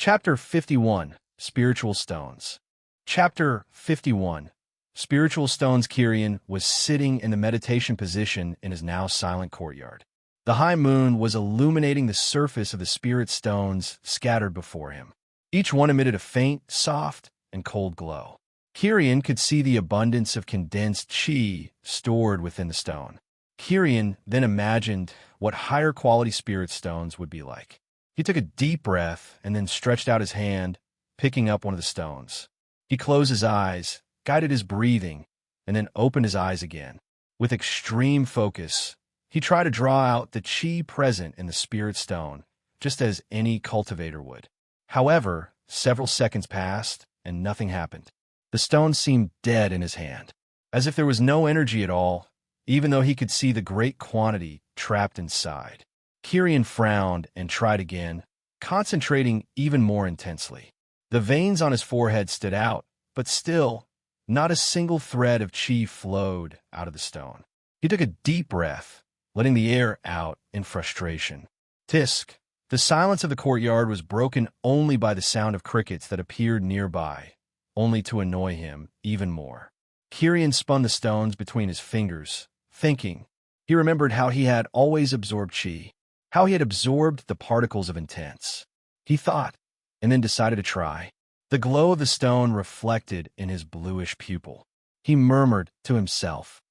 Chapter 51, Spiritual Stones. Chapter 51, Spiritual Stones. Kirian was sitting in the meditation position in his now silent courtyard. The high moon was illuminating the surface of the spirit stones scattered before him. Each one emitted a faint, soft, and cold glow. Kirian could see the abundance of condensed chi stored within the stone. Kirian then imagined what higher quality spirit stones would be like. He took a deep breath and then stretched out his hand, picking up one of the stones. He closed his eyes, guided his breathing, and then opened his eyes again. With extreme focus, he tried to draw out the chi present in the spirit stone, just as any cultivator would. However, several seconds passed, and nothing happened. The stone seemed dead in his hand, as if there was no energy at all, even though he could see the great quantity trapped inside. Kirian frowned and tried again, concentrating even more intensely. The veins on his forehead stood out, but still, not a single thread of chi flowed out of the stone. He took a deep breath, letting the air out in frustration. Tisk! The silence of the courtyard was broken only by the sound of crickets that appeared nearby, only to annoy him even more. Kirian spun the stones between his fingers, thinking. He remembered how he had always absorbed chi, how he had absorbed the particles of intense. He thought, and then decided to try. The glow of the stone reflected in his bluish pupil. He murmured to himself,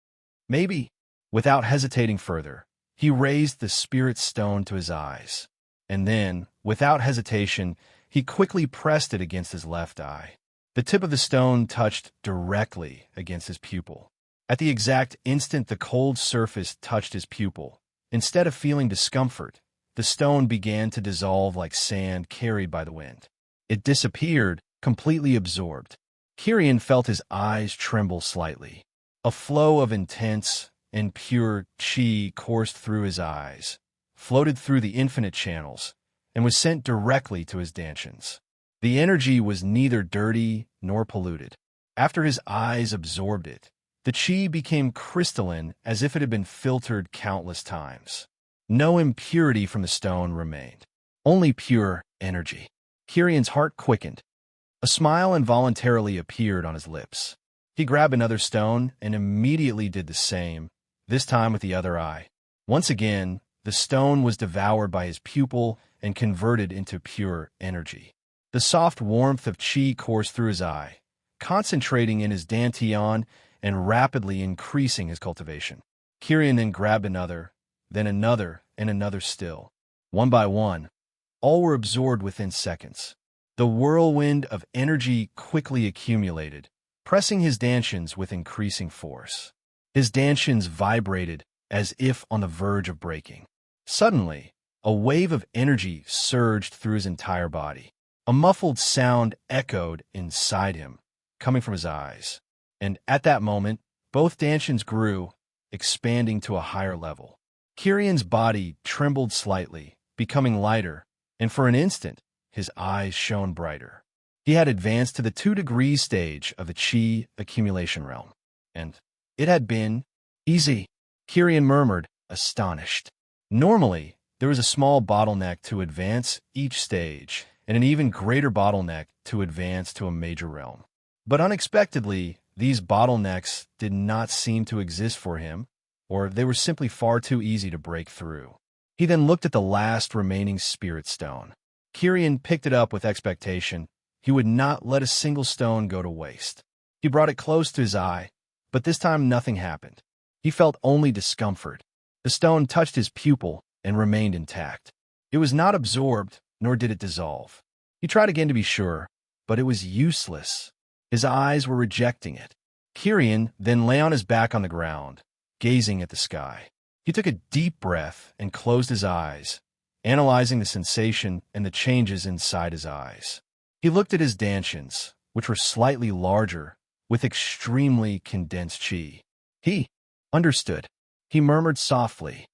"Maybe." Without hesitating further, he raised the spirit stone to his eyes. And then, without hesitation, he quickly pressed it against his left eye. The tip of the stone touched directly against his pupil. At the exact instant the cold surface touched his pupil, instead of feeling discomfort, the stone began to dissolve like sand carried by the wind. It disappeared, completely absorbed. Kirian felt his eyes tremble slightly. A flow of intense and pure chi coursed through his eyes, floated through the infinite channels, and was sent directly to his dantians. The energy was neither dirty nor polluted. After his eyes absorbed it, the chi became crystalline as if it had been filtered countless times. No impurity from the stone remained, only pure energy. Kirian's heart quickened. A smile involuntarily appeared on his lips. He grabbed another stone and immediately did the same, this time with the other eye. Once again, the stone was devoured by his pupil and converted into pure energy. The soft warmth of chi coursed through his eye, concentrating in his dantian and rapidly increasing his cultivation. Kirian then grabbed another, then another, and another still. One by one, all were absorbed within seconds. The whirlwind of energy quickly accumulated, pressing his dantians with increasing force. His dantians vibrated as if on the verge of breaking. Suddenly, a wave of energy surged through his entire body. A muffled sound echoed inside him, coming from his eyes. And at that moment, both dantians grew, expanding to a higher level. Kirian's body trembled slightly, becoming lighter, and for an instant, his eyes shone brighter. He had advanced to the 2-degree stage of the chi accumulation realm. And it had been easy, Kirian murmured, astonished. Normally, there was a small bottleneck to advance each stage, and an even greater bottleneck to advance to a major realm. But unexpectedly, these bottlenecks did not seem to exist for him, or they were simply far too easy to break through. He then looked at the last remaining spirit stone. Kirian picked it up with expectation. He would not let a single stone go to waste. He brought it close to his eye, but this time nothing happened. He felt only discomfort. The stone touched his pupil and remained intact. It was not absorbed, nor did it dissolve. He tried again to be sure, but it was useless. His eyes were rejecting it. Kirian then lay on his back on the ground, gazing at the sky. He took a deep breath and closed his eyes, analyzing the sensation and the changes inside his eyes. He looked at his dantians, which were slightly larger, with extremely condensed chi. He understood. He murmured softly,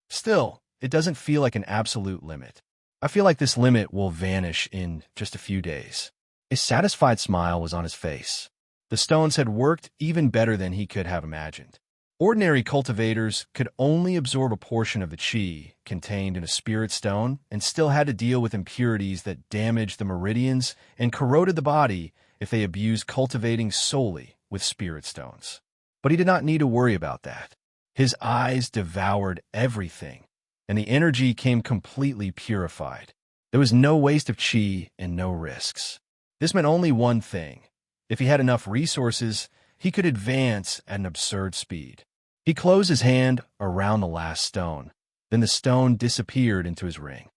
"Still, it doesn't feel like an absolute limit. I feel like this limit will vanish in just a few days." A satisfied smile was on his face. The stones had worked even better than he could have imagined. Ordinary cultivators could only absorb a portion of the qi contained in a spirit stone and still had to deal with impurities that damaged the meridians and corroded the body if they abused cultivating solely with spirit stones. But he did not need to worry about that. His eyes devoured everything, and the energy came completely purified. There was no waste of qi and no risks. This meant only one thing. If he had enough resources, he could advance at an absurd speed. He closed his hand around the last stone. Then the stone disappeared into his ring.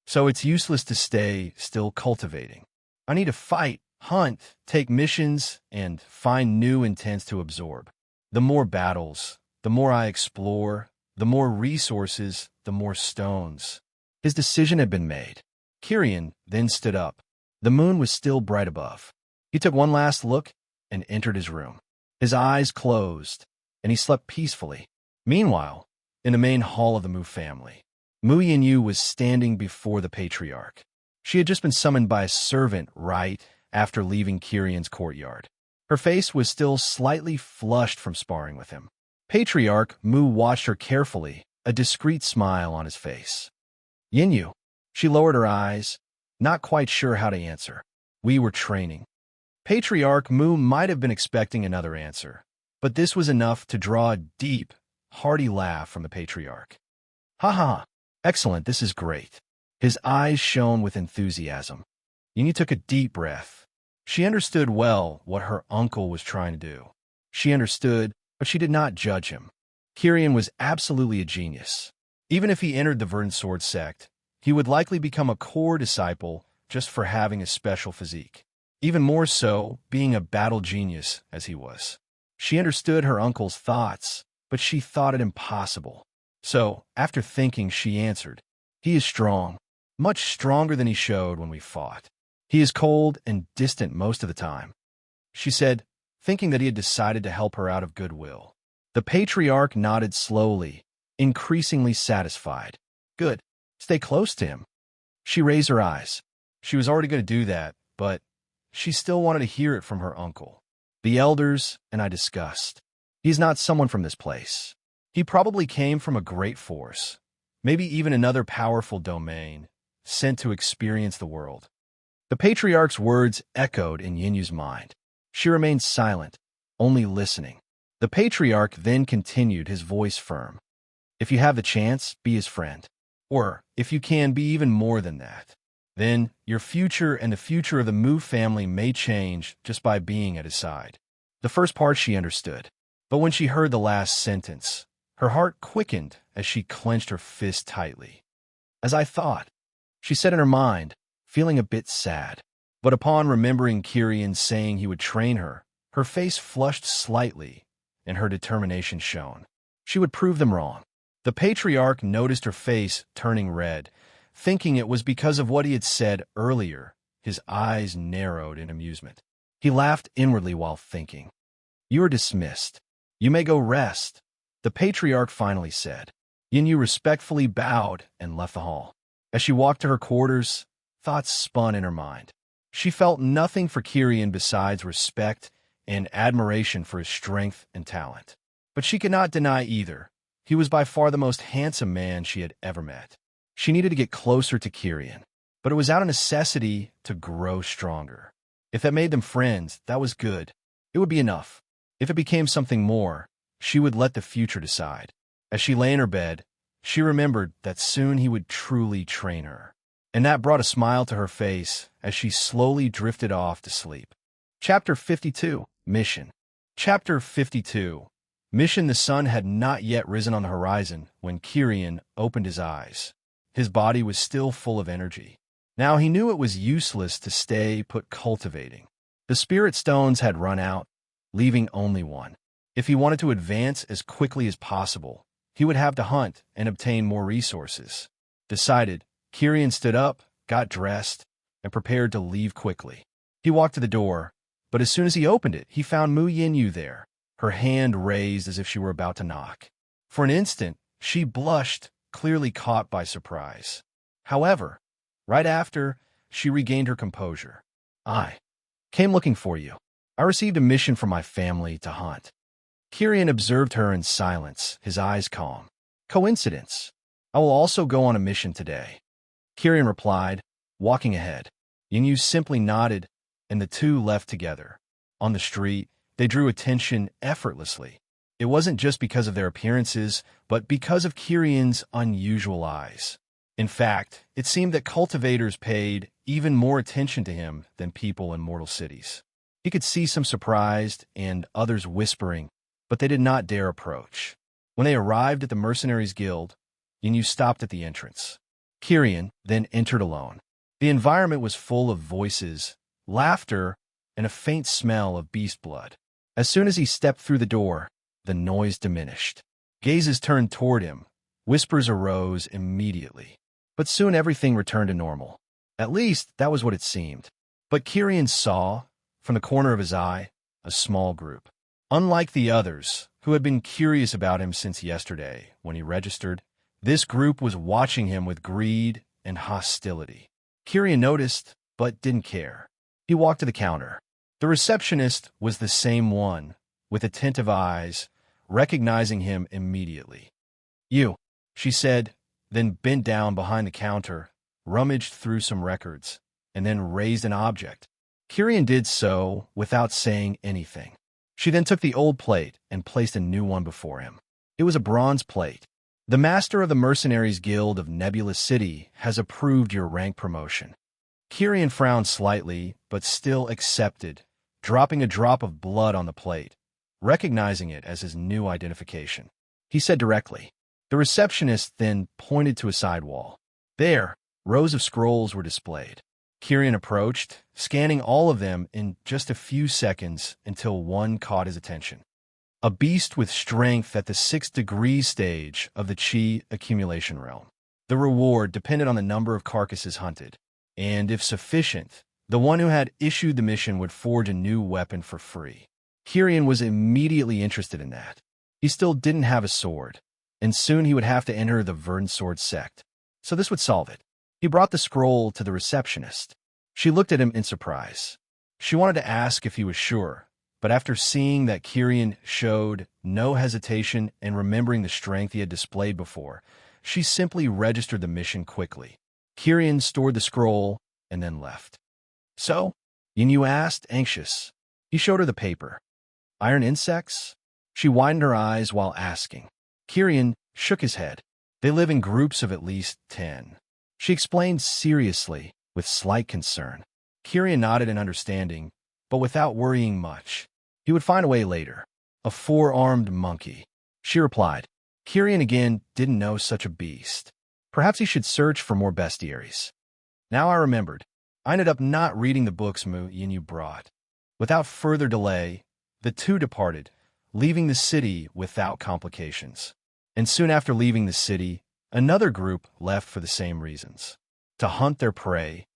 So it's useless to stay still cultivating. I need to fight, hunt, take missions, and find new intents to absorb. The more battles, the more I explore, the more resources, the more stones. His decision had been made. Kirian then stood up. The moon was still bright above. He took one last look and entered his room. His eyes closed, and he slept peacefully. Meanwhile, in the main hall of the Mu family, Mu Yinyu was standing before the patriarch. She had just been summoned by a servant right after leaving Kirian's courtyard. Her face was still slightly flushed from sparring with him. Patriarch Mu watched her carefully, a discreet smile on his face. Yinyu. She lowered her eyes, not quite sure how to answer. We were training. Patriarch Mu might have been expecting another answer, but this was enough to draw a deep, hearty laugh from the patriarch. Ha ha, excellent, this is great. His eyes shone with enthusiasm. Yinyu took a deep breath. She understood well what her uncle was trying to do. She understood, but she did not judge him. Kirian was absolutely a genius. Even if he entered the Verdant Sword sect, he would likely become a core disciple just for having a special physique. Even more so, being a battle genius as he was. She understood her uncle's thoughts, but she thought it impossible. So, after thinking, she answered, "He is strong, much stronger than he showed when we fought. He is cold and distant most of the time," she said, thinking that he had decided to help her out of goodwill. The patriarch nodded slowly, increasingly satisfied. Good. Stay close to him. She raised her eyes. She was already going to do that, but she still wanted to hear it from her uncle. The elders and I discussed. He's not someone from this place. He probably came from a great force, maybe even another powerful domain, sent to experience the world. The patriarch's words echoed in Yinyu's mind. She remained silent, only listening. The patriarch then continued, his voice firm. If you have the chance, be his friend. Or, if you can, be even more than that. Then, your future and the future of the Mu family may change just by being at his side. The first part she understood. But when she heard the last sentence, her heart quickened as she clenched her fist tightly. As I thought, she said in her mind, feeling a bit sad. But upon remembering Kirian saying he would train her, her face flushed slightly, and her determination shone. She would prove them wrong. The patriarch noticed her face turning red, thinking it was because of what he had said earlier. His eyes narrowed in amusement. He laughed inwardly while thinking. You are dismissed. You may go rest, the patriarch finally said. Yinyu respectfully bowed and left the hall. As she walked to her quarters, thoughts spun in her mind. She felt nothing for Kirian besides respect and admiration for his strength and talent. But she could not deny either. He was by far the most handsome man she had ever met. She needed to get closer to Kirian, but it was out of necessity to grow stronger. If that made them friends, that was good. It would be enough. If it became something more, she would let the future decide. As she lay in her bed, she remembered that soon he would truly train her. And that brought a smile to her face as she slowly drifted off to sleep. Chapter 52, Mission. Chapter 52. Mission. The sun had not yet risen on the horizon when Kirian opened his eyes. His body was still full of energy. Now he knew it was useless to stay put cultivating. The spirit stones had run out, leaving only one. If he wanted to advance as quickly as possible, he would have to hunt and obtain more resources. Decided, Kirian stood up, got dressed, and prepared to leave quickly. He walked to the door, but as soon as he opened it, he found Mu Yinyu there, her hand raised as if she were about to knock. For an instant, she blushed, clearly caught by surprise. However, right after, she regained her composure. I came looking for you. I received a mission from my family to hunt. Kirian observed her in silence, his eyes calm. Coincidence. I will also go on a mission today. Kirian replied, walking ahead. Yinyu simply nodded, and the two left together. On the street, they drew attention effortlessly. It wasn't just because of their appearances, but because of Kirian's unusual eyes. In fact, it seemed that cultivators paid even more attention to him than people in mortal cities. He could see some surprised and others whispering, but they did not dare approach. When they arrived at the Mercenaries Guild, Yinyu stopped at the entrance. Kirian then entered alone. The environment was full of voices, laughter, and a faint smell of beast blood. As soon as he stepped through the door, the noise diminished. Gazes turned toward him. Whispers arose immediately. But soon everything returned to normal. At least, that was what it seemed. But Kirian saw, from the corner of his eye, a small group. Unlike the others, who had been curious about him since yesterday, when he registered, this group was watching him with greed and hostility. Kirian noticed, but didn't care. He walked to the counter. The receptionist was the same one, with attentive eyes, recognizing him immediately. "You," she said, then bent down behind the counter, rummaged through some records, and then raised an object. Kirian did so without saying anything. She then took the old plate and placed a new one before him. It was a bronze plate. "The master of the Mercenaries Guild of Nebulous City has approved your rank promotion." Kirian frowned slightly, but still accepted, dropping a drop of blood on the plate, recognizing it as his new identification. He said directly. The receptionist then pointed to a side wall. There, rows of scrolls were displayed. Kirian approached, scanning all of them in just a few seconds until one caught his attention. A beast with strength at the 6th degree stage of the Qi accumulation realm. The reward depended on the number of carcasses hunted, and if sufficient, the one who had issued the mission would forge a new weapon for free. Kirian was immediately interested in that. He still didn't have a sword, and soon he would have to enter the Verdant Sword sect, so this would solve it. He brought the scroll to the receptionist. She looked at him in surprise. She wanted to ask if he was sure, but after seeing that Kirian showed no hesitation and remembering the strength he had displayed before, she simply registered the mission quickly. Kirian stored the scroll and then left. "So?" Yinyu asked, anxious. He showed her the paper. "Iron insects?" She widened her eyes while asking. Kirian shook his head. "They live in groups of at least 10. She explained seriously, with slight concern. Kirian nodded in understanding, but without worrying much. He would find a way later. "A 4-armed monkey," she replied. Kirian again didn't know such a beast. Perhaps he should search for more bestiaries. Now I remembered. I ended up not reading the books Mu Yinyu brought. Without further delay, the two departed, leaving the city without complications. And soon after leaving the city, another group left for the same reasons. To hunt their prey.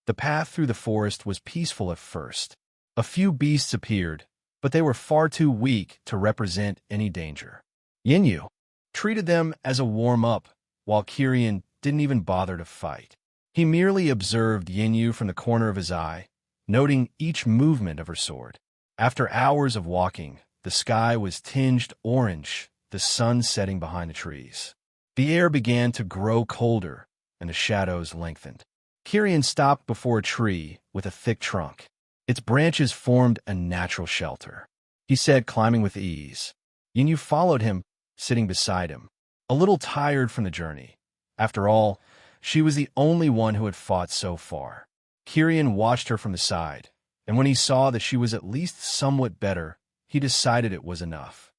The path through the forest was peaceful at first. A few beasts appeared, but they were far too weak to represent any danger. Yinyu treated them as a warm-up, while Kirian didn't even bother to fight. He merely observed Yinyu from the corner of his eye, noting each movement of her sword. After hours of walking, the sky was tinged orange, the sun setting behind the trees. The air began to grow colder, and the shadows lengthened. Kirian stopped before a tree with a thick trunk. Its branches formed a natural shelter. He said, climbing with ease. Yinyu followed him, sitting beside him, a little tired from the journey. After all, she was the only one who had fought so far. Kirian watched her from the side, and when he saw that she was at least somewhat better, he decided it was enough.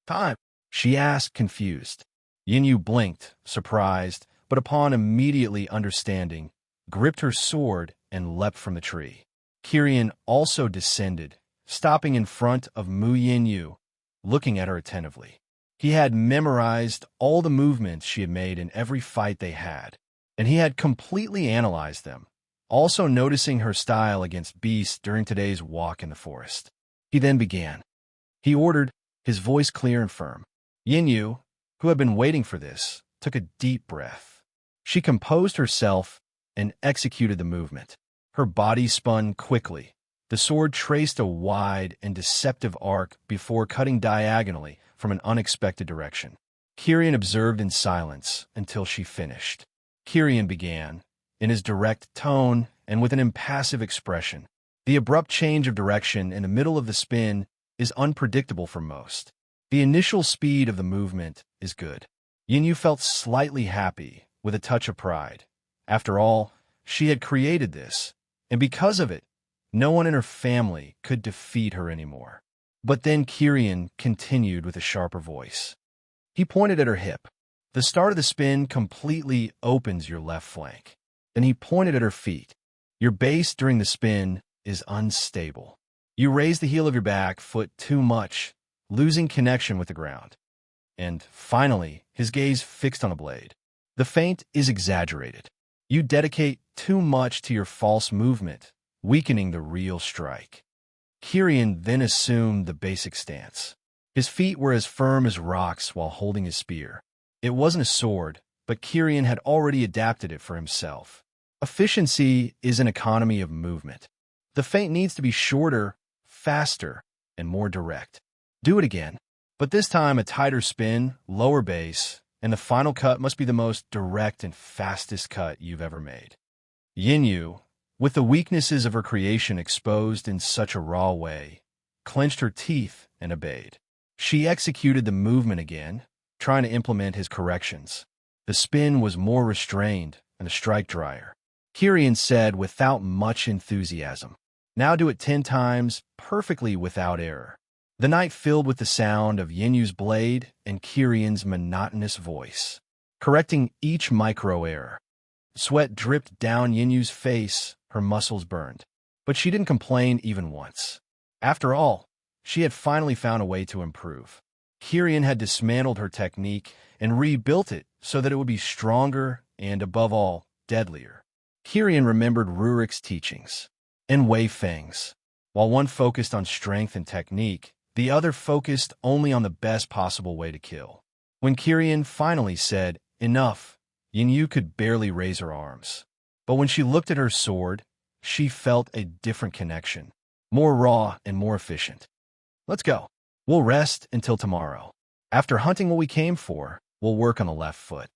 "Time?" she asked, confused. Yinyu blinked, surprised, but upon immediately understanding, gripped her sword and leapt from the tree. Kirian also descended, stopping in front of Mu Yinyu, looking at her attentively. He had memorized all the movements she had made in every fight they had, and he had completely analyzed them, also noticing her style against beasts during today's walk in the forest. He then began. He ordered, his voice clear and firm. Yinyu, who had been waiting for this, took a deep breath. She composed herself and executed the movement. Her body spun quickly, The sword traced a wide and deceptive arc before cutting diagonally from an unexpected direction. Kirian observed in silence until she finished. Kirian began, in his direct tone and with an impassive expression. The abrupt change of direction in the middle of the spin is unpredictable for most. The initial speed of the movement is good. Yinyu felt slightly happy, with a touch of pride. After all, she had created this, and because of it, no one in her family could defeat her anymore. But then Kirian continued with a sharper voice. He pointed at her hip. The start of the spin completely opens your left flank. Then he pointed at her feet. Your base during the spin is unstable. You raise the heel of your back foot too much, losing connection with the ground. And finally, his gaze fixed on the blade. The feint is exaggerated. You dedicate too much to your false movement, weakening the real strike. Kirian then assumed the basic stance. His feet were as firm as rocks while holding his spear. It wasn't a sword, but Kirian had already adapted it for himself. Efficiency is an economy of movement. The feint needs to be shorter, faster, and more direct. Do it again, but this time a tighter spin, lower base, and the final cut must be the most direct and fastest cut you've ever made. Yinyu, with the weaknesses of her creation exposed in such a raw way, clenched her teeth and obeyed. She executed the movement again, trying to implement his corrections. The spin was more restrained and the strike drier. Kirian said without much enthusiasm, "Now do it 10 times, perfectly without error." The night filled with the sound of Yinyu's blade and Kirian's monotonous voice, correcting each micro-error. Sweat dripped down Yinyu's face, her muscles burned. But she didn't complain even once. After all, she had finally found a way to improve. Kirian had dismantled her technique and rebuilt it so that it would be stronger and, above all, deadlier. Kirian remembered Rurik's teachings and Wei Feng's. While one focused on strength and technique, the other focused only on the best possible way to kill. When Kirian finally said, "Enough," Yinyu could barely raise her arms. But when she looked at her sword, she felt a different connection, more raw and more efficient. "Let's go. We'll rest until tomorrow. After hunting what we came for, we'll work on the left foot,"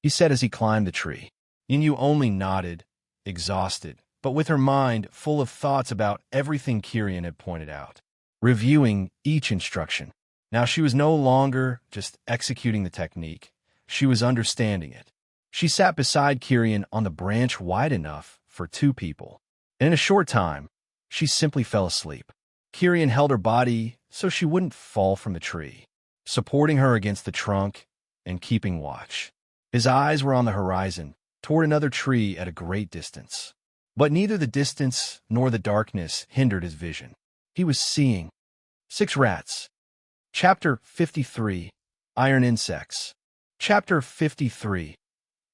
he said as he climbed the tree. Yinyu only nodded, exhausted, but with her mind full of thoughts about everything Kirian had pointed out, reviewing each instruction. Now she was no longer just executing the technique, she was understanding it. She sat beside Kirian on the branch wide enough for 2 people, and in a short time, she simply fell asleep. Kirian held her body so she wouldn't fall from the tree, supporting her against the trunk and keeping watch. His eyes were on the horizon, toward another tree at a great distance. But neither the distance nor the darkness hindered his vision. He was seeing 6 rats. Chapter 53, Iron Insects. Chapter 53,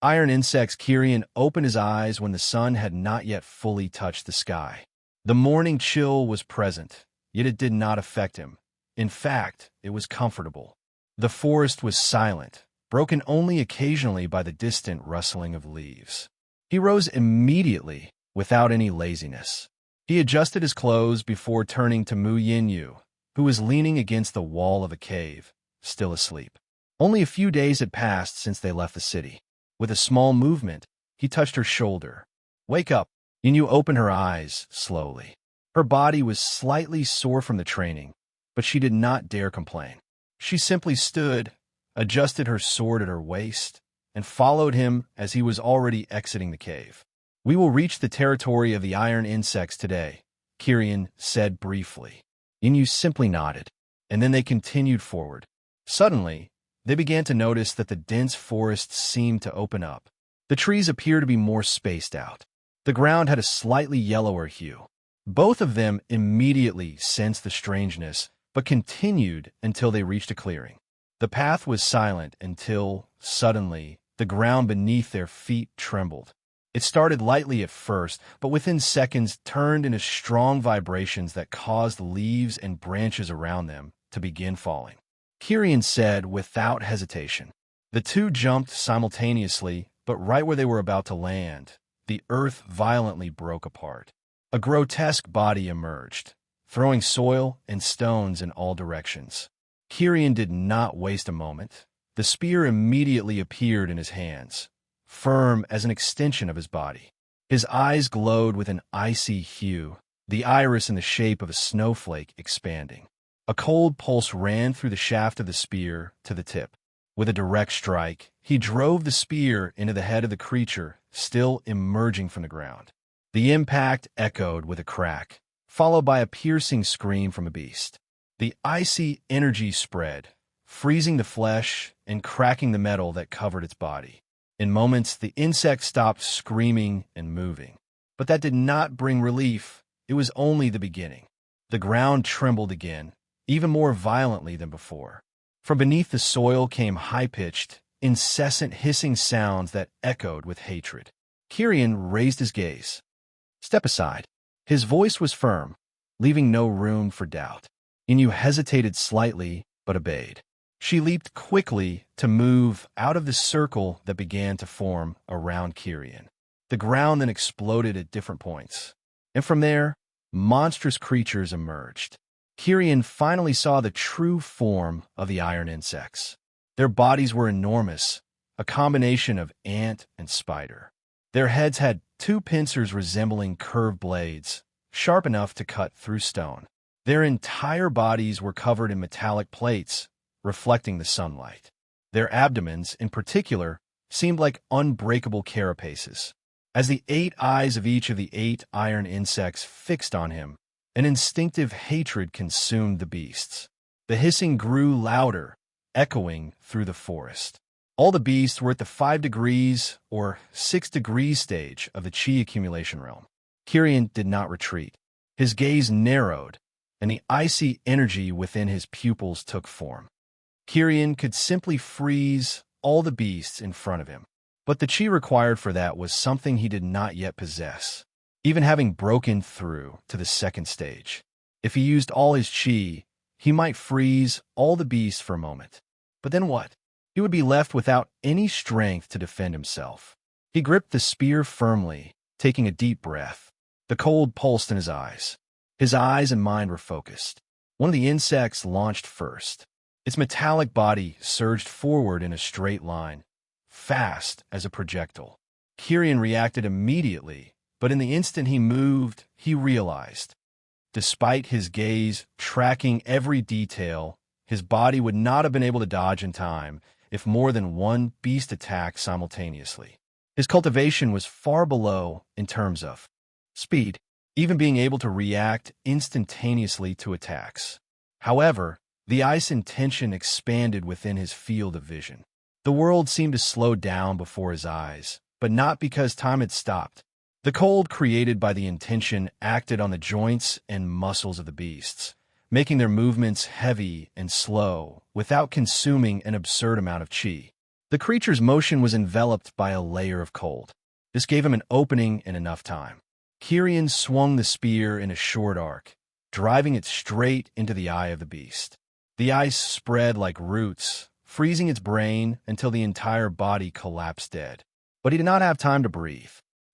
Iron Insects. Kirian opened his eyes when the sun had not yet fully touched the sky. The morning chill was present, yet it did not affect him. In fact, it was comfortable. The forest was silent, broken only occasionally by the distant rustling of leaves. He rose immediately, without any laziness. He adjusted his clothes before turning to Mu Yinyu, who was leaning against the wall of a cave, still asleep. Only a few days had passed since they left the city. With a small movement, he touched her shoulder. "Wake up." Yinyu opened her eyes slowly. Her body was slightly sore from the training, but she did not dare complain. She simply stood, adjusted her sword at her waist, and followed him as he was already exiting the cave. "We will reach the territory of the iron insects today," Kirian said briefly. Yinyu simply nodded, and then they continued forward. Suddenly, they began to notice that the dense forest seemed to open up. The trees appeared to be more spaced out. The ground had a slightly yellower hue. Both of them immediately sensed the strangeness, but continued until they reached a clearing. The path was silent until, suddenly, the ground beneath their feet trembled. It started lightly at first, but within seconds turned into strong vibrations that caused leaves and branches around them to begin falling. Kirian said without hesitation. The two jumped simultaneously, but right where they were about to land, the earth violently broke apart. A grotesque body emerged, throwing soil and stones in all directions. Kyrian did not waste a moment. The spear immediately appeared in his hands, firm as an extension of his body. His eyes glowed with an icy hue, the iris in the shape of a snowflake expanding. A cold pulse ran through the shaft of the spear to the tip. With a direct strike, he drove the spear into the head of the creature, still emerging from the ground. The impact echoed with a crack, followed by a piercing scream from a beast. The icy energy spread, freezing the flesh and cracking the metal that covered its body. In moments, the insect stopped screaming and moving. But that did not bring relief. It was only the beginning. The ground trembled again, even more violently than before. From beneath the soil came high-pitched, incessant hissing sounds that echoed with hatred. Kyrian raised his gaze. "Step aside." His voice was firm, leaving no room for doubt. Inu hesitated slightly, but obeyed. She leaped quickly to move out of the circle that began to form around Kyrian. The ground then exploded at different points. And from there, monstrous creatures emerged. Kyrian finally saw the true form of the iron insects. Their bodies were enormous, a combination of ant and spider. Their heads had two pincers resembling curved blades, sharp enough to cut through stone. Their entire bodies were covered in metallic plates, reflecting the sunlight. Their abdomens, in particular, seemed like unbreakable carapaces. As the 8 eyes of each of the 8 iron insects fixed on him, an instinctive hatred consumed the beasts. The hissing grew louder, echoing through the forest. All the beasts were at the 5 degrees or 6 degrees stage of the chi accumulation realm. Kyrian did not retreat. His gaze narrowed, and the icy energy within his pupils took form. Kyrian could simply freeze all the beasts in front of him. But the chi required for that was something he did not yet possess, even having broken through to the 2nd stage. If he used all his chi, he might freeze all the beasts for a moment. But then what? He would be left without any strength to defend himself. He gripped the spear firmly, taking a deep breath. The cold pulsed in his eyes. His eyes and mind were focused. One of the insects launched first. Its metallic body surged forward in a straight line, fast as a projectile. Kyrian reacted immediately, but in the instant he moved, he realized. Despite his gaze tracking every detail, his body would not have been able to dodge in time if more than one beast attacked simultaneously. His cultivation was far below in terms of speed, even being able to react instantaneously to attacks. However, the ice intention expanded within his field of vision. The world seemed to slow down before his eyes, but not because time had stopped. The cold created by the intention acted on the joints and muscles of the beasts, making their movements heavy and slow without consuming an absurd amount of chi. The creature's motion was enveloped by a layer of cold. This gave him an opening and enough time. Kyrian swung the spear in a short arc, driving it straight into the eye of the beast. The ice spread like roots, freezing its brain until the entire body collapsed dead. But he did not have time to breathe.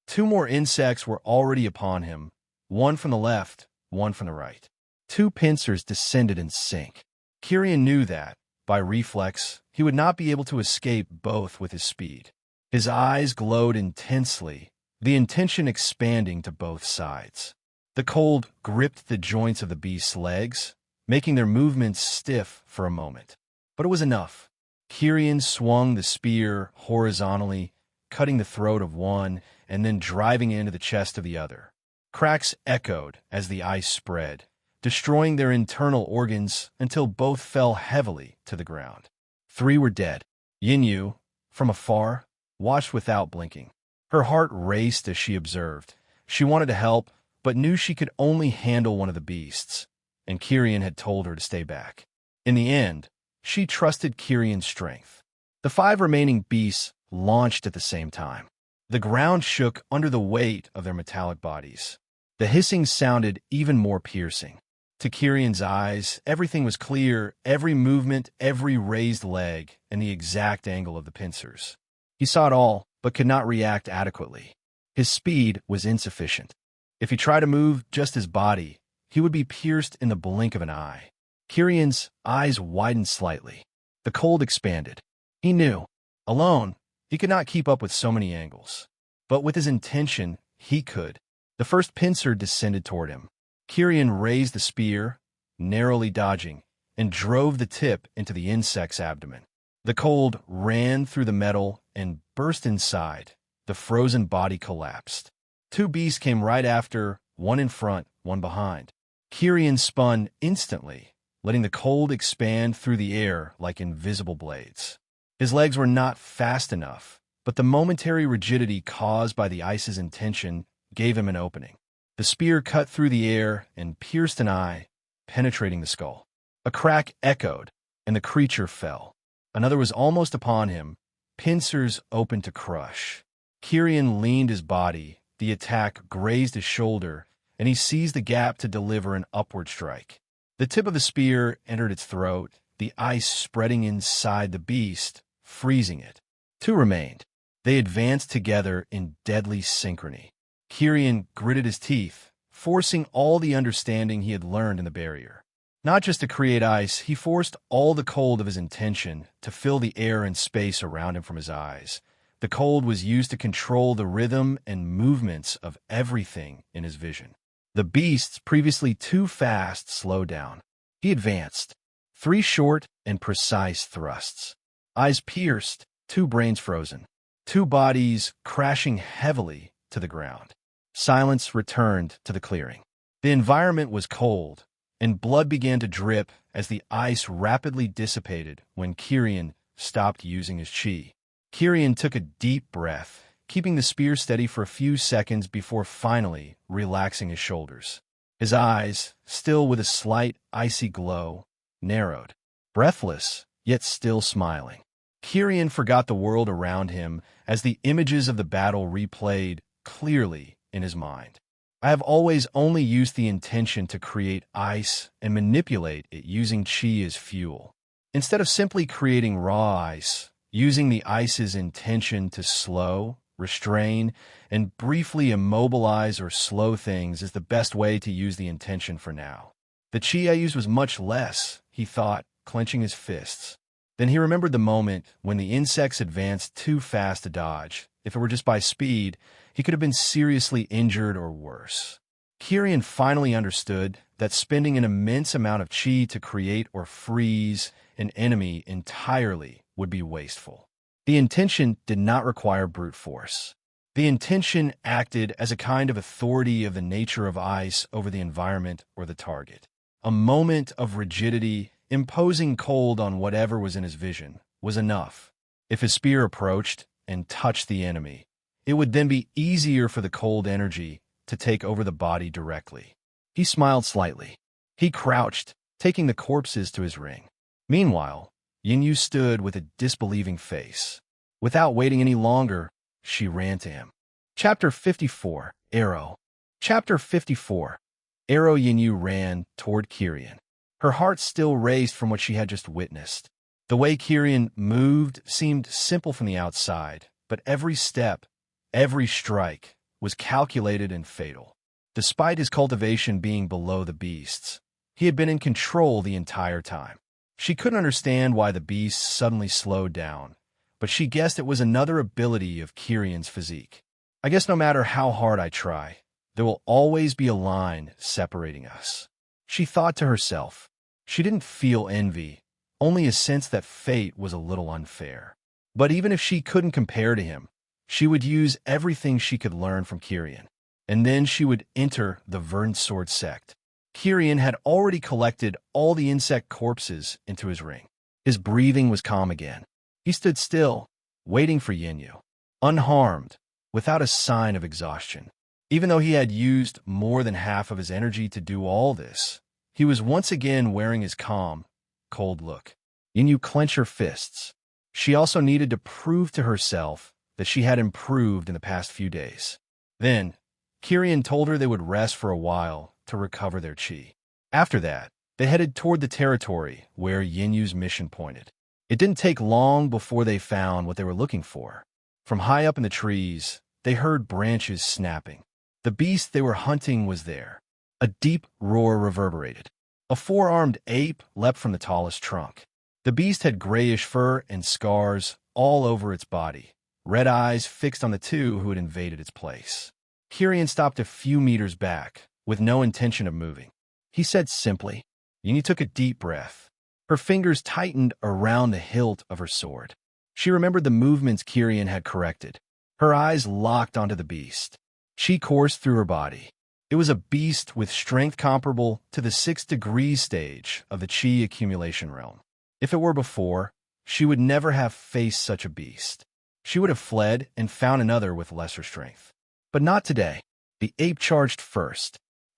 2 more insects were already upon him, one from the left, one from the right. 2 pincers descended in sync. Kyrian knew that, by reflex, he would not be able to escape both with his speed. His eyes glowed intensely, the intention expanding to both sides. The cold gripped the joints of the beast's legs, making their movements stiff for a moment. But it was enough. Kyrian swung the spear horizontally, cutting the throat of one and then driving into the chest of the other. Cracks echoed as the ice spread, destroying their internal organs until both fell heavily to the ground. 3 were dead. Yinyu, from afar, watched without blinking. Her heart raced as she observed. She wanted to help, but knew she could only handle one of the beasts, and Kyrian had told her to stay back. In the end, she trusted Kyrian's strength. The 5 remaining beasts launched at the same time. The ground shook under the weight of their metallic bodies. The hissing sounded even more piercing. To Kyrian's eyes, everything was clear, every movement, every raised leg, and the exact angle of the pincers. He saw it all, but could not react adequately. His speed was insufficient. If he tried to move just his body, he would be pierced in the blink of an eye. Kirian's eyes widened slightly. The cold expanded. He knew. Alone, he could not keep up with so many angles. But with his intention, he could. The first pincer descended toward him. Kirian raised the spear, narrowly dodging, and drove the tip into the insect's abdomen. The cold ran through the metal and burst inside. The frozen body collapsed. Two beasts came right after, one in front, one behind. Kirian spun instantly, letting the cold expand through the air like invisible blades. His legs were not fast enough, but the momentary rigidity caused by the ice's intention gave him an opening. The spear cut through the air and pierced an eye, penetrating the skull. A crack echoed, and the creature fell. Another was almost upon him, pincers open to crush. Kirian leaned his body, the attack grazed his shoulder, and he seized the gap to deliver an upward strike. The tip of the spear entered its throat, the ice spreading inside the beast, freezing it. Two remained. They advanced together in deadly synchrony. Kirian gritted his teeth, forcing all the understanding he had learned in the barrier. Not just to create ice, he forced all the cold of his intention to fill the air and space around him from his eyes. The cold was used to control the rhythm and movements of everything in his vision. The beasts, previously too fast, slowed down. He advanced. 3 short and precise thrusts. Eyes pierced, 2 brains frozen. 2 bodies crashing heavily to the ground. Silence returned to the clearing. The environment was cold, and blood began to drip as the ice rapidly dissipated when Kirian stopped using his chi. Kirian took a deep breath, keeping the spear steady for a few seconds before finally relaxing his shoulders. His eyes, still with a slight icy glow, narrowed. Breathless, yet still smiling. Kirian forgot the world around him as the images of the battle replayed clearly in his mind. I have always only used the intention to create ice and manipulate it using chi as fuel. Instead of simply creating raw ice, using the ice's intention to slow, restrain, and briefly immobilize or slow things is the best way to use the intention for now. The chi I used was much less, he thought, clenching his fists. Then he remembered the moment when the insects advanced too fast to dodge. If it were just by speed, he could have been seriously injured or worse. Kirian finally understood that spending an immense amount of chi to create or freeze an enemy entirely would be wasteful. The intention did not require brute force. The intention acted as a kind of authority of the nature of ice over the environment or the target. A moment of rigidity, imposing cold on whatever was in his vision, was enough. If his spear approached and touched the enemy, it would then be easier for the cold energy to take over the body directly. He smiled slightly. He crouched, taking the corpses to his ring. Meanwhile, Yinyu stood with a disbelieving face. Without waiting any longer, she ran to him. Chapter 54, Arrow. Chapter 54, Arrow. Yinyu ran toward Kirian. Her heart still raced from what she had just witnessed. The way Kirian moved seemed simple from the outside, but every step, every strike, was calculated and fatal. Despite his cultivation being below the beasts, he had been in control the entire time. She couldn't understand why the beasts suddenly slowed down, but she guessed it was another ability of Kirian's physique. I guess no matter how hard I try, there will always be a line separating us. She thought to herself. She didn't feel envy, only a sense that fate was a little unfair. But even if she couldn't compare to him, she would use everything she could learn from Kirian, and then she would enter the Verdant Sword sect. Kirian had already collected all the insect corpses into his ring. His breathing was calm again. He stood still, waiting for Yinyu, unharmed, without a sign of exhaustion. Even though he had used more than half of his energy to do all this, he was once again wearing his calm, cold look. Yinyu clenched her fists. She also needed to prove to herself that she had improved in the past few days. Then, Kirian told her they would rest for a while to recover their chi. After that, they headed toward the territory where Yinyu's mission pointed. It didn't take long before they found what they were looking for. From high up in the trees, they heard branches snapping. The beast they were hunting was there. A deep roar reverberated. A four-armed ape leapt from the tallest trunk. The beast had grayish fur and scars all over its body, red eyes fixed on the two who had invaded its place. Kyrian stopped a few meters back, with no intention of moving. He said simply. Yinyu took a deep breath. Her fingers tightened around the hilt of her sword. She remembered the movements Kyrian had corrected. Her eyes locked onto the beast. Chi coursed through her body. It was a beast with strength comparable to the 6th degree stage of the Chi accumulation realm. If it were before, she would never have faced such a beast. She would have fled and found another with lesser strength. But not today. The ape charged first.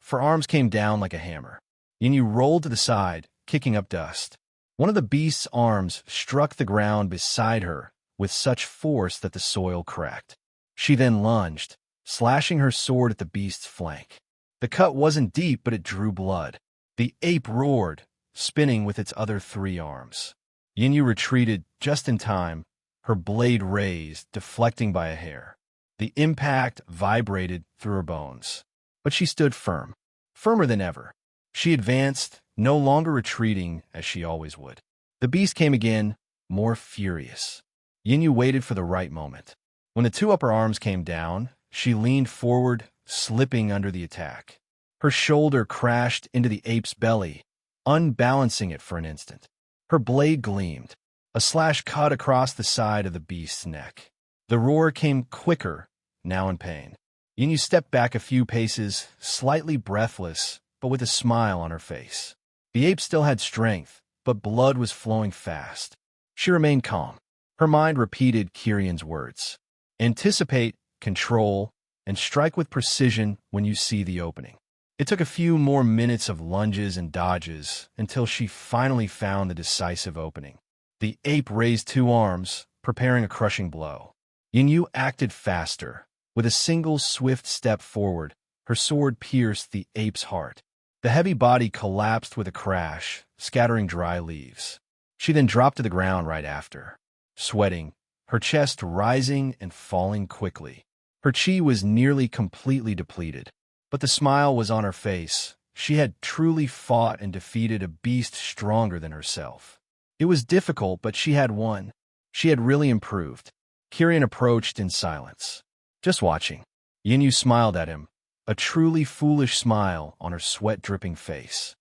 Her arms came down like a hammer. Yinyu rolled to the side, kicking up dust. One of the beast's arms struck the ground beside her with such force that the soil cracked. She then lunged, slashing her sword at the beast's flank. The cut wasn't deep, but it drew blood. The ape roared, spinning with its other 3 arms. Yinyu retreated just in time, her blade raised, deflecting by a hair. The impact vibrated through her bones. But she stood firm, firmer than ever. She advanced, no longer retreating as she always would. The beast came again, more furious. Yinyu waited for the right moment. When the 2 upper arms came down, she leaned forward, slipping under the attack. Her shoulder crashed into the ape's belly, unbalancing it for an instant. Her blade gleamed. A slash cut across the side of the beast's neck. The roar came quicker, now in pain. Yinyu stepped back a few paces, slightly breathless, but with a smile on her face. The ape still had strength, but blood was flowing fast. She remained calm. Her mind repeated Kyrian's words. Anticipate, control, and strike with precision when you see the opening. It took a few more minutes of lunges and dodges until she finally found the decisive opening. The ape raised 2 arms, preparing a crushing blow. Yinyu acted faster. With a single swift step forward, her sword pierced the ape's heart. The heavy body collapsed with a crash, scattering dry leaves. She then dropped to the ground right after, sweating, her chest rising and falling quickly. Her chi was nearly completely depleted, but the smile was on her face. She had truly fought and defeated a beast stronger than herself. It was difficult, but she had won. She had really improved. Kyrian approached in silence, just watching. Yinyu smiled at him, a truly foolish smile on her sweat-dripping face.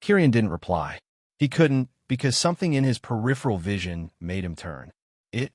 Kyrian didn't reply. He couldn't, because something in his peripheral vision made him turn. It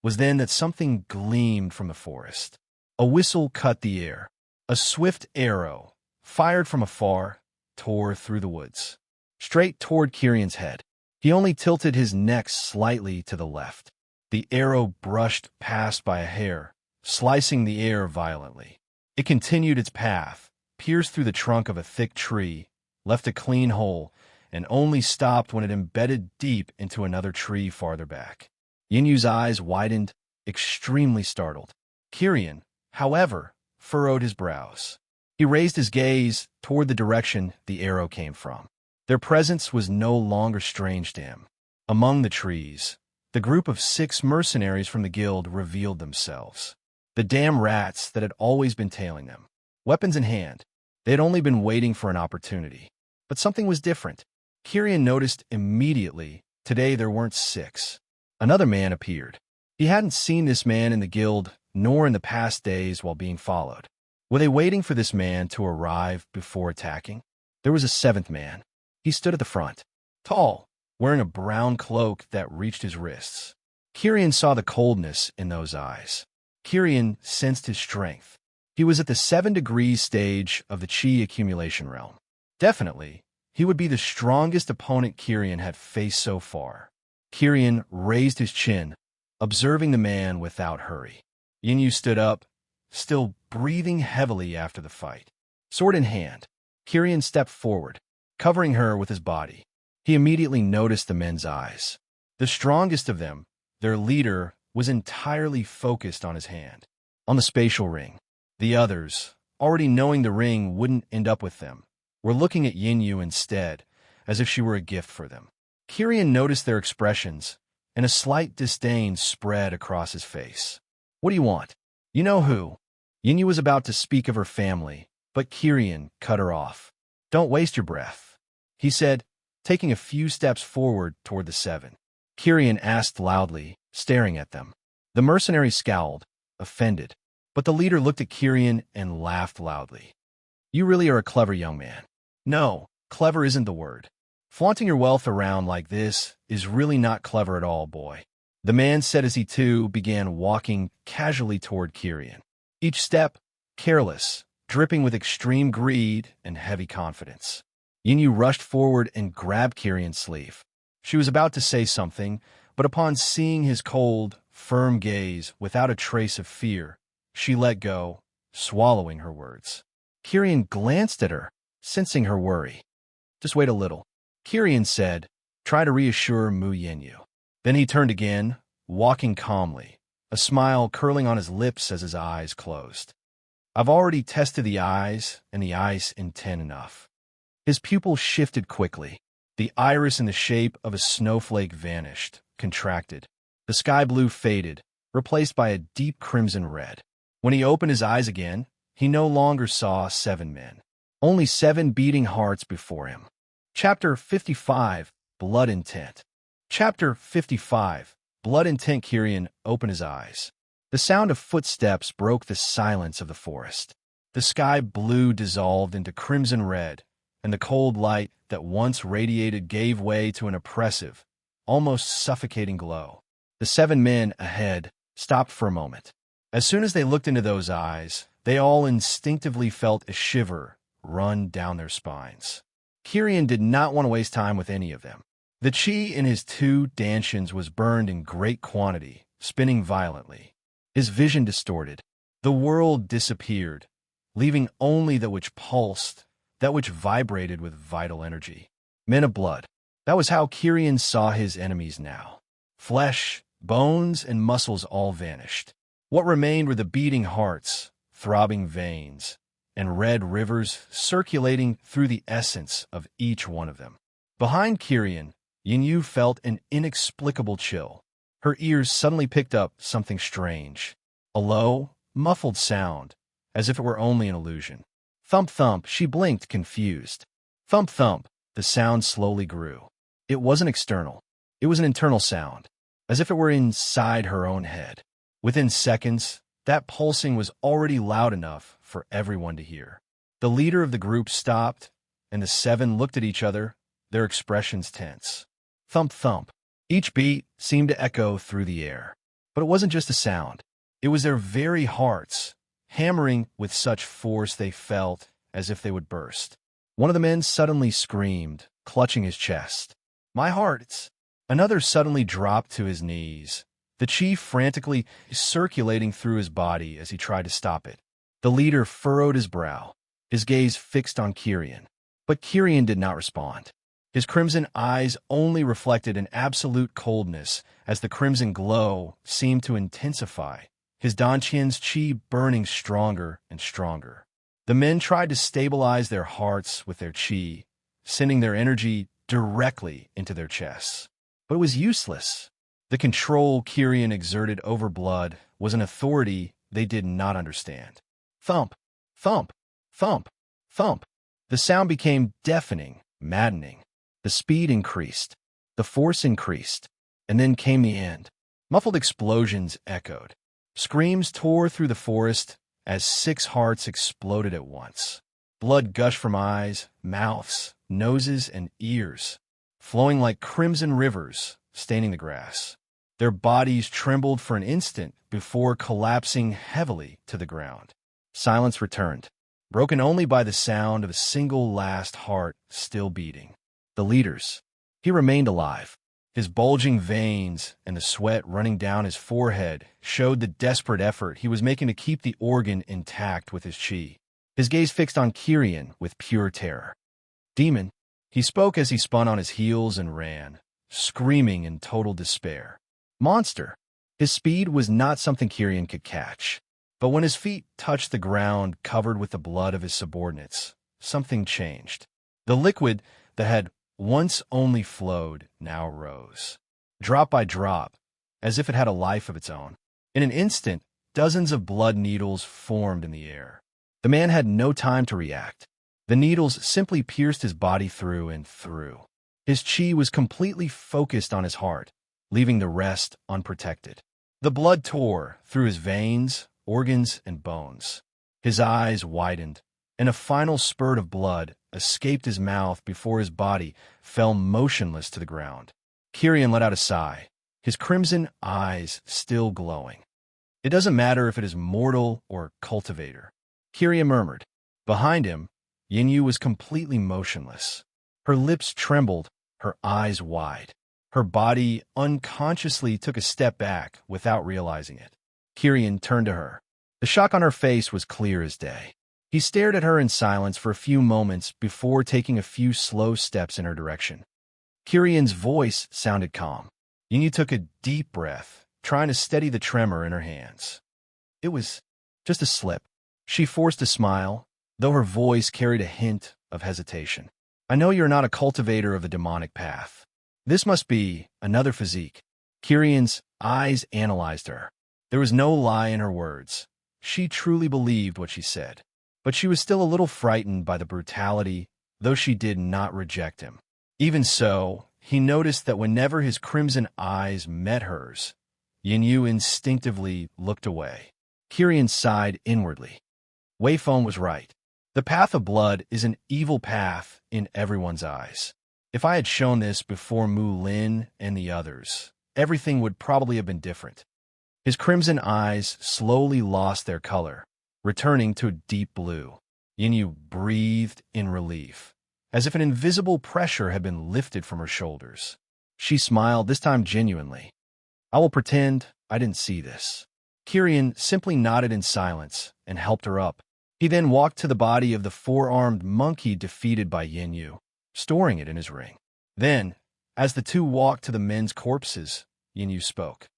was then that something gleamed from the forest. A whistle cut the air. A swift arrow, fired from afar, tore through the woods, straight toward Kyrian's head. He only tilted his neck slightly to the left. The arrow brushed past by a hair, slicing the air violently. It continued its path, pierced through the trunk of a thick tree, left a clean hole, and only stopped when it embedded deep into another tree farther back. Yinyu's eyes widened, extremely startled. Kyrian, however, furrowed his brows. He raised his gaze toward the direction the arrow came from. Their presence was no longer strange to him. Among the trees, the group of 6 mercenaries from the guild revealed themselves. The damn rats that had always been tailing them. Weapons in hand, they had only been waiting for an opportunity. But something was different. Kyrian noticed immediately, today there weren't 6. Another man appeared. He hadn't seen this man in the guild, nor in the past days while being followed. Were they waiting for this man to arrive before attacking? There was a 7th man. He stood at the front, tall, wearing a brown cloak that reached his wrists. Kyrian saw the coldness in those eyes. Kyrian sensed his strength. He was at the 7 degrees stage of the Chi accumulation realm. Definitely, he would be the strongest opponent Kyrian had faced so far. Kyrian raised his chin, observing the man without hurry. Yinyu stood up, still breathing heavily after the fight. Sword in hand, Kyrian stepped forward, covering her with his body. He immediately noticed the men's eyes. The strongest of them, their leader, was entirely focused on his hand, on the spatial ring. The others, already knowing the ring wouldn't end up with them, were looking at Yinyu instead, as if she were a gift for them. Kyrian noticed their expressions, and a slight disdain spread across his face. What do you want? You know who? Yinyu was about to speak of her family, but Kyrian cut her off. "Don't waste your breath," he said, taking a few steps forward toward the seven. Kyrian asked loudly, staring at them. The mercenary scowled, offended, but the leader looked at Kyrian and laughed loudly. "You really are a clever young man." "No, clever isn't the word. Flaunting your wealth around like this is really not clever at all, boy," the man said as he too began walking casually toward Kyrian. Each step, careless, dripping with extreme greed and heavy confidence. Yinyu rushed forward and grabbed Kyrian's sleeve. She was about to say something, but upon seeing his cold, firm gaze without a trace of fear, she let go, swallowing her words. Kyrian glanced at her, sensing her worry. "Just wait a little," Kyrian said, trying to reassure Mu Yinyu. Then he turned again, walking calmly, a smile curling on his lips as his eyes closed. "I've already tested the eyes and the ice in 10 enough." His pupils shifted quickly. The iris in the shape of a snowflake vanished, contracted. The sky blue faded, replaced by a deep crimson red. When he opened his eyes again, he no longer saw 7 men. Only 7 beating hearts before him. Chapter 55, Blood Intent. Chapter 55, Blood Intent. Kyrian opened his eyes. The sound of footsteps broke the silence of the forest. The sky blue dissolved into crimson red, and the cold light that once radiated gave way to an oppressive, almost suffocating glow. The 7 men ahead stopped for a moment. As soon as they looked into those eyes, they all instinctively felt a shiver run down their spines. Kyrian did not want to waste time with any of them. The chi in his 2 dantians was burned in great quantity, spinning violently. His vision distorted. The world disappeared, leaving only that which pulsed, that which vibrated with vital energy. Men of blood. That was how Kyrian saw his enemies now. Flesh, bones, and muscles all vanished. What remained were the beating hearts, throbbing veins, and red rivers circulating through the essence of each one of them. Behind Kyrian, Yinyu felt an inexplicable chill. Her ears suddenly picked up something strange. A low, muffled sound, as if it were only an illusion. Thump thump, she blinked, confused. Thump thump, the sound slowly grew. It wasn't external. It was an internal sound, as if it were inside her own head. Within seconds, that pulsing was already loud enough for everyone to hear. The leader of the group stopped, and the 7 looked at each other, their expressions tense. Thump thump. Each beat seemed to echo through the air. But it wasn't just a sound. It was their very hearts, hammering with such force they felt as if they would burst. One of the men suddenly screamed, clutching his chest. "My heart, it's—" Another suddenly dropped to his knees, the chi frantically circulating through his body as he tried to stop it. The leader furrowed his brow, his gaze fixed on Kyrian. But Kyrian did not respond. His crimson eyes only reflected an absolute coldness as the crimson glow seemed to intensify, his dantian's chi burning stronger and stronger. The men tried to stabilize their hearts with their chi, sending their energy directly into their chests. But it was useless. The control Kyrian exerted over blood was an authority they did not understand. Thump, thump, thump, thump. The sound became deafening, maddening. The speed increased, the force increased, and then came the end. Muffled explosions echoed. Screams tore through the forest as 6 hearts exploded at once. Blood gushed from eyes, mouths, noses, and ears, flowing like crimson rivers, staining the grass. Their bodies trembled for an instant before collapsing heavily to the ground. Silence returned, broken only by the sound of a single last heart still beating. The leader's. He remained alive. His bulging veins and the sweat running down his forehead showed the desperate effort he was making to keep the organ intact with his chi. His gaze fixed on Kyrian with pure terror. "Demon," he spoke as he spun on his heels and ran, screaming in total despair. "Monster." His speed was not something Kyrian could catch. But when his feet touched the ground covered with the blood of his subordinates, something changed. The liquid that had once only flowed now rose, drop by drop, as if it had a life of its own. In an instant, dozens of blood needles formed in the air. The man had no time to react. The needles simply pierced his body through and through. His chi was completely focused on his heart, leaving the rest unprotected. The blood tore through his veins, organs, and bones. His eyes widened, and a final spurt of blood escaped his mouth before his body fell motionless to the ground. Kirian let out a sigh, his crimson eyes still glowing. "It doesn't matter if it is mortal or cultivator," Kirian murmured. Behind him, Yinyu was completely motionless. Her lips trembled, her eyes wide. Her body unconsciously took a step back without realizing it. Kirian turned to her. The shock on her face was clear as day. He stared at her in silence for a few moments before taking a few slow steps in her direction. Kirian's voice sounded calm. Yinyu took a deep breath, trying to steady the tremor in her hands. "It was just a slip." She forced a smile, though her voice carried a hint of hesitation. "I know you're not a cultivator of the demonic path. This must be another physique." Kirian's eyes analyzed her. There was no lie in her words. She truly believed what she said. But she was still a little frightened by the brutality, though she did not reject him. Even so, he noticed that whenever his crimson eyes met hers, Yinyu instinctively looked away. Kirian sighed inwardly. Wei Feng was right. The path of blood is an evil path in everyone's eyes. If I had shown this before Mu Lin and the others, everything would probably have been different. His crimson eyes slowly lost their color, returning to a deep blue. Yinyu breathed in relief, as if an invisible pressure had been lifted from her shoulders. She smiled, this time genuinely. "I will pretend I didn't see this." Kirian simply nodded in silence and helped her up. He then walked to the body of the four-armed monkey defeated by Yinyu, storing it in his ring. Then, as the two walked to the men's corpses, Yinyu spoke.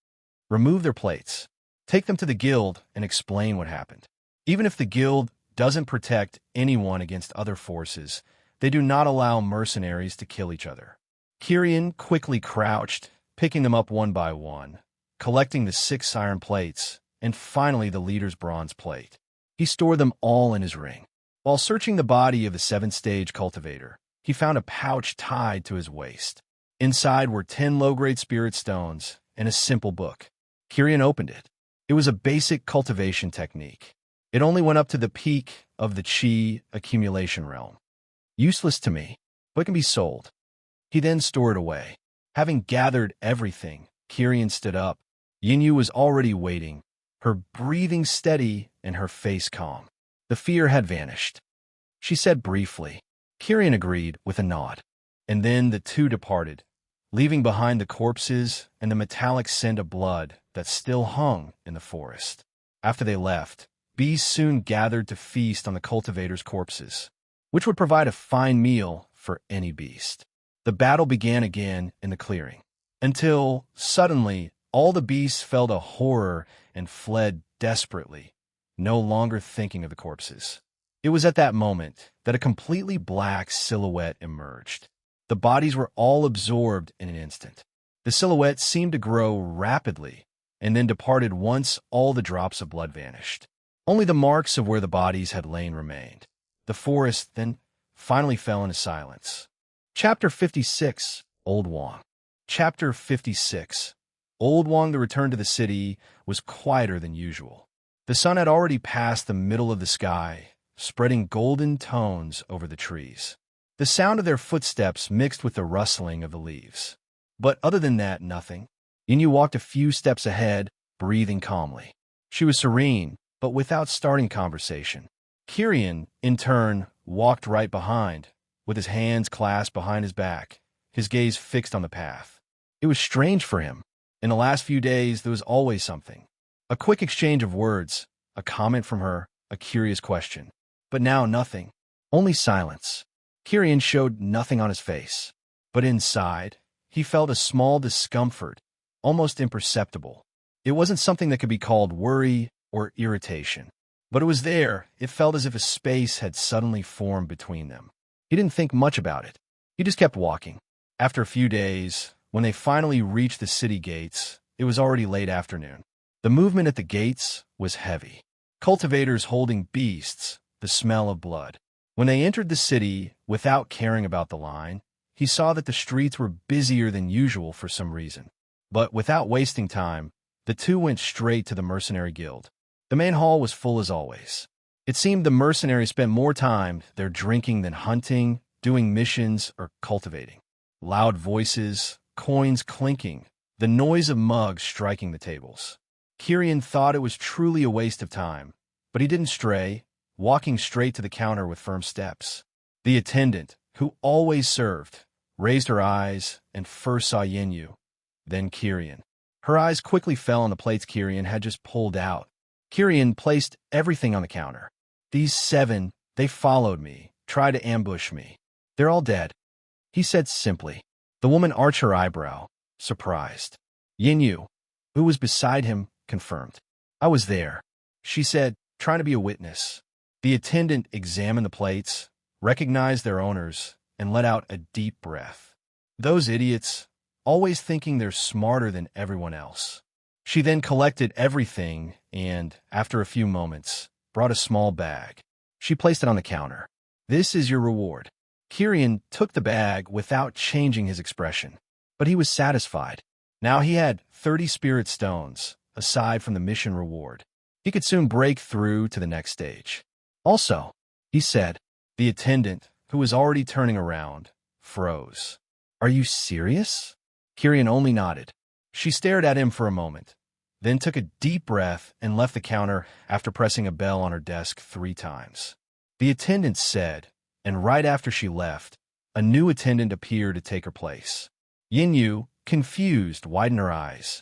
"Remove their plates. Take them to the guild and explain what happened. Even if the guild doesn't protect anyone against other forces, they do not allow mercenaries to kill each other." Kirian quickly crouched, picking them up one by one, collecting the 6 iron plates, and finally the leader's bronze plate. He stored them all in his ring. While searching the body of the 7th-stage cultivator, he found a pouch tied to his waist. Inside were 10 low-grade spirit stones and a simple book. Kirian opened it. It was a basic cultivation technique. It only went up to the peak of the chi accumulation realm. Useless to me, but can be sold. He then stored it away. Having gathered everything, Kirian stood up. Yinyu was already waiting, her breathing steady and her face calm. The fear had vanished. She said briefly. Kirian agreed with a nod. And then the two departed, leaving behind the corpses and the metallic scent of blood that still hung in the forest. After they left, bees soon gathered to feast on the cultivator's corpses, which would provide a fine meal for any beast. The battle began again in the clearing, until, suddenly, all the beasts felt a horror and fled desperately, no longer thinking of the corpses. It was at that moment that a completely black silhouette emerged. The bodies were all absorbed in an instant. The silhouette seemed to grow rapidly, and then departed once all the drops of blood vanished. Only the marks of where the bodies had lain remained. The forest then finally fell into silence. Chapter 56, Old Wang. Chapter 56. Old Wang, the return to the city, was quieter than usual. The sun had already passed the middle of the sky, spreading golden tones over the trees. The sound of their footsteps mixed with the rustling of the leaves. But other than that, nothing. Yinyu walked a few steps ahead, breathing calmly. She was serene, but without starting conversation. Kirian, in turn, walked right behind, with his hands clasped behind his back, his gaze fixed on the path. It was strange for him. In the last few days, there was always something. A quick exchange of words, a comment from her, a curious question. But now nothing, only silence. Kirian showed nothing on his face, but inside, he felt a small discomfort, almost imperceptible. It wasn't something that could be called worry or irritation, but it was there. It felt as if a space had suddenly formed between them. He didn't think much about it. He just kept walking. After a few days, when they finally reached the city gates, it was already late afternoon. The movement at the gates was heavy. Cultivators holding beasts, the smell of blood. When they entered the city without caring about the line, he saw that the streets were busier than usual for some reason. But without wasting time, the two went straight to the mercenary guild. The main hall was full as always. It seemed the mercenaries spent more time there drinking than hunting, doing missions, or cultivating. Loud voices, coins clinking, the noise of mugs striking the tables. Kyrian thought it was truly a waste of time, but he didn't stray, walking straight to the counter with firm steps. The attendant, who always served, raised her eyes and first saw Yinyu, then Kyrian. Her eyes quickly fell on the plates Kyrian had just pulled out. Kyrian placed everything on the counter. These 7, they followed me, tried to ambush me. They're all dead, he said simply. The woman arched her eyebrow, surprised. Yinyu, who was beside him, confirmed. I was there, she said, trying to be a witness. The attendant examined the plates, recognized their owners, and let out a deep breath. Those idiots, always thinking they're smarter than everyone else. She then collected everything and, after a few moments, brought a small bag. She placed it on the counter. This is your reward. Kyrian took the bag without changing his expression, but he was satisfied. Now he had 30 spirit stones, aside from the mission reward. He could soon break through to the next stage. Also, he said, the attendant, who was already turning around, froze. Are you serious? Kyrian only nodded. She stared at him for a moment, then took a deep breath and left the counter after pressing a bell on her desk 3 times. The attendant said, and right after she left, a new attendant appeared to take her place. Yinyu, confused, widened her eyes.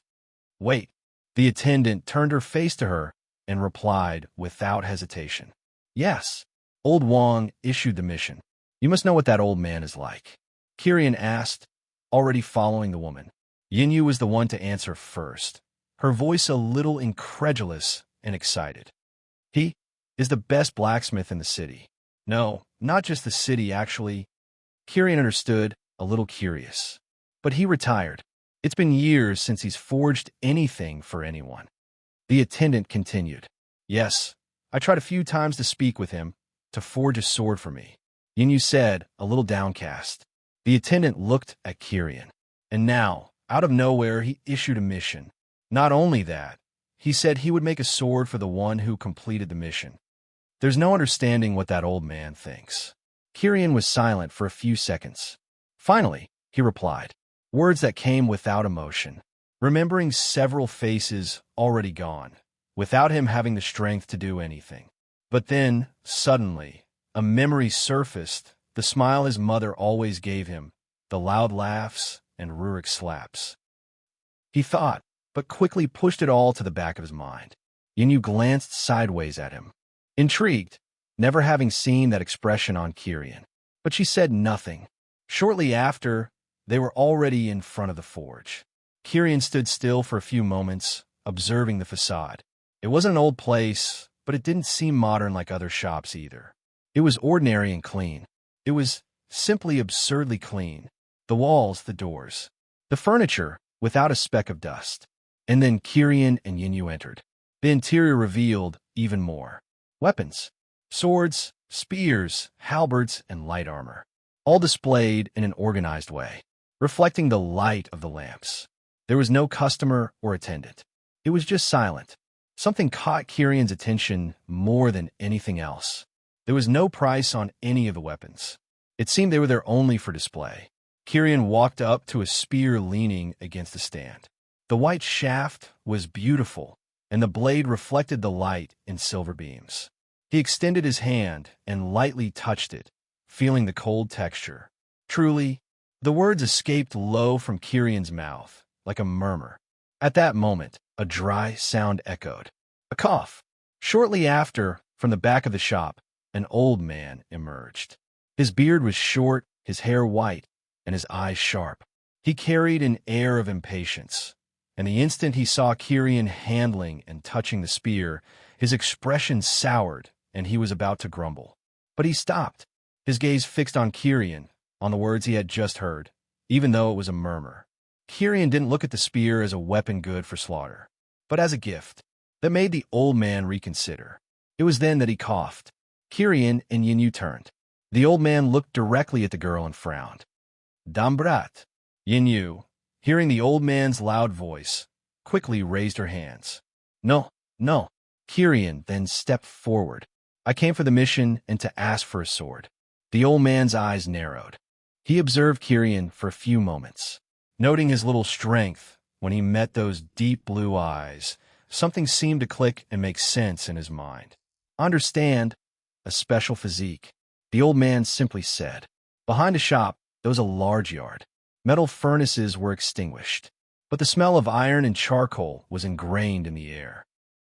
Wait. The attendant turned her face to her and replied without hesitation. Yes. Old Wang issued the mission. You must know what that old man is like. Kyrian asked, already following the woman. Yinyu was the one to answer first, her voice a little incredulous and excited. He is the best blacksmith in the city. No, not just the city, actually. Kyrian understood, a little curious. But he retired. It's been years since he's forged anything for anyone. The attendant continued. Yes, I tried a few times to speak with him, to forge a sword for me. Yinyu said, a little downcast. The attendant looked at Kyrian. And now, out of nowhere, he issued a mission. Not only that, he said he would make a sword for the one who completed the mission. There's no understanding what that old man thinks. Kyrian was silent for a few seconds. Finally, he replied, words that came without emotion, remembering several faces already gone, without him having the strength to do anything. But then, suddenly, a memory surfaced, the smile his mother always gave him, the loud laughs and Rurik slaps. He thought, but quickly pushed it all to the back of his mind. Yinyu glanced sideways at him, intrigued, never having seen that expression on Kyrian. But she said nothing. Shortly after, they were already in front of the forge. Kyrian stood still for a few moments, observing the facade. It wasn't an old place, but it didn't seem modern like other shops either. It was ordinary and clean. It was simply absurdly clean. The walls, the doors, the furniture, without a speck of dust. And then Kyrian and Yinyu entered. The interior revealed even more. Weapons, swords, spears, halberds, and light armor, all displayed in an organized way, reflecting the light of the lamps. There was no customer or attendant. It was just silent. Something caught Kyrian's attention more than anything else. There was no price on any of the weapons. It seemed they were there only for display. Kyrian walked up to a spear leaning against the stand. The white shaft was beautiful, and the blade reflected the light in silver beams. He extended his hand and lightly touched it, feeling the cold texture. Truly, the words escaped low from Kyrian's mouth, like a murmur. At that moment, a dry sound echoed. A cough. Shortly after, from the back of the shop, an old man emerged. His beard was short, his hair white, and his eyes sharp. He carried an air of impatience, and the instant he saw Kyrian handling and touching the spear, his expression soured, and he was about to grumble. But he stopped, his gaze fixed on Kyrian, on the words he had just heard, even though it was a murmur. Kyrian didn't look at the spear as a weapon good for slaughter. but as a gift. That made the old man reconsider. It was then that he coughed. Kirian and Yinyu turned. The old man looked directly at the girl and frowned. Dambrat. Yinyu, hearing the old man's loud voice, quickly raised her hands. No, no. Kirian then stepped forward. I came for the mission and to ask for a sword. The old man's eyes narrowed. He observed Kirian for a few moments. Noting his little strength, when he met those deep blue eyes, something seemed to click and make sense in his mind. Understand, a special physique, the old man simply said. Behind a shop, there was a large yard. Metal furnaces were extinguished, but the smell of iron and charcoal was ingrained in the air.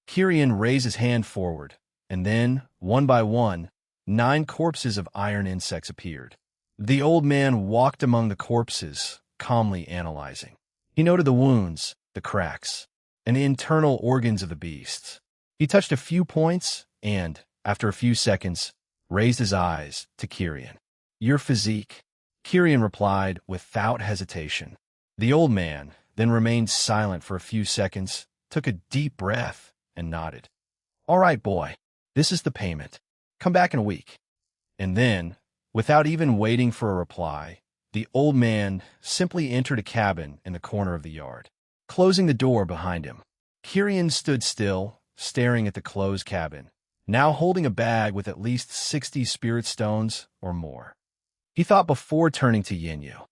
Kirian raised his hand forward, and then, one by one, 9 corpses of iron insects appeared. The old man walked among the corpses, calmly analyzing. He noted the wounds, the cracks, and the internal organs of the beasts. He touched a few points and, after a few seconds, raised his eyes to Kirian. Your physique, Kirian replied without hesitation. The old man then remained silent for a few seconds, took a deep breath, and nodded. All right, boy, this is the payment. Come back in a week. And then, without even waiting for a reply, the old man simply entered a cabin in the corner of the yard, closing the door behind him. Kirian stood still, staring at the closed cabin, now holding a bag with at least 60 spirit stones or more. He thought before turning to Yinyu.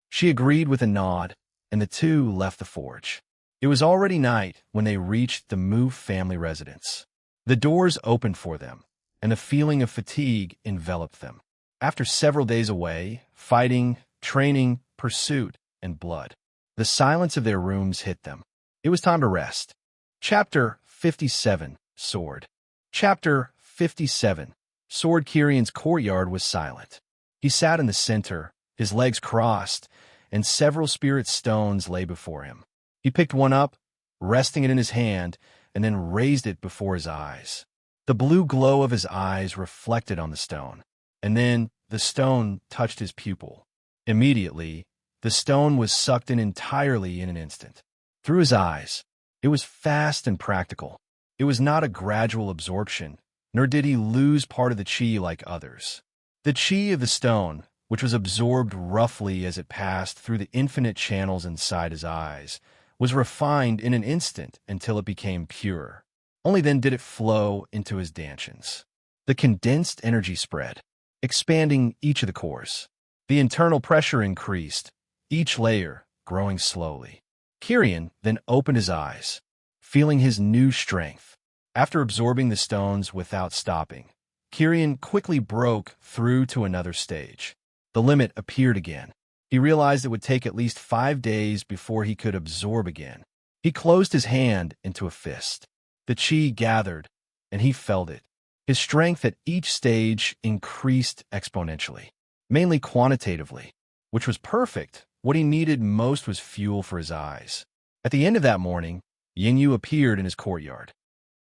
She agreed with a nod, and the two left the forge. It was already night when they reached the Mu family residence. The doors opened for them, and a feeling of fatigue enveloped them. After several days away, fighting, training, pursuit, and blood, the silence of their rooms hit them. It was time to rest. Chapter 57, Sword. Chapter 57, Sword. Kirian's courtyard was silent. He sat in the center, his legs crossed, and several spirit stones lay before him. He picked one up, resting it in his hand, and then raised it before his eyes. The blue glow of his eyes reflected on the stone, and then the stone touched his pupil. Immediately, the stone was sucked in entirely in an instant. Through his eyes, it was fast and practical. It was not a gradual absorption, nor did he lose part of the chi like others. The chi of the stone, which was absorbed roughly as it passed through the infinite channels inside his eyes, was refined in an instant until it became pure. Only then did it flow into his dantians. The condensed energy spread, expanding each of the cores. The internal pressure increased, each layer growing slowly. Kirian then opened his eyes, feeling his new strength. After absorbing the stones without stopping, Kirian quickly broke through to another stage. The limit appeared again. He realized it would take at least 5 days before he could absorb again. He closed his hand into a fist. The chi gathered, and he felt it. His strength at each stage increased exponentially, mainly quantitatively, which was perfect. What he needed most was fuel for his eyes. At the end of that morning, Yinyu appeared in his courtyard.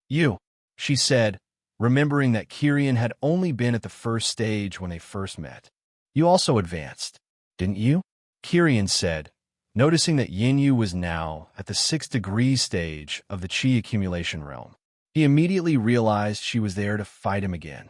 You, she said, remembering that Kirian had only been at the first stage when they first met. You also advanced, didn't you? Kirian said, noticing that Yinyu was now at the 6th degree stage of the chi accumulation realm. He immediately realized she was there to fight him again.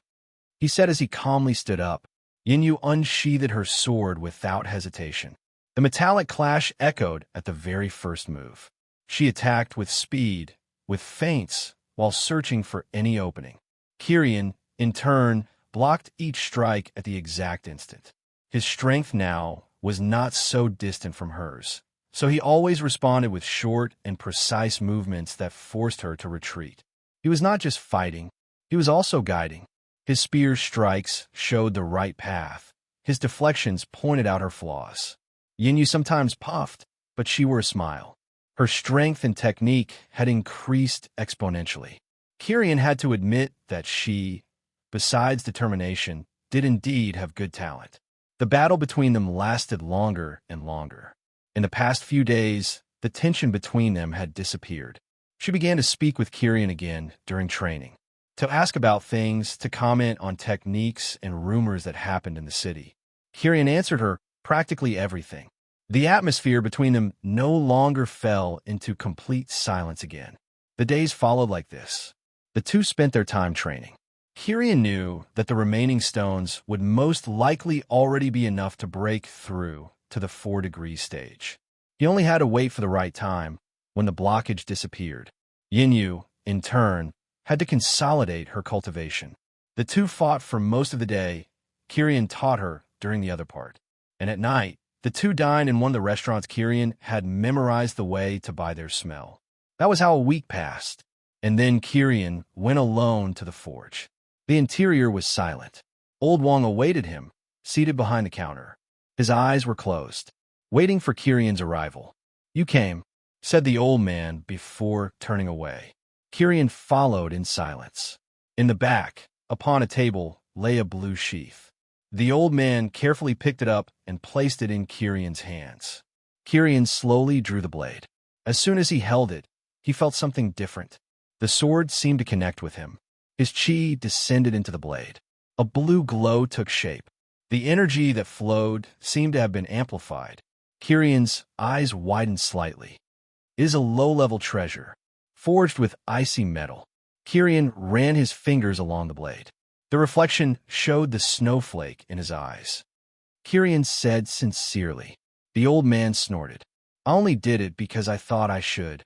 He said as he calmly stood up. Yinyu unsheathed her sword without hesitation. The metallic clash echoed at the very first move. She attacked with speed, with feints, while searching for any opening. Kirian, in turn, blocked each strike at the exact instant. His strength now was not so distant from hers, so he always responded with short and precise movements that forced her to retreat. He was not just fighting, he was also guiding. His spear strikes showed the right path. His deflections pointed out her flaws. Yinyu sometimes puffed, but she wore a smile. Her strength and technique had increased exponentially. Kirian had to admit that she, besides determination, did indeed have good talent. The battle between them lasted longer and longer. In the past few days, the tension between them had disappeared. She began to speak with Kirian again during training, to ask about things, to comment on techniques and rumors that happened in the city. Kirian answered her practically everything. The atmosphere between them no longer fell into complete silence again. The days followed like this. The two spent their time training. Kyrian knew that the remaining stones would most likely already be enough to break through to the 4-degree stage. He only had to wait for the right time. When the blockage disappeared, Yinyu, in turn, had to consolidate her cultivation. The two fought for most of the day. Kyrian taught her during the other part. And at night, the two dined in one of the restaurants Kyrian had memorized the way to by their smell. That was how a week passed. And then Kyrian went alone to the forge. The interior was silent. Old Wang awaited him, seated behind the counter. His eyes were closed, waiting for Kyrian's arrival. "You came," said the old man before turning away. Kyrian followed in silence. In the back, upon a table, lay a blue sheath. The old man carefully picked it up and placed it in Kyrian's hands. Kyrian slowly drew the blade. As soon as he held it, he felt something different. The sword seemed to connect with him. His chi descended into the blade. A blue glow took shape. The energy that flowed seemed to have been amplified. Kyrian's eyes widened slightly. It is a low-level treasure, forged with icy metal. Kyrian ran his fingers along the blade. The reflection showed the snowflake in his eyes. Kyrian said sincerely. The old man snorted. "I only did it because I thought I should."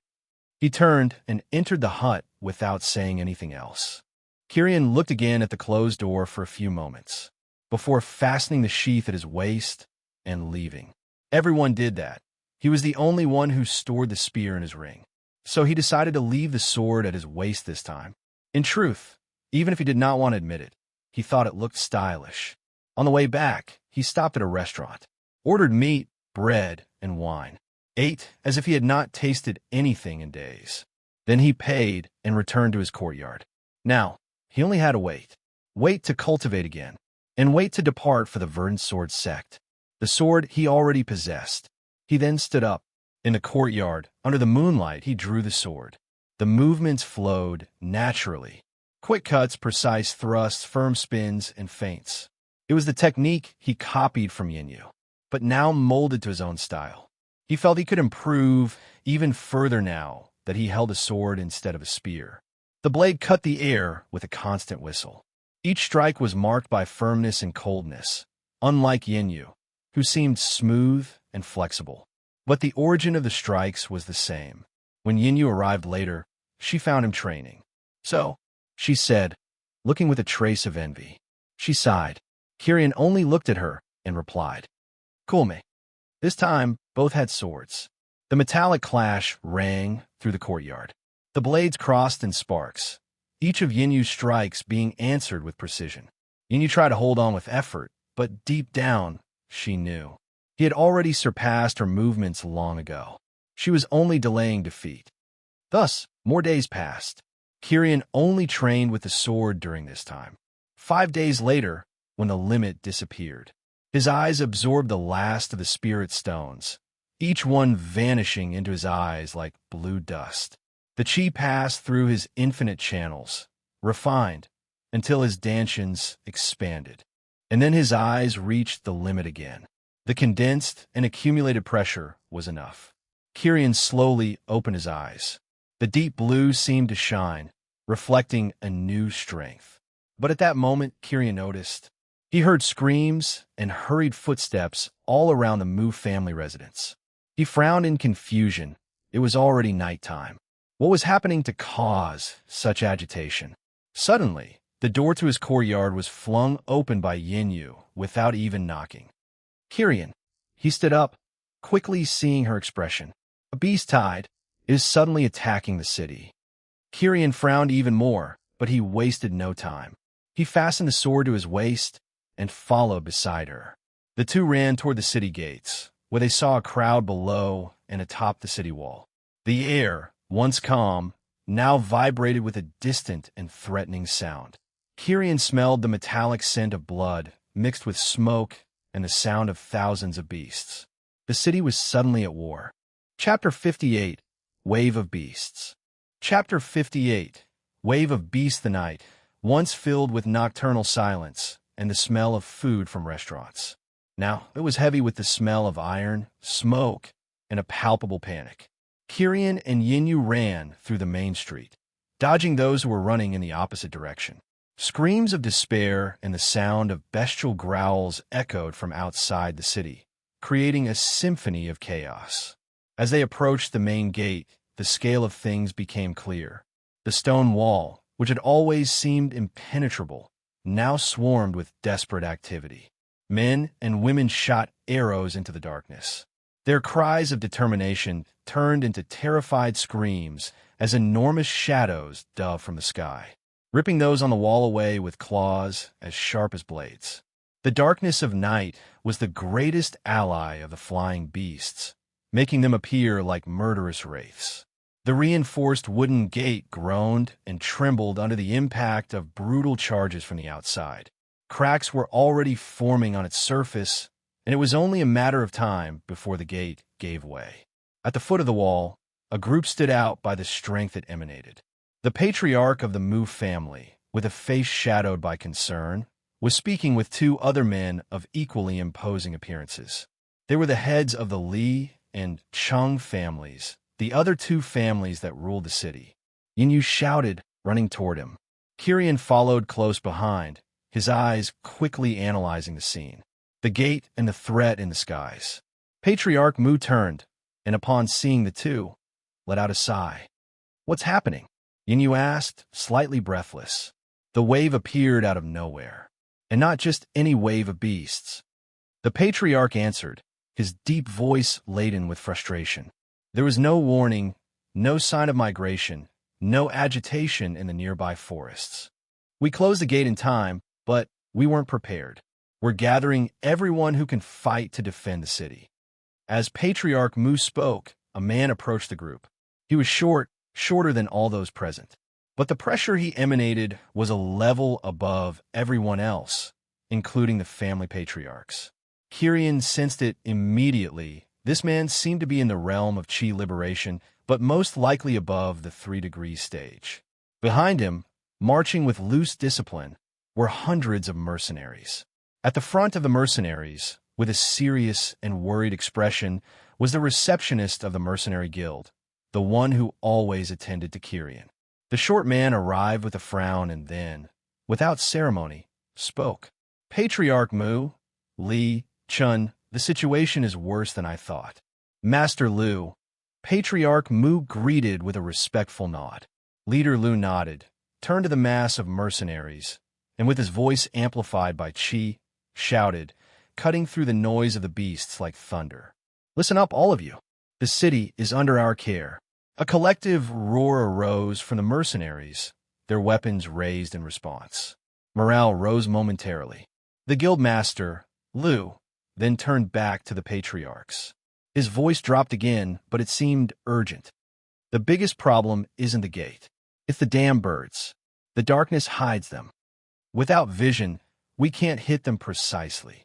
He turned and entered the hut without saying anything else. Kyrian looked again at the closed door for a few moments, before fastening the sheath at his waist and leaving. Everyone did that. He was the only one who stored the spear in his ring, so he decided to leave the sword at his waist this time. In truth, even if he did not want to admit it, he thought it looked stylish. On the way back, he stopped at a restaurant, ordered meat, bread, and wine, ate as if he had not tasted anything in days. Then he paid and returned to his courtyard. Now, he only had to wait to cultivate again, and wait to depart for the Verdant Sword sect. The sword he already possessed. He then stood up. In the courtyard, under the moonlight, he drew the sword. The movements flowed naturally. Quick cuts, precise thrusts, firm spins, and feints. It was the technique he copied from Yinyu, but now molded to his own style. He felt he could improve even further now that he held a sword instead of a spear. The blade cut the air with a constant whistle. Each strike was marked by firmness and coldness, unlike Yinyu, who seemed smooth and flexible. But the origin of the strikes was the same. When Yinyu arrived later, she found him training. "So," she said, looking with a trace of envy. She sighed. Kyrian only looked at her and replied, "Cool me." This time, both had swords. The metallic clash rang through the courtyard. The blades crossed in sparks, each of Yinyu's strikes being answered with precision. Yinyu tried to hold on with effort, but deep down, she knew. He had already surpassed her movements long ago. She was only delaying defeat. Thus, more days passed. Kyrian only trained with the sword during this time. 5 days later, when the limit disappeared, his eyes absorbed the last of the spirit stones, each one vanishing into his eyes like blue dust. The chi passed through his infinite channels, refined, until his dantians expanded. And then his eyes reached the limit again. The condensed and accumulated pressure was enough. Kyrian slowly opened his eyes. The deep blue seemed to shine, reflecting a new strength. But at that moment, Kyrian noticed. He heard screams and hurried footsteps all around the Mu family residence. He frowned in confusion. It was already nighttime. What was happening to cause such agitation? Suddenly, the door to his courtyard was flung open by Yinyu without even knocking. "Kyrian." He stood up, quickly seeing her expression. A beast tide is suddenly attacking the city. Kyrian frowned even more, but he wasted no time. He fastened the sword to his waist and followed beside her. The two ran toward the city gates, where they saw a crowd below and atop the city wall. The air, once calm, now vibrated with a distant and threatening sound. Kyrian smelled the metallic scent of blood mixed with smoke and the sound of thousands of beasts. The city was suddenly at war. Chapter 58, Wave of Beasts. Chapter 58, Wave of Beasts. The night, once filled with nocturnal silence and the smell of food from restaurants. Now it was heavy with the smell of iron, smoke, and a palpable panic. Kirian and Yinyu ran through the main street, dodging those who were running in the opposite direction. Screams of despair and the sound of bestial growls echoed from outside the city, creating a symphony of chaos. As they approached the main gate, the scale of things became clear. The stone wall, which had always seemed impenetrable, now swarmed with desperate activity. Men and women shot arrows into the darkness. Their cries of determination turned into terrified screams as enormous shadows dove from the sky, ripping those on the wall away with claws as sharp as blades. The darkness of night was the greatest ally of the flying beasts, making them appear like murderous wraiths. The reinforced wooden gate groaned and trembled under the impact of brutal charges from the outside. Cracks were already forming on its surface, and it was only a matter of time before the gate gave way. At the foot of the wall, a group stood out by the strength it emanated. The patriarch of the Mu family, with a face shadowed by concern, was speaking with two other men of equally imposing appearances. They were the heads of the Li and Cheng families, the other two families that ruled the city. Yinyu shouted, running toward him. Kirian followed close behind, his eyes quickly analyzing the scene, the gate and the threat in the skies. Patriarch Mu turned, and upon seeing the two, let out a sigh. "What's happening?" Yinyu asked, slightly breathless. The wave appeared out of nowhere, and not just any wave of beasts. The patriarch answered, his deep voice laden with frustration. There was no warning, no sign of migration, no agitation in the nearby forests. "We closed the gate in time, but we weren't prepared. We're gathering everyone who can fight to defend the city." As Patriarch Mu spoke, a man approached the group. He was shorter than all those present. But the pressure he emanated was a level above everyone else, including the family patriarchs. Kirian sensed it immediately. This man seemed to be in the realm of chi liberation, but most likely above the 3-degree stage. Behind him, marching with loose discipline, were hundreds of mercenaries. At the front of the mercenaries, with a serious and worried expression, was the receptionist of the mercenary guild, the one who always attended to Kirian. The short man arrived with a frown and then, without ceremony, spoke. "Patriarch Mu, Li, Chun, the situation is worse than I thought." "Master Lu." Patriarch Mu greeted with a respectful nod. Leader Lu nodded, turned to the mass of mercenaries, and with his voice amplified by chi, shouted, cutting through the noise of the beasts like thunder. "Listen up, all of you. The city is under our care." A collective roar arose from the mercenaries, their weapons raised in response. Morale rose momentarily. The guild master, Lu, then turned back to the patriarchs. His voice dropped again, but it seemed urgent. "The biggest problem isn't the gate. It's the damn birds. The darkness hides them. Without vision, we can't hit them precisely."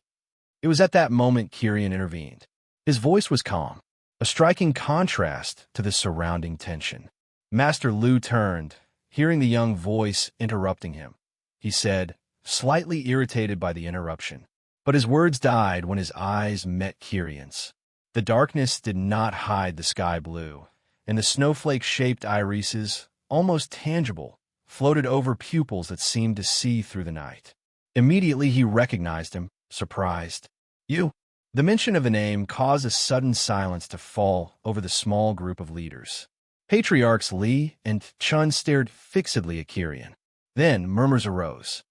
It was at that moment Kirian intervened. His voice was calm, a striking contrast to the surrounding tension. Master Lu turned, hearing the young voice interrupting him. He said, slightly irritated by the interruption. But his words died when his eyes met Kirian's. The darkness did not hide the sky blue, and the snowflake-shaped irises, almost tangible, floated over pupils that seemed to see through the night. Immediately he recognized him, surprised. "You?" The mention of the name caused a sudden silence to fall over the small group of leaders. Patriarchs Li and Chun stared fixedly at Kirian. Then murmurs arose.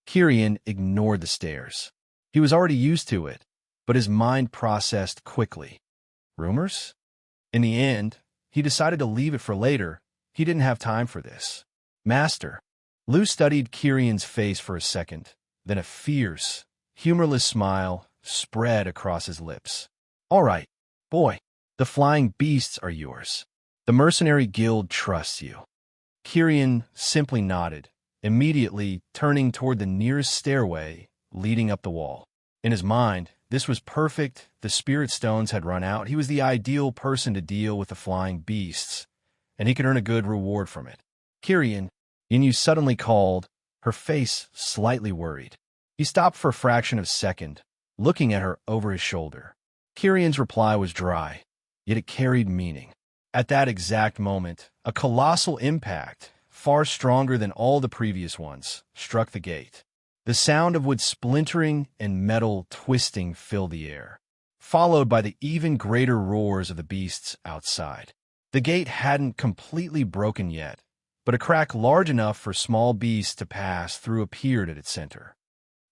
Kirian ignored the stares. He was already used to it, but his mind processed quickly. Rumors? In the end, he decided to leave it for later. He didn't have time for this. "Master." Lu studied Kirian's face for a second, then a fierce, humorless smile spread across his lips. "All right, boy. The flying beasts are yours. The mercenary guild trusts you." Kirian simply nodded, immediately turning toward the nearest stairway leading up the wall. In his mind, this was perfect. The spirit stones had run out. He was the ideal person to deal with the flying beasts, and he could earn a good reward from it. "Kirian," Yinyu suddenly called, her face slightly worried. He stopped for a fraction of a second, looking at her over his shoulder. Kirian's reply was dry, yet it carried meaning. At that exact moment, a colossal impact, far stronger than all the previous ones, struck the gate. The sound of wood splintering and metal twisting filled the air, followed by the even greater roars of the beasts outside. The gate hadn't completely broken yet, but a crack large enough for small beasts to pass through appeared at its center.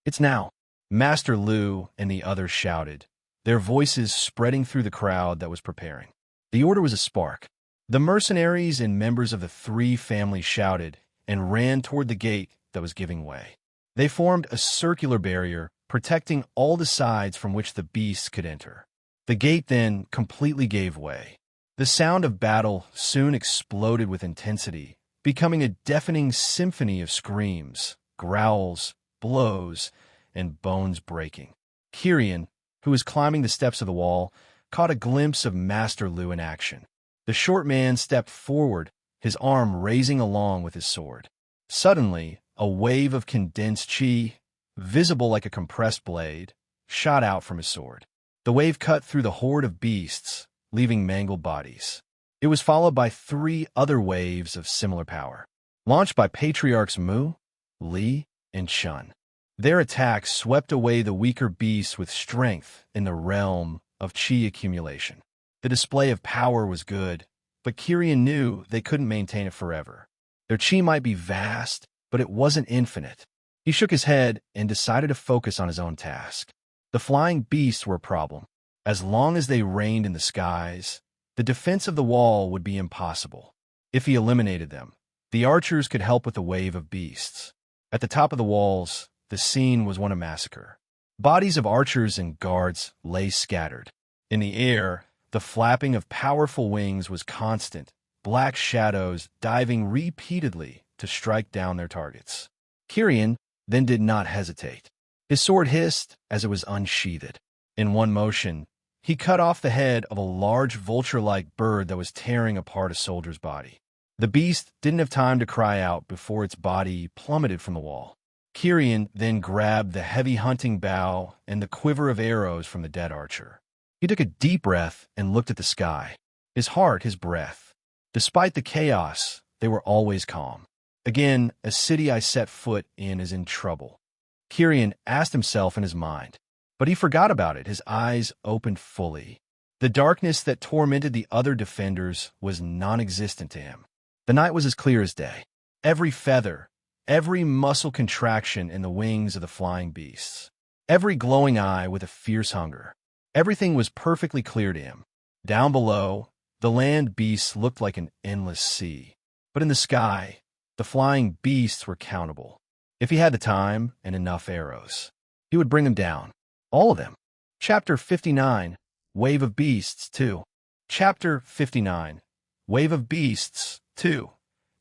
"It's now!" Master Lu and the others shouted, their voices spreading through the crowd that was preparing. The order was a spark. The mercenaries and members of the three families shouted and ran toward the gate that was giving way. They formed a circular barrier, protecting all the sides from which the beasts could enter. The gate then completely gave way. The sound of battle soon exploded with intensity, becoming a deafening symphony of screams, growls, blows, and bones breaking. Kyrian, who was climbing the steps of the wall, caught a glimpse of Master Lu in action. The short man stepped forward, his arm raising along with his sword. Suddenly, a wave of condensed chi, visible like a compressed blade, shot out from his sword. The wave cut through the horde of beasts, leaving mangled bodies. It was followed by 3 other waves of similar power, launched by Patriarchs Mu, Li, and Shun. Their attacks swept away the weaker beasts with strength in the realm of chi accumulation. The display of power was good, but Kyrian knew they couldn't maintain it forever. Their chi might be vast, but it wasn't infinite. He shook his head and decided to focus on his own task. The flying beasts were a problem. As long as they reigned in the skies, the defense of the wall would be impossible. If he eliminated them, the archers could help with the wave of beasts. At the top of the walls, the scene was one of massacre. Bodies of archers and guards lay scattered. In the air, the flapping of powerful wings was constant, black shadows diving repeatedly to strike down their targets. Kyrian then did not hesitate. His sword hissed as it was unsheathed. In one motion, he cut off the head of a large vulture-like bird that was tearing apart a soldier's body. The beast didn't have time to cry out before its body plummeted from the wall. Kyrian then grabbed the heavy hunting bow and the quiver of arrows from the dead archer. He took a deep breath and looked at the sky, his heart his breath. Despite the chaos, they were always calm. Again, a city I set foot in is in trouble, Kyrian asked himself in his mind. But he forgot about it, his eyes opened fully. The darkness that tormented the other defenders was non-existent to him. The night was as clear as day. Every feather, every muscle contraction in the wings of the flying beasts, every glowing eye with a fierce hunger. Everything was perfectly clear to him. Down below, the land beasts looked like an endless sea. But in the sky, the flying beasts were countable. If he had the time and enough arrows, he would bring them down. All of them. Chapter 59, Wave of Beasts 2. Chapter 59, Wave of Beasts 2.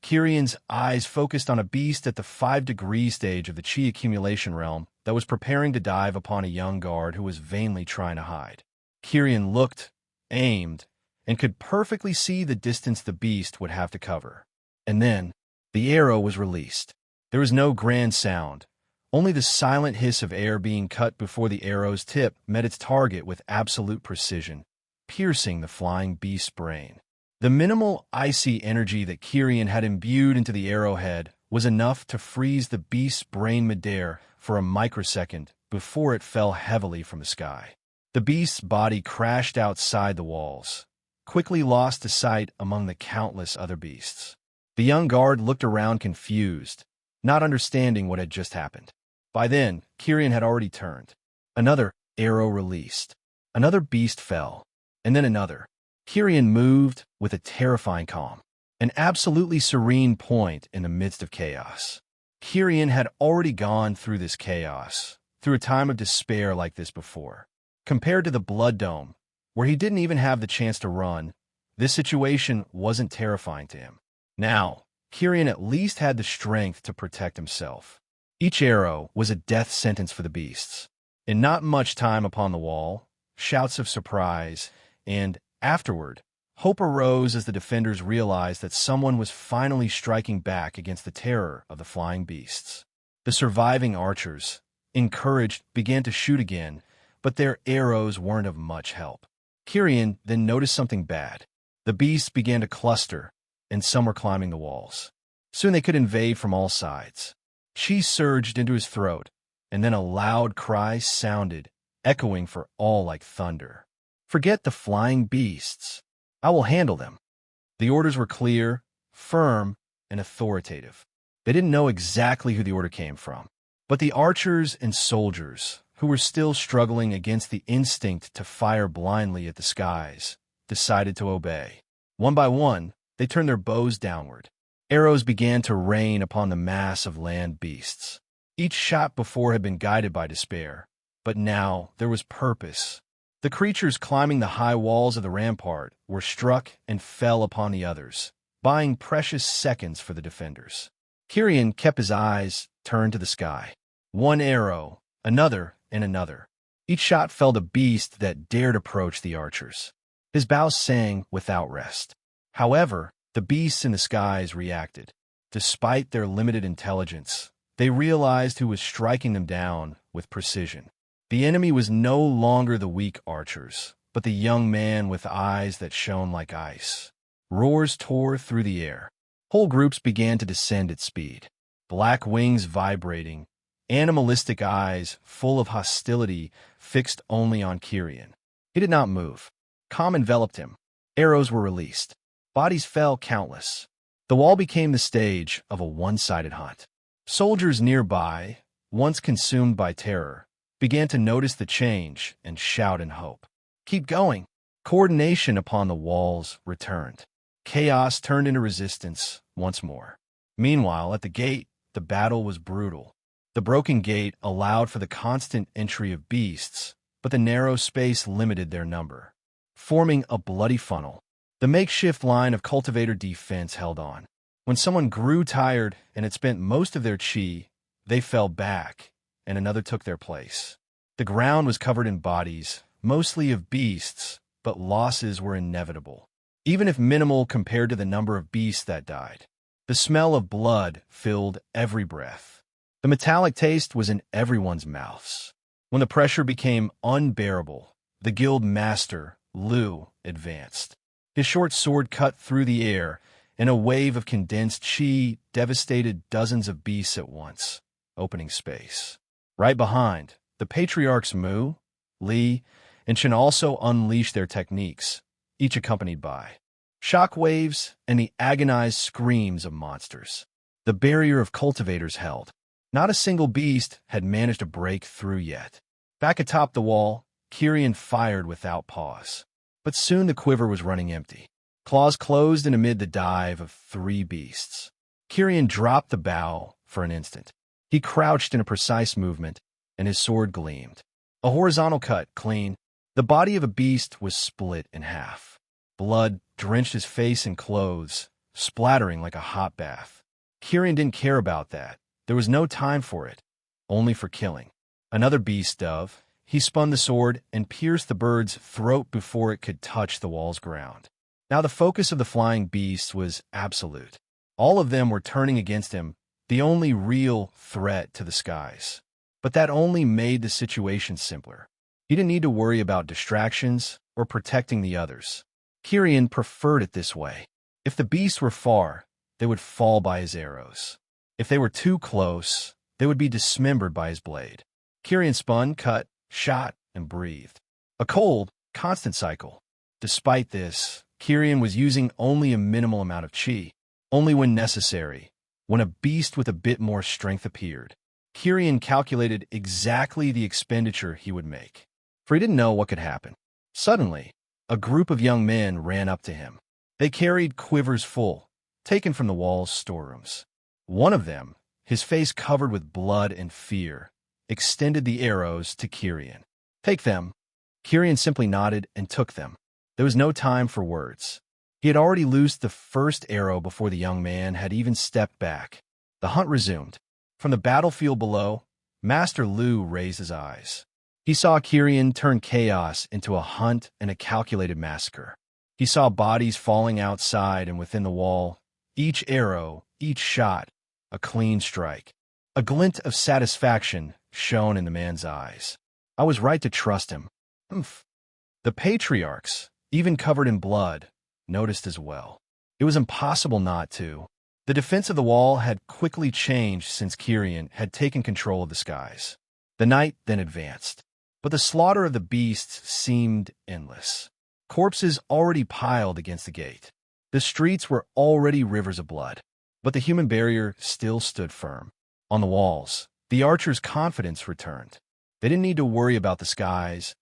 Kyrian's eyes focused on a beast at the 5-degree stage of the chi accumulation realm that was preparing to dive upon a young guard who was vainly trying to hide. Kyrian looked, aimed, and could perfectly see the distance the beast would have to cover. And then, the arrow was released. There was no grand sound, only the silent hiss of air being cut before the arrow's tip met its target with absolute precision, piercing the flying beast's brain. The minimal icy energy that Kyrian had imbued into the arrowhead was enough to freeze the beast's brain midair for a microsecond before it fell heavily from the sky. The beast's body crashed outside the walls, quickly lost to sight among the countless other beasts. The young guard looked around confused, not understanding what had just happened. By then, Kyrian had already turned. Another arrow released. Another beast fell, and then another. Kyrian moved with a terrifying calm, an absolutely serene point in the midst of chaos. Kyrian had already gone through this chaos, through a time of despair like this before. Compared to the Blood Dome, where he didn't even have the chance to run, this situation wasn't terrifying to him. Now, Kyrian at least had the strength to protect himself. Each arrow was a death sentence for the beasts. In not much time upon the wall, shouts of surprise, and, afterward, hope arose as the defenders realized that someone was finally striking back against the terror of the flying beasts. The surviving archers, encouraged, began to shoot again, but their arrows weren't of much help. Kyrian then noticed something bad. The beasts began to cluster, and some were climbing the walls. Soon they could invade from all sides. Chi surged into his throat, and then a loud cry sounded, echoing for all like thunder. "Forget the flying beasts. I will handle them." The orders were clear, firm, and authoritative. They didn't know exactly who the order came from, but the archers and soldiers, who were still struggling against the instinct to fire blindly at the skies, decided to obey. One by one, they turned their bows downward. Arrows began to rain upon the mass of land beasts. Each shot before had been guided by despair, but now there was purpose. The creatures climbing the high walls of the rampart were struck and fell upon the others, buying precious seconds for the defenders. Kyrian kept his eyes turned to the sky. One arrow, another, and another. Each shot felled a beast that dared approach the archers. His bow sang without rest. However, the beasts in the skies reacted. Despite their limited intelligence, they realized who was striking them down with precision. The enemy was no longer the weak archers, but the young man with eyes that shone like ice. Roars tore through the air. Whole groups began to descend at speed. Black wings vibrating, animalistic eyes full of hostility fixed only on Kyrian. He did not move. Calm enveloped him. Arrows were released. Bodies fell countless. The wall became the stage of a one-sided hunt. Soldiers nearby, once consumed by terror, began to notice the change and shout in hope. "Keep going!" Coordination upon the walls returned. Chaos turned into resistance once more. Meanwhile, at the gate, the battle was brutal. The broken gate allowed for the constant entry of beasts, but the narrow space limited their number, forming a bloody funnel. The makeshift line of Cultivator defense held on. When someone grew tired and had spent most of their chi, they fell back, and another took their place. The ground was covered in bodies, mostly of beasts, but losses were inevitable, even if minimal compared to the number of beasts that died. The smell of blood filled every breath. The metallic taste was in everyone's mouths. When the pressure became unbearable, the guild master, Lu, advanced. His short sword cut through the air, and a wave of condensed chi devastated dozens of beasts at once, opening space. Right behind, the patriarchs Mu, Li, and Chen also unleashed their techniques, each accompanied by shock waves and the agonized screams of monsters. The barrier of cultivators held. Not a single beast had managed to break through yet. Back atop the wall, Kyrian fired without pause. But soon the quiver was running empty. Claws closed in amid the dive of 3 beasts. Kyrian dropped the bow for an instant. He crouched in a precise movement, and his sword gleamed. A horizontal cut, clean. The body of a beast was split in half. Blood drenched his face and clothes, splattering like a hot bath. Kyrian didn't care about that. There was no time for it, only for killing. Another beast dove. He spun the sword and pierced the bird's throat before it could touch the wall's ground. Now the focus of the flying beasts was absolute. All of them were turning against him, the only real threat to the skies. But that only made the situation simpler. He didn't need to worry about distractions or protecting the others. Kyrian preferred it this way. If the beasts were far, they would fall by his arrows. If they were too close, they would be dismembered by his blade. Kyrian spun, cut, shot, and breathed. A cold, constant cycle. Despite this, Kyrian was using only a minimal amount of chi, only when necessary, when a beast with a bit more strength appeared. Kyrian calculated exactly the expenditure he would make, for he didn't know what could happen. Suddenly, a group of young men ran up to him. They carried quivers full, taken from the wall's storerooms. One of them, his face covered with blood and fear, extended the arrows to Kyrian. "Take them." Kyrian simply nodded and took them. There was no time for words. He had already loosed the first arrow before the young man had even stepped back. The hunt resumed. From the battlefield below, Master Lu raised his eyes. He saw Kyrian turn chaos into a hunt and a calculated massacre. He saw bodies falling outside and within the wall, each arrow, each shot, a clean strike. A glint of satisfaction shone in the man's eyes. I was right to trust him. Oomph. The patriarchs, even covered in blood, noticed as well. It was impossible not to. The defense of the wall had quickly changed since Kyrian had taken control of the skies. The night then advanced, but the slaughter of the beasts seemed endless. Corpses already piled against the gate. The streets were already rivers of blood, but the human barrier still stood firm. On the walls, the archers' confidence returned. They didn't need to worry about the skies,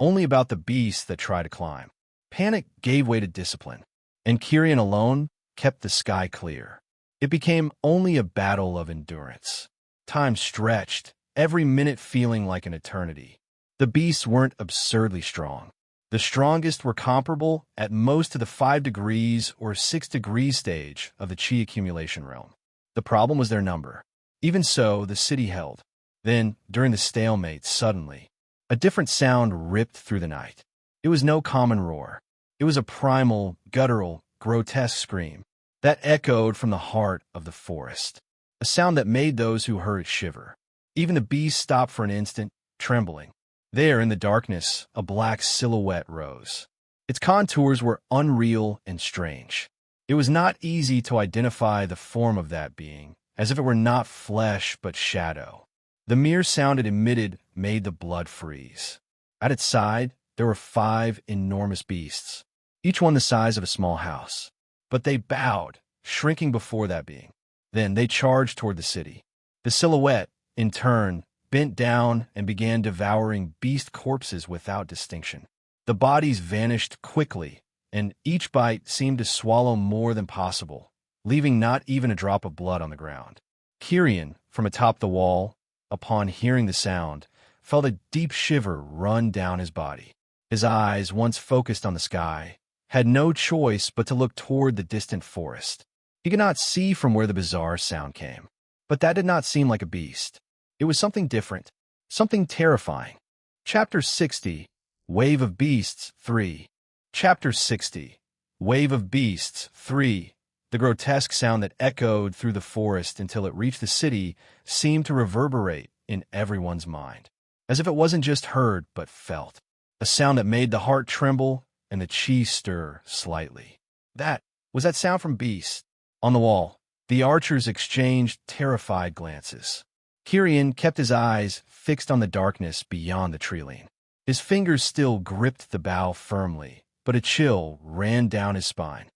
only about the beasts that try to climb. Panic gave way to discipline, and Kyrian alone kept the sky clear. It became only a battle of endurance. Time stretched, every minute feeling like an eternity. The beasts weren't absurdly strong. The strongest were comparable at most to the 5 degrees or 6 degrees stage of the chi accumulation realm. The problem was their number. Even so, the city held. Then, during the stalemate, suddenly, a different sound ripped through the night. It was no common roar. It was a primal, guttural, grotesque scream that echoed from the heart of the forest, a sound that made those who heard it shiver. Even the beast stopped for an instant, trembling. There, in the darkness, a black silhouette rose. Its contours were unreal and strange. It was not easy to identify the form of that being, as if it were not flesh but shadow. The mere sound it emitted made the blood freeze. At its side, there were 5 enormous beasts, each one the size of a small house. But they bowed, shrinking before that being. Then they charged toward the city. The silhouette, in turn, bent down and began devouring beast corpses without distinction. The bodies vanished quickly, and each bite seemed to swallow more than possible, leaving not even a drop of blood on the ground. Kyrian, from atop the wall, upon hearing the sound, felt a deep shiver run down his body. His eyes, once focused on the sky, had no choice but to look toward the distant forest. He could not see from where the bizarre sound came, but that did not seem like a beast. It was something different, something terrifying. Chapter 60, Wave of Beasts 3. Chapter 60, Wave of Beasts 3. The grotesque sound that echoed through the forest until it reached the city seemed to reverberate in everyone's mind, as if it wasn't just heard but felt. A sound that made the heart tremble and the chi stir slightly. That was that sound from beasts. On the wall, the archers exchanged terrified glances. Kyrian kept his eyes fixed on the darkness beyond the tree-line. His fingers still gripped the bow firmly, but a chill ran down his spine.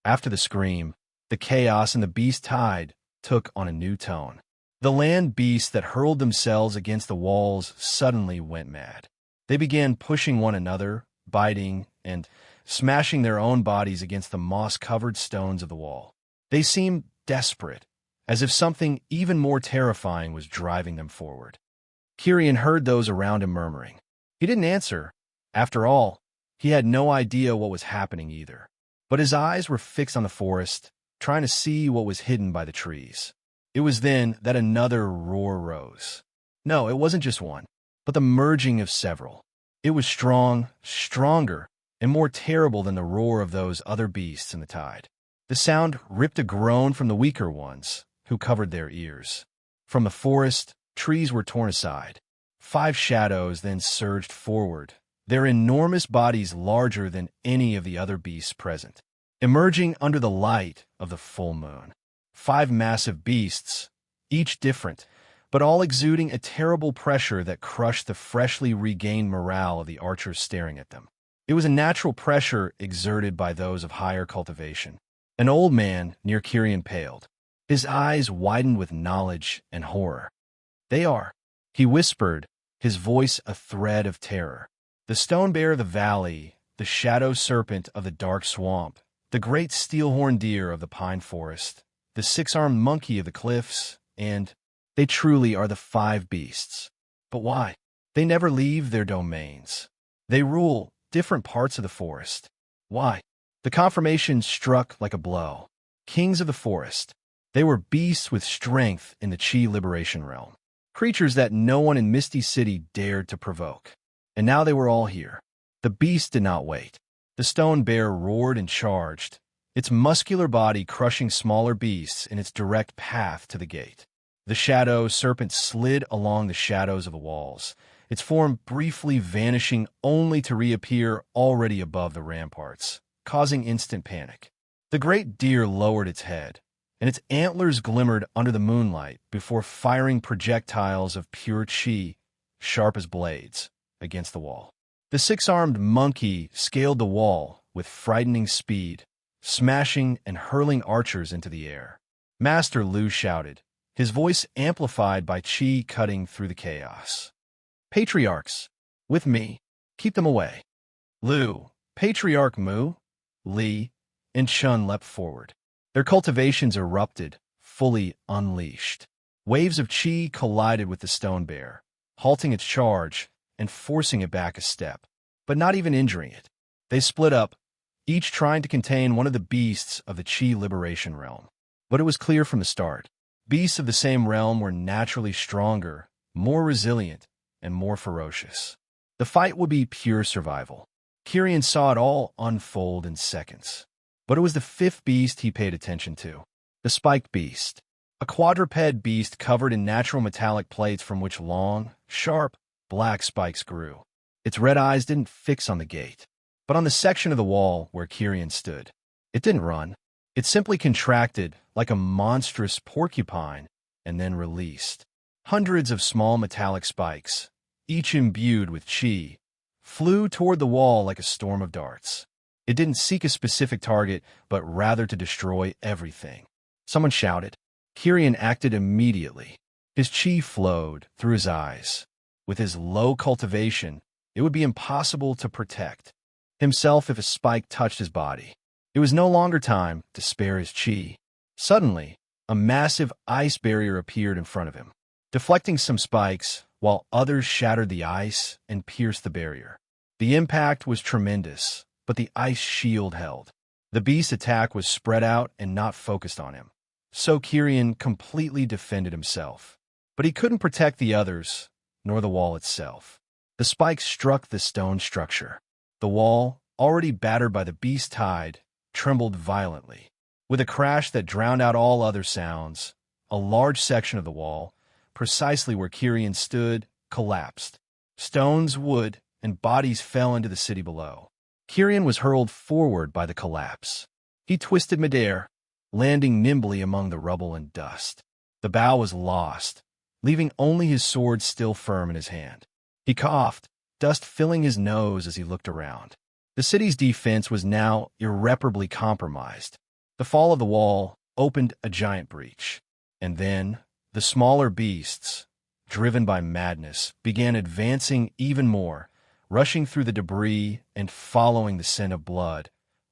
After the scream, the chaos in the beast tide took on a new tone. The land beasts that hurled themselves against the walls suddenly went mad. They began pushing one another, biting, and smashing their own bodies against the moss-covered stones of the wall. They seemed desperate, as if something even more terrifying was driving them forward. Kyrian heard those around him murmuring. He didn't answer. After all, he had no idea what was happening either. But his eyes were fixed on the forest, trying to see what was hidden by the trees. It was then that another roar rose. No, it wasn't just one, but the merging of several. It was strong, stronger, and more terrible than the roar of those other beasts in the tide. The sound ripped a groan from the weaker ones, who covered their ears. From the forest, trees were torn aside. 5 shadows then surged forward, their enormous bodies larger than any of the other beasts present, emerging under the light of the full moon. 5 massive beasts, each different, but all exuding a terrible pressure that crushed the freshly regained morale of the archers staring at them. It was a natural pressure exerted by those of higher cultivation. An old man near Kyrian paled. His eyes widened with knowledge and horror. "They are," he whispered, his voice a thread of terror. "The stone bear of the valley, the shadow serpent of the dark swamp, the great steel-horned deer of the pine forest, the 6-armed monkey of the cliffs, and they truly are the 5 beasts. But why? They never leave their domains. They rule different parts of the forest. Why?" The confirmation struck like a blow. Kings of the forest. They were beasts with strength in the Chi liberation realm. Creatures that no one in Misty City dared to provoke. And now they were all here. The beast did not wait. The stone bear roared and charged, its muscular body crushing smaller beasts in its direct path to the gate. The shadow serpent slid along the shadows of the walls, its form briefly vanishing only to reappear already above the ramparts. causing instant panic. The great deer lowered its head, and its antlers glimmered under the moonlight before firing projectiles of pure chi, sharp as blades, against the wall. The six-armed monkey scaled the wall with frightening speed, smashing and hurling archers into the air. Master Lu shouted, his voice amplified by chi cutting through the chaos. "Patriarchs, with me, keep them away." Lu, Patriarch Mu, Li, and Chun leapt forward. Their cultivations erupted, fully unleashed. Waves of chi collided with the stone bear, halting its charge and forcing it back a step, but not even injuring it. They split up, each trying to contain one of the beasts of the chi liberation realm. But it was clear from the start. Beasts of the same realm were naturally stronger, more resilient, and more ferocious. The fight would be pure survival. Kirian saw it all unfold in seconds. But it was the fifth beast he paid attention to. The spiked beast. A quadruped beast covered in natural metallic plates from which long, sharp, black spikes grew. Its red eyes didn't fix on the gate, but on the section of the wall where Kirian stood. It didn't run. It simply contracted like a monstrous porcupine and then released. Hundreds of small metallic spikes, each imbued with chi, flew toward the wall like a storm of darts. It didn't seek a specific target, but rather to destroy everything. Someone shouted. Kirian acted immediately. His chi flowed through his eyes. With his low cultivation, it would be impossible to protect himself if a spike touched his body. It was no longer time to spare his chi. Suddenly, a massive ice barrier appeared in front of him, deflecting some spikes, while others shattered the ice and pierced the barrier. The impact was tremendous, but the ice shield held. The beast's attack was spread out and not focused on him. So Kirian completely defended himself. But he couldn't protect the others, nor the wall itself. The spikes struck the stone structure. The wall, already battered by the beast's tide, trembled violently. With a crash that drowned out all other sounds, a large section of the wall, precisely where Kirian stood, collapsed. Stones, wood, and bodies fell into the city below. Kirian was hurled forward by the collapse. He twisted midair, landing nimbly among the rubble and dust. The bow was lost, leaving only his sword still firm in his hand. He coughed, dust filling his nose as he looked around. The city's defense was now irreparably compromised. The fall of the wall opened a giant breach, and then the smaller beasts, driven by madness, began advancing even more, rushing through the debris and following the scent of blood,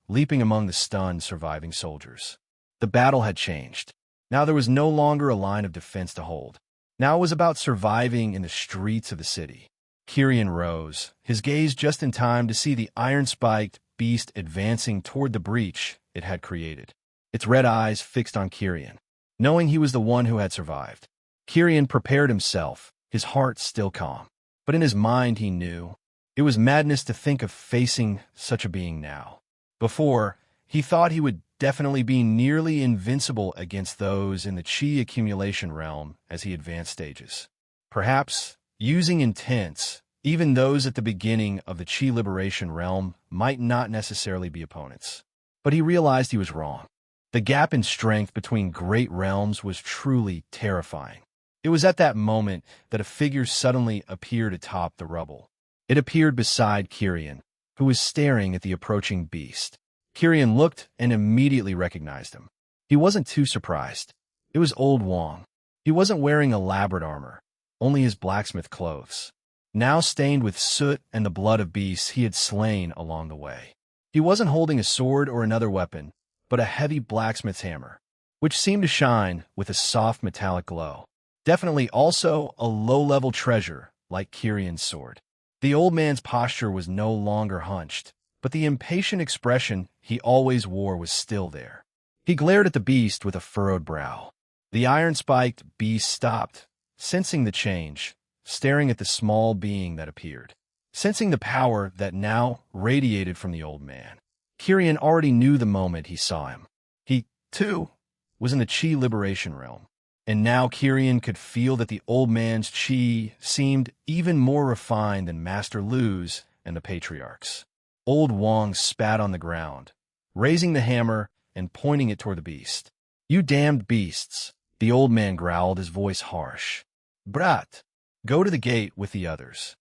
leaping among the stunned surviving soldiers. The battle had changed. Now there was no longer a line of defense to hold. Now it was about surviving in the streets of the city. Kirian rose, his gaze just in time to see the iron-spiked beast advancing toward the breach it had created, its red eyes fixed on Kirian. Knowing he was the one who had survived, Kirian prepared himself, his heart still calm. But in his mind he knew it was madness to think of facing such a being now. Before, he thought he would definitely be nearly invincible against those in the chi accumulation realm as he advanced stages. Perhaps, using intents, even those at the beginning of the chi liberation realm might not necessarily be opponents. But he realized he was wrong. The gap in strength between great realms was truly terrifying. It was at that moment that a figure suddenly appeared atop the rubble. It appeared beside Kirian, who was staring at the approaching beast. Kirian looked and immediately recognized him. He wasn't too surprised. It was Old Wong. He wasn't wearing elaborate armor, only his blacksmith clothes, now stained with soot and the blood of beasts he had slain along the way. He wasn't holding a sword or another weapon, but a heavy blacksmith's hammer, which seemed to shine with a soft metallic glow. Definitely also a low-level treasure, like Kirian's sword. The old man's posture was no longer hunched, but the impatient expression he always wore was still there. He glared at the beast with a furrowed brow. The iron-spiked beast stopped, sensing the change, staring at the small being that appeared, sensing the power that now radiated from the old man. Kirian already knew the moment he saw him. He, too, was in the chi liberation realm, and now Kirian could feel that the old man's chi seemed even more refined than Master Lu's and the Patriarch's. Old Wong spat on the ground, raising the hammer and pointing it toward the beast. "You damned beasts," the old man growled, his voice harsh. "Brat, go to the gate with the others,"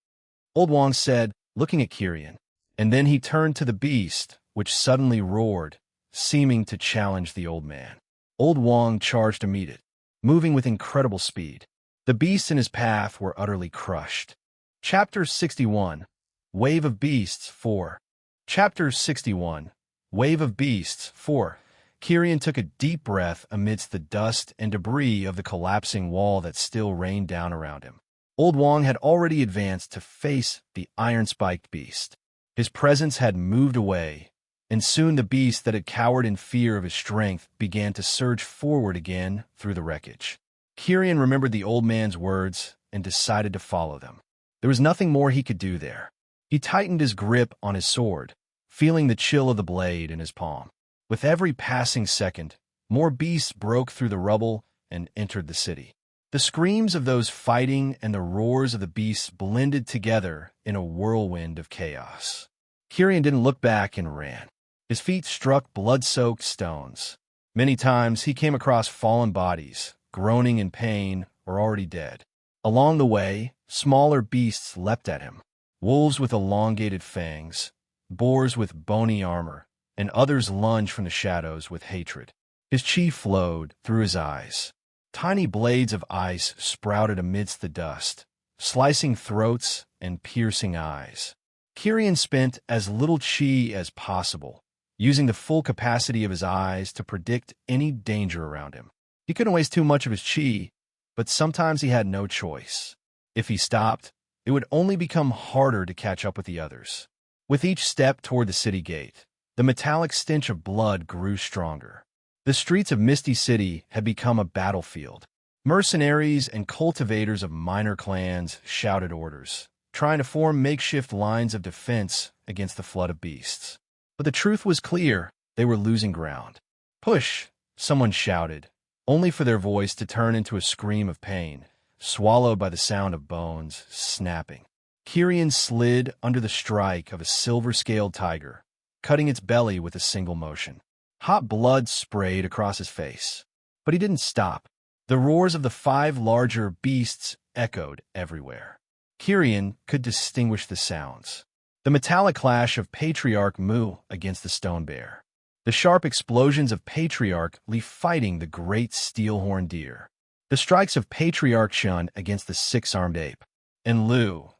Old Wong said, looking at Kirian. And then he turned to the beast, which suddenly roared, seeming to challenge the old man. Old Wong charged to meet it, moving with incredible speed. The beasts in his path were utterly crushed. Chapter 61, Wave of Beasts 4. Chapter 61, Wave of Beasts 4. Kirian took a deep breath amidst the dust and debris of the collapsing wall that still rained down around him. Old Wong had already advanced to face the iron-spiked beast. His presence had moved away, and soon the beast that had cowered in fear of his strength began to surge forward again through the wreckage. Kirian remembered the old man's words and decided to follow them. There was nothing more he could do there. He tightened his grip on his sword, feeling the chill of the blade in his palm. With every passing second, more beasts broke through the rubble and entered the city. The screams of those fighting and the roars of the beasts blended together in a whirlwind of chaos. Kirian didn't look back and ran. His feet struck blood-soaked stones. Many times he came across fallen bodies, groaning in pain or already dead. Along the way, smaller beasts leapt at him. Wolves with elongated fangs, boars with bony armor, and others lunged from the shadows with hatred. His chi flowed through his eyes. Tiny blades of ice sprouted amidst the dust, slicing throats and piercing eyes. Kirian spent as little chi as possible, using the full capacity of his eyes to predict any danger around him. He couldn't waste too much of his chi, but sometimes he had no choice. If he stopped, it would only become harder to catch up with the others. With each step toward the city gate, the metallic stench of blood grew stronger. The streets of Misty City had become a battlefield. Mercenaries and cultivators of minor clans shouted orders, trying to form makeshift lines of defense against the flood of beasts. But the truth was clear: they were losing ground. "Push!" someone shouted, only for their voice to turn into a scream of pain, swallowed by the sound of bones snapping. Kirian slid under the strike of a silver-scaled tiger, cutting its belly with a single motion. Hot blood sprayed across his face, but he didn't stop. The roars of the 5 larger beasts echoed everywhere. Kirian could distinguish the sounds. The metallic clash of Patriarch Mu against the stone bear. The sharp explosions of Patriarch Li fighting the great steel-horned deer. The strikes of Patriarch Shun against the 6-armed ape. And Lu,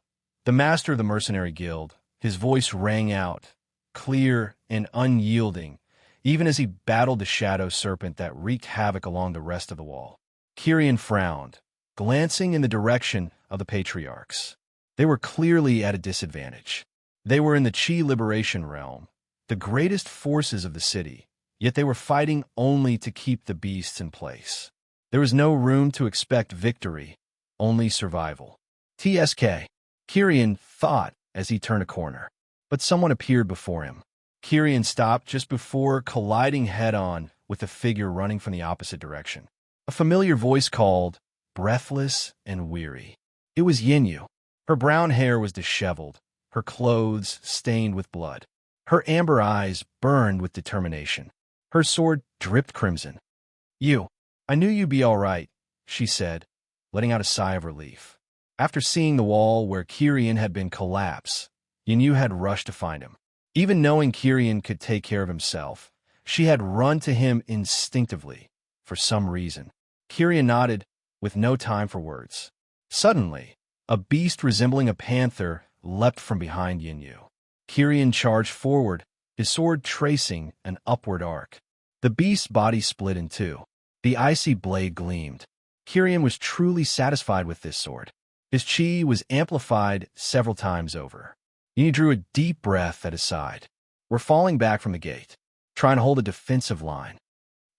the master of the mercenary guild, his voice rang out, clear and unyielding, even as he battled the shadow serpent that wreaked havoc along the rest of the wall. Kirian frowned, glancing in the direction of the patriarchs. They were clearly at a disadvantage. They were in the Chi Liberation Realm, the greatest forces of the city, yet they were fighting only to keep the beasts in place. There was no room to expect victory, only survival. TSK, Kirian thought as he turned a corner, but someone appeared before him. Kirian stopped just before colliding head-on with a figure running from the opposite direction. A familiar voice called, breathless and weary. It was Yinyu. Her brown hair was disheveled, her clothes stained with blood. Her amber eyes burned with determination. Her sword dripped crimson. I knew you'd be all right," she said, letting out a sigh of relief. After seeing the wall where Kirian had been collapse, Yinyu had rushed to find him. Even knowing Kirian could take care of himself, she had run to him instinctively, for some reason. Kirian nodded, with no time for words. Suddenly, a beast resembling a panther leapt from behind Yinyu. Kirian charged forward, his sword tracing an upward arc. The beast's body split in two. The icy blade gleamed. Kirian was truly satisfied with this sword. His chi was amplified several times over. Yinyu drew a deep breath at his side. "We're falling back from the gate, trying to hold a defensive line,"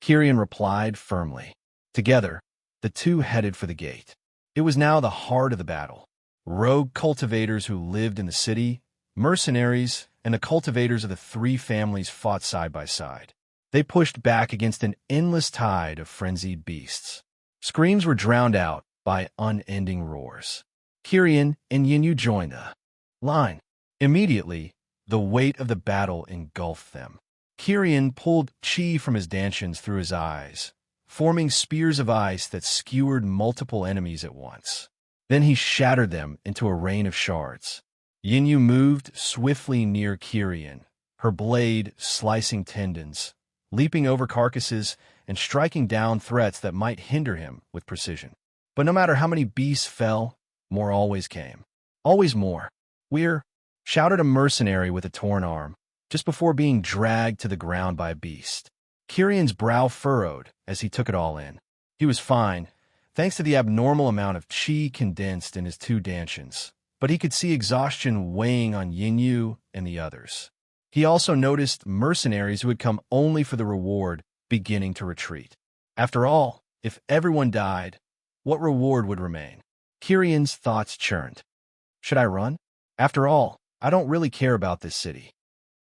Kirian replied firmly. Together, the two headed for the gate. It was now the heart of the battle. Rogue cultivators who lived in the city, mercenaries, and the cultivators of the 3 families fought side by side. They pushed back against an endless tide of frenzied beasts. Screams were drowned out by unending roars. Kirian and Yinyu joined the line. Immediately, the weight of the battle engulfed them. Kirian pulled chi from his dantians through his eyes, forming spears of ice that skewered multiple enemies at once. Then he shattered them into a rain of shards. Yinyu moved swiftly near Kirian, her blade slicing tendons, leaping over carcasses and striking down threats that might hinder him with precision. But no matter how many beasts fell, more always came. Always more. "We're," shouted a mercenary with a torn arm, just before being dragged to the ground by a beast. Kirian's brow furrowed as he took it all in. He was fine, thanks to the abnormal amount of chi condensed in his two dantians, but he could see exhaustion weighing on Yinyu and the others. He also noticed mercenaries who had come only for the reward beginning to retreat. After all, if everyone died, what reward would remain? Kirian's thoughts churned. Should I run? After all, I don't really care about this city.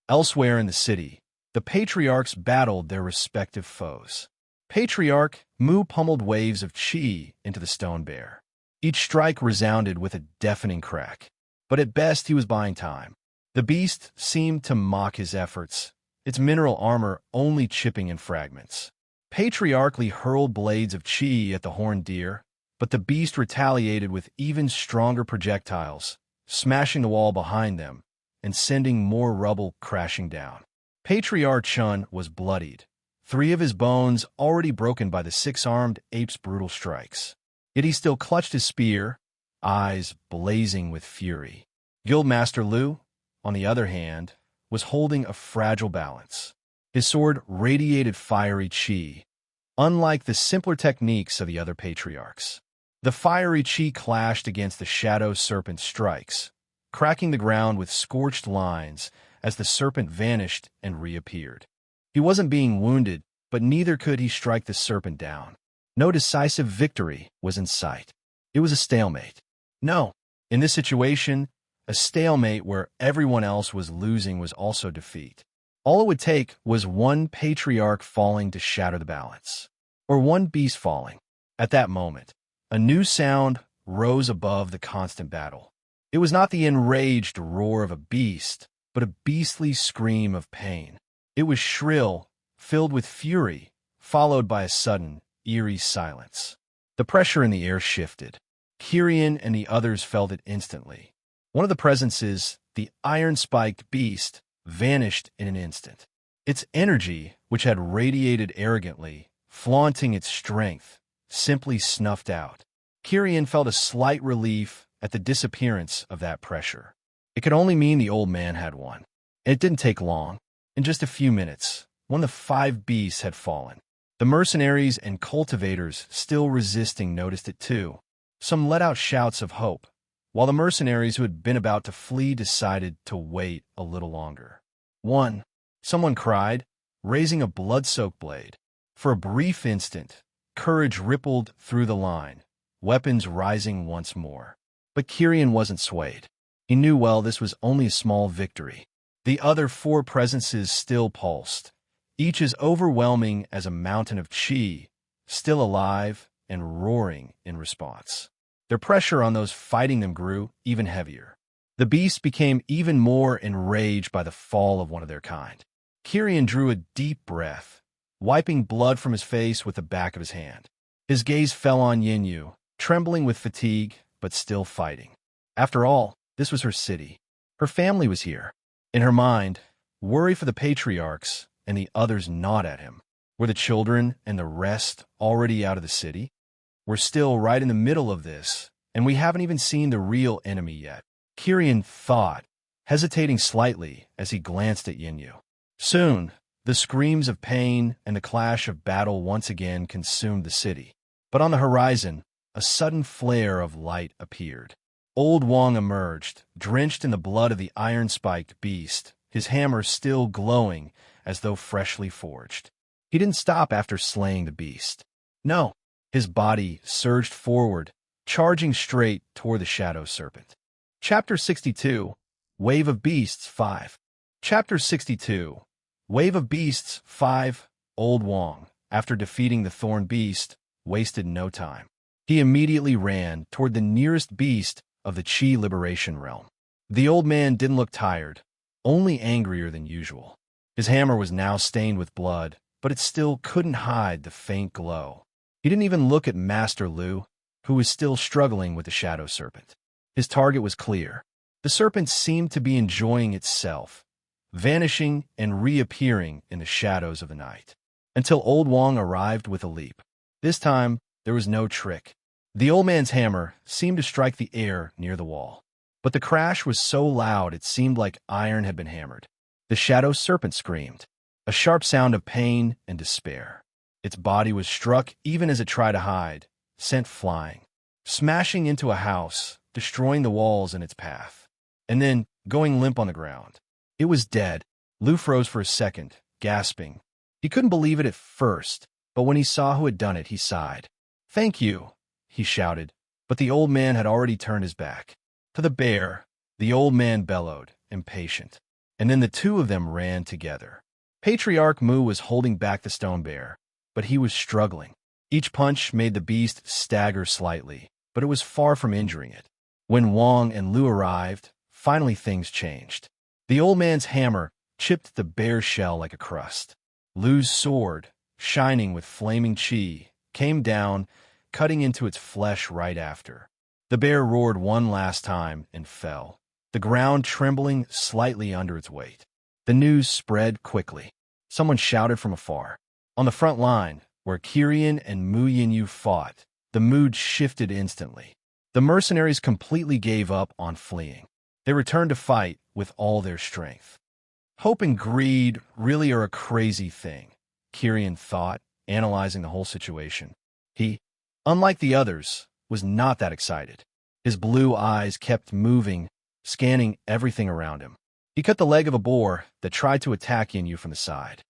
Elsewhere in the city, the patriarchs battled their respective foes. Patriarch Mu pummeled waves of chi into the stone bear. Each strike resounded with a deafening crack, but at best he was buying time. The beast seemed to mock his efforts, its mineral armor only chipping in fragments. Patriarch Li hurled blades of chi at the horned deer, but the beast retaliated with even stronger projectiles, smashing the wall behind them and sending more rubble crashing down. Patriarch Chun was bloodied, 3 of his bones already broken by the 6-armed ape's brutal strikes. Yet he still clutched his spear, eyes blazing with fury. Guildmaster Liu, on the other hand, was holding a fragile balance. His sword radiated fiery chi, unlike the simpler techniques of the other patriarchs. The fiery chi clashed against the shadow serpent's strikes, cracking the ground with scorched lines as the serpent vanished and reappeared. He wasn't being wounded, but neither could he strike the serpent down. No decisive victory was in sight. It was a stalemate. No, in this situation, a stalemate where everyone else was losing was also defeat. All it would take was one patriarch falling to shatter the balance, or one beast falling. At that moment, a new sound rose above the constant battle. It was not the enraged roar of a beast, but a beastly scream of pain. It was shrill, filled with fury, followed by a sudden, eerie silence. The pressure in the air shifted. Kirian and the others felt it instantly. One of the presences, the iron-spiked beast, vanished in an instant. Its energy, which had radiated arrogantly, flaunting its strength, simply snuffed out. Kirian felt a slight relief at the disappearance of that pressure. It could only mean the old man had won. It didn't take long. In just a few minutes, one of the 5 beasts had fallen. The mercenaries and cultivators still resisting noticed it too. Some let out shouts of hope, while the mercenaries who had been about to flee decided to wait a little longer. Someone cried, raising a blood-soaked blade. For a brief instant, courage rippled through the line, weapons rising once more. But Kirian wasn't swayed. He knew well this was only a small victory. The other 4 presences still pulsed, each as overwhelming as a mountain of chi, still alive and roaring in response. Their pressure on those fighting them grew even heavier. The beasts became even more enraged by the fall of one of their kind. Kirian drew a deep breath, wiping blood from his face with the back of his hand. His gaze fell on Yinyu, trembling with fatigue, but still fighting. After all, this was her city. Her family was here. In her mind, worry for the patriarchs and the others gnawed at him. Were the children and the rest already out of the city? We're still right in the middle of this, and we haven't even seen the real enemy yet. Kirian thought, hesitating slightly as he glanced at Yinyu. Soon, the screams of pain and the clash of battle once again consumed the city. But on the horizon, a sudden flare of light appeared. Old Wang emerged, drenched in the blood of the iron-spiked beast, his hammer still glowing as though freshly forged. He didn't stop after slaying the beast. No, his body surged forward, charging straight toward the shadow serpent. Chapter 62, Wave of Beasts 5. Chapter 62, Wave of Beasts 5. Old Wang, after defeating the thorn beast, wasted no time. He immediately ran toward the nearest beast of the Qi Liberation Realm. The old man didn't look tired, only angrier than usual. His hammer was now stained with blood, but it still couldn't hide the faint glow. He didn't even look at Master Lu, who was still struggling with the shadow serpent. His target was clear. The serpent seemed to be enjoying itself, vanishing and reappearing in the shadows of the night, until Old Wong arrived with a leap. This time, there was no trick. The old man's hammer seemed to strike the air near the wall, but the crash was so loud it seemed like iron had been hammered. The shadow serpent screamed, a sharp sound of pain and despair. Its body was struck even as it tried to hide, sent flying, smashing into a house, destroying the walls in its path, and then going limp on the ground. It was dead. Lu froze for a second, gasping. He couldn't believe it at first, but when he saw who had done it, he sighed. "Thank you," he shouted, but the old man had already turned his back. To the bear, the old man bellowed, impatient, and then the two of them ran together. Patriarch Mu was holding back the stone bear, but he was struggling. Each punch made the beast stagger slightly, but it was far from injuring it. When Wang and Lu arrived, finally things changed. The old man's hammer chipped the bear's shell like a crust. Lu's sword, shining with flaming chi, came down, cutting into its flesh right after. The bear roared one last time and fell, the ground trembling slightly under its weight. The news spread quickly. Someone shouted from afar. On the front line, where Kirian and Mu Yinyu fought, the mood shifted instantly. The mercenaries completely gave up on fleeing. They returned to fight with all their strength. Hope and greed really are a crazy thing, Kirian thought, analyzing the whole situation. He, unlike the others, was not that excited. His blue eyes kept moving, scanning everything around him. He cut the leg of a boar that tried to attack Yinyu from the side.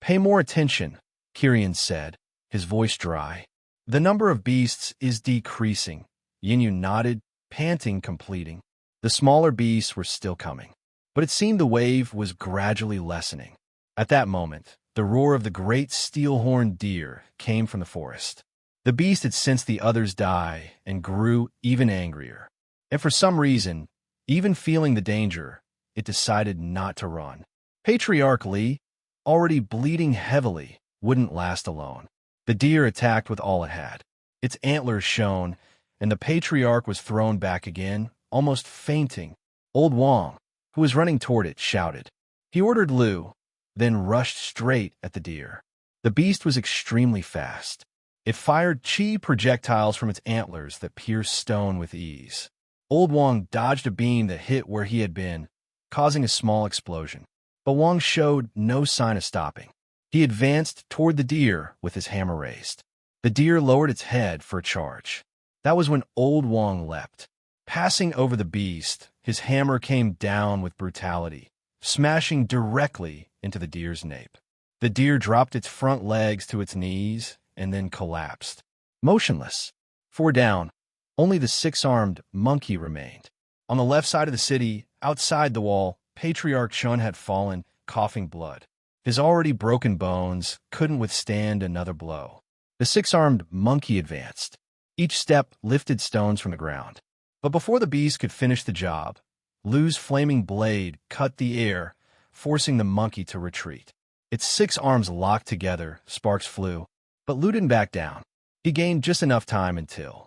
"Pay more attention," Kirian said, his voice dry. "The number of beasts is decreasing." Yinyu nodded, panting, completing. The smaller beasts were still coming, but it seemed the wave was gradually lessening. At that moment, the roar of the great steel-horned deer came from the forest. The beast had sensed the others die and grew even angrier. And for some reason, even feeling the danger, it decided not to run. Patriarch Li, already bleeding heavily, wouldn't last alone. The deer attacked with all it had. Its antlers shone, and the patriarch was thrown back again, almost fainting. Old Wang, who was running toward it, shouted. He ordered Lu, then rushed straight at the deer. The beast was extremely fast. It fired chi projectiles from its antlers that pierced stone with ease. Old Wang dodged a beam that hit where he had been, causing a small explosion. But Wang showed no sign of stopping. He advanced toward the deer with his hammer raised. The deer lowered its head for a charge. That was when Old Wang leapt. Passing over the beast, his hammer came down with brutality, smashing directly into the deer's nape. The deer dropped its front legs to its knees and then collapsed. Motionless. 4 down, only the 6-armed monkey remained. On the left side of the city, outside the wall, Patriarch Chun had fallen, coughing blood. His already broken bones couldn't withstand another blow. The 6-armed monkey advanced. Each step lifted stones from the ground. But before the beast could finish the job, Lu's flaming blade cut the air, forcing the monkey to retreat. Its 6 arms locked together, sparks flew. But Lu didn't back down. He gained just enough time until...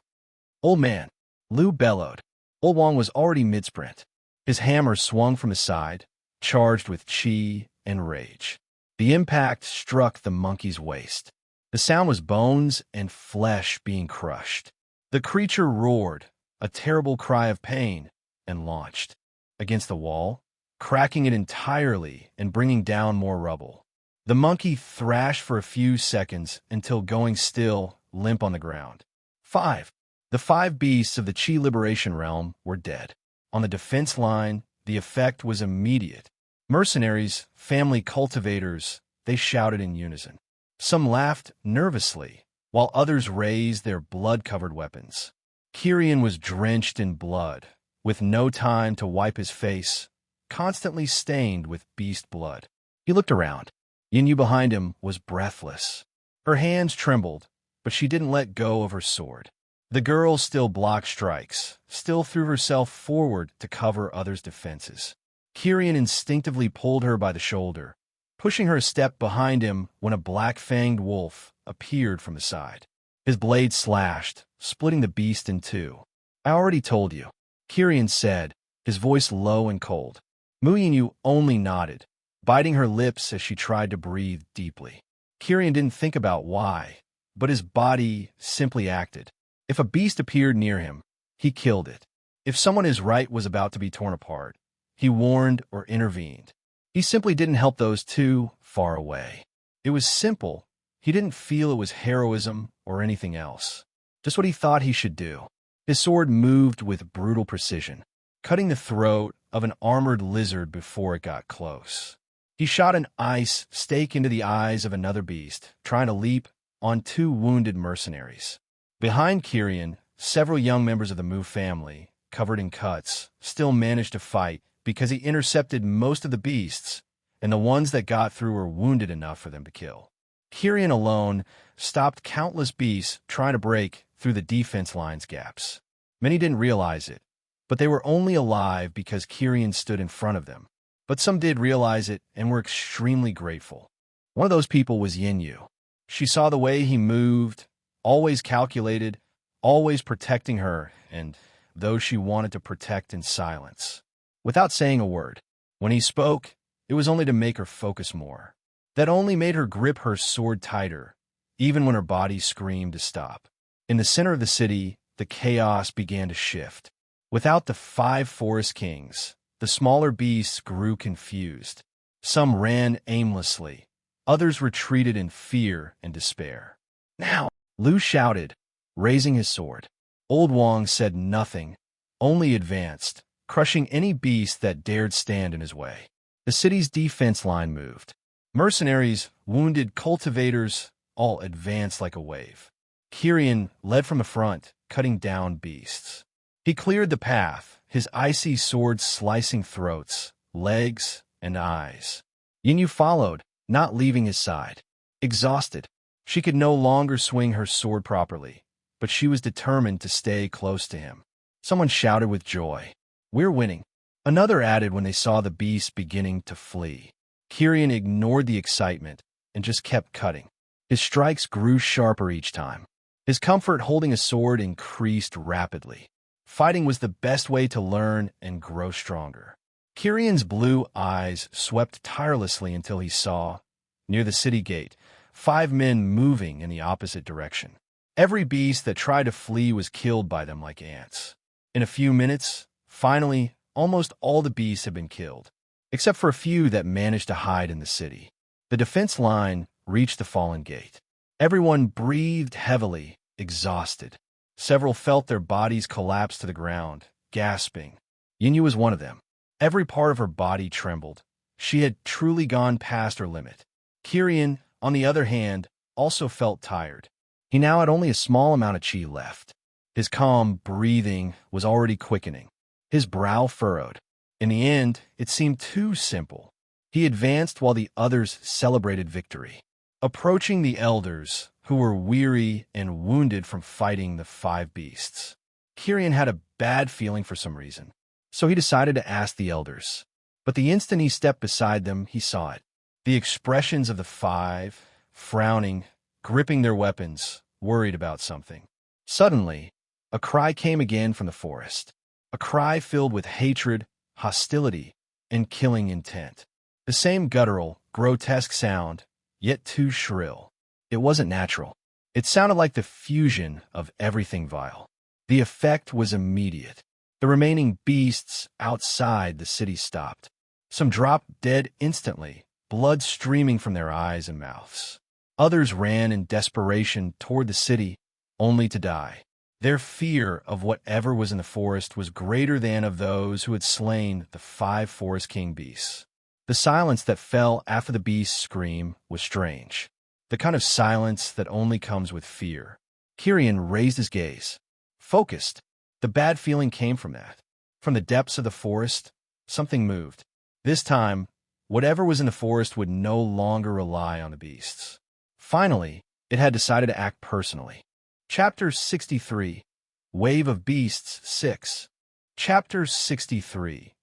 Old man, Lu bellowed. Old Wang was already mid-sprint. His hammer swung from his side, charged with chi and rage. The impact struck the monkey's waist. The sound was bones and flesh being crushed. The creature roared, a terrible cry of pain, and launched against the wall, cracking it entirely and bringing down more rubble. The monkey thrashed for a few seconds until going still, limp on the ground. 5. The 5 beasts of the Chi Liberation Realm were dead. On the defense line, the effect was immediate. Mercenaries, family cultivators, they shouted in unison. Some laughed nervously, while others raised their blood-covered weapons. Kirian was drenched in blood, with no time to wipe his face, constantly stained with beast blood. He looked around. Yinyu behind him was breathless. Her hands trembled, but she didn't let go of her sword. The girl still blocked strikes, still threw herself forward to cover others' defenses. Kirian instinctively pulled her by the shoulder, pushing her a step behind him when a black-fanged wolf appeared from the side. His blade slashed, splitting the beast in two. "I already told you," Kyrian said, his voice low and cold. Mu Yinyu only nodded, biting her lips as she tried to breathe deeply. Kyrian didn't think about why, but his body simply acted. If a beast appeared near him, he killed it. If someone his right was about to be torn apart, he warned or intervened. He simply didn't help those too far away. It was simple. He didn't feel it was heroism or anything else. Just what he thought he should do. His sword moved with brutal precision, cutting the throat of an armored lizard before it got close. He shot an ice stake into the eyes of another beast, trying to leap on two wounded mercenaries. Behind Kyrian, several young members of the Mu family, covered in cuts, still managed to fight because he intercepted most of the beasts, and the ones that got through were wounded enough for them to kill. Kyrian alone stopped countless beasts trying to break through the defense line's gaps. Many didn't realize it, but they were only alive because Kyrian stood in front of them. But some did realize it and were extremely grateful. One of those people was Yinyu. She saw the way he moved, always calculated, always protecting her, and those she wanted to protect in silence. Without saying a word. When he spoke, it was only to make her focus more. That only made her grip her sword tighter, even when her body screamed to stop. In the center of the city, the chaos began to shift. Without the 5 forest kings, the smaller beasts grew confused. Some ran aimlessly. Others retreated in fear and despair. "Now!" Lu shouted, raising his sword. Old Wang said nothing, only advanced, crushing any beast that dared stand in his way. The city's defense line moved. Mercenaries, wounded cultivators, all advanced like a wave. Kyrian led from the front, cutting down beasts. He cleared the path, his icy sword slicing throats, legs, and eyes. Yinyu followed, not leaving his side. Exhausted, she could no longer swing her sword properly, but she was determined to stay close to him. Someone shouted with joy, "We're winning." Another added when they saw the beast beginning to flee. Kyrian ignored the excitement and just kept cutting. His strikes grew sharper each time. His comfort holding a sword increased rapidly. Fighting was the best way to learn and grow stronger. Kyrian's blue eyes swept tirelessly until he saw, near the city gate, 5 men moving in the opposite direction. Every beast that tried to flee was killed by them like ants. In a few minutes, finally, almost all the beasts had been killed, except for a few that managed to hide in the city. The defense line reached the fallen gate. Everyone breathed heavily, exhausted. Several felt their bodies collapse to the ground, gasping. Yinyu was one of them. Every part of her body trembled. She had truly gone past her limit. Kyrian, on the other hand, also felt tired. He now had only a small amount of chi left. His calm breathing was already quickening. His brow furrowed. In the end, it seemed too simple. He advanced while the others celebrated victory. Approaching the elders, who were weary and wounded from fighting the 5 beasts. Kyrian had a bad feeling for some reason, so he decided to ask the elders. But the instant he stepped beside them, he saw it. The expressions of the 5, frowning, gripping their weapons, worried about something. Suddenly, a cry came again from the forest. A cry filled with hatred, hostility, and killing intent. The same guttural, grotesque sound, yet too shrill. It wasn't natural. It sounded like the fusion of everything vile. The effect was immediate. The remaining beasts outside the city stopped. Some dropped dead instantly, blood streaming from their eyes and mouths. Others ran in desperation toward the city, only to die. Their fear of whatever was in the forest was greater than of those who had slain the 5 forest king beasts. The silence that fell after the beast's scream was strange. The kind of silence that only comes with fear. Kyrian raised his gaze. Focused. The bad feeling came from that. From the depths of the forest, something moved. This time, whatever was in the forest would no longer rely on the beasts. Finally, it had decided to act personally. Chapter 63, Wave of Beasts 6. Chapter 63,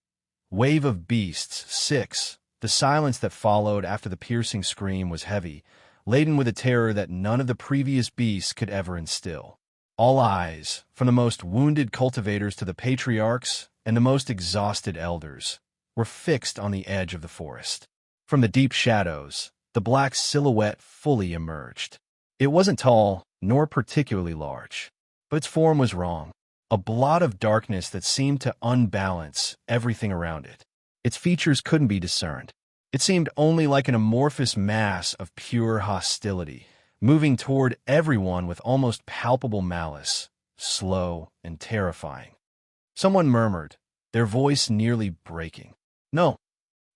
Wave of Beasts 6. The silence that followed after the piercing scream was heavy, laden with a terror that none of the previous beasts could ever instill. All eyes, from the most wounded cultivators to the patriarchs and the most exhausted elders, were fixed on the edge of the forest. From the deep shadows, the black silhouette fully emerged. It wasn't tall, nor particularly large, but its form was wrong, a blot of darkness that seemed to unbalance everything around it. Its features couldn't be discerned. It seemed only like an amorphous mass of pure hostility, moving toward everyone with almost palpable malice, slow and terrifying. Someone murmured, their voice nearly breaking. "No,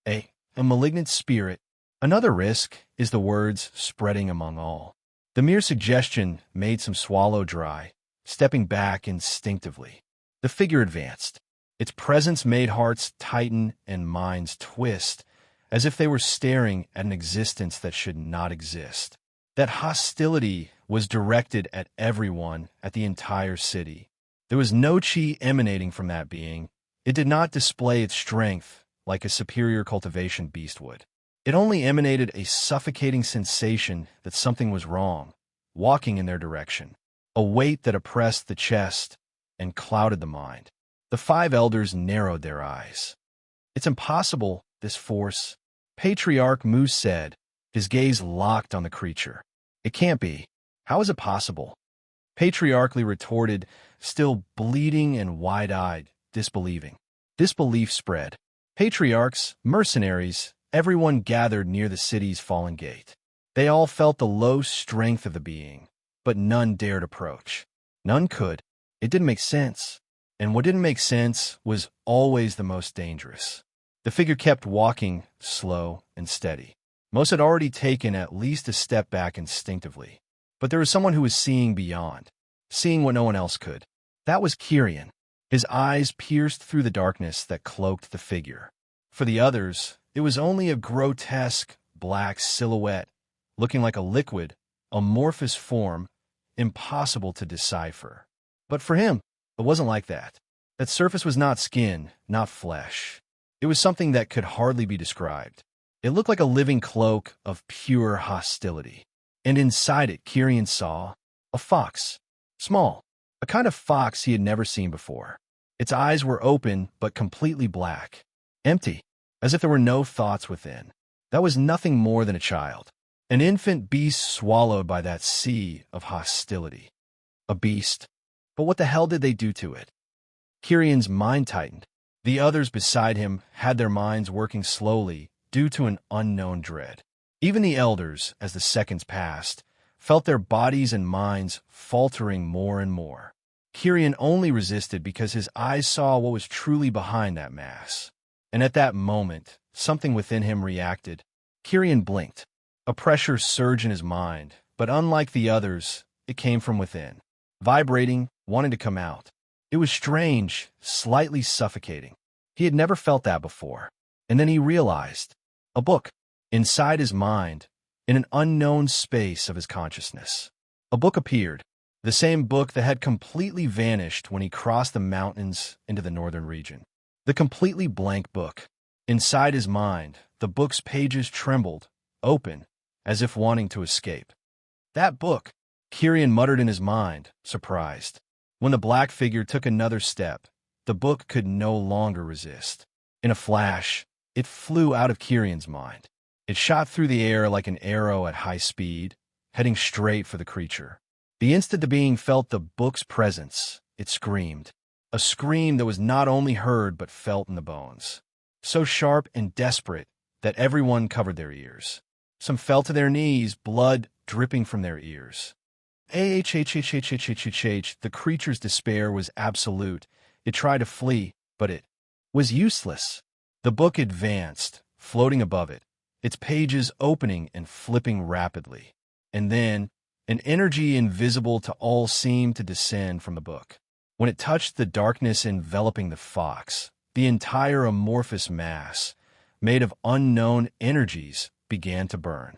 a malignant spirit." "Another risk," is the words spreading among all. The mere suggestion made some swallow dry, stepping back instinctively. The figure advanced. Its presence made hearts tighten and minds twist, as if they were staring at an existence that should not exist. That hostility was directed at everyone, at the entire city. There was no chi emanating from that being. It did not display its strength like a superior cultivation beast would. It only emanated a suffocating sensation that something was wrong, walking in their direction, a weight that oppressed the chest and clouded the mind. The 5 elders narrowed their eyes. "It's impossible, this force," Patriarch Moose said, his gaze locked on the creature. "It can't be. How is it possible?" Patriarchly retorted, still bleeding and wide-eyed, disbelieving. Disbelief spread. Patriarchs, mercenaries, everyone gathered near the city's fallen gate. They all felt the low strength of the being, but none dared approach. None could. It didn't make sense. And what didn't make sense was always the most dangerous. The figure kept walking, slow and steady. Most had already taken at least a step back instinctively. But there was someone who was seeing beyond, seeing what no one else could. That was Kyrian. His eyes pierced through the darkness that cloaked the figure. For the others, it was only a grotesque, black silhouette, looking like a liquid, amorphous form, impossible to decipher. But for him, it wasn't like that. That surface was not skin, not flesh. It was something that could hardly be described. It looked like a living cloak of pure hostility. And inside it, Kyrian saw a fox. Small, a kind of fox he had never seen before. Its eyes were open, but completely black. Empty, as if there were no thoughts within. That was nothing more than a child. An infant beast swallowed by that sea of hostility. A beast. But what the hell did they do to it? Kyrian's mind tightened. The others beside him had their minds working slowly due to an unknown dread. Even the elders, as the seconds passed, felt their bodies and minds faltering more and more. Kyrian only resisted because his eyes saw what was truly behind that mass. And at that moment, something within him reacted. Kyrian blinked. A pressure surged in his mind, but unlike the others, it came from within. Vibrating, wanting to come out. It was strange, slightly suffocating. He had never felt that before. And then he realized. A book. Inside his mind, in an unknown space of his consciousness. A book appeared. The same book that had completely vanished when he crossed the mountains into the northern region. The completely blank book. Inside his mind, the book's pages trembled, open, as if wanting to escape. That book, Kyrian muttered in his mind, surprised. When the black figure took another step, the book could no longer resist. In a flash, it flew out of Kyrian's mind. It shot through the air like an arrow at high speed, heading straight for the creature. The instant the being felt the book's presence, it screamed. A scream that was not only heard but felt in the bones. So sharp and desperate that everyone covered their ears. Some fell to their knees, blood dripping from their ears. The creature's despair was absolute. It tried to flee, but it was useless. The book advanced, floating above it, its pages opening and flipping rapidly. And then, an energy invisible to all seemed to descend from the book. When it touched the darkness enveloping the fox, the entire amorphous mass, made of unknown energies, began to burn.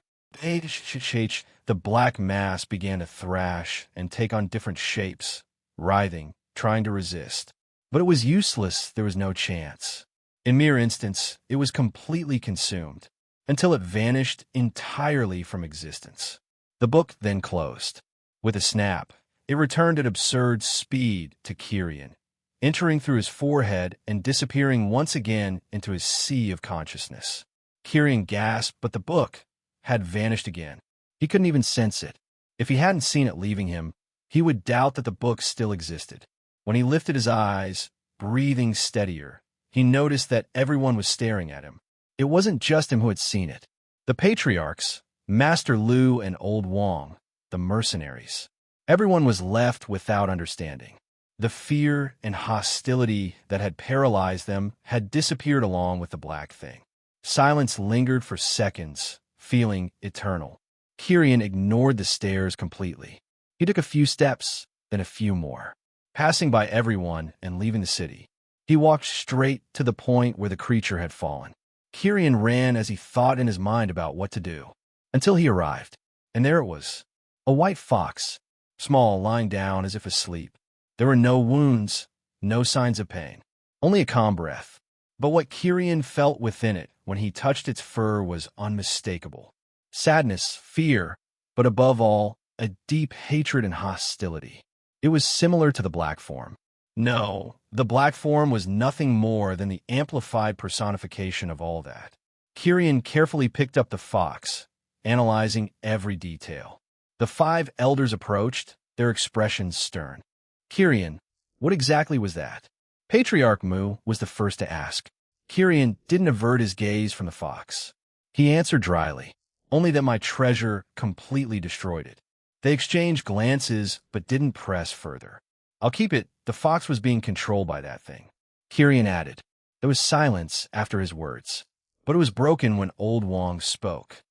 The black mass began to thrash and take on different shapes, writhing, trying to resist. But it was useless. There was no chance. In mere instants, it was completely consumed, until it vanished entirely from existence. The book then closed. With a snap, it returned at absurd speed to Kirian, entering through his forehead and disappearing once again into his sea of consciousness. Kirian gasped, but the book had vanished again. He couldn't even sense it. If he hadn't seen it leaving him, he would doubt that the book still existed. When he lifted his eyes, breathing steadier, he noticed that everyone was staring at him. It wasn't just him who had seen it. The patriarchs, Master Lu and Old Wang, the mercenaries. Everyone was left without understanding. The fear and hostility that had paralyzed them had disappeared along with the black thing. Silence lingered for seconds, feeling eternal. Kirian ignored the stares completely. He took a few steps, then a few more. Passing by everyone and leaving the city, he walked straight to the point where the creature had fallen. Kirian ran as he thought in his mind about what to do, until he arrived, and there it was, a white fox, small, lying down as if asleep. There were no wounds, no signs of pain, only a calm breath. But what Kirian felt within it when he touched its fur was unmistakable. Sadness, fear, but above all, a deep hatred and hostility. It was similar to the black form. No, the black form was nothing more than the amplified personification of all that. Kirian carefully picked up the fox, analyzing every detail. The 5 elders approached, their expressions stern. Kirian, what exactly was that? Patriarch Mu was the first to ask. Kirian didn't avert his gaze from the fox. He answered dryly, only that my treasure completely destroyed it. They exchanged glances, but didn't press further. I'll keep it. The fox was being controlled by that thing. Kirian added. There was silence after his words, but it was broken when Old Wang spoke.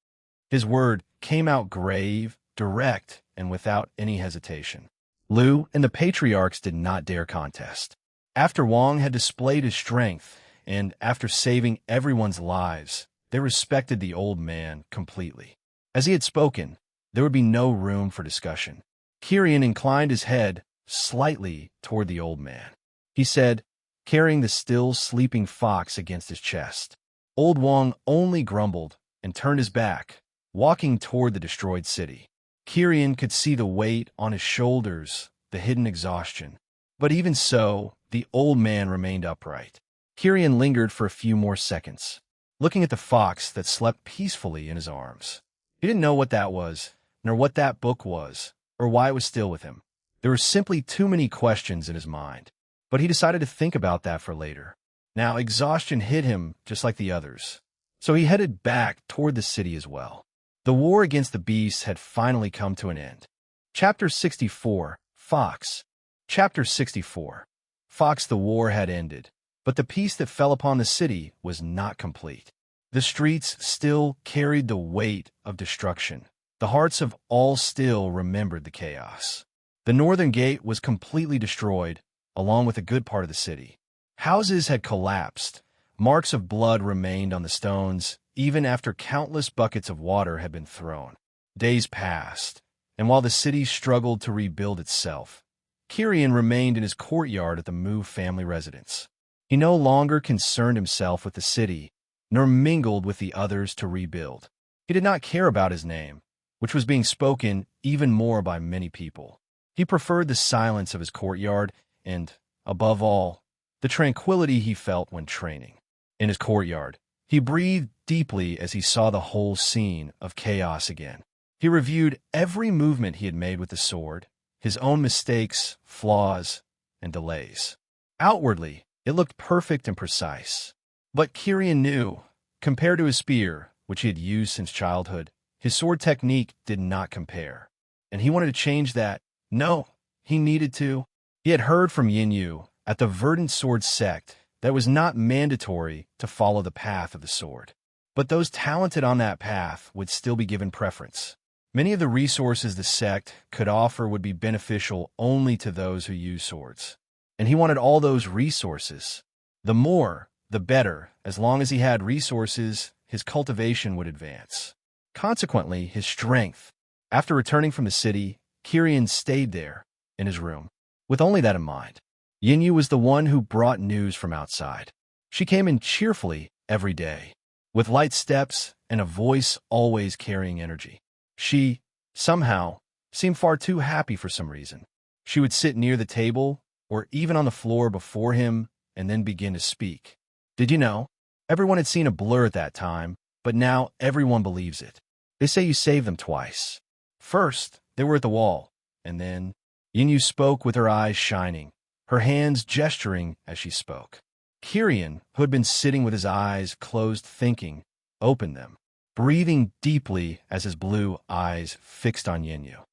His word came out grave, direct, and without any hesitation. Lu and the patriarchs did not dare contest. After Wang had displayed his strength, and after saving everyone's lives, they respected the old man completely. As he had spoken, there would be no room for discussion. Kirian inclined his head slightly toward the old man. He said, carrying the still sleeping fox against his chest. Old Wang only grumbled and turned his back, walking toward the destroyed city. Kirian could see the weight on his shoulders, the hidden exhaustion. But even so, the old man remained upright. Kirian lingered for a few more seconds, looking at the fox that slept peacefully in his arms. He didn't know what that was, nor what that book was, or why it was still with him. There were simply too many questions in his mind. But he decided to think about that for later. Now, exhaustion hit him just like the others, so he headed back toward the city as well. The war against the beasts had finally come to an end. Chapter 64, Fox. Chapter 64. Fox, the war had ended, but the peace that fell upon the city was not complete. The streets still carried the weight of destruction. The hearts of all still remembered the chaos. The northern gate was completely destroyed, along with a good part of the city. Houses had collapsed. Marks of blood remained on the stones, even after countless buckets of water had been thrown. Days passed, and while the city struggled to rebuild itself, Kirian remained in his courtyard at the Mu family residence. He no longer concerned himself with the city, nor mingled with the others to rebuild. He did not care about his name, which was being spoken even more by many people. He preferred the silence of his courtyard and, above all, the tranquility he felt when training. In his courtyard, he breathed deeply as he saw the whole scene of chaos again. He reviewed every movement he had made with the sword, his own mistakes, flaws, and delays. Outwardly, it looked perfect and precise. But Kirian knew, compared to his spear, which he had used since childhood, his sword technique did not compare. And he wanted to change that. No, he needed to. He had heard from Yin Yu at the Verdant Sword sect that it was not mandatory to follow the path of the sword. But those talented on that path would still be given preference. Many of the resources the sect could offer would be beneficial only to those who use swords. And he wanted all those resources. The more, the better. As long as he had resources, his cultivation would advance. Consequently, his strength. After returning from the city, Kirian stayed there, in his room, with only that in mind. Yin Yu was the one who brought news from outside. She came in cheerfully every day, with light steps and a voice always carrying energy. She, somehow, seemed far too happy for some reason. She would sit near the table, or even on the floor before him, and then begin to speak. Did you know? Everyone had seen a blur at that time, but now everyone believes it. They say you saved them twice. First, they were at the wall, and then Yinyu spoke with her eyes shining, her hands gesturing as she spoke. Kirian, who had been sitting with his eyes closed thinking, opened them, breathing deeply as his blue eyes fixed on Yinyu.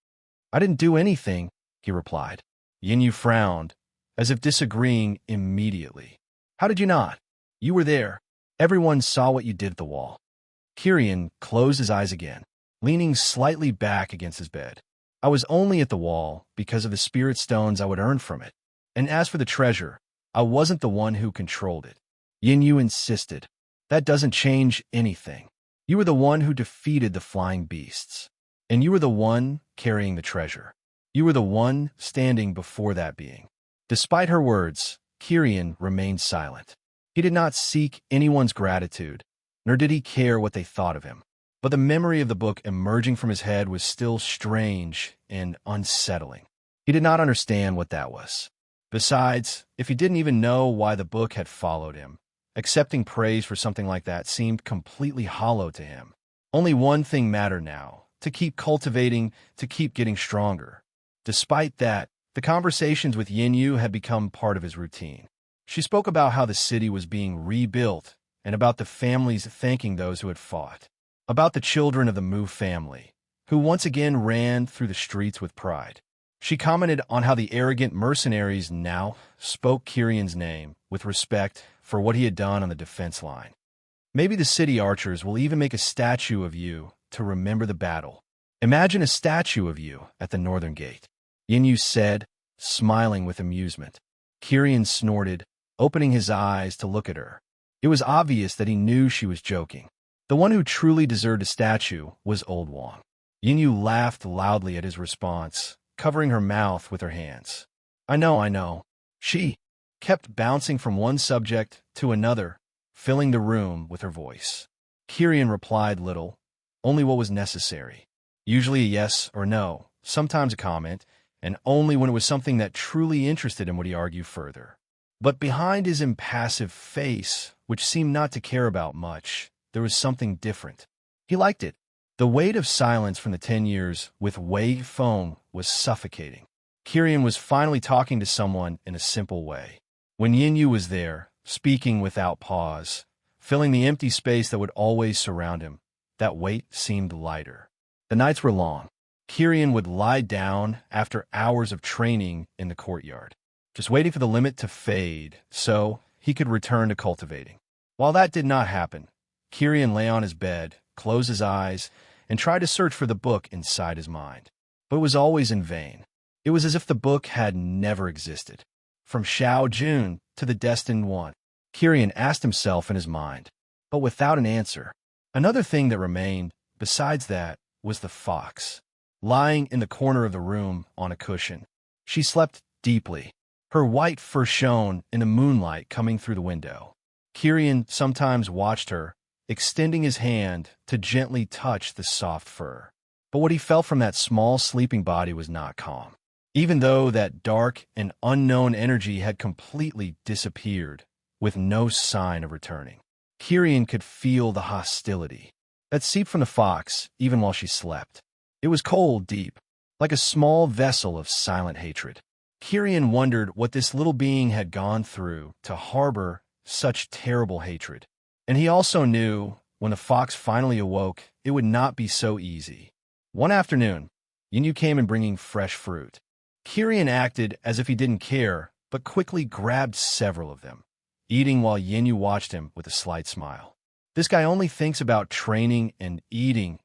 I didn't do anything, he replied. Yinyu frowned, as if disagreeing immediately. How did you not? You were there. Everyone saw what you did at the wall. Kirian closed his eyes again, leaning slightly back against his bed. I was only at the wall because of the spirit stones I would earn from it. And as for the treasure, I wasn't the one who controlled it. Yinyu insisted. That doesn't change anything. You were the one who defeated the flying beasts. And you were the one carrying the treasure. You were the one standing before that being. Despite her words, Kirian remained silent. He did not seek anyone's gratitude, nor did he care what they thought of him. But the memory of the book emerging from his head was still strange and unsettling. He did not understand what that was. Besides, if he didn't even know why the book had followed him, accepting praise for something like that seemed completely hollow to him. Only one thing mattered now, to keep cultivating, to keep getting stronger. Despite that, the conversations with Yinyu had become part of his routine. She spoke about how the city was being rebuilt and about the families thanking those who had fought, about the children of the Mu family, who once again ran through the streets with pride. She commented on how the arrogant mercenaries now spoke Kirian's name with respect for what he had done on the defense line. Maybe the city archers will even make a statue of you to remember the battle. Imagine a statue of you at the northern gate, Yinyu said, smiling with amusement. Kirian snorted, opening his eyes to look at her. It was obvious that he knew she was joking. The one who truly deserved a statue was Old Wang. Yinyu laughed loudly at his response, covering her mouth with her hands. I know. She kept bouncing from one subject to another, filling the room with her voice. Kirian replied little, only what was necessary. Usually a yes or no, sometimes a comment, and only when it was something that truly interested him would he argue further. But behind his impassive face, which seemed not to care about much, there was something different. He liked it. The weight of silence from the 10 years with Wei Feng was suffocating. Kirian was finally talking to someone in a simple way. When Yinyu was there, speaking without pause, filling the empty space that would always surround him, that weight seemed lighter. The nights were long. Kirian would lie down after hours of training in the courtyard, just waiting for the limit to fade so he could return to cultivating. While that did not happen, Kirian lay on his bed, closed his eyes, and tried to search for the book inside his mind. But it was always in vain. It was as if the book had never existed. From Xiao Jun to the Destined One, Kirian asked himself in his mind, but without an answer. Another thing that remained, besides that, was the fox, lying in the corner of the room on a cushion. She slept deeply. Her white fur shone in the moonlight coming through the window. Kirian sometimes watched her, extending his hand to gently touch the soft fur. But what he felt from that small sleeping body was not calm. Even though that dark and unknown energy had completely disappeared, with no sign of returning. Kirian could feel the hostility that seeped from the fox even while she slept. It was cold, deep, like a small vessel of silent hatred. Kirian wondered what this little being had gone through to harbor such terrible hatred. And he also knew, when the fox finally awoke, it would not be so easy. One afternoon, Yinyu came in bringing fresh fruit. Kirian acted as if he didn't care, but quickly grabbed several of them, eating while Yinyu watched him with a slight smile. This guy only thinks about training and eating.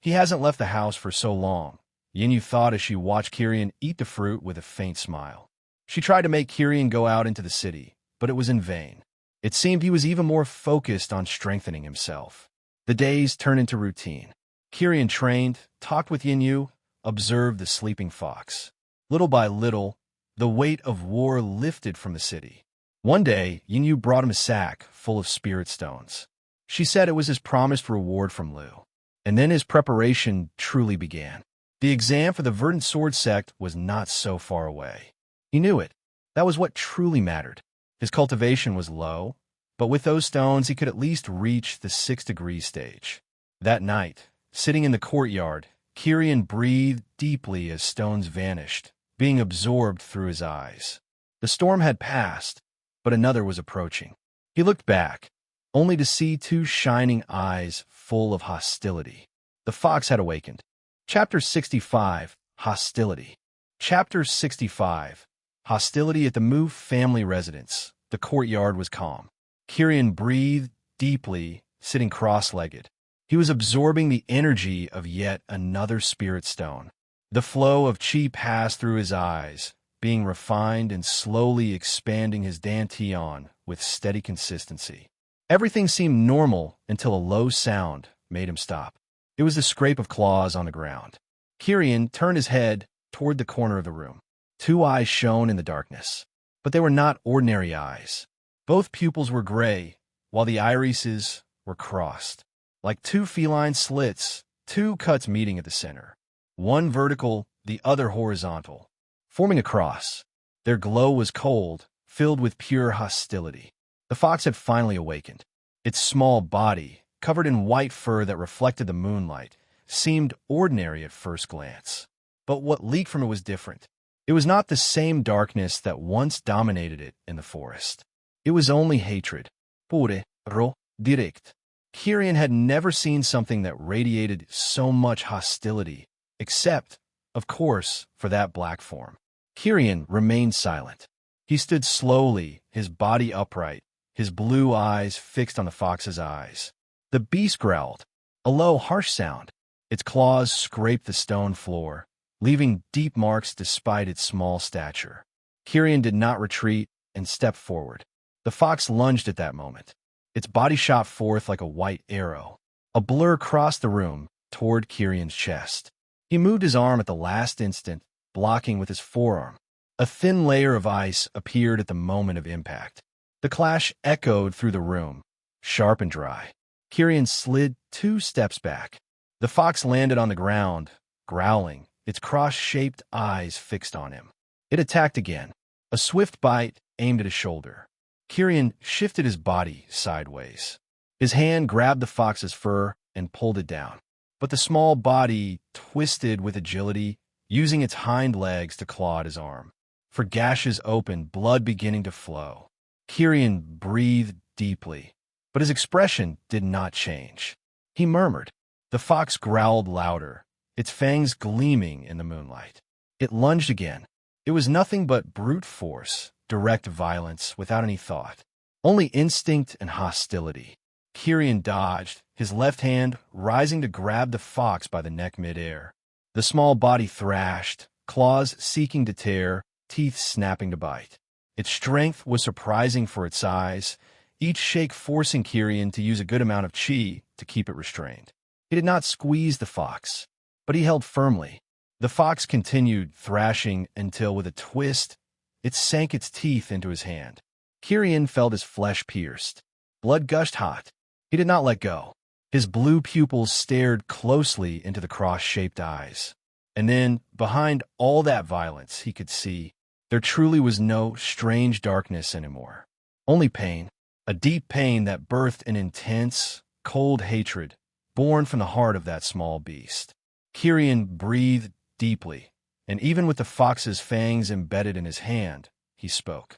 He hasn't left the house for so long, Yinyu thought as she watched Kirian eat the fruit with a faint smile. She tried to make Kirian go out into the city, but it was in vain. It seemed he was even more focused on strengthening himself. The days turned into routine. Kirian trained, talked with Yinyu, observed the sleeping fox. Little by little, the weight of war lifted from the city. One day, Yinyu brought him a sack full of spirit stones. She said it was his promised reward from Liu. And then his preparation truly began. The exam for the Verdant Sword Sect was not so far away. He knew it. That was what truly mattered. His cultivation was low, but with those stones he could at least reach the 6-degree stage. That night, sitting in the courtyard, Kirian breathed deeply as stones vanished, being absorbed through his eyes. The storm had passed, but another was approaching. He looked back, only to see 2 shining eyes full of hostility. The fox had awakened. Chapter 65, Hostility. Chapter 65, Hostility at the Mu family residence. The courtyard was calm. Kirian breathed deeply, sitting cross-legged. He was absorbing the energy of yet another spirit stone. The flow of chi passed through his eyes, being refined and slowly expanding his dantian with steady consistency. Everything seemed normal until a low sound made him stop. It was the scrape of claws on the ground. Kirian turned his head toward the corner of the room. 2 eyes shone in the darkness, but they were not ordinary eyes. Both pupils were gray, while the irises were crossed. Like 2 feline slits, 2 cuts meeting at the center. One vertical, the other horizontal, forming a cross. Their glow was cold, filled with pure hostility. The fox had finally awakened. Its small body, covered in white fur that reflected the moonlight, seemed ordinary at first glance. But what leaked from it was different. It was not the same darkness that once dominated it in the forest. It was only hatred. Pure, ro, direct. Kirian had never seen something that radiated so much hostility, except, of course, for that black form. Kirian remained silent. He stood slowly, his body upright, his blue eyes fixed on the fox's eyes. The beast growled, a low, harsh sound. Its claws scraped the stone floor, leaving deep marks despite its small stature. Kirian did not retreat and stepped forward. The fox lunged at that moment. Its body shot forth like a white arrow. A blur crossed the room toward Kirian's chest. He moved his arm at the last instant, blocking with his forearm. A thin layer of ice appeared at the moment of impact. The clash echoed through the room, sharp and dry. Kirian slid 2 steps back. The fox landed on the ground, growling, its cross-shaped eyes fixed on him. It attacked again. A swift bite aimed at his shoulder. Kirian shifted his body sideways. His hand grabbed the fox's fur and pulled it down. But the small body twisted with agility, using its hind legs to claw at his arm. For gashes opened, blood beginning to flow. Kirian breathed deeply, but his expression did not change. He murmured. The fox growled louder, its fangs gleaming in the moonlight. It lunged again. It was nothing but brute force, direct violence without any thought. Only instinct and hostility. Kirian dodged, his left hand rising to grab the fox by the neck midair. The small body thrashed, claws seeking to tear, teeth snapping to bite. Its strength was surprising for its size, each shake forcing Kirian to use a good amount of chi to keep it restrained. He did not squeeze the fox, but he held firmly. The fox continued thrashing until, with a twist, it sank its teeth into his hand. Kirian felt his flesh pierced. Blood gushed hot. He did not let go. His blue pupils stared closely into the cross-shaped eyes. And then, behind all that violence, he could see, there truly was no strange darkness anymore. Only pain. A deep pain that birthed an intense, cold hatred, born from the heart of that small beast. Kirian breathed deeply, and even with the fox's fangs embedded in his hand, he spoke.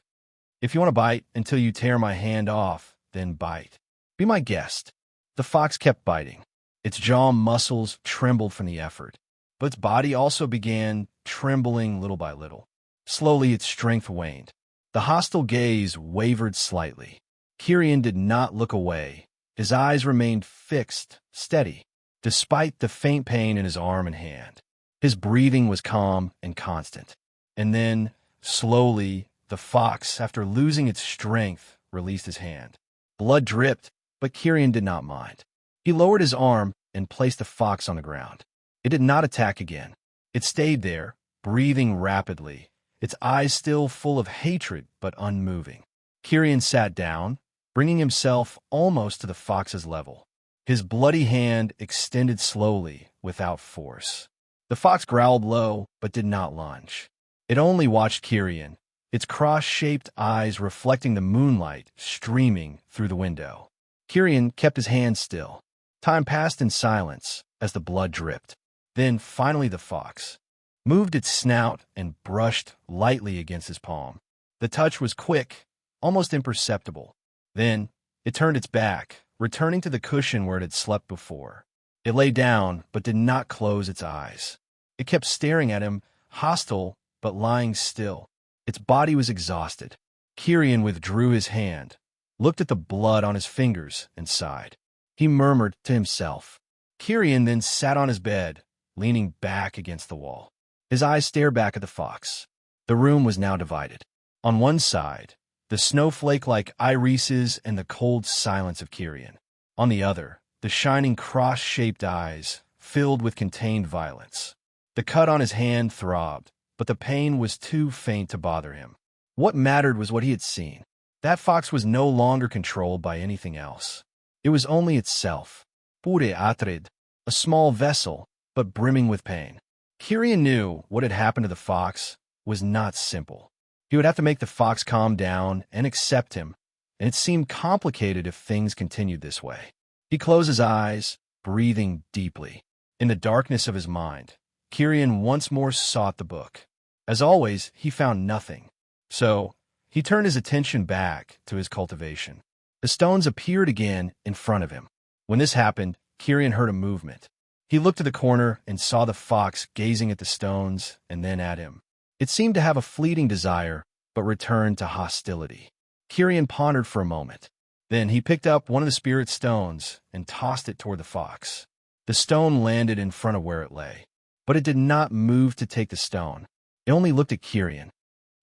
If you want to bite until you tear my hand off, then bite. Be my guest. The fox kept biting. Its jaw muscles trembled from the effort, but its body also began trembling little by little. Slowly its strength waned. The hostile gaze wavered slightly. Kirian did not look away. His eyes remained fixed, steady, despite the faint pain in his arm and hand. His breathing was calm and constant. And then, slowly, the fox, after losing its strength, released his hand. Blood dripped, but Kirian did not mind. He lowered his arm and placed the fox on the ground. It did not attack again. It stayed there, breathing rapidly, its eyes still full of hatred but unmoving. Kirian sat down, bringing himself almost to the fox's level. His bloody hand extended slowly, without force. The fox growled low, but did not lunge. It only watched Kirian, its cross-shaped eyes reflecting the moonlight streaming through the window. Kirian kept his hand still. Time passed in silence as the blood dripped. Then, finally, the fox moved its snout and brushed lightly against his palm. The touch was quick, almost imperceptible. Then, it turned its back, returning to the cushion where it had slept before. It lay down, but did not close its eyes. It kept staring at him, hostile, but lying still. Its body was exhausted. Kirian withdrew his hand, looked at the blood on his fingers, and sighed. He murmured to himself. Kirian then sat on his bed, leaning back against the wall. His eyes stared back at the fox. The room was now divided. On one side, the snowflake-like irises and the cold silence of Kirian. On the other, the shining cross-shaped eyes, filled with contained violence. The cut on his hand throbbed, but the pain was too faint to bother him. What mattered was what he had seen. That fox was no longer controlled by anything else. It was only itself. Pure atred, a small vessel, but brimming with pain. Kirian knew what had happened to the fox was not simple. He would have to make the fox calm down and accept him, and it seemed complicated if things continued this way. He closed his eyes, breathing deeply. In the darkness of his mind, Kirian once more sought the book. As always, he found nothing. So, he turned his attention back to his cultivation. The stones appeared again in front of him. When this happened, Kirian heard a movement. He looked to the corner and saw the fox gazing at the stones and then at him. It seemed to have a fleeting desire, but returned to hostility. Kirian pondered for a moment. Then he picked up one of the spirit stones and tossed it toward the fox. The stone landed in front of where it lay, but it did not move to take the stone. It only looked at Kirian.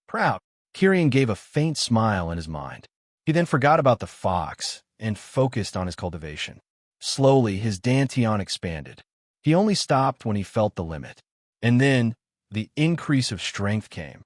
Proud, Kirian gave a faint smile in his mind. He then forgot about the fox and focused on his cultivation. Slowly, his dantian expanded. He only stopped when he felt the limit. And then, the increase of strength came.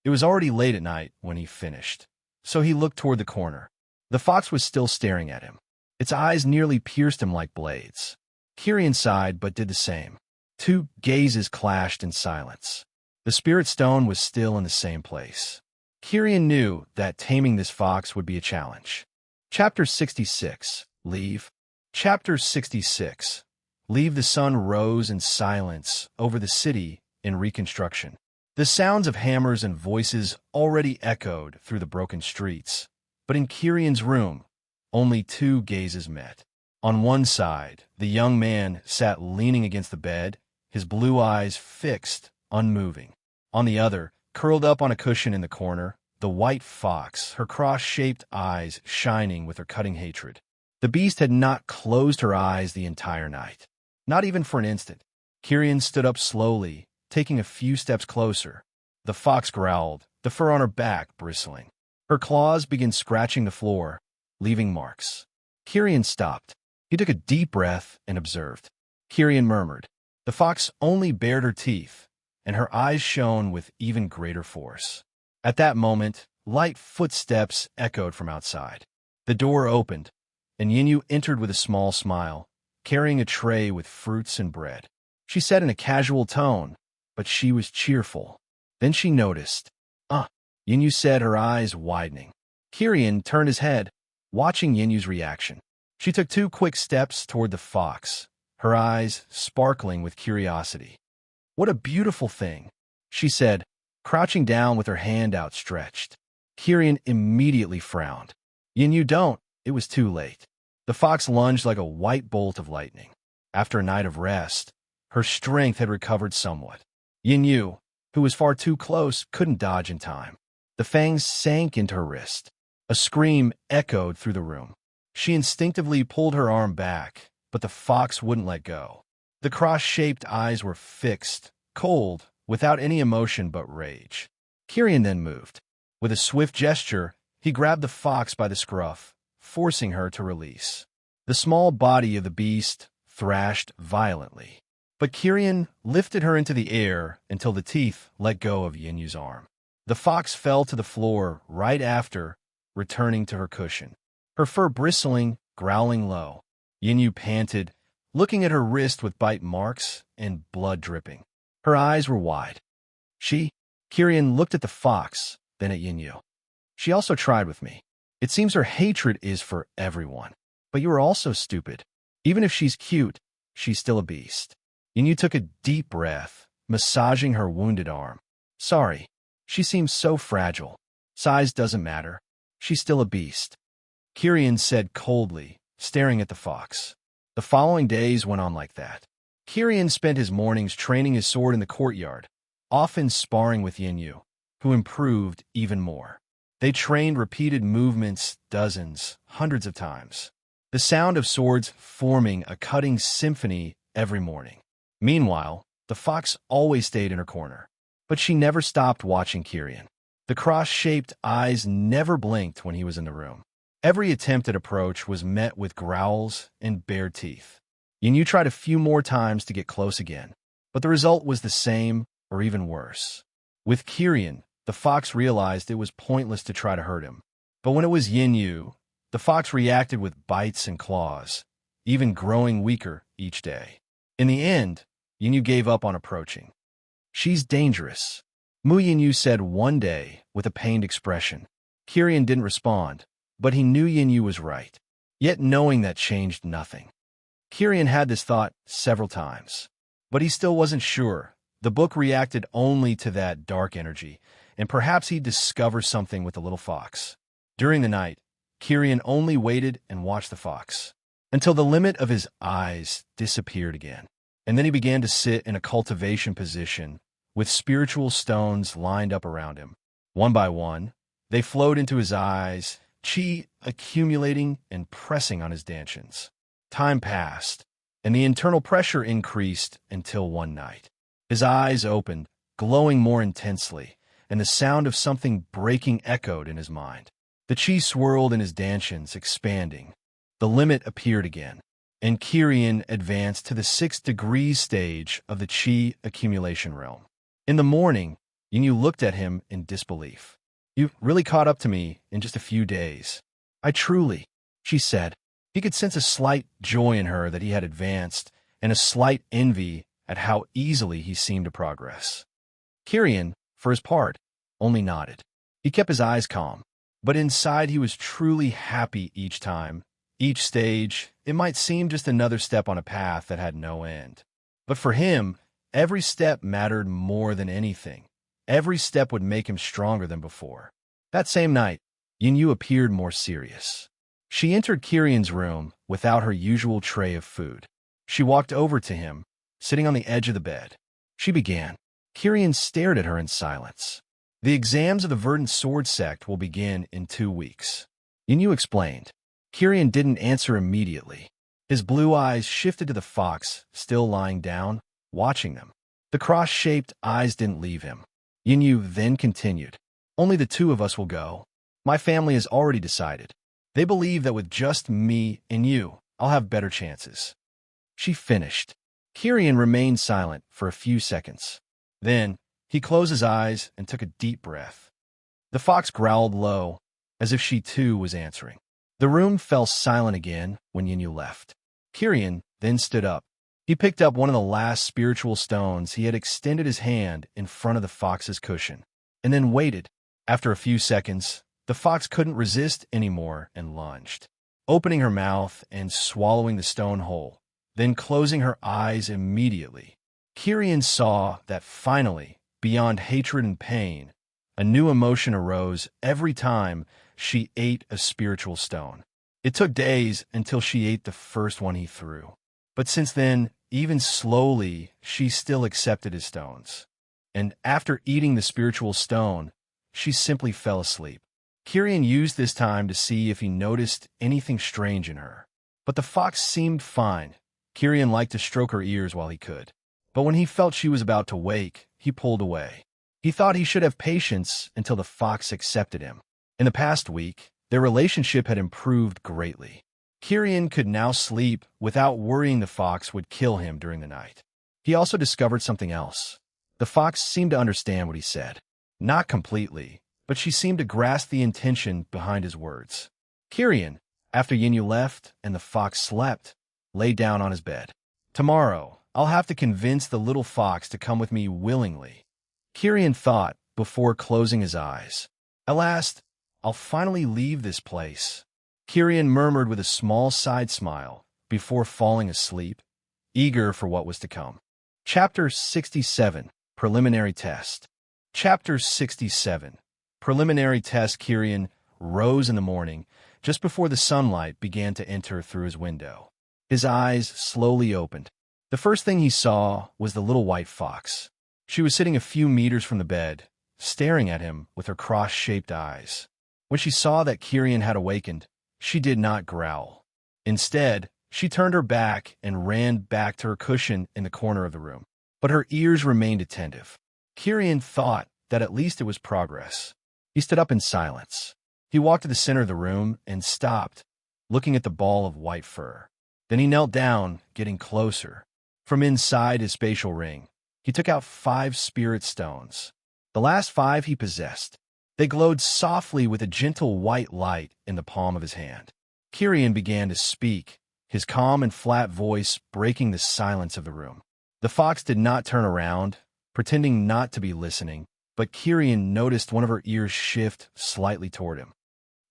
It was already late at night when he finished, so he looked toward the corner. The fox was still staring at him. Its eyes nearly pierced him like blades. Kirian sighed but did the same. Two gazes clashed in silence. The spirit stone was still in the same place. Kirian knew that taming this fox would be a challenge. Chapter 66. Leave. Chapter 66. Leave. The sun rose in silence over the city in reconstruction. The sounds of hammers and voices already echoed through the broken streets. But in Kirian's room, only two gazes met. On one side, the young man sat leaning against the bed, his blue eyes fixed, unmoving. On the other, curled up on a cushion in the corner, the white fox, her cross-shaped eyes shining with her cutting hatred. The beast had not closed her eyes the entire night. Not even for an instant. Kirian stood up slowly, taking a few steps closer. The fox growled, the fur on her back bristling. Her claws began scratching the floor, leaving marks. Kirian stopped. He took a deep breath and observed. Kirian murmured. The fox only bared her teeth, and her eyes shone with even greater force. At that moment, light footsteps echoed from outside. The door opened, and Yinyu entered with a small smile, carrying a tray with fruits and bread. She said in a casual tone, but she was cheerful. Then she noticed. Yinyu said, her eyes widening. Kirian turned his head, watching Yinyu's reaction. She took 2 quick steps toward the fox, her eyes sparkling with curiosity. What a beautiful thing, she said, crouching down with her hand outstretched. Kirian immediately frowned. Yinyu, don't. It was too late. The fox lunged like a white bolt of lightning. After a night of rest, her strength had recovered somewhat. Yinyu, who was far too close, couldn't dodge in time. The fangs sank into her wrist. A scream echoed through the room. She instinctively pulled her arm back, but the fox wouldn't let go. The cross-shaped eyes were fixed, cold, without any emotion but rage. Kirian then moved. With a swift gesture, he grabbed the fox by the scruff, forcing her to release. The small body of the beast thrashed violently. But Kirian lifted her into the air until the teeth let go of Yinyu's arm. The fox fell to the floor right after, returning to her cushion. Her fur bristling, growling low. Yinyu panted, looking at her wrist with bite marks and blood dripping. Her eyes were wide. Kirian looked at the fox, then at Yinyu. She also tried with me. It seems her hatred is for everyone. But you are also stupid. Even if she's cute, she's still a beast. Yinyu took a deep breath, massaging her wounded arm. Sorry. She seems so fragile. Size doesn't matter. She's still a beast. Kirian said coldly, staring at the fox. The following days went on like that. Kirian spent his mornings training his sword in the courtyard, often sparring with Yinyu, who improved even more. They trained repeated movements dozens, hundreds of times. The sound of swords forming a cutting symphony every morning. Meanwhile, the fox always stayed in her corner. But she never stopped watching Kirian. The cross-shaped eyes never blinked when he was in the room. Every attempted approach was met with growls and bared teeth. Yinyu tried a few more times to get close again, but the result was the same or even worse. With Kirian, the fox realized it was pointless to try to hurt him. But when it was Yinyu, the fox reacted with bites and claws, even growing weaker each day. In the end, Yinyu gave up on approaching. She's dangerous, Mu Yinyu said one day with a pained expression. Kirian didn't respond, but he knew Yinyu was right. Yet knowing that changed nothing. Kirian had this thought several times, but he still wasn't sure. The book reacted only to that dark energy, and perhaps he'd discover something with the little fox. During the night, Kirian only waited and watched the fox, until the limit of his eyes disappeared again. And then he began to sit in a cultivation position, with spiritual stones lined up around him. One by one, they flowed into his eyes, chi accumulating and pressing on his dantians. Time passed, and the internal pressure increased until one night. His eyes opened, glowing more intensely, and the sound of something breaking echoed in his mind. The chi swirled in his dantians, expanding. The limit appeared again, and Kirian advanced to the 6th degree stage of the chi accumulation realm. In the morning, Yinyu looked at him in disbelief. You really caught up to me in just a few days. I truly, she said. He could sense a slight joy in her that he had advanced, and a slight envy at how easily he seemed to progress. Kirian, for his part, only nodded. He kept his eyes calm, but inside he was truly happy each time. Each stage, it might seem just another step on a path that had no end. But for him, every step mattered more than anything. Every step would make him stronger than before. That same night, Yinyu appeared more serious. She entered Kirian's room without her usual tray of food. She walked over to him, sitting on the edge of the bed. She began. Kirian stared at her in silence. The exams of the Verdant Sword Sect will begin in 2 weeks. Yinyu explained. Kirian didn't answer immediately. His blue eyes shifted to the fox, still lying down, watching them. The cross-shaped eyes didn't leave him. Yinyu then continued. Only the 2 of us will go. My family has already decided. They believe that with just me and you, I'll have better chances. She finished. Kirian remained silent for a few seconds. Then, he closed his eyes and took a deep breath. The fox growled low, as if she too was answering. The room fell silent again when Yinyu left. Kirian then stood up. He picked up one of the last spiritual stones. He had extended his hand in front of the fox's cushion, and then waited. After a few seconds, the fox couldn't resist anymore and lunged, opening her mouth and swallowing the stone whole, then closing her eyes immediately. Kirian saw that finally, beyond hatred and pain, a new emotion arose every time she ate a spiritual stone. It took days until she ate the first one he threw. But since then, even slowly, she still accepted his stones. And after eating the spiritual stone, she simply fell asleep. Kirian used this time to see if he noticed anything strange in her. But the fox seemed fine. Kirian liked to stroke her ears while he could. But when he felt she was about to wake, he pulled away. He thought he should have patience until the fox accepted him. In the past week, their relationship had improved greatly. Kirian could now sleep without worrying the fox would kill him during the night. He also discovered something else. The fox seemed to understand what he said. Not completely, but she seemed to grasp the intention behind his words. Kirian, after Yinyu left and the fox slept, lay down on his bed. Tomorrow, I'll have to convince the little fox to come with me willingly, Kirian thought before closing his eyes. At last, I'll finally leave this place, Kirian murmured with a small side smile before falling asleep, eager for what was to come. Chapter 67, Preliminary Test. Chapter 67, Preliminary Test. Kirian rose in the morning, just before the sunlight began to enter through his window. His eyes slowly opened. The first thing he saw was the little white fox. She was sitting a few meters from the bed, staring at him with her cross-shaped eyes. When she saw that Kirian had awakened, she did not growl. Instead, she turned her back and ran back to her cushion in the corner of the room. But her ears remained attentive. Kirian thought that at least it was progress. He stood up in silence. He walked to the center of the room and stopped, looking at the ball of white fur. Then he knelt down, getting closer. From inside his spatial ring, he took out 5 spirit stones. The last 5 he possessed. They glowed softly with a gentle white light in the palm of his hand. Kirian began to speak, his calm and flat voice breaking the silence of the room. The fox did not turn around, pretending not to be listening, but Kirian noticed one of her ears shift slightly toward him.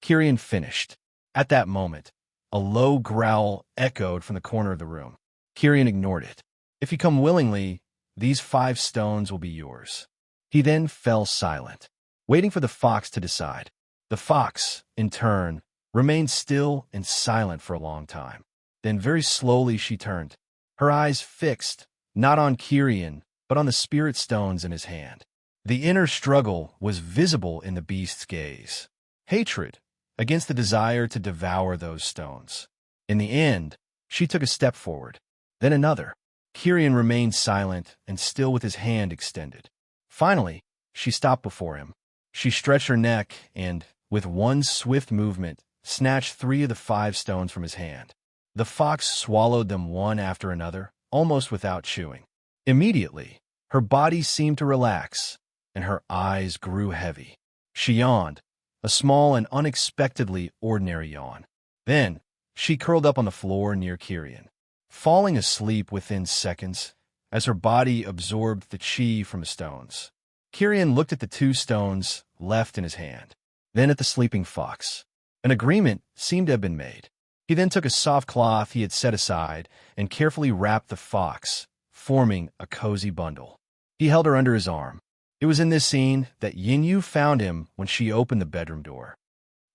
Kirian finished. At that moment, a low growl echoed from the corner of the room. Kirian ignored it. If you come willingly, these 5 stones will be yours. He then fell silent, waiting for the fox to decide. The fox, in turn, remained still and silent for a long time. Then very slowly she turned, her eyes fixed, not on Kirian, but on the spirit stones in his hand. The inner struggle was visible in the beast's gaze. Hatred against the desire to devour those stones. In the end, she took a step forward, then another. Kirian remained silent and still with his hand extended. Finally, she stopped before him. She stretched her neck and, with one swift movement, snatched 3 of the 5 stones from his hand. The fox swallowed them one after another, almost without chewing. Immediately, her body seemed to relax, and her eyes grew heavy. She yawned, a small and unexpectedly ordinary yawn. Then, she curled up on the floor near Kirian, falling asleep within seconds as her body absorbed the chi from the stones. Kirian looked at the 2 stones left in his hand, then at the sleeping fox. An agreement seemed to have been made. He then took a soft cloth he had set aside and carefully wrapped the fox, forming a cozy bundle. He held her under his arm. It was in this scene that Yinyu found him when she opened the bedroom door.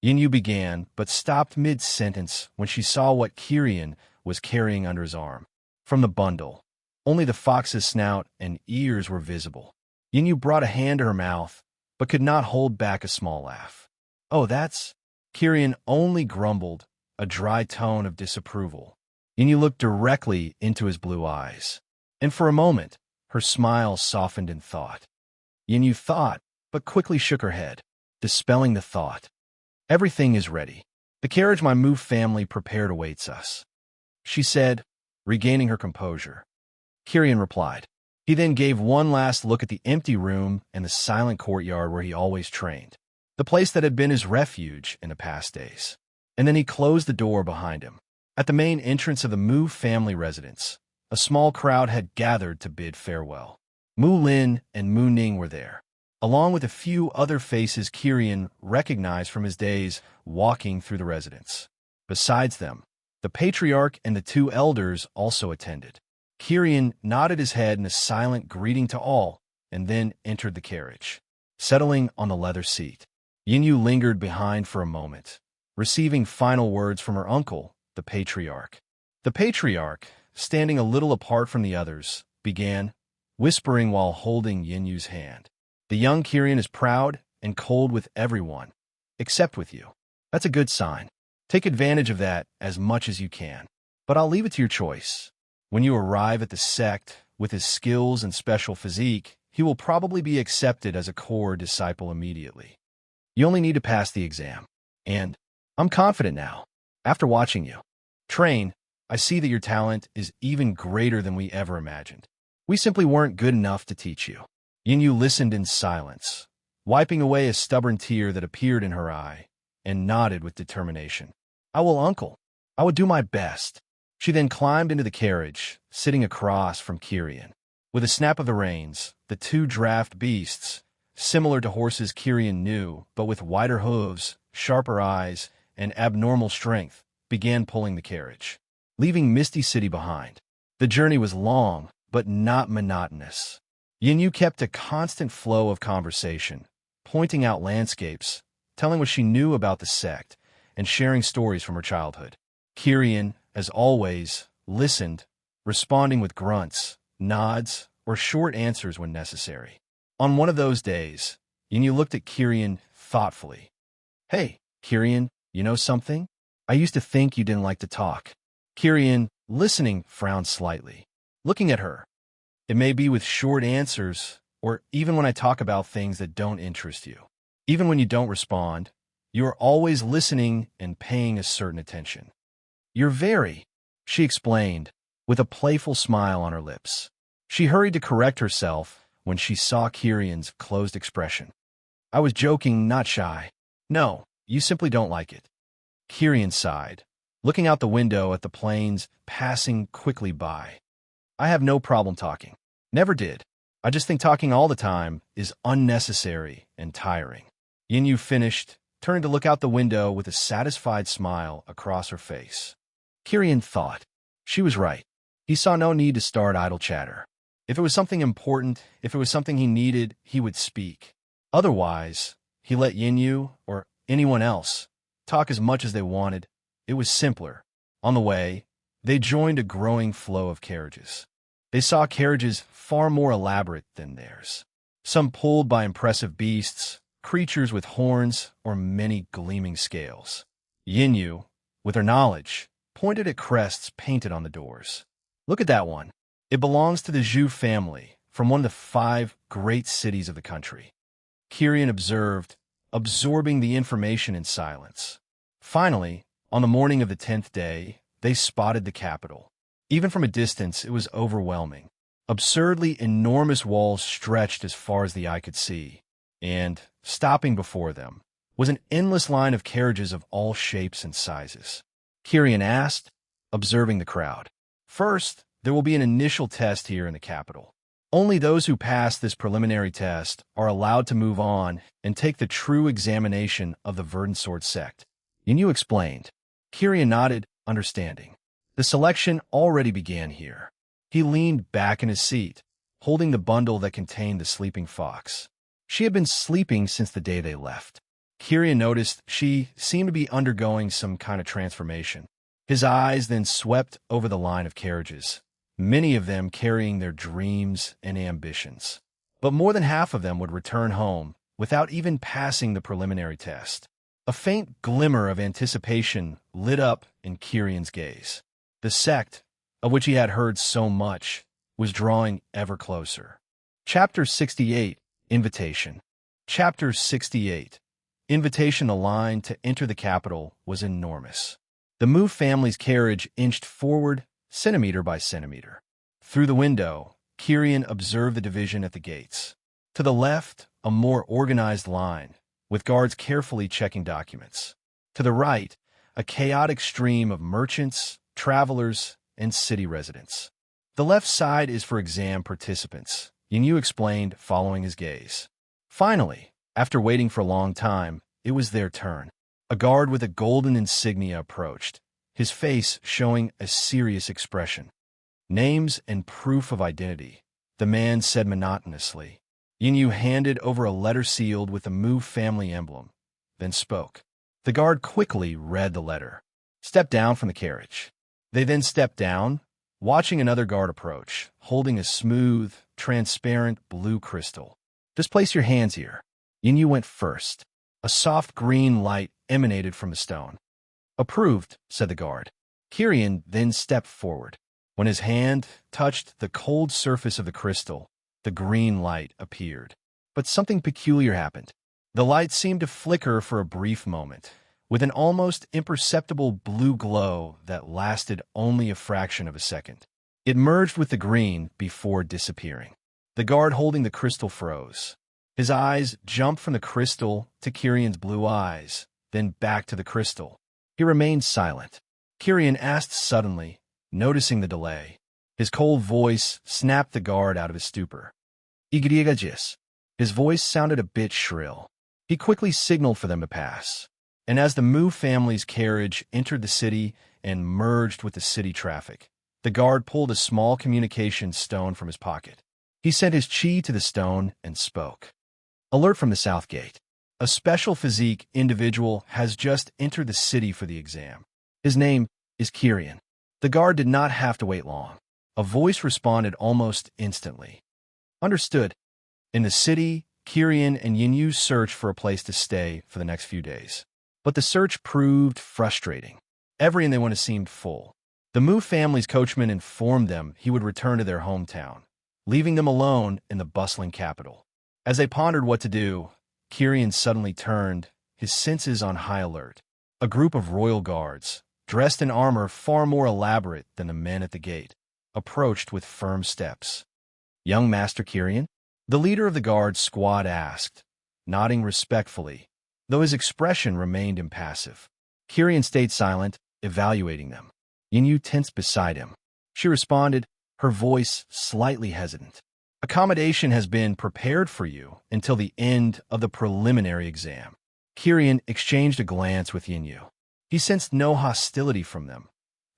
Yinyu began, but stopped mid-sentence when she saw what Kirian was carrying under his arm. From the bundle, only the fox's snout and ears were visible. Yinyu brought a hand to her mouth, but could not hold back a small laugh. "Oh, that's—" Kirian only grumbled, a dry tone of disapproval. Yinyu looked directly into his blue eyes, and for a moment, her smile softened in thought. Yinyu thought, but quickly shook her head, dispelling the thought. "Everything is ready. The carriage my Mu family prepared awaits us," she said, regaining her composure. Kirian replied. He then gave one last look at the empty room and the silent courtyard where he always trained, the place that had been his refuge in the past days. And then he closed the door behind him. At the main entrance of the Mu family residence, a small crowd had gathered to bid farewell. Mu Lin and Mu Ning were there, along with a few other faces Kirian recognized from his days walking through the residence. Besides them, the patriarch and the 2 elders also attended. Kirian nodded his head in a silent greeting to all, and then entered the carriage, settling on the leather seat. Yinyu lingered behind for a moment, receiving final words from her uncle, the patriarch. The patriarch, standing a little apart from the others, began, whispering while holding Yinyu's hand. "The young Kirian is proud and cold with everyone, except with you. That's a good sign. Take advantage of that as much as you can. But I'll leave it to your choice. When you arrive at the sect, with his skills and special physique, he will probably be accepted as a core disciple immediately. You only need to pass the exam. And I'm confident now, after watching you train, I see that your talent is even greater than we ever imagined. We simply weren't good enough to teach you." Yinyu listened in silence, wiping away a stubborn tear that appeared in her eye, and nodded with determination. "I will, uncle. I will do my best." She then climbed into the carriage, sitting across from Kirian. With a snap of the reins, the two draft beasts, similar to horses Kirian knew, but with wider hooves, sharper eyes, and abnormal strength, began pulling the carriage, leaving Misty City behind. The journey was long, but not monotonous. Yinyu kept a constant flow of conversation, pointing out landscapes, telling what she knew about the sect, and sharing stories from her childhood. Kirian, as always, listened, responding with grunts, nods, or short answers when necessary. On one of those days, Yinyu looked at Kirian thoughtfully. "Hey, Kirian, you know something? I used to think you didn't like to talk." Kirian, listening, frowned slightly. Looking at her, "It may be with short answers, or even when I talk about things that don't interest you. Even when you don't respond, you are always listening and paying a certain attention." "You're very," she explained, with a playful smile on her lips. She hurried to correct herself when she saw Kirian's closed expression. "I was joking, not shy. No, you simply don't like it." Kirian sighed, looking out the window at the planes passing quickly by. "I have no problem talking. Never did. I just think talking all the time is unnecessary and tiring." Yinyu finished, turning to look out the window with a satisfied smile across her face. Kirian thought. She was right. He saw no need to start idle chatter. If it was something important, if it was something he needed, he would speak. Otherwise, he let Yinyu, or anyone else, talk as much as they wanted. It was simpler. On the way, they joined a growing flow of carriages. They saw carriages far more elaborate than theirs. Some pulled by impressive beasts, creatures with horns, or many gleaming scales. Yinyu, with her knowledge, pointed at crests painted on the doors. "Look at that one. It belongs to the Zhu family, from one of the 5 great cities of the country." Kirian observed, absorbing the information in silence. Finally, on the morning of the 10th day, they spotted the capital. Even from a distance, it was overwhelming. Absurdly enormous walls stretched as far as the eye could see, and, stopping before them, was an endless line of carriages of all shapes and sizes. Kirian asked, observing the crowd. "First, there will be an initial test here in the capital. Only those who pass this preliminary test are allowed to move on and take the true examination of the Verdant Sword sect." Yinyu explained. Kirian nodded, understanding. The selection already began here. He leaned back in his seat, holding the bundle that contained the sleeping fox. She had been sleeping since the day they left. Kirian noticed she seemed to be undergoing some kind of transformation. His eyes then swept over the line of carriages, many of them carrying their dreams and ambitions. But more than half of them would return home without even passing the preliminary test. A faint glimmer of anticipation lit up in Kirian's gaze. The sect, of which he had heard so much, was drawing ever closer. Chapter 68, Invitation. Chapter 68. Invitation. The line to enter the capital was enormous. The Mu family's carriage inched forward centimeter by centimeter. Through the window, Kirian observed the division at the gates. To the left, a more organized line, with guards carefully checking documents. To the right, a chaotic stream of merchants, travelers, and city residents. "The left side is for exam participants," Yinyu explained, following his gaze. Finally, after waiting for a long time, it was their turn. A guard with a golden insignia approached, his face showing a serious expression. "Names and proof of identity," the man said monotonously. Yinyu handed over a letter sealed with the Mu family emblem, then spoke. The guard quickly read the letter. "Step down from the carriage." They then stepped down, watching another guard approach, holding a smooth, transparent blue crystal. "Just place your hands here." Yinyu went first. A soft green light emanated from the stone. "Approved," said the guard. Kirian then stepped forward. When his hand touched the cold surface of the crystal, the green light appeared. But something peculiar happened. The light seemed to flicker for a brief moment, with an almost imperceptible blue glow that lasted only a fraction of a second. It merged with the green before disappearing. The guard holding the crystal froze. His eyes jumped from the crystal to Kirian's blue eyes, then back to the crystal. He remained silent. Kirian asked suddenly, noticing the delay. His cold voice snapped the guard out of his stupor. Igriagis. His voice sounded a bit shrill. He quickly signaled for them to pass. And as the Mu family's carriage entered the city and merged with the city traffic, the guard pulled a small communication stone from his pocket. He sent his chi to the stone and spoke. Alert from the south gate. A special physique individual has just entered the city for the exam. His name is Kirian. The guard did not have to wait long. A voice responded almost instantly. Understood. In the city, Kirian and Yinyu searched for a place to stay for the next few days. But the search proved frustrating. Every inn they went to seemed full. The Mu family's coachman informed them he would return to their hometown, leaving them alone in the bustling capital. As they pondered what to do, Kirian suddenly turned, his senses on high alert. A group of royal guards, dressed in armor far more elaborate than the men at the gate, approached with firm steps. Young Master Kirian? The leader of the guard squad asked, nodding respectfully, though his expression remained impassive. Kirian stayed silent, evaluating them. Yinyu tensed beside him. She responded, her voice slightly hesitant. Accommodation has been prepared for you until the end of the preliminary exam. Kirian exchanged a glance with Yinyu. He sensed no hostility from them,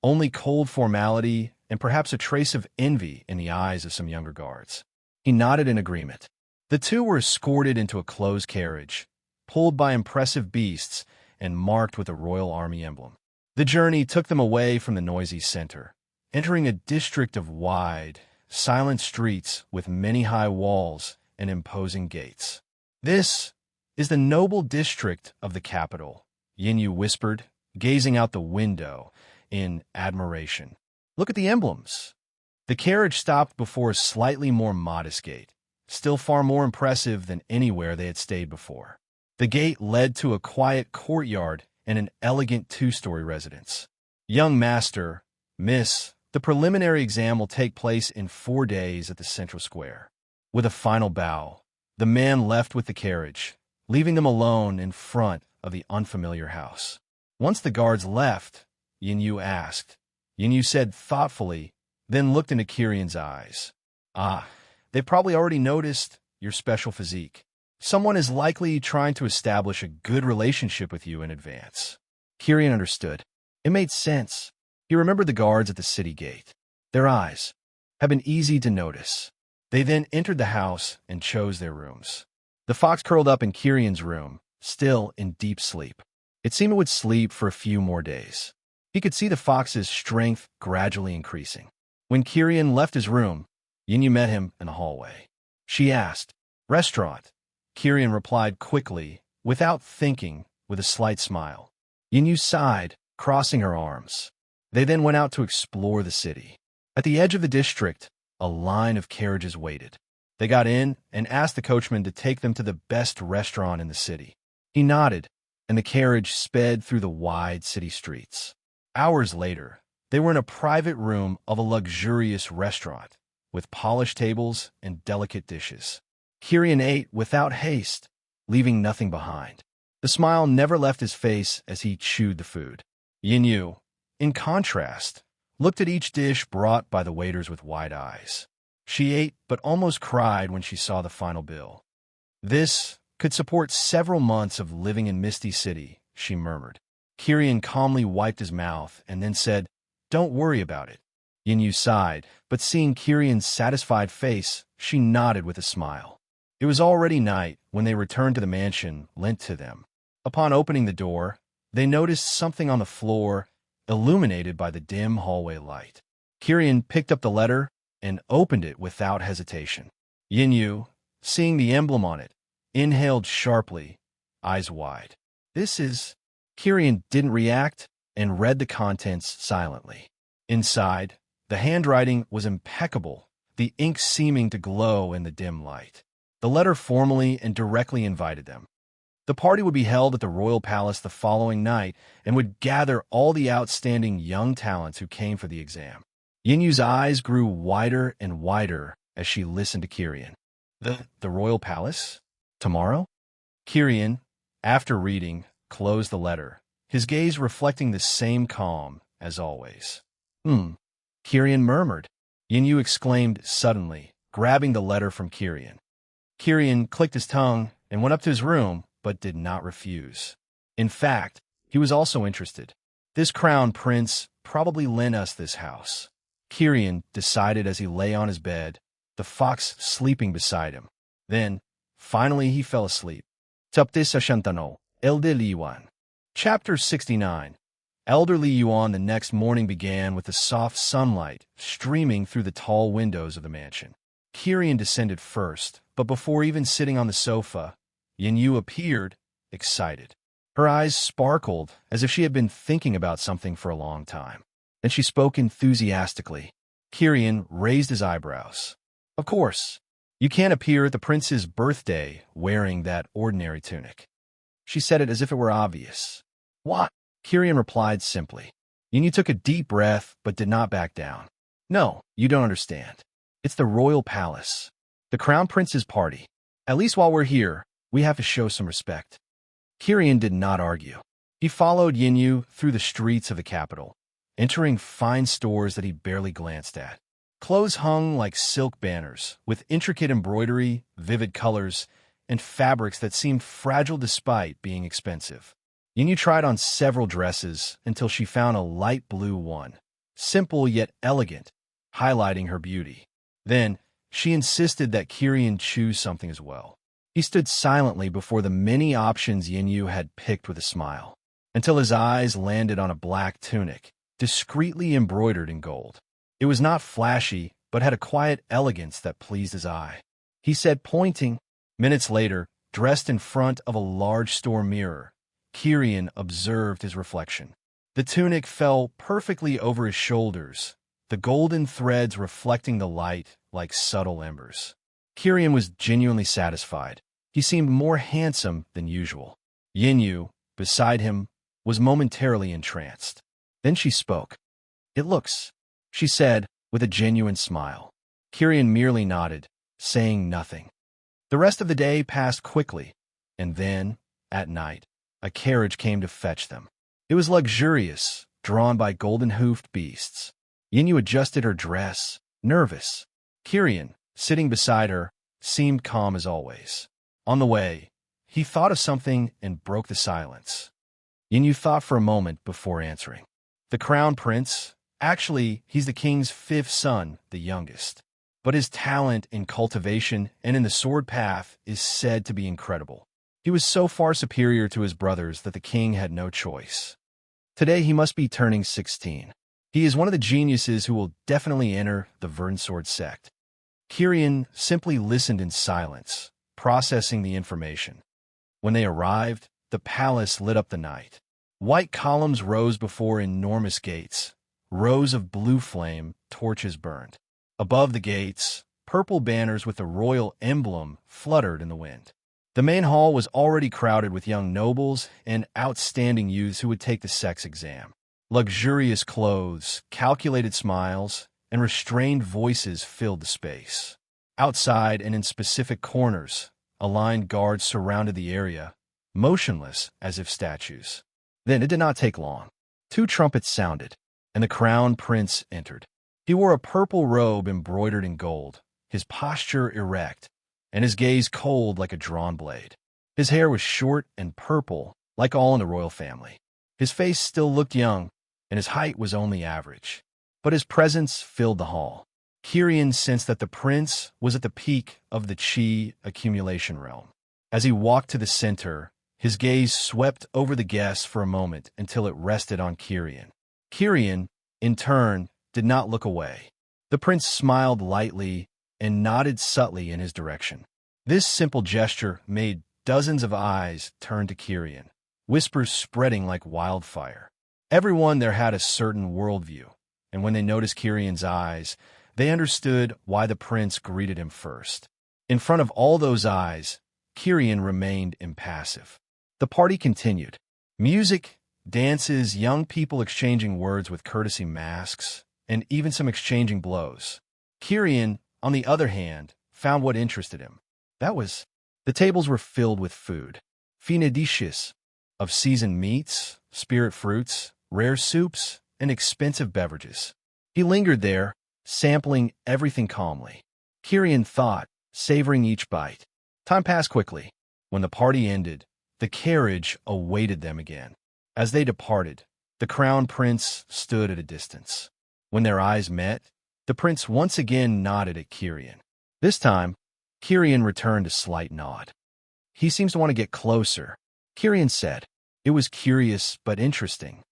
only cold formality and perhaps a trace of envy in the eyes of some younger guards. He nodded in agreement. The two were escorted into a closed carriage, pulled by impressive beasts and marked with a royal army emblem. The journey took them away from the noisy center, entering a district of wide, silent streets with many high walls and imposing gates. This is the noble district of the capital, Yinyu whispered, gazing out the window in admiration. Look at the emblems. The carriage stopped before a slightly more modest gate, still far more impressive than anywhere they had stayed before. The gate led to a quiet courtyard and an elegant two-story residence. Young Master, Miss, the preliminary exam will take place in 4 days at the central square. With a final bow, the man left with the carriage, leaving them alone in front of the unfamiliar house. Once the guards left, Yinyu asked. Yinyu said thoughtfully, then looked into Kirian's eyes. They've probably already noticed your special physique. Someone is likely trying to establish a good relationship with you in advance. Kirian understood. It made sense. He remembered the guards at the city gate. Their eyes had been easy to notice. They then entered the house and chose their rooms. The fox curled up in Kirian's room, still in deep sleep. It seemed it would sleep for a few more days. He could see the fox's strength gradually increasing. When Kirian left his room, Yinyu met him in the hallway. She asked, "Restaurant?" Kirian replied quickly, without thinking, with a slight smile. Yinyu sighed, crossing her arms. They then went out to explore the city. At the edge of the district, a line of carriages waited. They got in and asked the coachman to take them to the best restaurant in the city. He nodded, and the carriage sped through the wide city streets. Hours later, they were in a private room of a luxurious restaurant, with polished tables and delicate dishes. Kirian ate without haste, leaving nothing behind. The smile never left his face as he chewed the food. Yinyu, in contrast, looked at each dish brought by the waiters with wide eyes. She ate but almost cried when she saw the final bill. This could support several months of living in Misty City, she murmured. Kirian calmly wiped his mouth and then said, "Don't worry about it." Yinyu sighed, but seeing Kirian's satisfied face, she nodded with a smile. It was already night when they returned to the mansion lent to them. Upon opening the door, they noticed something on the floor, illuminated by the dim hallway light. Kirian picked up the letter and opened it without hesitation. Yinyu, seeing the emblem on it, inhaled sharply, eyes wide. "This is..." Kirian didn't react and read the contents silently. Inside, the handwriting was impeccable, the ink seeming to glow in the dim light. The letter formally and directly invited them. The party would be held at the royal palace the following night and would gather all the outstanding young talents who came for the exam. Yinyu's eyes grew wider and wider as she listened to Kirian. The royal palace? Tomorrow? Kirian, after reading, closed the letter, his gaze reflecting the same calm as always. Kirian murmured. Yinyu exclaimed suddenly, grabbing the letter from Kirian. Kirian clicked his tongue and went up to his room, but did not refuse. In fact, he was also interested. This crown prince probably lent us this house. Kirian decided as he lay on his bed, the fox sleeping beside him. Then, finally he fell asleep. Taptisa Shantano, Elderly Yuan. Chapter 69. Elderly Yuan the next morning began with the soft sunlight streaming through the tall windows of the mansion. Kirian descended first, but before even sitting on the sofa, Yinyu appeared, excited. Her eyes sparkled as if she had been thinking about something for a long time. Then she spoke enthusiastically. Kirian raised his eyebrows. Of course, you can't appear at the prince's birthday wearing that ordinary tunic. She said it as if it were obvious. What? Kirian replied simply. Yinyu took a deep breath but did not back down. No, you don't understand. It's the royal palace. The crown prince's party. At least while we're here, we have to show some respect. Kirian did not argue. He followed Yinyu through the streets of the capital, entering fine stores that he barely glanced at. Clothes hung like silk banners, with intricate embroidery, vivid colors, and fabrics that seemed fragile despite being expensive. Yinyu tried on several dresses until she found a light blue one, simple yet elegant, highlighting her beauty. Then, she insisted that Kirian choose something as well. He stood silently before the many options Yinyu had picked with a smile, until his eyes landed on a black tunic, discreetly embroidered in gold. It was not flashy, but had a quiet elegance that pleased his eye. He said, pointing. Minutes later, dressed in front of a large store mirror, Kirian observed his reflection. The tunic fell perfectly over his shoulders, the golden threads reflecting the light like subtle embers. Kirian was genuinely satisfied. He seemed more handsome than usual. Yinyu, beside him, was momentarily entranced. Then she spoke. It looks, she said, with a genuine smile. Kirian merely nodded, saying nothing. The rest of the day passed quickly, and then, at night, a carriage came to fetch them. It was luxurious, drawn by golden-hoofed beasts. Yinyu adjusted her dress, nervous. Kirian, sitting beside her, seemed calm as always. On the way, he thought of something and broke the silence. Yinyu thought for a moment before answering. The crown prince, actually, he's the king's fifth son, the youngest. But his talent in cultivation and in the sword path is said to be incredible. He was so far superior to his brothers that the king had no choice. Today he must be turning 16. He is one of the geniuses who will definitely enter the Vernsword sect. Kirian simply listened in silence, processing the information. When they arrived, the palace lit up the night. White columns rose before enormous gates. Rows of blue flame torches burned. Above the gates, purple banners with the royal emblem fluttered in the wind. The main hall was already crowded with young nobles and outstanding youths who would take the sex exam. Luxurious clothes, calculated smiles, and restrained voices filled the space. Outside and in specific corners, aligned guards surrounded the area, motionless as if statues. Then it did not take long. 2 trumpets sounded, and the crown prince entered. He wore a purple robe embroidered in gold, his posture erect, and his gaze cold like a drawn blade. His hair was short and purple, like all in the royal family. His face still looked young, and his height was only average. But his presence filled the hall. Kirian sensed that the prince was at the peak of the chi accumulation realm. As he walked to the center, his gaze swept over the guests for a moment until it rested on Kirian. Kirian, in turn, did not look away. The prince smiled lightly and nodded subtly in his direction. This simple gesture made dozens of eyes turn to Kirian, whispers spreading like wildfire. Everyone there had a certain worldview, and when they noticed Kirian's eyes, they understood why the prince greeted him first. In front of all those eyes, Kirian remained impassive. The party continued. Music, dances, young people exchanging words with courtesy masks, and even some exchanging blows. Kirian, on the other hand, found what interested him. That was The tables were filled with food, fine dishes, of seasoned meats, spirit fruits, rare soups, and expensive beverages. He lingered there, sampling everything calmly. Kyrian thought, savoring each bite. Time passed quickly. When the party ended, the carriage awaited them again. As they departed, the crown prince stood at a distance. When their eyes met, the prince once again nodded at Kyrian. This time, Kyrian returned a slight nod. He seems to want to get closer, Kyrian said. It was curious but interesting.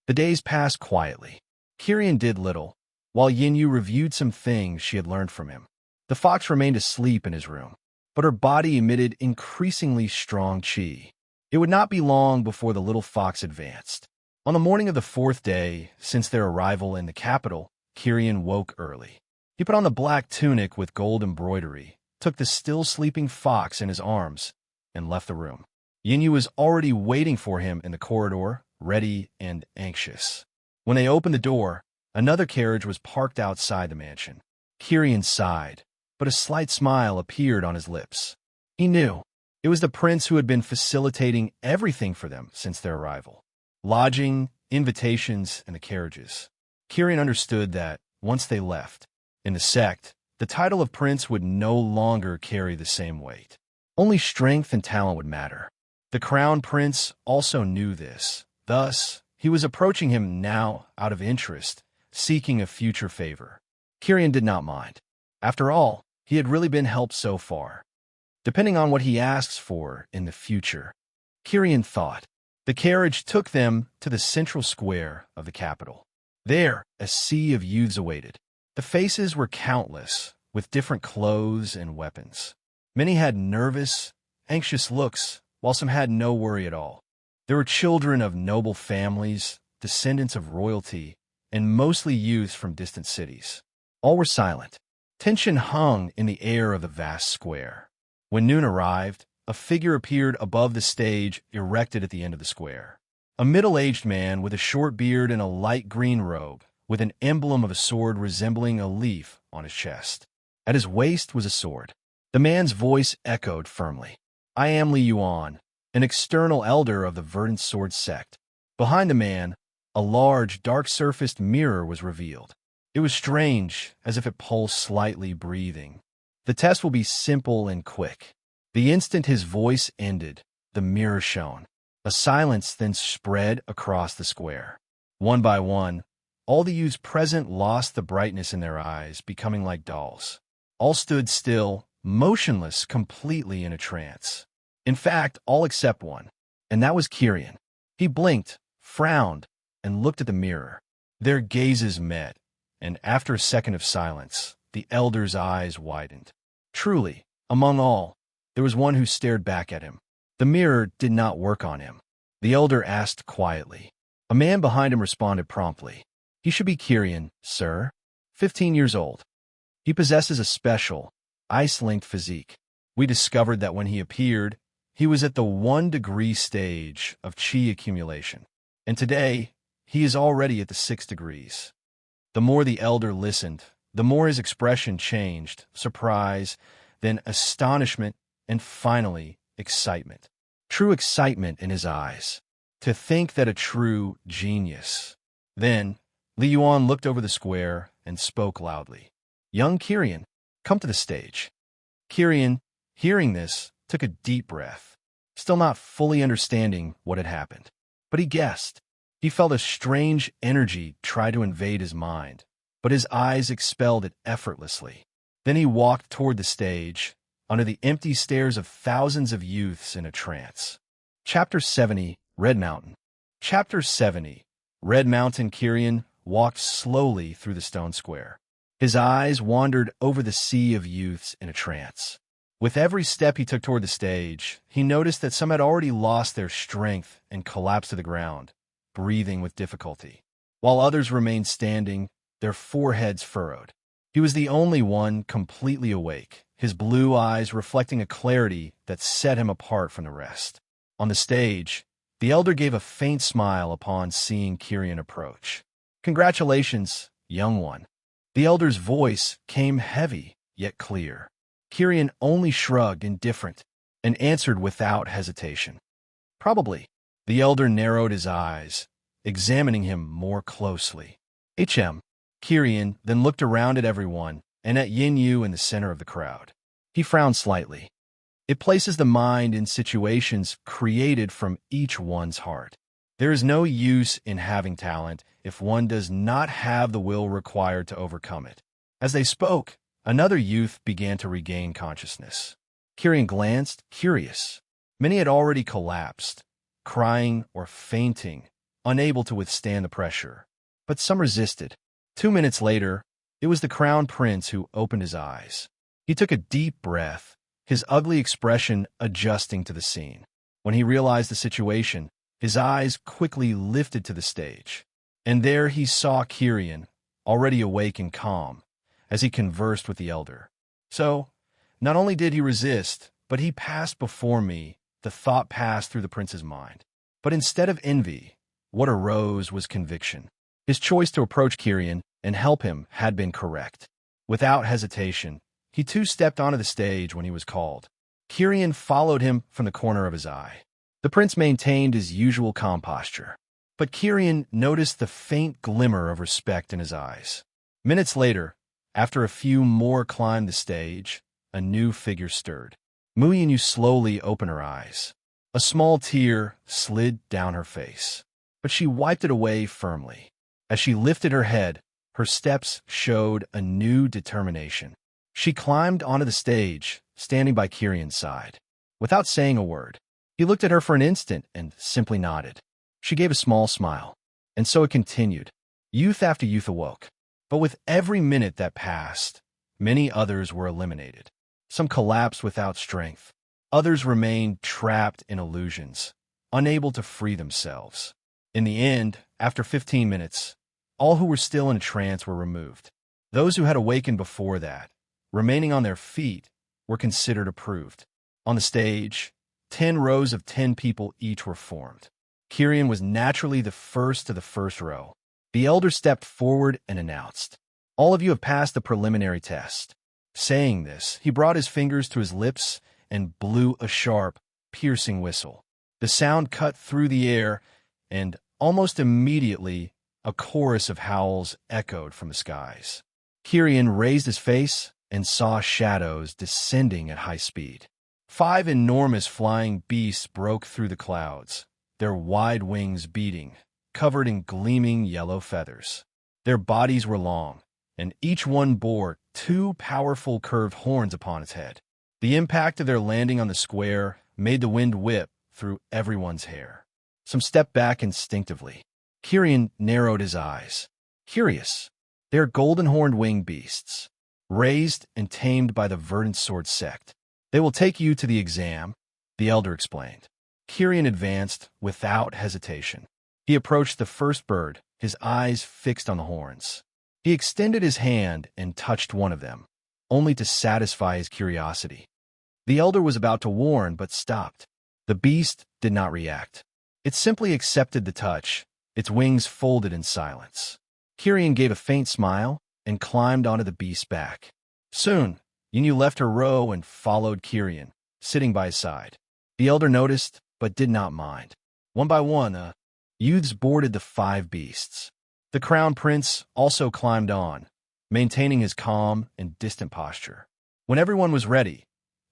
The days passed quietly. Kyrian did little, while Yinyu reviewed some things she had learned from him. The fox remained asleep in his room, but her body emitted increasingly strong qi. It would not be long before the little fox advanced. On the morning of the fourth day since their arrival in the capital, Kyrian woke early. He put on the black tunic with gold embroidery, took the still sleeping fox in his arms, and left the room. Yinyu was already waiting for him in the corridor, ready and anxious. When they opened the door, another carriage was parked outside the mansion. Kyrian sighed, but a slight smile appeared on his lips. He knew it was the prince who had been facilitating everything for them since their arrival. Lodging, invitations, and the carriages. Kyrian understood that, once they left, in the sect, the title of prince would no longer carry the same weight. Only strength and talent would matter. The crown prince also knew this. Thus, he was approaching him now out of interest, seeking a future favor. Kyrian did not mind. After all, he had really been helped so far. Depending on what he asks for in the future, Kyrian thought. The carriage took them to the central square of the capital. There, a sea of youths awaited. The faces were countless, with different clothes and weapons. Many had nervous, anxious looks, while some had no worry at all. There were children of noble families, descendants of royalty, and mostly youths from distant cities. All were silent. Tension hung in the air of the vast square. When noon arrived, a figure appeared above the stage erected at the end of the square. A middle-aged man with a short beard and a light green robe, with an emblem of a sword resembling a leaf on his chest. At his waist was a sword. The man's voice echoed firmly. I am Li Yuan, an external elder of the Verdant Sword sect. Behind the man, a large, dark-surfaced mirror was revealed. It was strange, as if it pulsed slightly, breathing. The test will be simple and quick. The instant his voice ended, the mirror shone. A silence then spread across the square. One by one, all the youths present lost the brightness in their eyes, becoming like dolls. All stood still, motionless, completely in a trance. In fact, all except one, and that was Kyrian. He blinked, frowned, and looked at the mirror. Their gazes met, and after a second of silence, the elder's eyes widened. Truly, among all, there was one who stared back at him. The mirror did not work on him. The elder asked quietly. A man behind him responded promptly. He should be Kyrian, sir. 15 years old. He possesses a special, ice-linked physique. We discovered that when he appeared, he was at the 1-degree stage of qi accumulation. And today, he is already at the 6 degrees. The more the elder listened, the more his expression changed, surprise, then astonishment, and finally, excitement. True excitement in his eyes. To think that a true genius. Then, Li Yuan looked over the square and spoke loudly. Young Kyrian, come to the stage. Kyrian, hearing this, took a deep breath, still not fully understanding what had happened. But he guessed. He felt a strange energy try to invade his mind, but his eyes expelled it effortlessly. Then he walked toward the stage, under the empty stares of thousands of youths in a trance. Chapter 70, Red Mountain. Chapter 70, Red Mountain. Kyrian walked slowly through the stone square. His eyes wandered over the sea of youths in a trance. With every step he took toward the stage, he noticed that some had already lost their strength and collapsed to the ground, breathing with difficulty, while others remained standing, their foreheads furrowed. He was the only one completely awake, his blue eyes reflecting a clarity that set him apart from the rest. On the stage, the elder gave a faint smile upon seeing Kyrian approach. Congratulations, young one. The elder's voice came heavy, yet clear. Kyrian only shrugged, indifferent. and answered without hesitation. Probably. The elder narrowed his eyes, examining him more closely. Kirian then looked around at everyone and at Yin Yu in the center of the crowd. He frowned slightly. It places the mind in situations created from each one's heart. There is no use in having talent if one does not have the will required to overcome it. As they spoke, another youth began to regain consciousness. Kirian glanced, curious. Many had already collapsed, crying or fainting, unable to withstand the pressure. But some resisted. 2 minutes later, it was the crown prince who opened his eyes. He took a deep breath, his ugly expression adjusting to the scene. When he realized the situation, his eyes quickly lifted to the stage. And there he saw Kirian, already awake and calm, as he conversed with the elder. So, not only did he resist, but he passed before me. The thought passed through the prince's mind. But instead of envy, what arose was conviction. His choice to approach Kirian and help him had been correct. Without hesitation, he too stepped onto the stage when he was called. Kirian followed him from the corner of his eye. The prince maintained his usual calm posture, but Kirian noticed the faint glimmer of respect in his eyes. Minutes later, after a few more climbed the stage, a new figure stirred. Mu Yinyu slowly opened her eyes. A small tear slid down her face, but she wiped it away firmly. As she lifted her head, her steps showed a new determination. She climbed onto the stage, standing by Kirian's side. Without saying a word, he looked at her for an instant and simply nodded. She gave a small smile, and so it continued. Youth after youth awoke. But with every minute that passed, many others were eliminated. Some collapsed without strength. Others remained trapped in illusions, unable to free themselves. In the end, after 15 minutes, all who were still in a trance were removed. Those who had awakened before that, remaining on their feet, were considered approved. On the stage, 10 rows of 10 people each were formed. Kirian was naturally the first to the first row. The elder stepped forward and announced, "All of you have passed the preliminary test." Saying this, he brought his fingers to his lips and blew a sharp, piercing whistle. The sound cut through the air, and almost immediately, a chorus of howls echoed from the skies. Kirian raised his face and saw shadows descending at high speed. 5 enormous flying beasts broke through the clouds, their wide wings beating, covered in gleaming yellow feathers. Their bodies were long, and each one bore 2 powerful curved horns upon its head. The impact of their landing on the square made the wind whip through everyone's hair. Some stepped back instinctively. Kirian narrowed his eyes. Curious. They are golden-horned winged beasts, raised and tamed by the Verdant Sword sect. They will take you to the exam, the elder explained. Kirian advanced without hesitation. He approached the first bird, his eyes fixed on the horns. He extended his hand and touched one of them, only to satisfy his curiosity. The elder was about to warn, but stopped. The beast did not react. It simply accepted the touch, its wings folded in silence. Kirian gave a faint smile and climbed onto the beast's back. Soon, Yinyu left her row and followed Kirian, sitting by his side. The elder noticed, but did not mind. One by one, youths boarded the 5 beasts. The crown prince also climbed on, maintaining his calm and distant posture. When everyone was ready,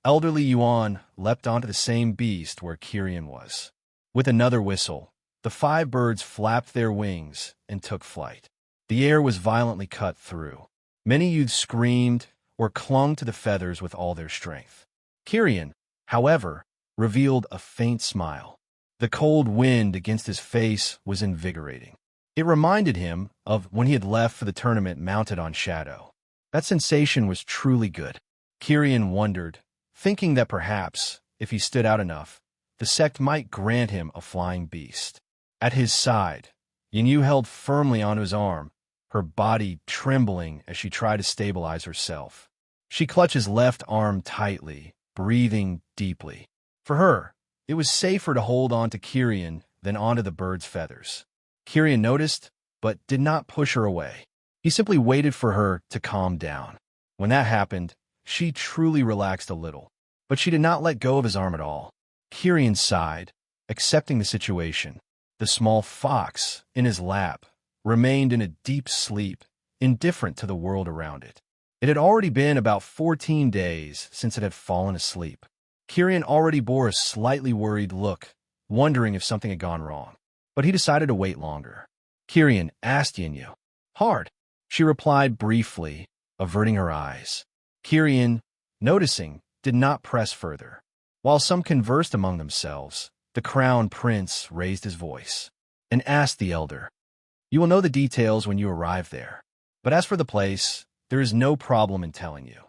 elderly Yuan leapt onto the same beast where Kirian was. With another whistle, the 5 birds flapped their wings and took flight. The air was violently cut through. Many youths screamed or clung to the feathers with all their strength. Kirian, however, revealed a faint smile. The cold wind against his face was invigorating. It reminded him of when he had left for the tournament mounted on Shadow. That sensation was truly good. Kirian wondered, thinking that perhaps, if he stood out enough, the sect might grant him a flying beast. At his side, Yinyu held firmly onto his arm, her body trembling as she tried to stabilize herself. She clutched his left arm tightly, breathing deeply. For her, it was safer to hold on to Kirian than onto the bird's feathers. Kirian noticed, but did not push her away. He simply waited for her to calm down. When that happened, she truly relaxed a little. But she did not let go of his arm at all. Kirian sighed, accepting the situation. The small fox, in his lap, remained in a deep sleep, indifferent to the world around it. It had already been about 14 days since it had fallen asleep. Kirian already bore a slightly worried look, wondering if something had gone wrong. But he decided to wait longer. Kirian asked Yinyu. Hard. She replied briefly, averting her eyes. Kirian, noticing, did not press further. While some conversed among themselves, the crown prince raised his voice and asked the elder, You will know the details when you arrive there. But as for the place, there is no problem in telling you.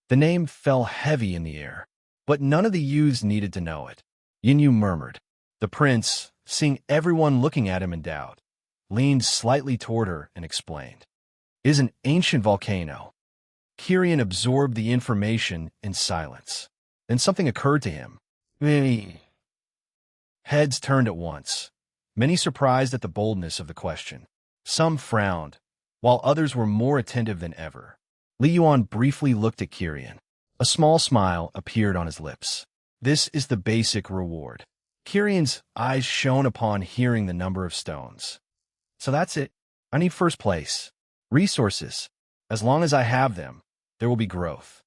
The name fell heavy in the air, but none of the youths needed to know it. Yinyu murmured. The prince, seeing everyone looking at him in doubt, leaned slightly toward her and explained. It is an ancient volcano. Kirian absorbed the information in silence. Then something occurred to him. Heads turned at once, many surprised at the boldness of the question. Some frowned, while others were more attentive than ever. Li Yuan briefly looked at Kirian. A small smile appeared on his lips. This is the basic reward. Kirian's eyes shone upon hearing the number of stones. So that's it. I need first place. Resources. As long as I have them, there will be growth.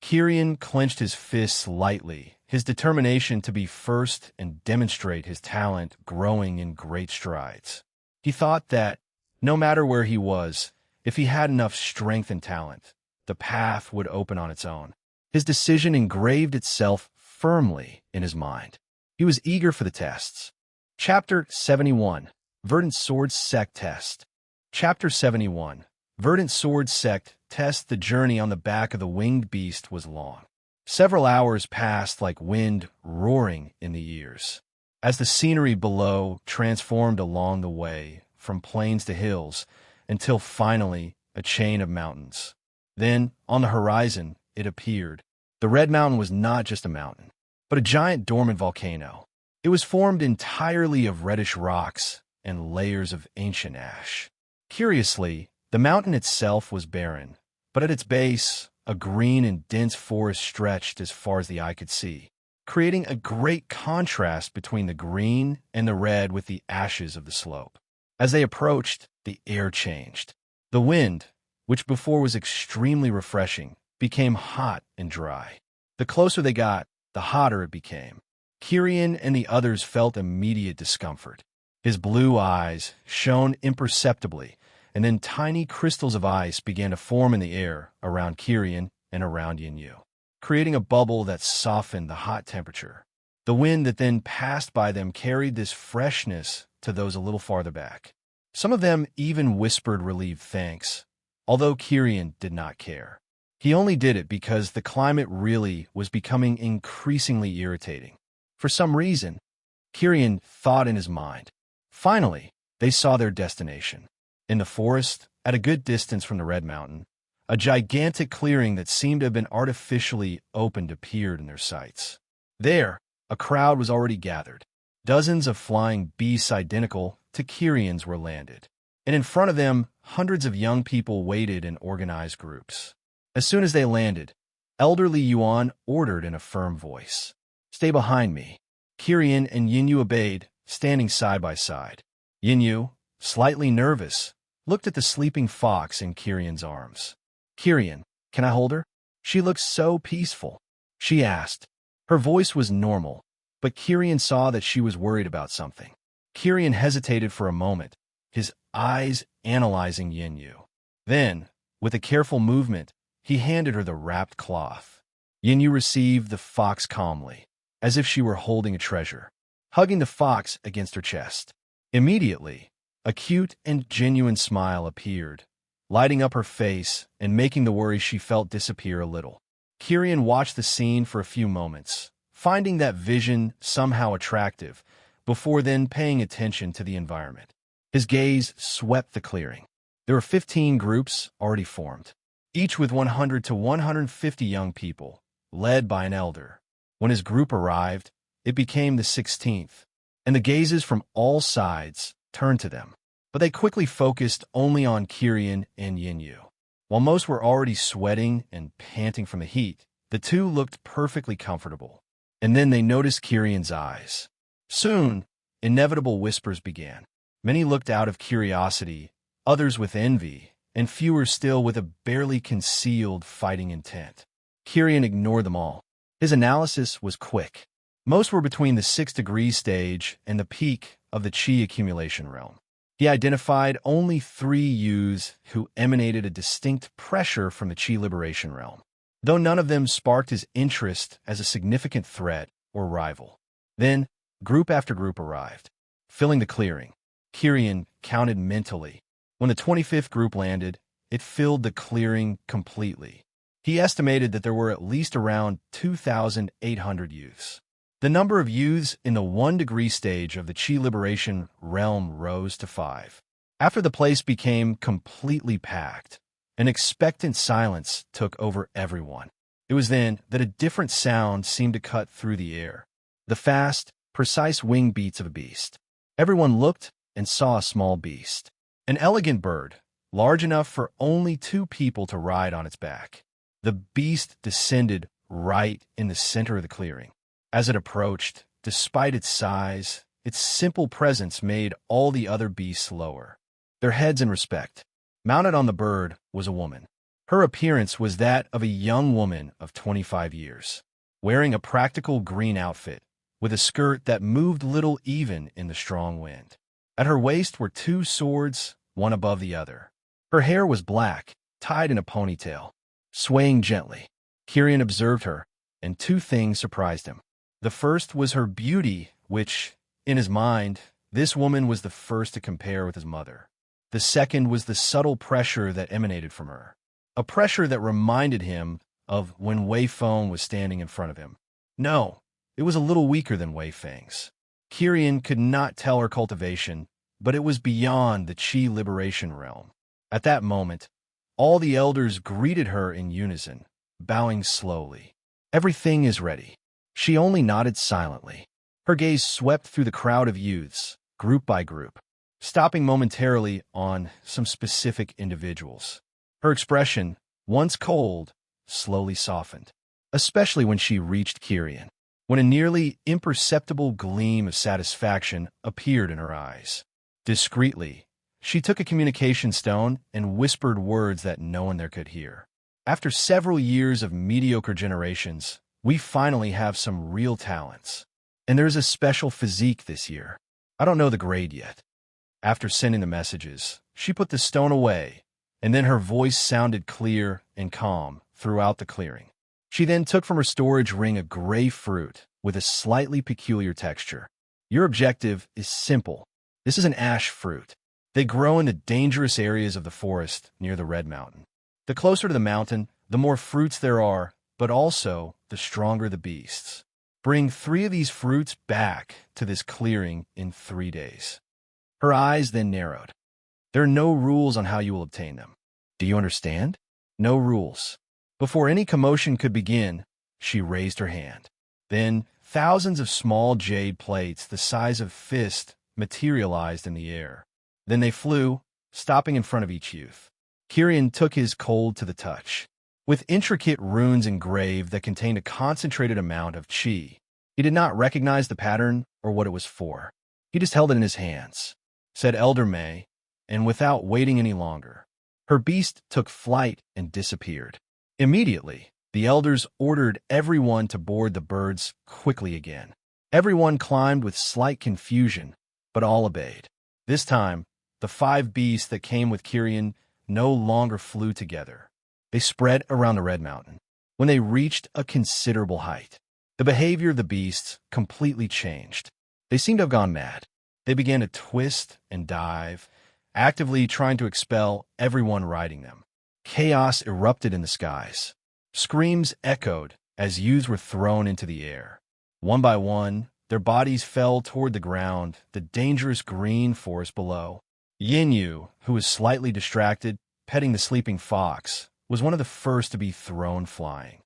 Kirian clenched his fists lightly, his determination to be first and demonstrate his talent growing in great strides. He thought that, no matter where he was, if he had enough strength and talent, the path would open on its own. His decision engraved itself firmly in his mind. He was eager for the tests. Chapter 71. Verdant Sword Sect Test. Chapter 71. Verdant Sword Sect Test. The journey on the back of the winged beast was long. Several hours passed like wind roaring in the ears. As the scenery below transformed along the way, from plains to hills, until finally a chain of mountains. Then, on the horizon, it appeared. The Red Mountain was not just a mountain, but a giant dormant volcano. It was formed entirely of reddish rocks and layers of ancient ash. Curiously, the mountain itself was barren, but at its base, a green and dense forest stretched as far as the eye could see, creating a great contrast between the green and the red with the ashes of the slope. As they approached, the air changed. The wind, which before was extremely refreshing, became hot and dry. The closer they got, the hotter it became. Kirian and the others felt immediate discomfort. His blue eyes shone imperceptibly, and then tiny crystals of ice began to form in the air around Kirian and around Yinyu, creating a bubble that softened the hot temperature. The wind that then passed by them carried this freshness to those a little farther back. Some of them even whispered relieved thanks, although Kirian did not care. He only did it because the climate really was becoming increasingly irritating. For some reason, Kirian thought in his mind. Finally, they saw their destination. In the forest, at a good distance from the Red Mountain, a gigantic clearing that seemed to have been artificially opened appeared in their sights. There, a crowd was already gathered. Dozens of flying beasts identical to Kirian's were landed, and in front of them, hundreds of young people waited in organized groups. As soon as they landed, elderly Yuan ordered in a firm voice, "Stay behind me." Kirian and Yinyu obeyed, standing side by side. Yinyu, slightly nervous, looked at the sleeping fox in Kirian's arms. "Kirian, can I hold her? She looks so peaceful," she asked. Her voice was normal, but Kirian saw that she was worried about something. Kirian hesitated for a moment, his eyes analyzing Yinyu. Then, with a careful movement, he handed her the wrapped cloth. Yinyu received the fox calmly, as if she were holding a treasure, hugging the fox against her chest. Immediately, a cute and genuine smile appeared, lighting up her face and making the worry she felt disappear a little. Kirian watched the scene for a few moments, finding that vision somehow attractive, before then paying attention to the environment. His gaze swept the clearing. There were 15 groups already formed, each with 100 to 150 young people, led by an elder. When his group arrived, it became the 16th, and the gazes from all sides turned to them. But they quickly focused only on Kirian and Yinyu. While most were already sweating and panting from the heat, The two looked perfectly comfortable, and then they noticed Kirian's eyes. Soon, inevitable whispers began. Many looked out of curiosity, others with envy, and fewer still with a barely concealed fighting intent. Kirian ignored them all. His analysis was quick. Most were between the 6-degree stage and the peak of the chi accumulation realm. He identified only 3 youths who emanated a distinct pressure from the chi liberation realm, though none of them sparked his interest as a significant threat or rival. Then, group after group arrived, filling the clearing. Kirian counted mentally. When the 25th group landed, it filled the clearing completely. He estimated that there were at least around 2,800 youths. The number of youths in the 1-degree stage of the chi liberation realm rose to 5. After the place became completely packed, an expectant silence took over everyone. It was then that a different sound seemed to cut through the air. The fast, precise wing beats of a beast. Everyone looked and saw a small beast. An elegant bird, large enough for only 2 people to ride on its back. The beast descended right in the center of the clearing. As it approached, despite its size, its simple presence made all the other beasts lower their heads in respect. Mounted on the bird was a woman. Her appearance was that of a young woman of 25 years, wearing a practical green outfit, with a skirt that moved little even in the strong wind. At her waist were 2 swords, one above the other. Her hair was black, tied in a ponytail, swaying gently. Kirian observed her, and 2 things surprised him. The first was her beauty, which, in his mind, this woman was the first to compare with his mother. The second was the subtle pressure that emanated from her, a pressure that reminded him of when Wei Feng was standing in front of him. No, it was a little weaker than Wei Feng's. Kirian could not tell her cultivation, but it was beyond the chi liberation realm. At that moment, all the elders greeted her in unison, bowing slowly. Everything is ready. She only nodded silently. Her gaze swept through the crowd of youths, group by group, stopping momentarily on some specific individuals. Her expression, once cold, slowly softened, especially when she reached Kirian, when a nearly imperceptible gleam of satisfaction appeared in her eyes. Discreetly, she took a communication stone and whispered words that no one there could hear. After several years of mediocre generations, we finally have some real talents. And there's a special physique this year. I don't know the grade yet. After sending the messages, she put the stone away, and then her voice sounded clear and calm throughout the clearing. She then took from her storage ring a gray fruit with a slightly peculiar texture. Your objective is simple. This is an ash fruit. They grow in the dangerous areas of the forest near the Red Mountain. The closer to the mountain, the more fruits there are, but also the stronger the beasts. Bring 3 of these fruits back to this clearing in 3 days. Her eyes then narrowed. There are no rules on how you will obtain them. Do you understand? No rules. Before any commotion could begin, she raised her hand. Then, thousands of small jade plates the size of fists materialized in the air. Then they flew, stopping in front of each youth. Kirian took his cold to the touch. With intricate runes engraved that contained a concentrated amount of chi. He did not recognize the pattern or what it was for. He just held it in his hands, said Elder May, and without waiting any longer, her beast took flight and disappeared. Immediately, the elders ordered everyone to board the birds quickly again. Everyone climbed with slight confusion, but all obeyed. This time, the 5 beasts that came with Kirian no longer flew together. They spread around the Red Mountain. When they reached a considerable height, the behavior of the beasts completely changed. They seemed to have gone mad. They began to twist and dive, actively trying to expel everyone riding them. Chaos erupted in the skies. Screams echoed as youths were thrown into the air. One by one, their bodies fell toward the ground, the dangerous green forest below. Yinyu, who was slightly distracted, petting the sleeping fox, was one of the first to be thrown flying.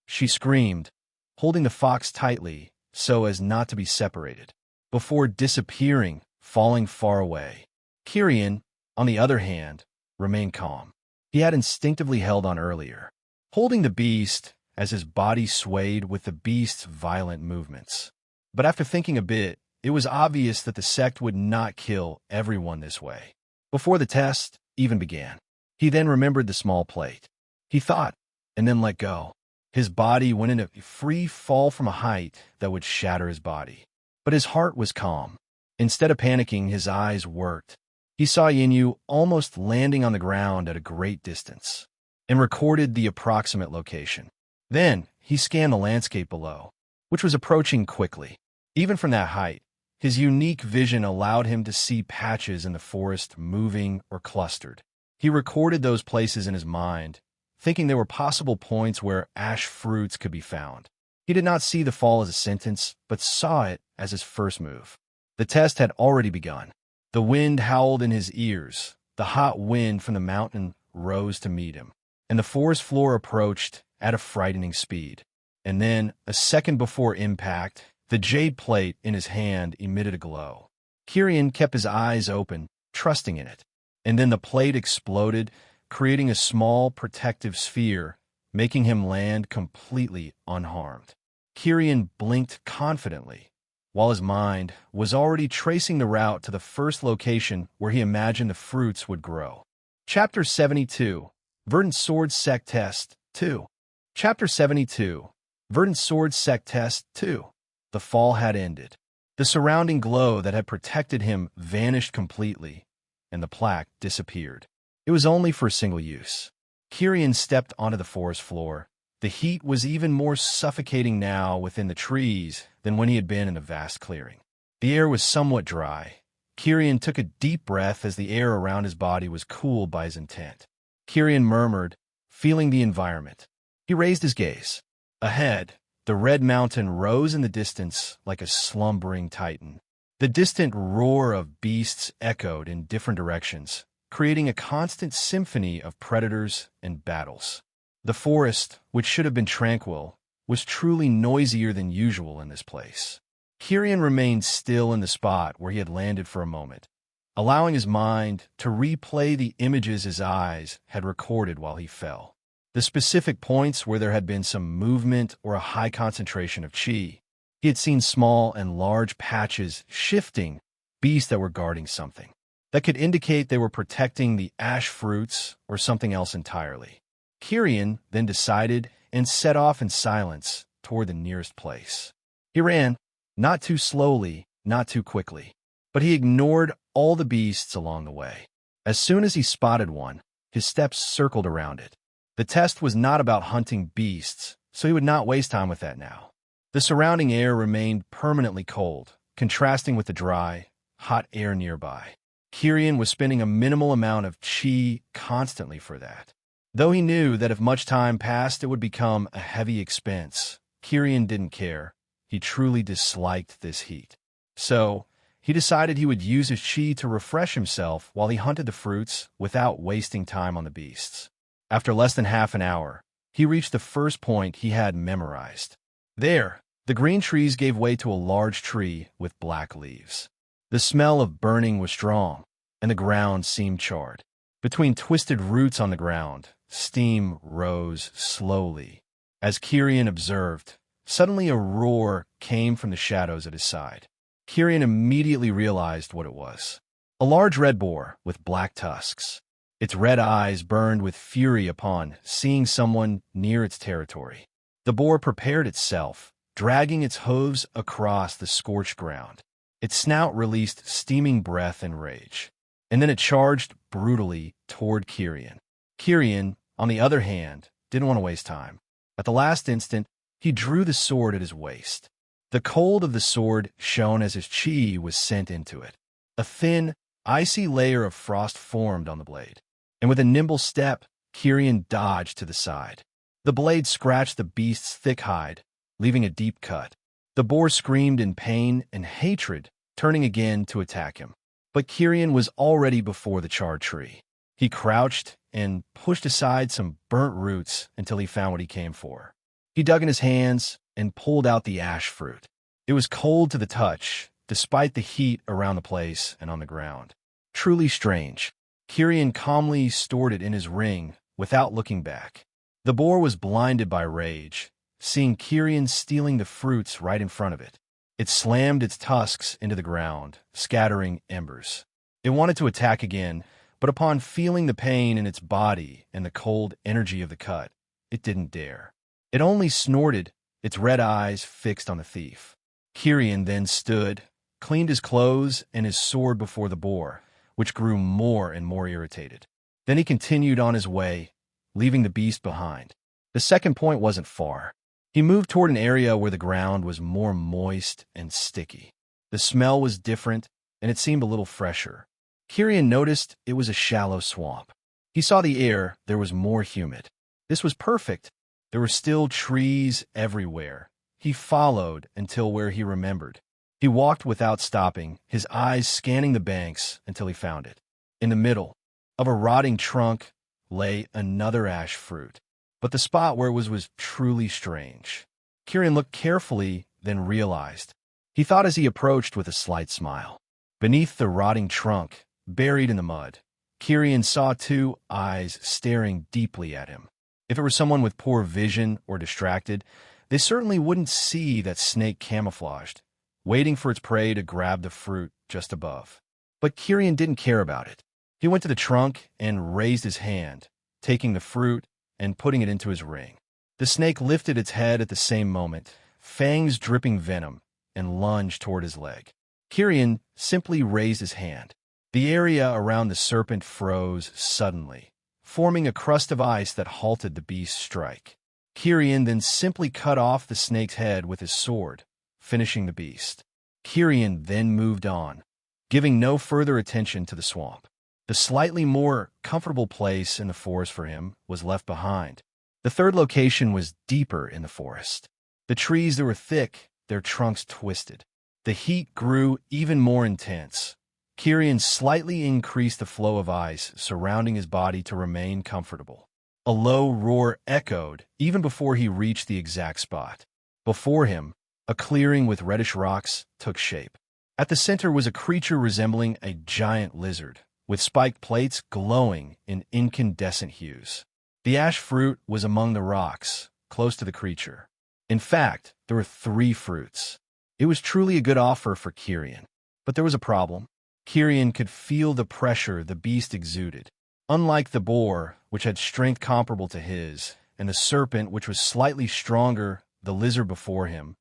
She screamed, holding the fox tightly so as not to be separated, before disappearing, falling far away. Kirian, on the other hand, remained calm. He had instinctively held on earlier. Holding the beast, as his body swayed with the beast's violent movements. But after thinking a bit, it was obvious that the sect would not kill everyone this way. Before the test even began, he then remembered the small plate. He thought, and then let go. His body went into a free fall from a height that would shatter his body. But his heart was calm. Instead of panicking, his eyes worked. He saw Yinyu almost landing on the ground at a great distance, and recorded the approximate location. Then, he scanned the landscape below, which was approaching quickly. Even from that height, his unique vision allowed him to see patches in the forest moving or clustered. He recorded those places in his mind, thinking there were possible points where ash fruits could be found. He did not see the fall as a sentence, but saw it as his first move. The test had already begun. The wind howled in his ears. The hot wind from the mountain rose to meet him, and the forest floor approached at a frightening speed. And then, a second before impact, the jade plate in his hand emitted a glow. Kirin kept his eyes open, trusting in it. And then the plate exploded, creating a small protective sphere, making him land completely unharmed. Kirin blinked confidently, while his mind was already tracing the route to the first location where he imagined the fruits would grow. Chapter 72, Verdant Sword Sect Test 2. Chapter 72, Verdant Sword Sect Test 2. The fall had ended. The surrounding glow that had protected him vanished completely, and the plaque disappeared. It was only for single use. Kirin stepped onto the forest floor. The heat was even more suffocating now within the trees than when he had been in the vast clearing. The air was somewhat dry. Kirin took a deep breath as the air around his body was cooled by his intent. Kirin murmured, feeling the environment. He raised his gaze. Ahead, the red mountain rose in the distance like a slumbering titan. The distant roar of beasts echoed in different directions, creating a constant symphony of predators and battles. The forest, which should have been tranquil, was truly noisier than usual in this place. Kirin remained still in the spot where he had landed for a moment, allowing his mind to replay the images his eyes had recorded while he fell. The specific points where there had been some movement or a high concentration of chi. He had seen small and large patches shifting, beasts that were guarding something. That could indicate they were protecting the ash fruits or something else entirely. Kirin then decided and set off in silence toward the nearest place. He ran, not too slowly, not too quickly, but he ignored all the beasts along the way. As soon as he spotted one, his steps circled around it. The test was not about hunting beasts, so he would not waste time with that now. The surrounding air remained permanently cold, contrasting with the dry, hot air nearby. Kirin was spending a minimal amount of chi constantly for that. Though he knew that if much time passed it would become a heavy expense, Kirin didn't care. He truly disliked this heat. So, he decided he would use his chi to refresh himself while he hunted the fruits without wasting time on the beasts. After less than half an hour, he reached the first point he had memorized. There, the green trees gave way to a large tree with black leaves. The smell of burning was strong, and the ground seemed charred. Between twisted roots on the ground, steam rose slowly. As Kirin observed, suddenly a roar came from the shadows at his side. Kirin immediately realized what it was. A large red boar with black tusks. Its red eyes burned with fury upon seeing someone near its territory. The boar prepared itself, dragging its hooves across the scorched ground. Its snout released steaming breath and rage, and then it charged brutally toward Kirin. Kirin, on the other hand, didn't want to waste time. At the last instant, he drew the sword at his waist. The cold of the sword shone as his chi was sent into it. A thin, icy layer of frost formed on the blade, and with a nimble step, Kirin dodged to the side. The blade scratched the beast's thick hide, leaving a deep cut. The boar screamed in pain and hatred, turning again to attack him. But Kirin was already before the charred tree. He crouched and pushed aside some burnt roots until he found what he came for. He dug in his hands and pulled out the ash fruit. It was cold to the touch, despite the heat around the place and on the ground. Truly strange. Kirin calmly stored it in his ring without looking back. The boar was blinded by rage, seeing Kyrian stealing the fruits right in front of it. It slammed its tusks into the ground, scattering embers. It wanted to attack again, but upon feeling the pain in its body and the cold energy of the cut, it didn't dare. It only snorted, its red eyes fixed on the thief. Kyrian then stood, cleaned his clothes and his sword before the boar, which grew more and more irritated. Then he continued on his way, leaving the beast behind. The second point wasn't far. He moved toward an area where the ground was more moist and sticky. The smell was different, and it seemed a little fresher. Kyrian noticed it was a shallow swamp. He saw the air, there was more humid. This was perfect. There were still trees everywhere. He followed until where he remembered. He walked without stopping, his eyes scanning the banks until he found it. In the middle of a rotting trunk lay another ash fruit, but the spot where it was truly strange. Kyrian looked carefully, then realized. He thought as he approached with a slight smile. Beneath the rotting trunk, buried in the mud, Kyrian saw two eyes staring deeply at him. If it were someone with poor vision or distracted, they certainly wouldn't see that snake camouflaged, waiting for its prey to grab the fruit just above. But Kyrian didn't care about it. He went to the trunk and raised his hand, taking the fruit and putting it into his ring. The snake lifted its head at the same moment, fangs dripping venom, and lunged toward his leg. Kyrian simply raised his hand. The area around the serpent froze suddenly, forming a crust of ice that halted the beast's strike. Kyrian then simply cut off the snake's head with his sword, finishing the beast. Kyrian then moved on, giving no further attention to the swamp. The slightly more comfortable place in the forest for him was left behind. The third location was deeper in the forest. The trees that were thick, their trunks twisted. The heat grew even more intense. Kyrian slightly increased the flow of ice surrounding his body to remain comfortable. A low roar echoed even before he reached the exact spot. Before him, a clearing with reddish rocks took shape. At the center was a creature resembling a giant lizard, with spiked plates glowing in incandescent hues. The ash fruit was among the rocks, close to the creature. In fact, there were 3 fruits. It was truly a good offer for Kyrian. But there was a problem. Kyrian could feel the pressure the beast exuded. Unlike the boar, which had strength comparable to his, and the serpent, which was slightly stronger, the lizard before him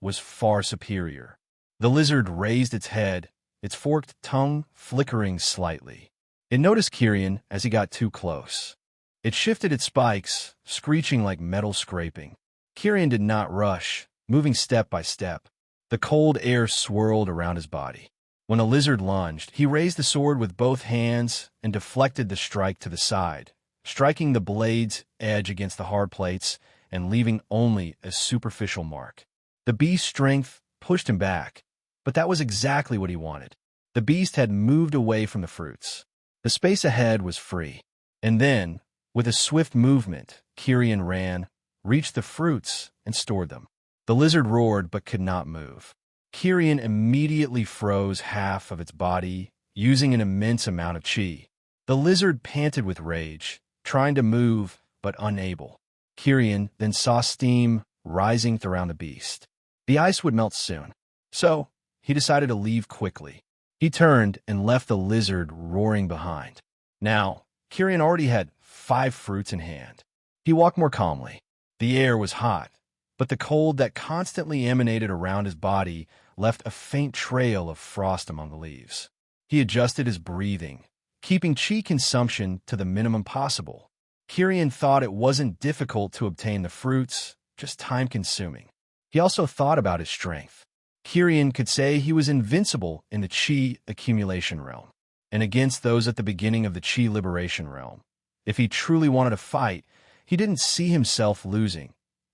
was far superior. The lizard raised its head, its forked tongue flickering slightly. It noticed Kyrian as he got too close. It shifted its spikes, screeching like metal scraping. Kyrian did not rush, moving step by step. The cold air swirled around his body. When the lizard lunged, he raised the sword with both hands and deflected the strike to the side, striking the blade's edge against the hard plates and leaving only a superficial mark. The beast's strength pushed him back, but that was exactly what he wanted. The beast had moved away from the fruits. The space ahead was free. And then, with a swift movement, Kyrian ran, reached the fruits, and stored them. The lizard roared but could not move. Kyrian immediately froze half of its body, using an immense amount of chi. The lizard panted with rage, trying to move but unable. Kyrian then saw steam rising around the beast. The ice would melt soon, so he decided to leave quickly. He turned and left the lizard roaring behind. Now, Kyrian already had 5 fruits in hand. He walked more calmly. The air was hot, but the cold that constantly emanated around his body left a faint trail of frost among the leaves. He adjusted his breathing, keeping chi consumption to the minimum possible. Kyrian thought it wasn't difficult to obtain the fruits, just time-consuming. He also thought about his strength. Kyrian could say he was invincible in the chi accumulation realm, and against those at the beginning of the chi liberation realm. If he truly wanted to fight, he didn't see himself losing,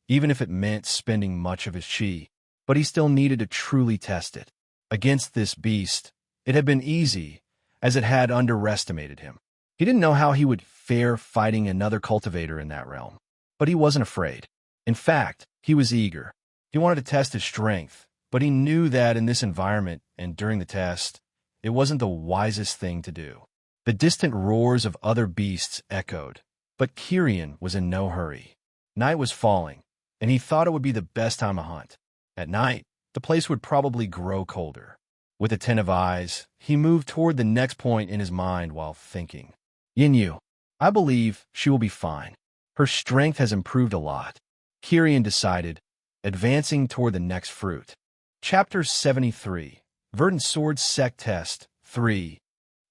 even if it meant spending much of his chi. But he still needed to truly test it. Against this beast, it had been easy, as it had underestimated him. He didn't know how he would fare fighting another cultivator in that realm, but he wasn't afraid. In fact, he was eager. He wanted to test his strength, but he knew that in this environment and during the test, it wasn't the wisest thing to do. The distant roars of other beasts echoed, But Kirian was in no hurry. Night was falling, and he thought it would be the best time to hunt. At night, the place would probably grow colder. With attentive eyes, he moved toward the next point in his mind while thinking. Yin, I believe she will be fine. Her strength has improved a lot, Kirian decided, advancing toward the next fruit. Chapter 73, Verdant Sword Sec Test 3.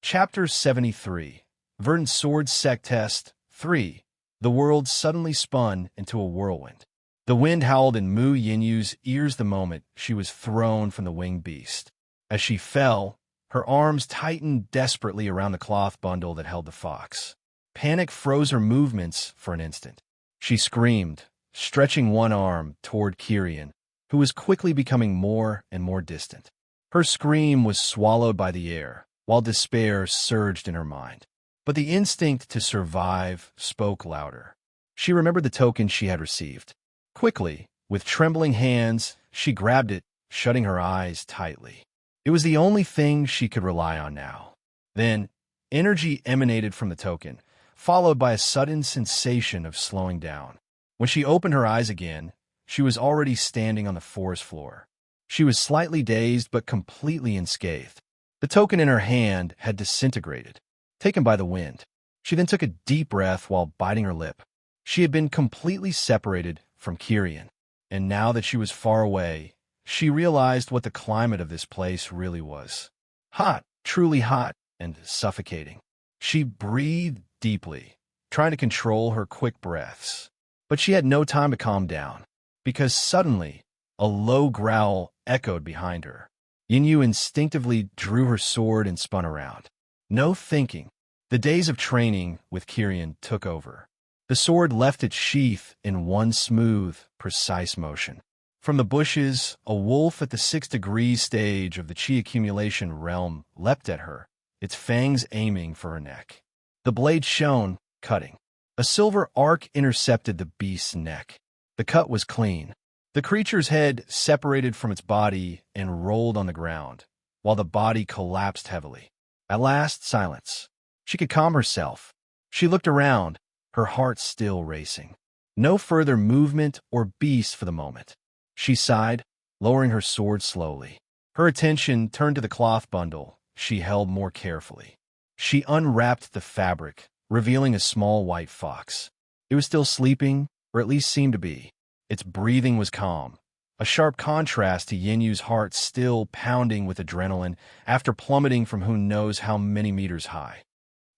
Chapter 73, Verdant Sword Sec Test 3. The world suddenly spun into a whirlwind. The wind howled in Mu Yinyu's ears the moment she was thrown from the winged beast. As she fell, her arms tightened desperately around the cloth bundle that held the fox. Panic froze her movements for an instant. She screamed, stretching one arm toward Kirian, who was quickly becoming more and more distant. Her scream was swallowed by the air, while despair surged in her mind. But the instinct to survive spoke louder. She remembered the token she had received. Quickly, with trembling hands, she grabbed it, shutting her eyes tightly. It was the only thing she could rely on now. Then, energy emanated from the token, followed by a sudden sensation of slowing down. When she opened her eyes again, she was already standing on the forest floor. She was slightly dazed but completely unscathed. The token in her hand had disintegrated, taken by the wind. She then took a deep breath while biting her lip. She had been completely separated from Kirian, and now that she was far away, she realized what the climate of this place really was. Hot, truly hot, and suffocating. She breathed deeply, trying to control her quick breaths. But she had no time to calm down, because suddenly, a low growl echoed behind her. Yinyu instinctively drew her sword and spun around. No thinking. The days of training with Kirian took over. The sword left its sheath in one smooth, precise motion. From the bushes, a wolf at the 6 degrees stage of the chi accumulation realm leapt at her, its fangs aiming for her neck. The blade shone, cutting. A silver arc intercepted the beast's neck. The cut was clean. The creature's head separated from its body and rolled on the ground, while the body collapsed heavily. At last, silence. She could calm herself. She looked around, her heart still racing. No further movement or beast for the moment. She sighed, lowering her sword slowly. Her attention turned to the cloth bundle she held more carefully. She unwrapped the fabric, revealing a small white fox. It was still sleeping, or at least seemed to be. Its breathing was calm, a sharp contrast to Yinyu's heart still pounding with adrenaline after plummeting from who knows how many meters high.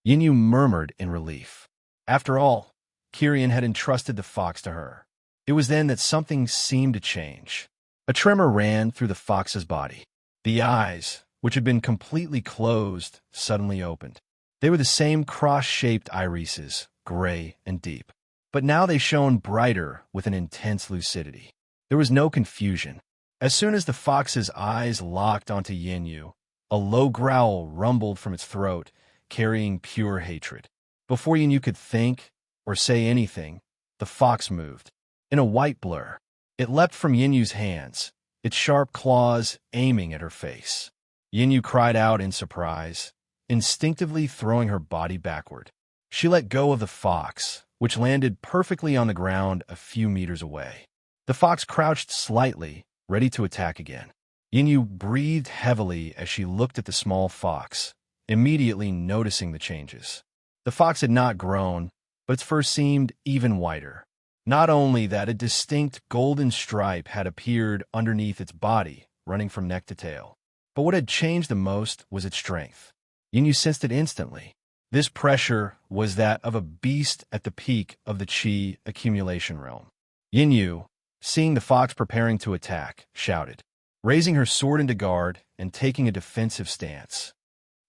Yinyu murmured in relief. After all, Kirian had entrusted the fox to her. It was then that something seemed to change. A tremor ran through the fox's body. The eyes, which had been completely closed, suddenly opened. They were the same cross-shaped irises, gray and deep. But now they shone brighter with an intense lucidity. There was no confusion. As soon as the fox's eyes locked onto Yinyu, a low growl rumbled from its throat, carrying pure hatred. Before Yinyu could think or say anything, the fox moved. In a white blur, it leapt from Yinyu's hands, its sharp claws aiming at her face. Yinyu cried out in surprise, instinctively throwing her body backward. She let go of the fox, which landed perfectly on the ground a few meters away. The fox crouched slightly, ready to attack again. Yinyu breathed heavily as she looked at the small fox, immediately noticing the changes. The fox had not grown, but its fur seemed even whiter. Not only that, a distinct golden stripe had appeared underneath its body, running from neck to tail. But what had changed the most was its strength. Yinyu sensed it instantly. This pressure was that of a beast at the peak of the chi accumulation realm. Yinyu, seeing the fox preparing to attack, shouted, raising her sword into guard and taking a defensive stance.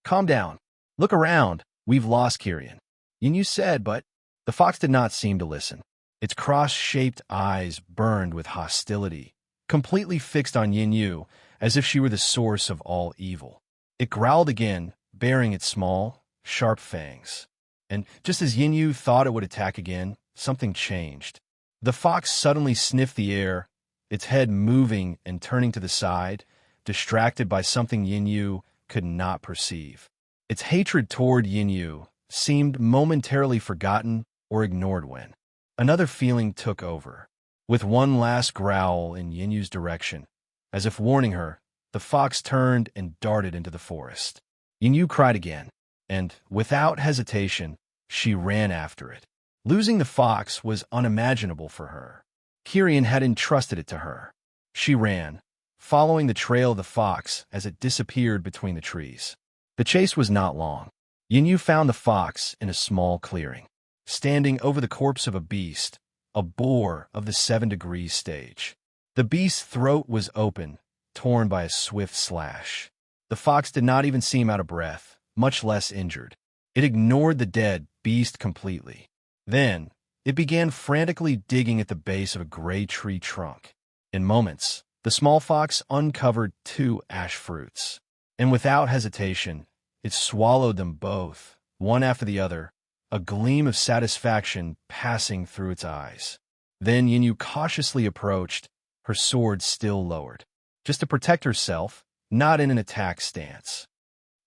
Calm down. Look around. We've lost Kirian. Yinyu said, but the fox did not seem to listen. Its cross-shaped eyes burned with hostility, completely fixed on Yinyu, as if she were the source of all evil. It growled again, baring its small, sharp fangs. And just as Yinyu thought it would attack again, something changed. The fox suddenly sniffed the air, its head moving and turning to the side, distracted by something Yinyu could not perceive. Its hatred toward Yinyu seemed momentarily forgotten or ignored when another feeling took over. With one last growl in Yinyu's direction, as if warning her, the fox turned and darted into the forest. Yinyu cried again, and, without hesitation, she ran after it. Losing the fox was unimaginable for her. Kiryan had entrusted it to her. She ran, following the trail of the fox as it disappeared between the trees. The chase was not long. Yinyu found the fox in a small clearing, standing over the corpse of a beast, a boar of the 7 degrees stage. The beast's throat was open, torn by a swift slash. The fox did not even seem out of breath, much less injured. It ignored the dead beast completely. Then, it began frantically digging at the base of a gray tree trunk. In moments, the small fox uncovered 2 ash fruits, and without hesitation, it swallowed them both, one after the other, a gleam of satisfaction passing through its eyes. Then Yinyu cautiously approached, her sword still lowered, just to protect herself, not in an attack stance.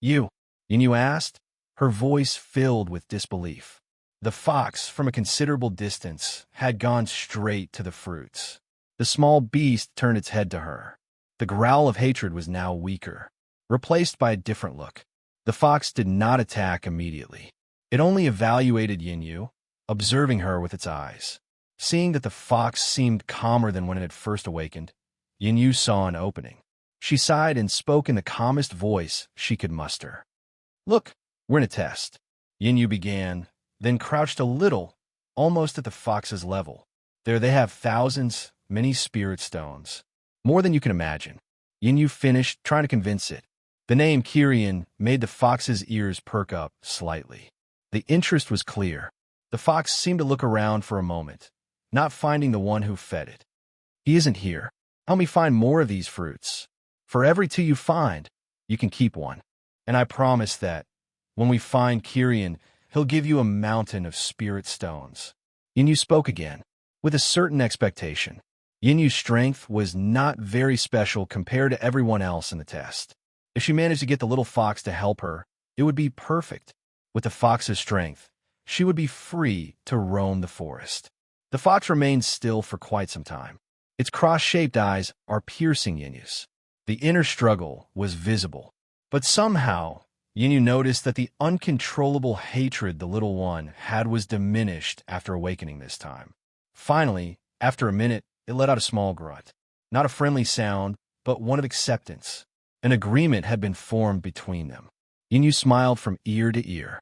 Yinyu asked, her voice filled with disbelief. The fox, from a considerable distance, had gone straight to the fruits. The small beast turned its head to her. The growl of hatred was now weaker, replaced by a different look. The fox did not attack immediately. It only evaluated Yinyu, observing her with its eyes. Seeing that the fox seemed calmer than when it had first awakened, Yinyu saw an opening. She sighed and spoke in the calmest voice she could muster. "Look, we're in a test," Yinyu began, then crouched a little, almost at the fox's level. "There they have thousands, many spirit stones. More than you can imagine." Yinyu finished, trying to convince it. The name Kiryan made the fox's ears perk up slightly. The interest was clear. The fox seemed to look around for a moment, not finding the one who fed it. "He isn't here. Help me find more of these fruits. For every 2 you find, you can keep one. And I promise that, when we find Kiryan, he'll give you a mountain of spirit stones." Yinyu spoke again, with a certain expectation. Yinyu's strength was not very special compared to everyone else in the test. If she managed to get the little fox to help her, it would be perfect. With the fox's strength, she would be free to roam the forest. The fox remained still for quite some time. Its cross-shaped eyes are piercing Yinyu's. The inner struggle was visible. But somehow, Yinyu noticed that the uncontrollable hatred the little one had was diminished after awakening this time. Finally, after a minute, it let out a small grunt. Not a friendly sound, but one of acceptance. An agreement had been formed between them. Yinyu smiled from ear to ear.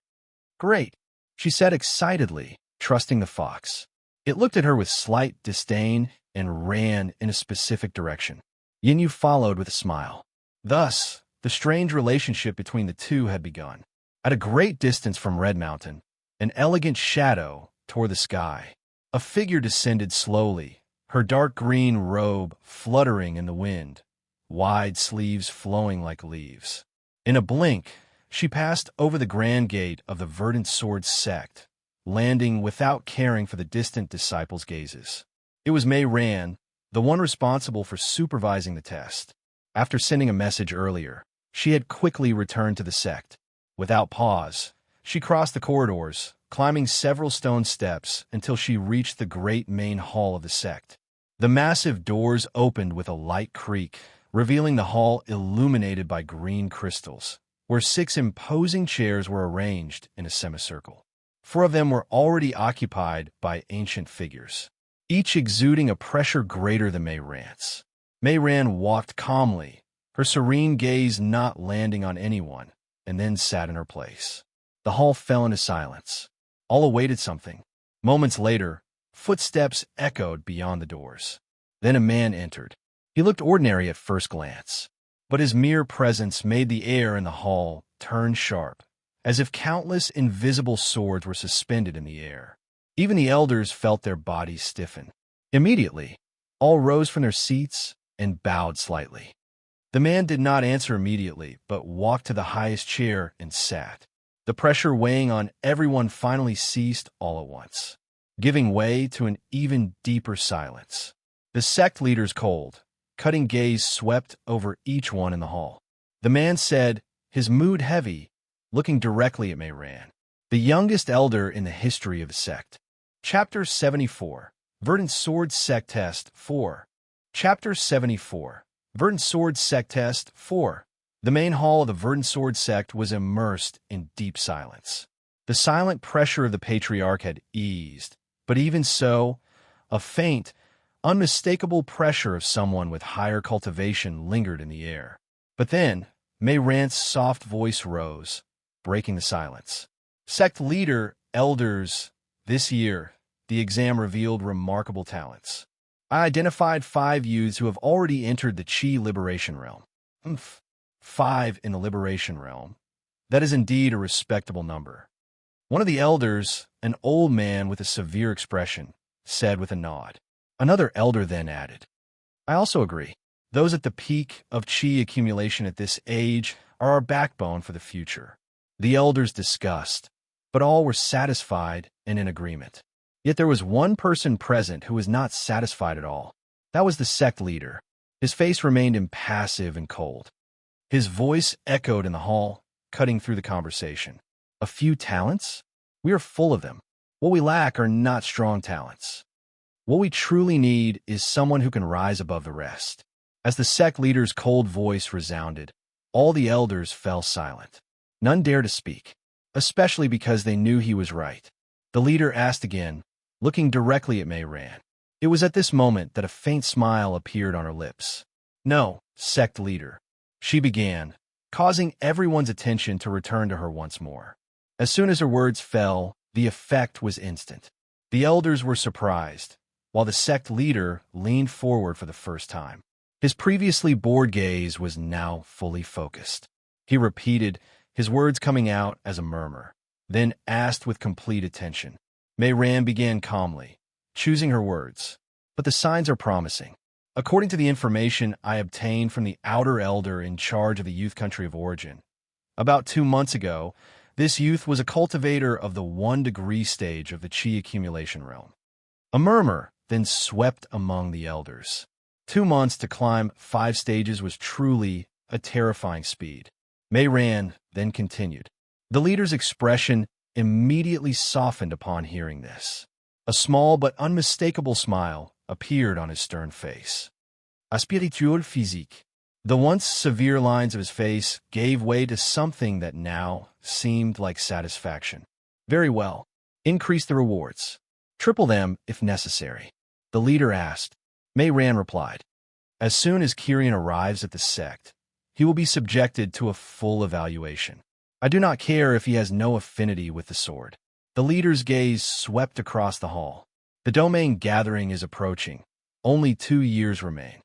"Great," she said excitedly, trusting the fox. It looked at her with slight disdain and ran in a specific direction. Yinyu followed with a smile. Thus, the strange relationship between the two had begun. At a great distance from Red Mountain, an elegant shadow tore the sky. A figure descended slowly, her dark green robe fluttering in the wind, wide sleeves flowing like leaves. In a blink, she passed over the grand gate of the Verdant Sword sect, landing without caring for the distant disciples' gazes. It was Mei Ran, the one responsible for supervising the test. After sending a message earlier, she had quickly returned to the sect. Without pause, she crossed the corridors, climbing several stone steps until she reached the great main hall of the sect. The massive doors opened with a light creak, revealing the hall illuminated by green crystals, where 6 imposing chairs were arranged in a semicircle. 4 of them were already occupied by ancient figures, each exuding a pressure greater than Mei Ran's. Mei Ran walked calmly, her serene gaze not landing on anyone, and then sat in her place. The hall fell into silence. All awaited something. Moments later, footsteps echoed beyond the doors. Then a man entered. He looked ordinary at first glance, but his mere presence made the air in the hall turn sharp, as if countless invisible swords were suspended in the air. Even the elders felt their bodies stiffen. Immediately, all rose from their seats and bowed slightly. The man did not answer immediately, but walked to the highest chair and sat. The pressure weighing on everyone finally ceased all at once, giving way to an even deeper silence. The sect leader's cold, cutting gaze swept over each one in the hall. The man said, his mood heavy, looking directly at Mei Ran, the youngest elder in the history of the sect. Chapter 74. Verdant Sword Sect Test 4. Chapter 74. Verdant Sword Sect Test 4. The main hall of the Verdant Sword Sect was immersed in deep silence. The silent pressure of the Patriarch had eased, but even so, a faint, unmistakable pressure of someone with higher cultivation lingered in the air. But then, Rant's soft voice rose, breaking the silence. Sect leader, elders, this year, the exam revealed remarkable talents. I identified 5 youths who have already entered the Qi Liberation Realm. 5 in the Liberation Realm. That is indeed a respectable number. One of the elders, an old man with a severe expression, said with a nod. Another elder then added, I also agree. Those at the peak of Qi accumulation at this age are our backbone for the future. The elders discussed, but all were satisfied and in agreement. Yet there was one person present who was not satisfied at all. That was the sect leader. His face remained impassive and cold. His voice echoed in the hall, cutting through the conversation. A few talents? We are full of them. What we lack are not strong talents. What we truly need is someone who can rise above the rest. As the sect leader's cold voice resounded, all the elders fell silent. None dared to speak, especially because they knew he was right. The leader asked again, looking directly at Rant. It was at this moment that a faint smile appeared on her lips. No, sect leader, she began, causing everyone's attention to return to her once more. As soon as her words fell, the effect was instant. The elders were surprised, while the sect leader leaned forward for the first time. His previously bored gaze was now fully focused. He repeated, his words coming out as a murmur, then asked with complete attention. Rant began calmly, choosing her words. But the signs are promising. According to the information I obtained from the outer elder in charge of the youth country of origin, about 2 months ago, this youth was a cultivator of the 1-degree stage of the Qi accumulation realm. A murmur then swept among the elders. 2 months to climb 5 stages was truly a terrifying speed. Rant then continued. The leader's expression immediately softened upon hearing this. A small but unmistakable smile appeared on his stern face. A spirituel physique. The once severe lines of his face gave way to something that now seemed like satisfaction. Very well. Increase the rewards. Triple them if necessary. The leader asked. Rant replied. As soon as Kyrian arrives at the sect, he will be subjected to a full evaluation. I do not care if he has no affinity with the sword. The leader's gaze swept across the hall. The domain gathering is approaching. Only 2 years remain.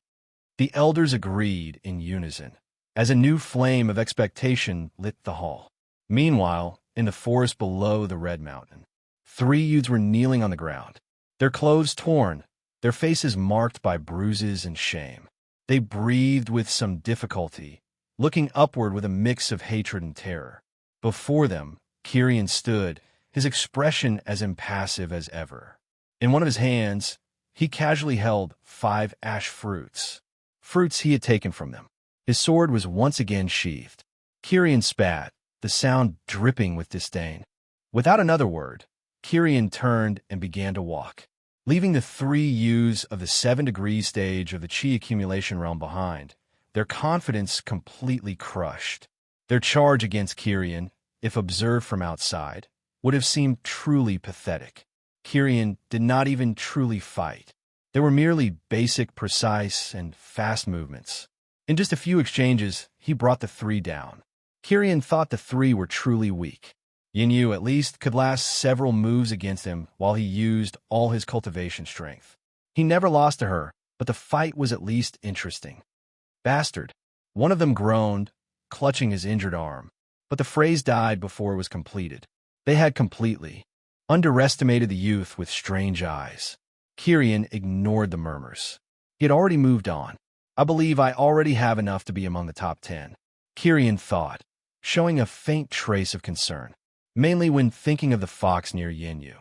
The elders agreed in unison, as a new flame of expectation lit the hall. Meanwhile, in the forest below the Red Mountain, 3 youths were kneeling on the ground, their clothes torn, their faces marked by bruises and shame. They breathed with some difficulty, looking upward with a mix of hatred and terror. Before them, Kyrian stood, his expression as impassive as ever. In one of his hands, he casually held 5 ash fruits he had taken from them. His sword was once again sheathed. Kyrian spat, the sound dripping with disdain. Without another word, Kyrian turned and began to walk, leaving the 3 youths of the 7-degree stage of the Qi accumulation realm behind, their confidence completely crushed. Their charge against Kyrian, if observed from outside, would have seemed truly pathetic. Kyrian did not even truly fight. They were merely basic, precise, and fast movements. In just a few exchanges, he brought the 3 down. Kyrian thought the 3 were truly weak. Yinyu at least could last several moves against him while he used all his cultivation strength. He never lost to her, but the fight was at least interesting. Bastard. One of them groaned, clutching his injured arm, but the phrase died before it was completed. They had completely underestimated the youth with strange eyes. Kyrian ignored the murmurs. He had already moved on. I believe I already have enough to be among the top 10. Kyrian thought, showing a faint trace of concern, mainly when thinking of the fox near Yinyu.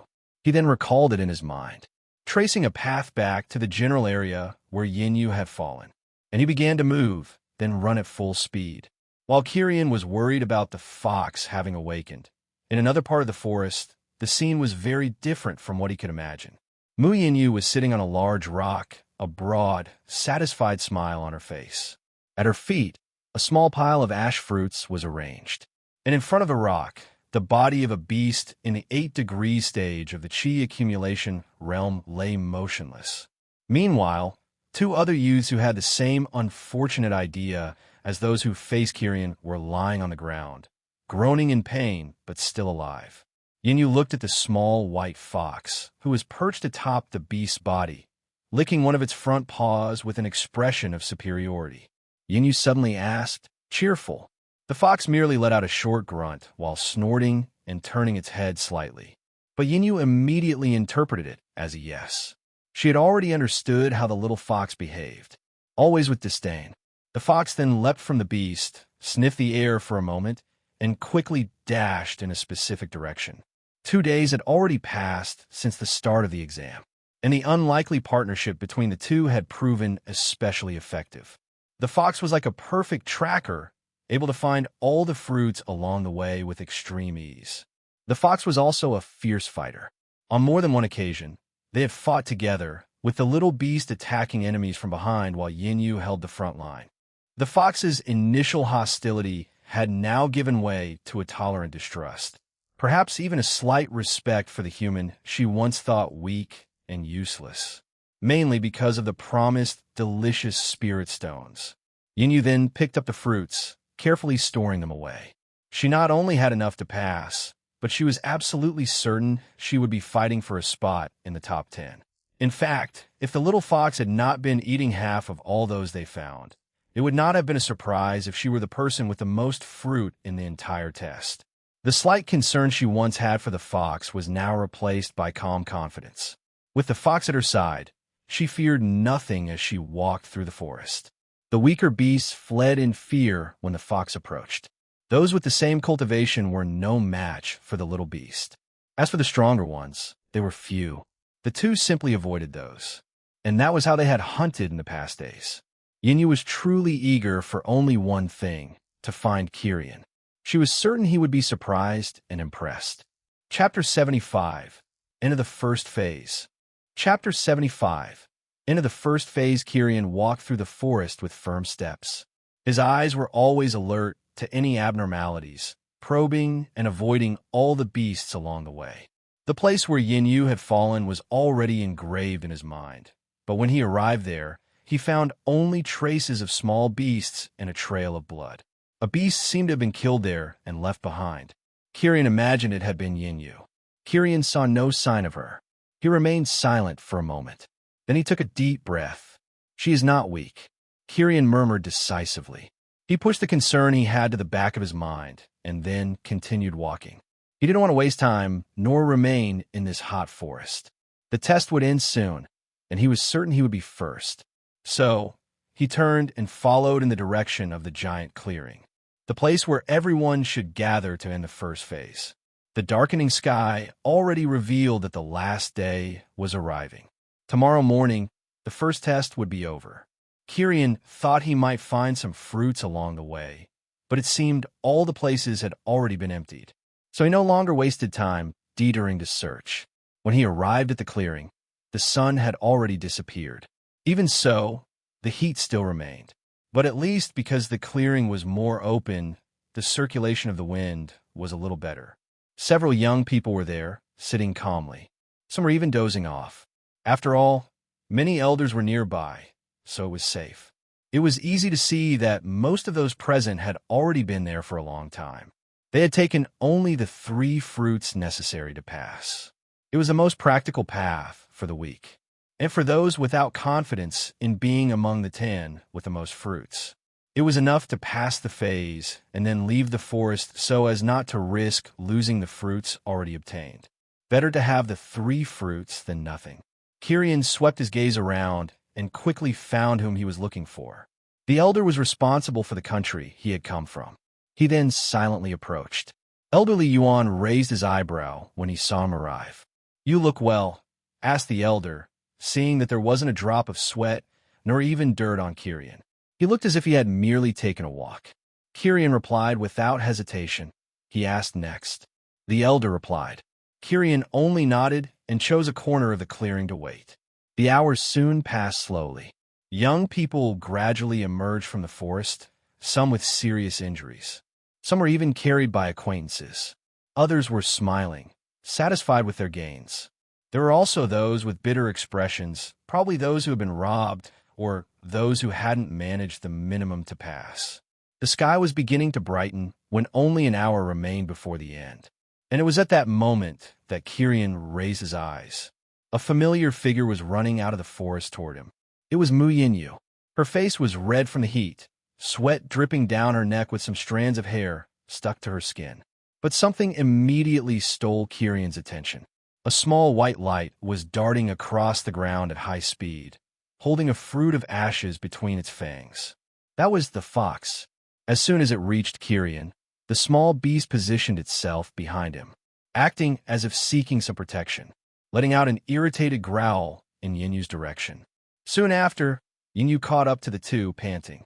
He then recalled it in his mind, tracing a path back to the general area where Yinyu had fallen. And he began to move, then run at full speed. While Kyrian was worried about the fox having awakened, in another part of the forest, the scene was very different from what he could imagine. Mu Yinyu was sitting on a large rock, a broad, satisfied smile on her face. At her feet, a small pile of ash fruits was arranged. And in front of the rock, the body of a beast in the 8-degree stage of the Qi accumulation realm lay motionless. Meanwhile, two other youths who had the same unfortunate idea as those who faced Kirin were lying on the ground, groaning in pain but still alive. Yinyu looked at the small white fox, who was perched atop the beast's body, licking one of its front paws with an expression of superiority. Yinyu suddenly asked, cheerful. The fox merely let out a short grunt while snorting and turning its head slightly. But Yinyu immediately interpreted it as a yes. She had already understood how the little fox behaved, always with disdain. The fox then leapt from the beast, sniffed the air for a moment, and quickly dashed in a specific direction. 2 days had already passed since the start of the exam, and the unlikely partnership between the two had proven especially effective. The fox was like a perfect tracker, able to find all the fruits along the way with extreme ease. The fox was also a fierce fighter. On more than one occasion, they had fought together, with the little beast attacking enemies from behind while Yinyu held the front line. The fox's initial hostility had now given way to a tolerant distrust, perhaps even a slight respect for the human she once thought weak and useless, mainly because of the promised delicious spirit stones. Yinyu then picked up the fruits, carefully storing them away. She not only had enough to pass, but she was absolutely certain she would be fighting for a spot in the top 10. In fact, if the little fox had not been eating half of all those they found, it would not have been a surprise if she were the person with the most fruit in the entire test. The slight concern she once had for the fox was now replaced by calm confidence. With the fox at her side, she feared nothing as she walked through the forest. The weaker beasts fled in fear when the fox approached. Those with the same cultivation were no match for the little beast. As for the stronger ones, they were few. The two simply avoided those. And that was how they had hunted in the past days. Yinyu was truly eager for only one thing, to find Kirin. She was certain he would be surprised and impressed. Chapter 75. End of the first phase. Chapter 75. End of the first phase. Kirin walked through the forest with firm steps. His eyes were always alert to any abnormalities, probing and avoiding all the beasts along the way. The place where Yinyu had fallen was already engraved in his mind, but when he arrived there, he found only traces of small beasts and a trail of blood. A beast seemed to have been killed there and left behind. Kirin imagined it had been Yinyu. Kirin saw no sign of her. He remained silent for a moment. Then he took a deep breath. She is not weak, Kirin murmured decisively. He pushed the concern he had to the back of his mind, and then continued walking. He didn't want to waste time, nor remain in this hot forest. The test would end soon, and he was certain he would be first. So, he turned and followed in the direction of the giant clearing, the place where everyone should gather to end the first phase. The darkening sky already revealed that the last day was arriving. Tomorrow morning, the first test would be over. Kirin thought he might find some fruits along the way, but it seemed all the places had already been emptied. So he no longer wasted time detoring to search. When he arrived at the clearing, the sun had already disappeared. Even so, the heat still remained. But at least because the clearing was more open, the circulation of the wind was a little better. Several young people were there, sitting calmly. Some were even dozing off. After all, many elders were nearby, so it was safe. It was easy to see that most of those present had already been there for a long time. They had taken only the 3 fruits necessary to pass. It was the most practical path for the weak, and for those without confidence in being among the 10 with the most fruits. It was enough to pass the phase and then leave the forest so as not to risk losing the fruits already obtained. Better to have the 3 fruits than nothing. Kirin swept his gaze around and quickly found whom he was looking for. The elder was responsible for the country he had come from. He then silently approached. Elderly Yuan raised his eyebrow when he saw him arrive. "You look well," asked the elder, seeing that there wasn't a drop of sweat nor even dirt on Kirin. He looked as if he had merely taken a walk. Kirin replied without hesitation. He asked next. The elder replied, Kirian only nodded and chose a corner of the clearing to wait. The hours soon passed slowly. Young people gradually emerged from the forest, some with serious injuries. Some were even carried by acquaintances. Others were smiling, satisfied with their gains. There were also those with bitter expressions, probably those who had been robbed or those who hadn't managed the minimum to pass. The sky was beginning to brighten when only an hour remained before the end. And it was at that moment that Kirian raised his eyes. A familiar figure was running out of the forest toward him. It was Mu Yinyu. Her face was red from the heat, sweat dripping down her neck with some strands of hair stuck to her skin. But something immediately stole Kirian's attention. A small white light was darting across the ground at high speed, holding a fruit of ashes between its fangs. That was the fox. As soon as it reached Kirian, the small beast positioned itself behind him, acting as if seeking some protection, letting out an irritated growl in Yinyu's direction. Soon after, Yinyu caught up to the two, panting.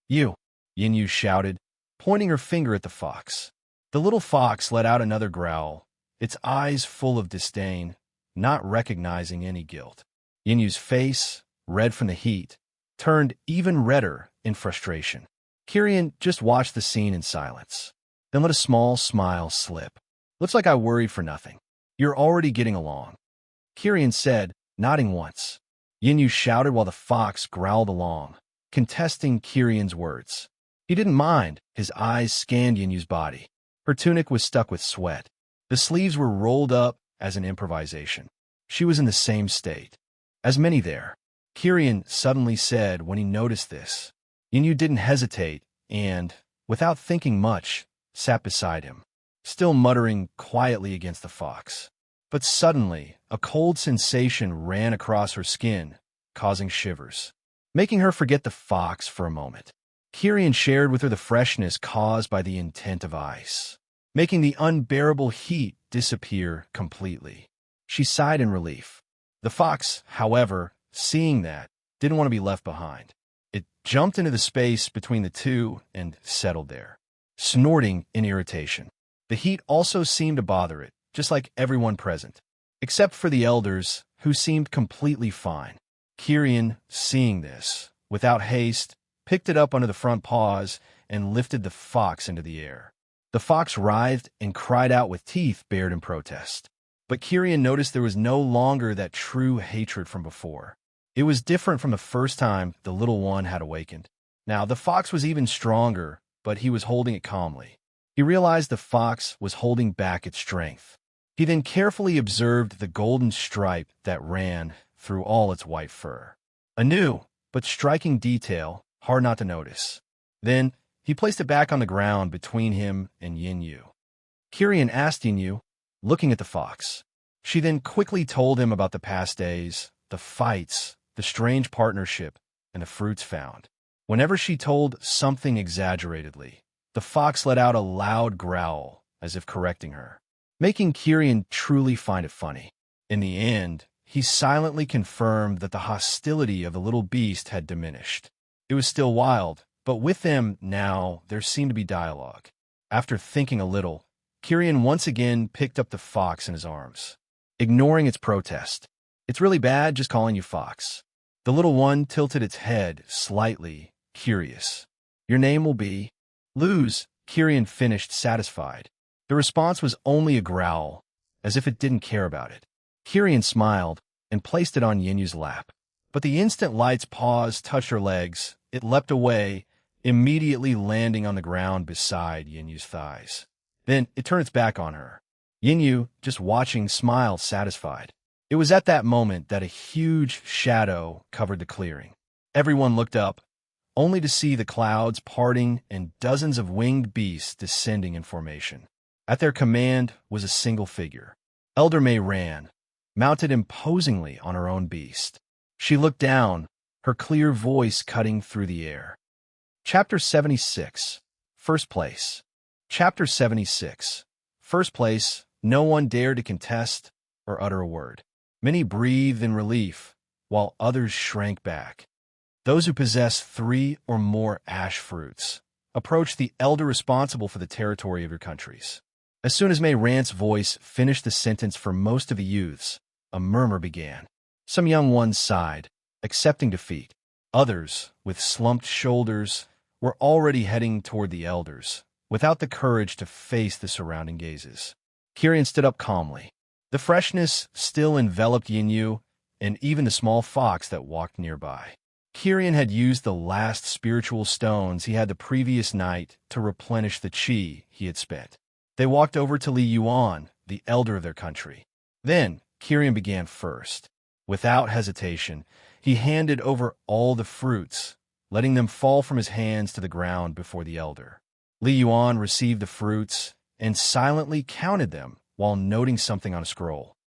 "You!" Yinyu shouted, pointing her finger at the fox. The little fox let out another growl, its eyes full of disdain, not recognizing any guilt. Yinyu's face, red from the heat, turned even redder in frustration. Kirian just watched the scene in silence, then let a small smile slip. "Looks like I worried for nothing. You're already getting along," Kirian said, nodding once. Yinyu shouted while the fox growled along, contesting Kirian's words. He didn't mind. His eyes scanned Yinyu's body. Her tunic was stuck with sweat. The sleeves were rolled up as an improvisation. She was in the same state. As many there, Kirian suddenly said when he noticed this. Yinyu didn't hesitate and, without thinking much, sat beside him, still muttering quietly against the fox. But suddenly, a cold sensation ran across her skin, causing shivers, making her forget the fox for a moment. Kirian shared with her the freshness caused by the intent of ice, making the unbearable heat disappear completely. She sighed in relief. The fox, however, seeing that, didn't want to be left behind. It jumped into the space between the two and settled there, snorting in irritation. The heat also seemed to bother it, just like everyone present, except for the elders, who seemed completely fine. Kirian, seeing this, without haste, picked it up under the front paws and lifted the fox into the air. The fox writhed and cried out with teeth bared in protest. But Kirian noticed there was no longer that true hatred from before. It was different from the first time the little one had awakened. Now, the fox was even stronger, but he was holding it calmly. He realized the fox was holding back its strength. He then carefully observed the golden stripe that ran through all its white fur. A new, but striking detail, hard not to notice. Then, he placed it back on the ground between him and Yinyu. Kirian asked Yinyu, looking at the fox. She then quickly told him about the past days, the fights, the strange partnership, and the fruits found. Whenever she told something exaggeratedly, the fox let out a loud growl, as if correcting her, making Kirian truly find it funny. In the end, he silently confirmed that the hostility of the little beast had diminished. It was still wild, but with them now there seemed to be dialogue. After thinking a little, Kirian once again picked up the fox in his arms, ignoring its protest. "It's really bad just calling you fox." The little one tilted its head slightly, curious. "Your name will be..." "Luz," Kirian finished, satisfied. The response was only a growl, as if it didn't care about it. Kirian smiled and placed it on Yinyu's lap. But the instant Light's paws touched her legs, it leapt away, immediately landing on the ground beside Yinyu's thighs. Then it turned its back on her. Yinyu, just watching, smiled, satisfied. It was at that moment that a huge shadow covered the clearing. Everyone looked up, only to see the clouds parting and dozens of winged beasts descending in formation. At their command was a single figure. Elder May ran, mounted imposingly on her own beast. She looked down, her clear voice cutting through the air. Chapter 76. First Place. Chapter 76. First place, no one dared to contest or utter a word. Many breathed in relief, while others shrank back. Those who possess 3 or more ash fruits approached the elder responsible for the territory of your countries. As soon as May Rand's voice finished the sentence for most of the youths, a murmur began. Some young ones sighed, accepting defeat. Others, with slumped shoulders, were already heading toward the elders, without the courage to face the surrounding gazes. Kirian stood up calmly. The freshness still enveloped Yinyu and even the small fox that walked nearby. Kirian had used the last spiritual stones he had the previous night to replenish the qi he had spent. They walked over to Li Yuan, the elder of their country. Then, Kirian began first. Without hesitation, he handed over all the fruits, letting them fall from his hands to the ground before the elder. Li Yuan received the fruits and silently counted them while noting something on a scroll.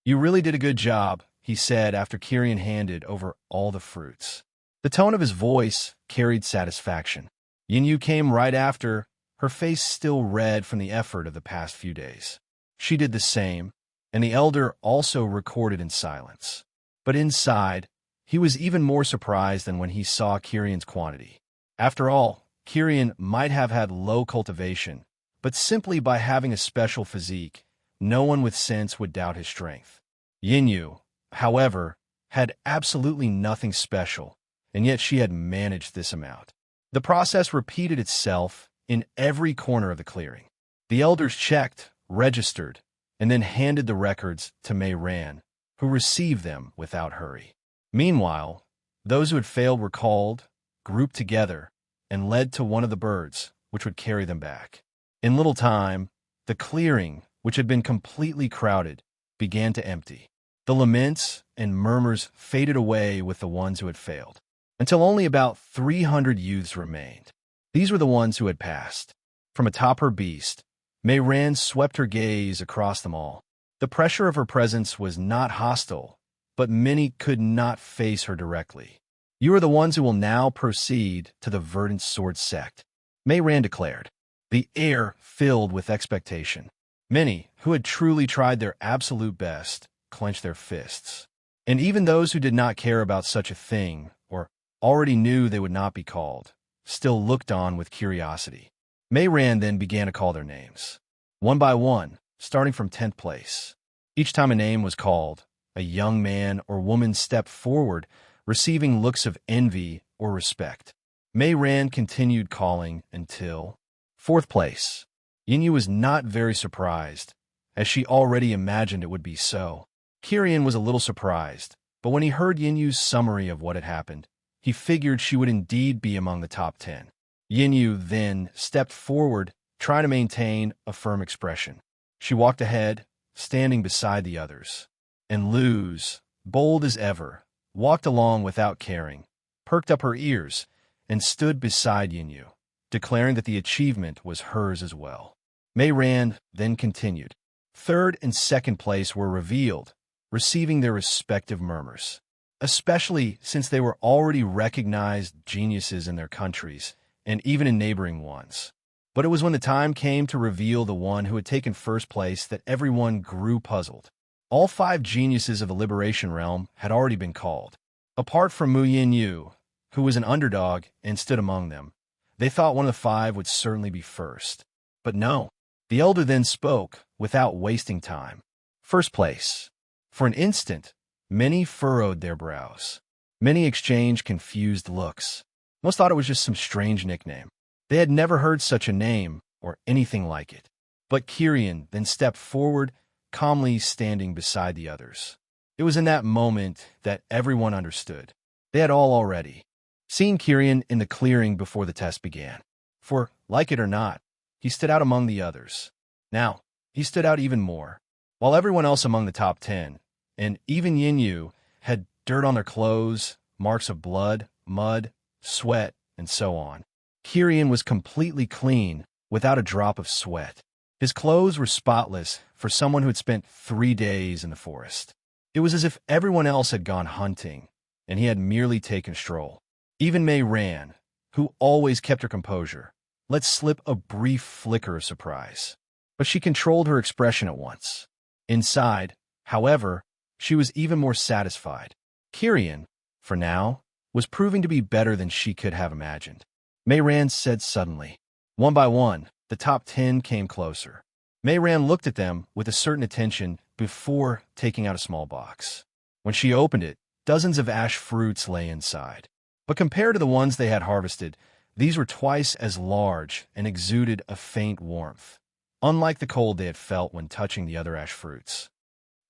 "You really did a good job," he said after Kirian handed over all the fruits. The tone of his voice carried satisfaction. Yinyu came right after, her face still red from the effort of the past few days. She did the same, and the elder also recorded in silence. But inside, he was even more surprised than when he saw Kirian's quantity. After all, Kirian might have had low cultivation, but simply by having a special physique, no one with sense would doubt his strength. Yinyu, however, had absolutely nothing special, and yet she had managed this amount. The process repeated itself in every corner of the clearing. The elders checked, registered, and then handed the records to May Ran, who received them without hurry. Meanwhile, those who had failed were called, grouped together, and led to one of the birds, which would carry them back. In little time, the clearing, which had been completely crowded, began to empty. The laments and murmurs faded away with the ones who had failed, until only about 300 youths remained. These were the ones who had passed. From atop her beast, May Ran swept her gaze across them all. The pressure of her presence was not hostile, but many could not face her directly. "You are the ones who will now proceed to the Verdant Sword sect," May Ran declared. The air filled with expectation. Many, who had truly tried their absolute best, clenched their fists. And even those who did not care about such a thing, or already knew they would not be called, still looked on with curiosity. May Ran then began to call their names, one by one, starting from 10th place. Each time a name was called, a young man or woman stepped forward, receiving looks of envy or respect. May Ran continued calling until 4th place. Yinyu was not very surprised, as she already imagined it would be so. Kirian was a little surprised, but when he heard Yinyu's summary of what had happened, he figured she would indeed be among the top 10. Yinyu then stepped forward, trying to maintain a firm expression. She walked ahead, standing beside the others. And Luz, bold as ever, walked along without caring, perked up her ears, and stood beside Yinyu, declaring that the achievement was hers as well. May Ran then continued. 3rd and 2nd place were revealed, receiving their respective murmurs, especially since they were already recognized geniuses in their countries and even in neighboring ones. But it was when the time came to reveal the one who had taken 1st place that everyone grew puzzled. All 5 geniuses of the Liberation Realm had already been called. Apart from Mu Yinyu, who was an underdog and stood among them, they thought one of the 5 would certainly be first. But no. The elder then spoke, without wasting time. 1st place. For an instant, many furrowed their brows. Many exchanged confused looks. Most thought it was just some strange nickname. They had never heard such a name or anything like it. But Kirian then stepped forward, calmly standing beside the others. It was in that moment that everyone understood. They had all already seen Kirian in the clearing before the test began. For, like it or not, he stood out among the others. Now, he stood out even more. While everyone else among the top 10, and even Yinyu, had dirt on their clothes, marks of blood, mud, sweat, and so on, Kirian was completely clean, without a drop of sweat. His clothes were spotless for someone who had spent 3 days in the forest. It was as if everyone else had gone hunting, and he had merely taken a stroll. Even May Ran, who always kept her composure, let slip a brief flicker of surprise. But she controlled her expression at once. Inside, however, she was even more satisfied. Kirian, for now, was proving to be better than she could have imagined. May Ran said suddenly. One by one, the top 10 came closer. Mayran looked at them with a certain attention before taking out a small box. When she opened it, dozens of ash fruits lay inside. But compared to the ones they had harvested, these were twice as large and exuded a faint warmth, unlike the cold they had felt when touching the other ash fruits.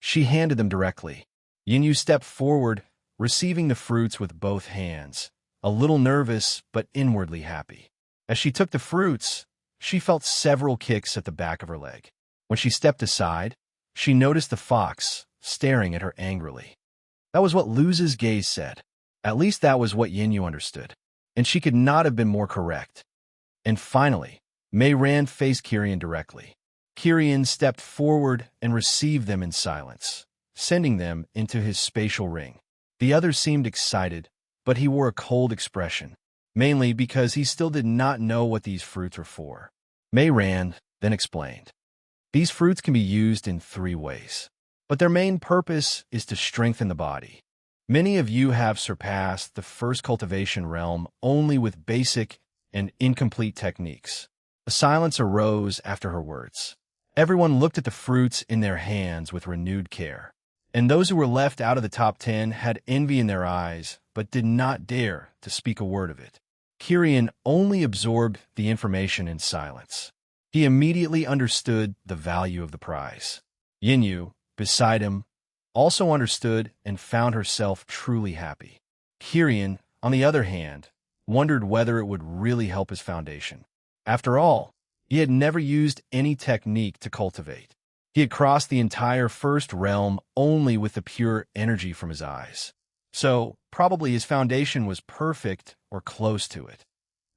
She handed them directly. Yinyu stepped forward, receiving the fruits with both hands, a little nervous but inwardly happy. As she took the fruits, she felt several kicks at the back of her leg. When she stepped aside, she noticed the fox staring at her angrily. That was what Luz's gaze said. At least that was what Yinyu understood, and she could not have been more correct. And finally, Mayran faced Kirin directly. Kirin stepped forward and received them in silence, sending them into his spatial ring. The others seemed excited, but he wore a cold expression, mainly because he still did not know what these fruits were for. Mayran then explained. These fruits can be used in 3 ways, but their main purpose is to strengthen the body. Many of you have surpassed the first cultivation realm only with basic and incomplete techniques. A silence arose after her words. Everyone looked at the fruits in their hands with renewed care, and those who were left out of the top 10 had envy in their eyes but did not dare to speak a word of it. Kirin only absorbed the information in silence. He immediately understood the value of the prize. Yinyu, beside him, also understood and found herself truly happy. Kirin, on the other hand, wondered whether it would really help his foundation. After all, he had never used any technique to cultivate. He had crossed the entire first realm only with the pure energy from his eyes. So, probably his foundation was perfect or close to it.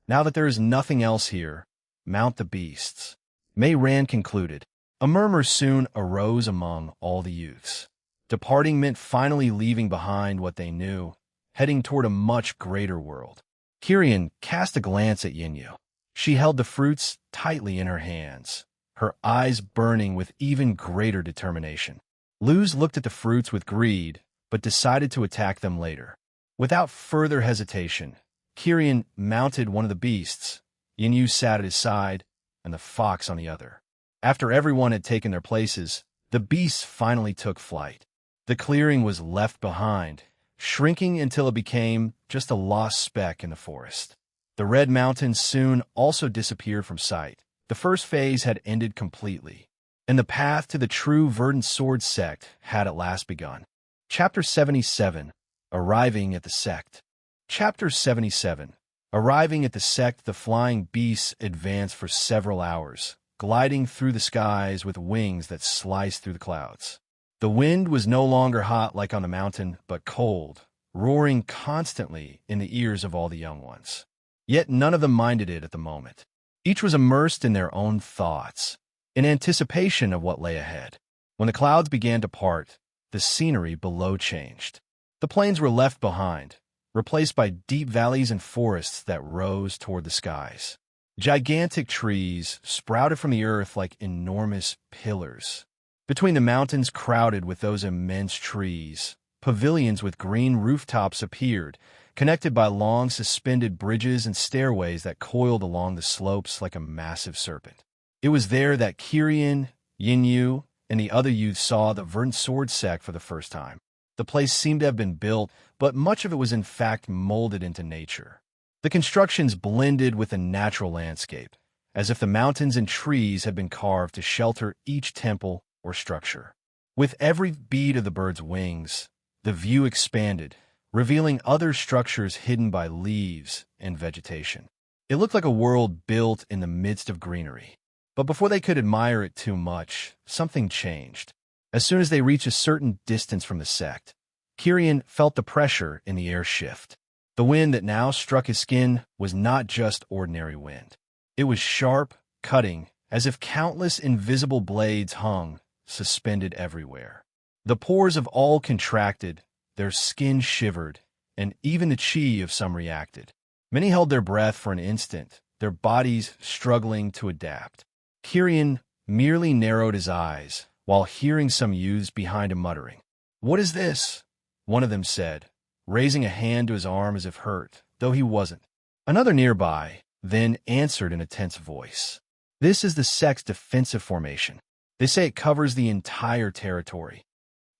Now that there is nothing else here, mount the beasts. Mayran concluded. A murmur soon arose among all the youths. Departing meant finally leaving behind what they knew, heading toward a much greater world. Kirin cast a glance at Yinyu. She held the fruits tightly in her hands, her eyes burning with even greater determination. Luz looked at the fruits with greed, but decided to attack them later. Without further hesitation, Kirin mounted one of the beasts. Yinyu sat at his side, and the fox on the other. After everyone had taken their places, the beasts finally took flight. The clearing was left behind, shrinking until it became just a lost speck in the forest. The Red Mountains soon also disappeared from sight. The first phase had ended completely, and the path to the true Verdant Sword sect had at last begun. Chapter 77. Arriving at the Sect. Chapter 77. Arriving at the sect, the flying beasts advanced for several hours, gliding through the skies with wings that sliced through the clouds. The wind was no longer hot like on the mountain, but cold, roaring constantly in the ears of all the young ones. Yet none of them minded it at the moment. Each was immersed in their own thoughts, in anticipation of what lay ahead. When the clouds began to part, the scenery below changed. The plains were left behind, replaced by deep valleys and forests that rose toward the skies. Gigantic trees sprouted from the earth like enormous pillars. Between the mountains crowded with those immense trees, pavilions with green rooftops appeared, connected by long suspended bridges and stairways that coiled along the slopes like a massive serpent. It was there that Kirin, Yinyu, and the other youths saw the Verdant Sword sect for the first time. The place seemed to have been built, but much of it was in fact molded into nature. The constructions blended with the natural landscape, as if the mountains and trees had been carved to shelter each temple or structure. With every beat of the bird's wings, the view expanded, revealing other structures hidden by leaves and vegetation. It looked like a world built in the midst of greenery. But before they could admire it too much, something changed. As soon as they reached a certain distance from the sect, Kirin felt the pressure in the air shift. The wind that now struck his skin was not just ordinary wind. It was sharp, cutting, as if countless invisible blades hung, suspended everywhere. The pores of all contracted, their skin shivered, and even the chi of some reacted. Many held their breath for an instant, their bodies struggling to adapt. Kirin merely narrowed his eyes, while hearing some youths behind him muttering. "What is this?" one of them said, raising a hand to his arm as if hurt, though he wasn't. Another nearby then answered in a tense voice. "This is the sect's defensive formation. They say it covers the entire territory.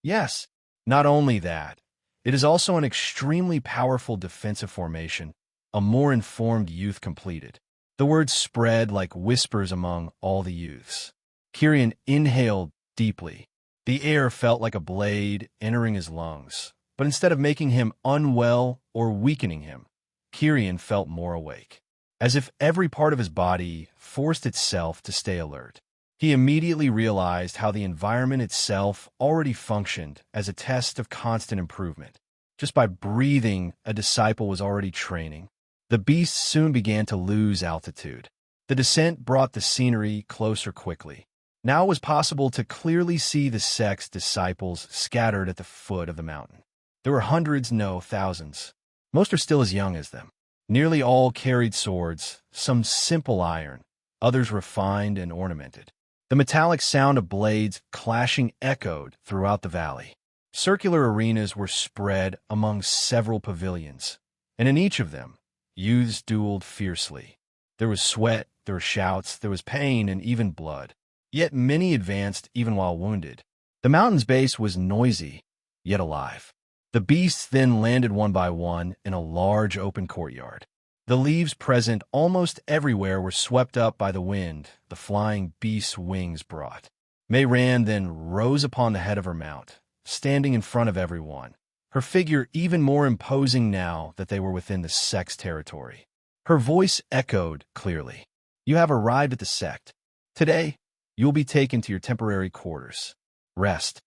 Yes, not only that, it is also an extremely powerful defensive formation, a more informed youth completed. The words spread like whispers among all the youths. Kyrian inhaled deeply. The air felt like a blade entering his lungs, but instead of making him unwell or weakening him, Kyrian felt more awake, as if every part of his body forced itself to stay alert. He immediately realized how the environment itself already functioned as a test of constant improvement. Just by breathing, a disciple was already training. The beasts soon began to lose altitude. The descent brought the scenery closer quickly. Now it was possible to clearly see the sect's disciples scattered at the foot of the mountain. There were hundreds, no, thousands. Most are still as young as them. Nearly all carried swords, some simple iron, others refined and ornamented. The metallic sound of blades clashing echoed throughout the valley. Circular arenas were spread among several pavilions, and in each of them, youths dueled fiercely. There was sweat, there were shouts, there was pain, and even blood. Yet many advanced even while wounded. The mountain's base was noisy, yet alive. The beasts then landed one by one in a large open courtyard. The leaves present almost everywhere were swept up by the wind the flying beast's wings brought. Mayran then rose upon the head of her mount, standing in front of everyone, her figure even more imposing now that they were within the sect's territory. Her voice echoed clearly. "You have arrived at the sect. Today, you will be taken to your temporary quarters. Rest."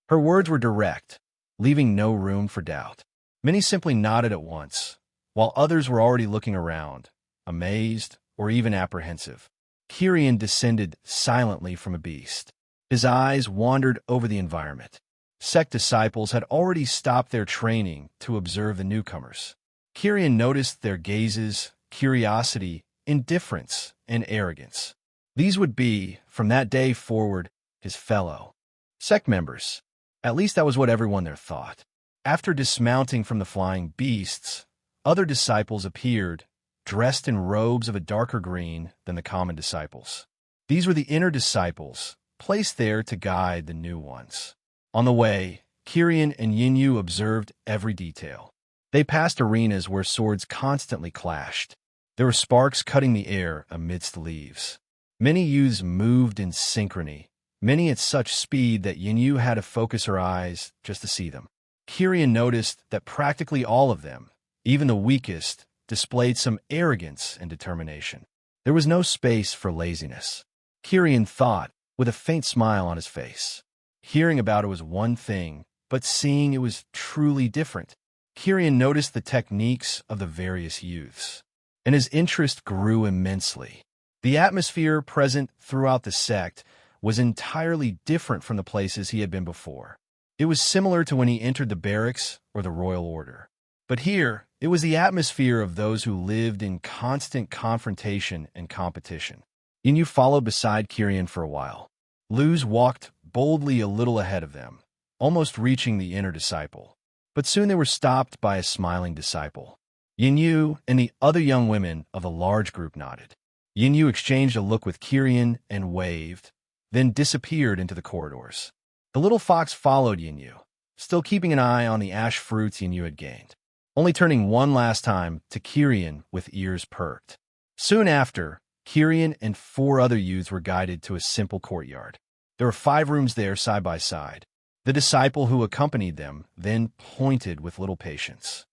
Her words were direct, leaving no room for doubt. Many simply nodded at once, while others were already looking around, amazed or even apprehensive. Kyrian descended silently from a beast. His eyes wandered over the environment. Sect disciples had already stopped their training to observe the newcomers. Kyrian noticed their gazes, curiosity, indifference, and arrogance. These would be, from that day forward, his fellow sect members. At least that was what everyone there thought. After dismounting from the flying beasts, other disciples appeared, dressed in robes of a darker green than the common disciples. These were the inner disciples, placed there to guide the new ones. On the way, Kyrian and Yinyu observed every detail. They passed arenas where swords constantly clashed. There were sparks cutting the air amidst the leaves. Many youths moved in synchrony, many at such speed that Yinyu had to focus her eyes just to see them. Kyrian noticed that practically all of them, even the weakest, displayed some arrogance and determination. There was no space for laziness. Kyrian thought, with a faint smile on his face. Hearing about it was one thing, but seeing it was truly different. Kyrian noticed the techniques of the various youths, and his interest grew immensely. The atmosphere present throughout the sect was entirely different from the places he had been before. It was similar to when he entered the barracks or the royal order. But here, it was the atmosphere of those who lived in constant confrontation and competition. Yinyu followed beside Kyrian for a while. Luz walked boldly a little ahead of them, almost reaching the inner disciple. But soon they were stopped by a smiling disciple. Yinyu and the other young women of the large group nodded. Yinyu exchanged a look with Kyrian and waved, then disappeared into the corridors. The little fox followed Yinyu, still keeping an eye on the ash fruits Yinyu had gained, only turning one last time to Kyrian with ears perked. Soon after, Kyrian and 4 other youths were guided to a simple courtyard. There were 5 rooms there side by side. The disciple who accompanied them then pointed with little patience.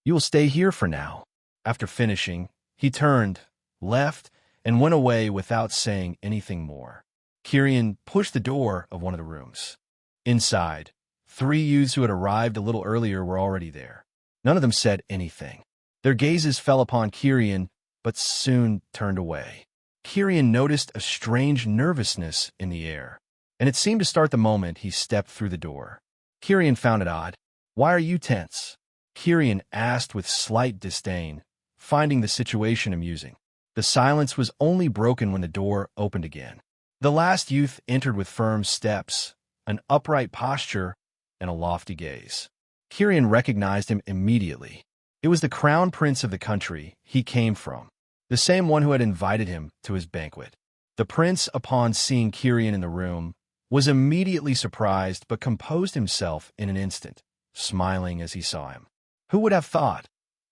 "You will stay here for now." After finishing, he turned, left, and went away without saying anything more. Kyrian pushed the door of one of the rooms. Inside, 3 youths who had arrived a little earlier were already there. None of them said anything. Their gazes fell upon Kyrian, but soon turned away. Kyrian noticed a strange nervousness in the air, and it seemed to start the moment he stepped through the door. Kyrian found it odd. "Why are you tense?" Kyrian asked with slight disdain, finding the situation amusing. The silence was only broken when the door opened again. The last youth entered with firm steps, an upright posture, and a lofty gaze. Kyrian recognized him immediately. It was the crown prince of the country he came from, the same one who had invited him to his banquet. The prince, upon seeing Kyrian in the room, was immediately surprised but composed himself in an instant, smiling as he saw him. "Who would have thought?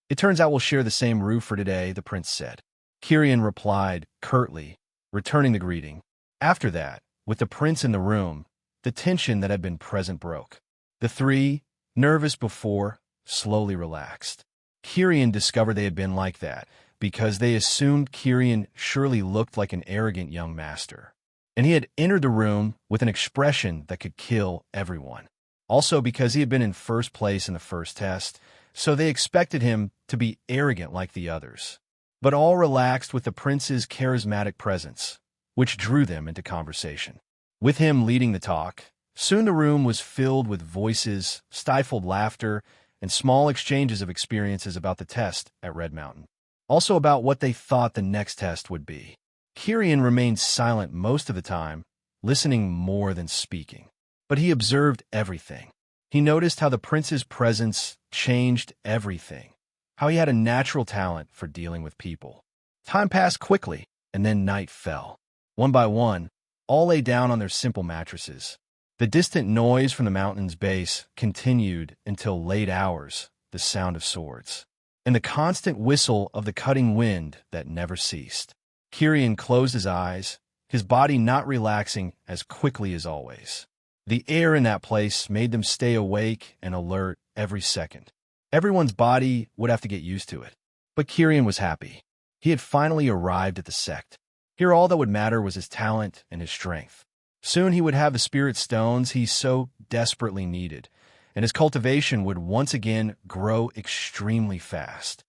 It turns out we'll share the same roof for today," the prince said. Kyrian replied curtly, returning the greeting. After that, with the prince in the room, the tension that had been present broke. The three, nervous before, slowly relaxed. Kyrian discovered they had been like that because they assumed Kyrian surely looked like an arrogant young master, and he had entered the room with an expression that could kill everyone. Also because he had been in first place in the first test, so they expected him to be arrogant like the others. But all relaxed with the prince's charismatic presence, which drew them into conversation. With him leading the talk, soon the room was filled with voices, stifled laughter, and small exchanges of experiences about the test at Red Mountain. Also about what they thought the next test would be. Kyrian remained silent most of the time, listening more than speaking. But he observed everything. He noticed how the prince's presence changed everything, how he had a natural talent for dealing with people. Time passed quickly, and then night fell. One by one, all lay down on their simple mattresses. The distant noise from the mountain's base continued until late hours, the sound of swords, and the constant whistle of the cutting wind that never ceased. Kyrian closed his eyes, his body not relaxing as quickly as always. The air in that place made them stay awake and alert every second. Everyone's body would have to get used to it. But Kyrian was happy. He had finally arrived at the sect. Here all that would matter was his talent and his strength. Soon he would have the spirit stones he so desperately needed, and his cultivation would once again grow extremely fast.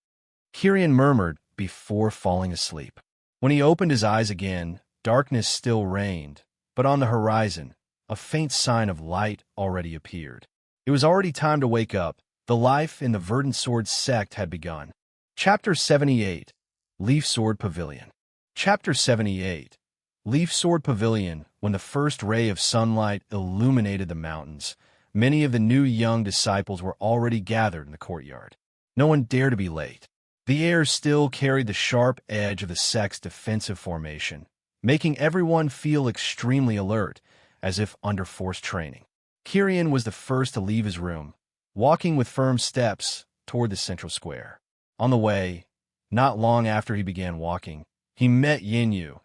Kyrian murmured before falling asleep. When he opened his eyes again, darkness still reigned, but on the horizon, a faint sign of light already appeared. It was already time to wake up. The life in the Verdant Sword sect had begun. Chapter 78, Leaf Sword Pavilion. Chapter 78, Leaf Sword Pavilion. When the first ray of sunlight illuminated the mountains, many of the new young disciples were already gathered in the courtyard. No one dared to be late. The air still carried the sharp edge of the sect's defensive formation, making everyone feel extremely alert, as if under forced training. Kyrian was the first to leave his room, walking with firm steps toward the central square. On the way, not long after he began walking, he met Yinyu,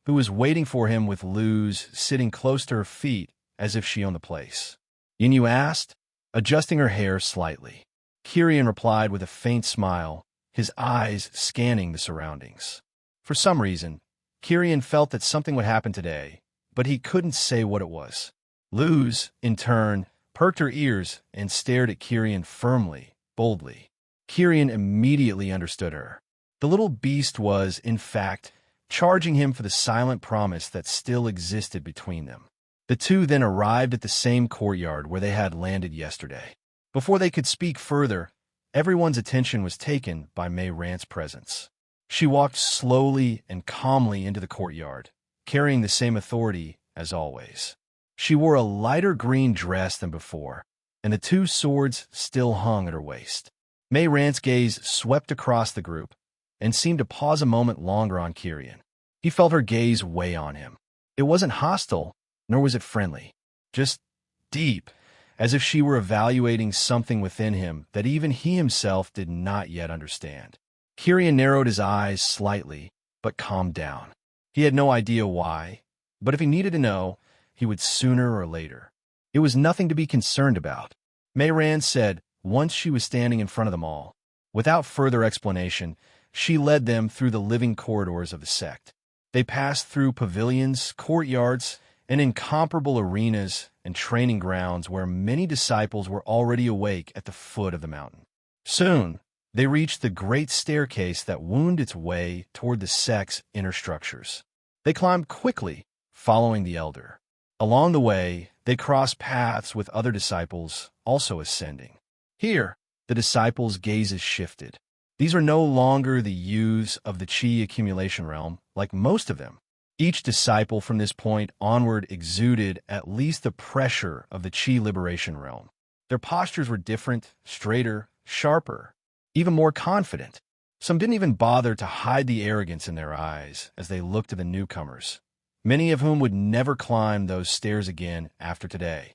who was waiting for him with Luz sitting close to her feet as if she owned the place. Yinyu asked, adjusting her hair slightly. Kyrian replied with a faint smile, his eyes scanning the surroundings. For some reason, Kyrian felt that something would happen today, but he couldn't say what it was. Luz, in turn, perked her ears and stared at Kyrian firmly, boldly. Kyrian immediately understood her. The little beast was, in fact, charging him for the silent promise that still existed between them. The two then arrived at the same courtyard where they had landed yesterday. Before they could speak further, everyone's attention was taken by May Rant's presence. She walked slowly and calmly into the courtyard, carrying the same authority as always. She wore a lighter green dress than before, and the two swords still hung at her waist. May Rant's gaze swept across the group and seemed to pause a moment longer on Kyrian. He felt her gaze weigh on him. It wasn't hostile, nor was it friendly, just deep, as if she were evaluating something within him that even he himself did not yet understand. Kyrian narrowed his eyes slightly, but calmed down. He had no idea why, but if he needed to know, he would sooner or later. It was nothing to be concerned about. May Rand said once she was standing in front of them all. Without further explanation, she led them through the living corridors of the sect. They passed through pavilions, courtyards, and incomparable arenas and training grounds where many disciples were already awake at the foot of the mountain. Soon, they reached the great staircase that wound its way toward the sect's inner structures. They climbed quickly, following the elder. Along the way, they crossed paths with other disciples, also ascending. Here, the disciples' gazes shifted. These are no longer the youths of the Qi accumulation realm, like most of them. Each disciple from this point onward exuded at least the pressure of the Qi liberation realm. Their postures were different, straighter, sharper, even more confident. Some didn't even bother to hide the arrogance in their eyes as they looked at the newcomers, many of whom would never climb those stairs again after today.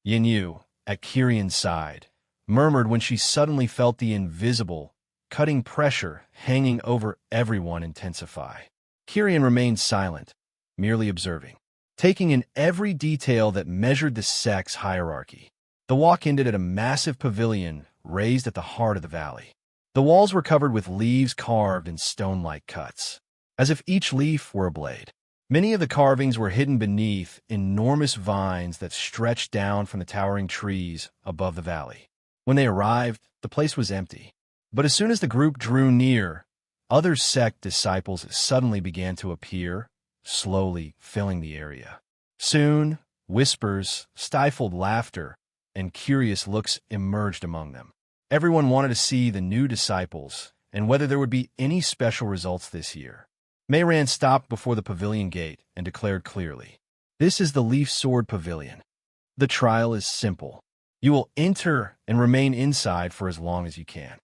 Yin, at Kirian's side, murmured when she suddenly felt the invisible, cutting pressure hanging over everyone intensify. Kirian remained silent, merely observing, taking in every detail that measured the sex hierarchy. The walk ended at a massive pavilion raised at the heart of the valley. The walls were covered with leaves carved in stone-like cuts, as if each leaf were a blade. Many of the carvings were hidden beneath enormous vines that stretched down from the towering trees above the valley. When they arrived, the place was empty. But as soon as the group drew near, other sect disciples suddenly began to appear, slowly filling the area. Soon, whispers, stifled laughter, and curious looks emerged among them. Everyone wanted to see the new disciples and whether there would be any special results this year. Mayran stopped before the pavilion gate and declared clearly, "This is the Leaf Sword Pavilion. The trial is simple. You will enter and remain inside for as long as you can."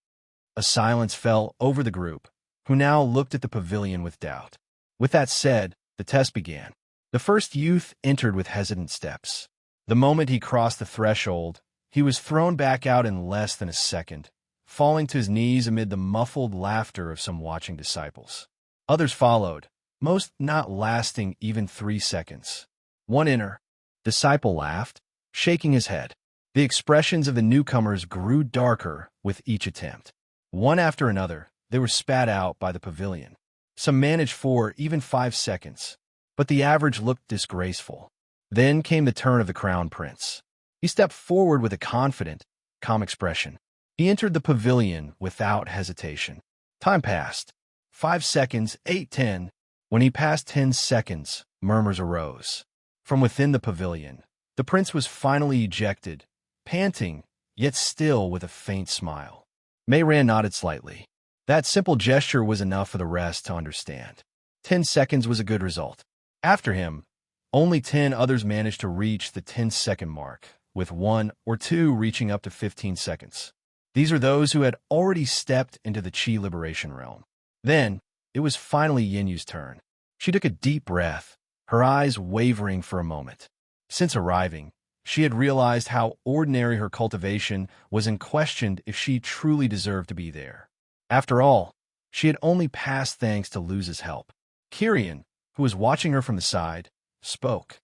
A silence fell over the group, who now looked at the pavilion with doubt. With that said, the test began. The first youth entered with hesitant steps. The moment he crossed the threshold, he was thrown back out in less than a second, falling to his knees amid the muffled laughter of some watching disciples. Others followed, most not lasting even 3 seconds. One inner disciple laughed, shaking his head. The expressions of the newcomers grew darker with each attempt. One after another, they were spat out by the pavilion. Some managed 4, even 5 seconds, but the average looked disgraceful. Then came the turn of the crown prince. He stepped forward with a confident, calm expression. He entered the pavilion without hesitation. Time passed. 5 seconds, 8, 10. When he passed 10 seconds, murmurs arose. From within the pavilion, the prince was finally ejected, panting, yet still with a faint smile. Mayran nodded slightly. That simple gesture was enough for the rest to understand. 10 seconds was a good result. After him, only 10 others managed to reach the 10-second mark, with 1 or 2 reaching up to 15 seconds. These are those who had already stepped into the Qi liberation realm. Then, it was finally Yinyu's turn. She took a deep breath, her eyes wavering for a moment. Since arriving, she had realized how ordinary her cultivation was and questioned if she truly deserved to be there. After all, she had only passed thanks to Luz's help. Kirian, who was watching her from the side, spoke.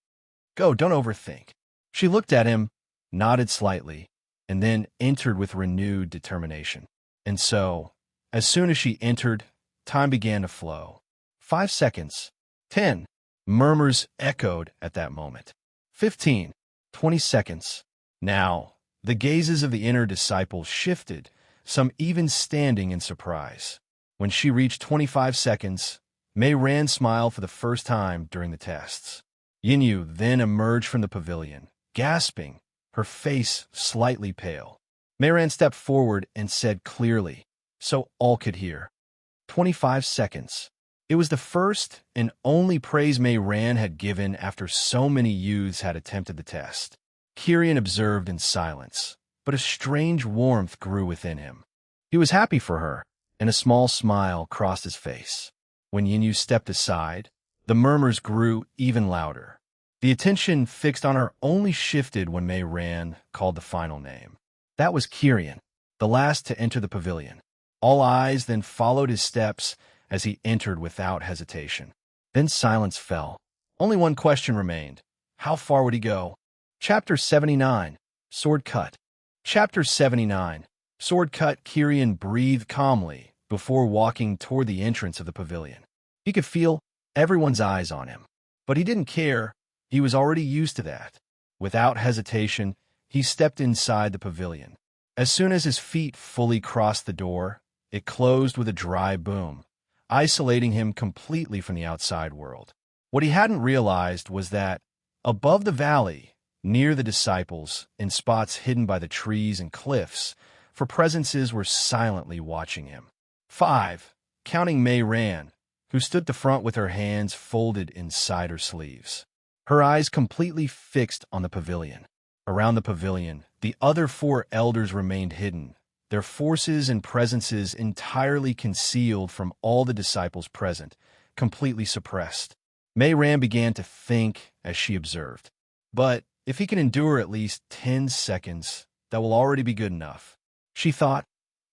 "Go, don't overthink." She looked at him, nodded slightly, and then entered with renewed determination. And so, as soon as she entered, time began to flow. 5 seconds. 10. Murmurs echoed at that moment. 15. 20 seconds. Now, the gazes of the inner disciples shifted, some even standing in surprise. When she reached 25 seconds, Mayran smiled for the first time during the tests. Yinyu then emerged from the pavilion, gasping, her face slightly pale. Mayran stepped forward and said clearly, so all could hear, 25 seconds. It was the first and only praise Mayran had given after so many youths had attempted the test. Kirian observed in silence, but a strange warmth grew within him. He was happy for her, and a small smile crossed his face. When Yinyu stepped aside, the murmurs grew even louder. The attention fixed on her only shifted when Mayran called the final name. That was Kirian, the last to enter the pavilion. All eyes then followed his steps as he entered without hesitation. Then silence fell. Only one question remained. How far would he go? Chapter 79, Sword Cut. Chapter 79, Sword Cut. Kirian breathed calmly before walking toward the entrance of the pavilion. He could feel everyone's eyes on him, but he didn't care. He was already used to that. Without hesitation, he stepped inside the pavilion. As soon as his feet fully crossed the door, it closed with a dry boom, isolating him completely from the outside world. What he hadn't realized was that, above the valley, near the disciples, in spots hidden by the trees and cliffs, for presences were silently watching him. 5, counting Mayran, who stood at the front with her hands folded inside her sleeves. Her eyes completely fixed on the pavilion. Around the pavilion, the other 4 elders remained hidden, their forces and presences entirely concealed from all the disciples present, completely suppressed. Mayran began to think as she observed. But if he can endure at least 10 seconds, that will already be good enough, she thought,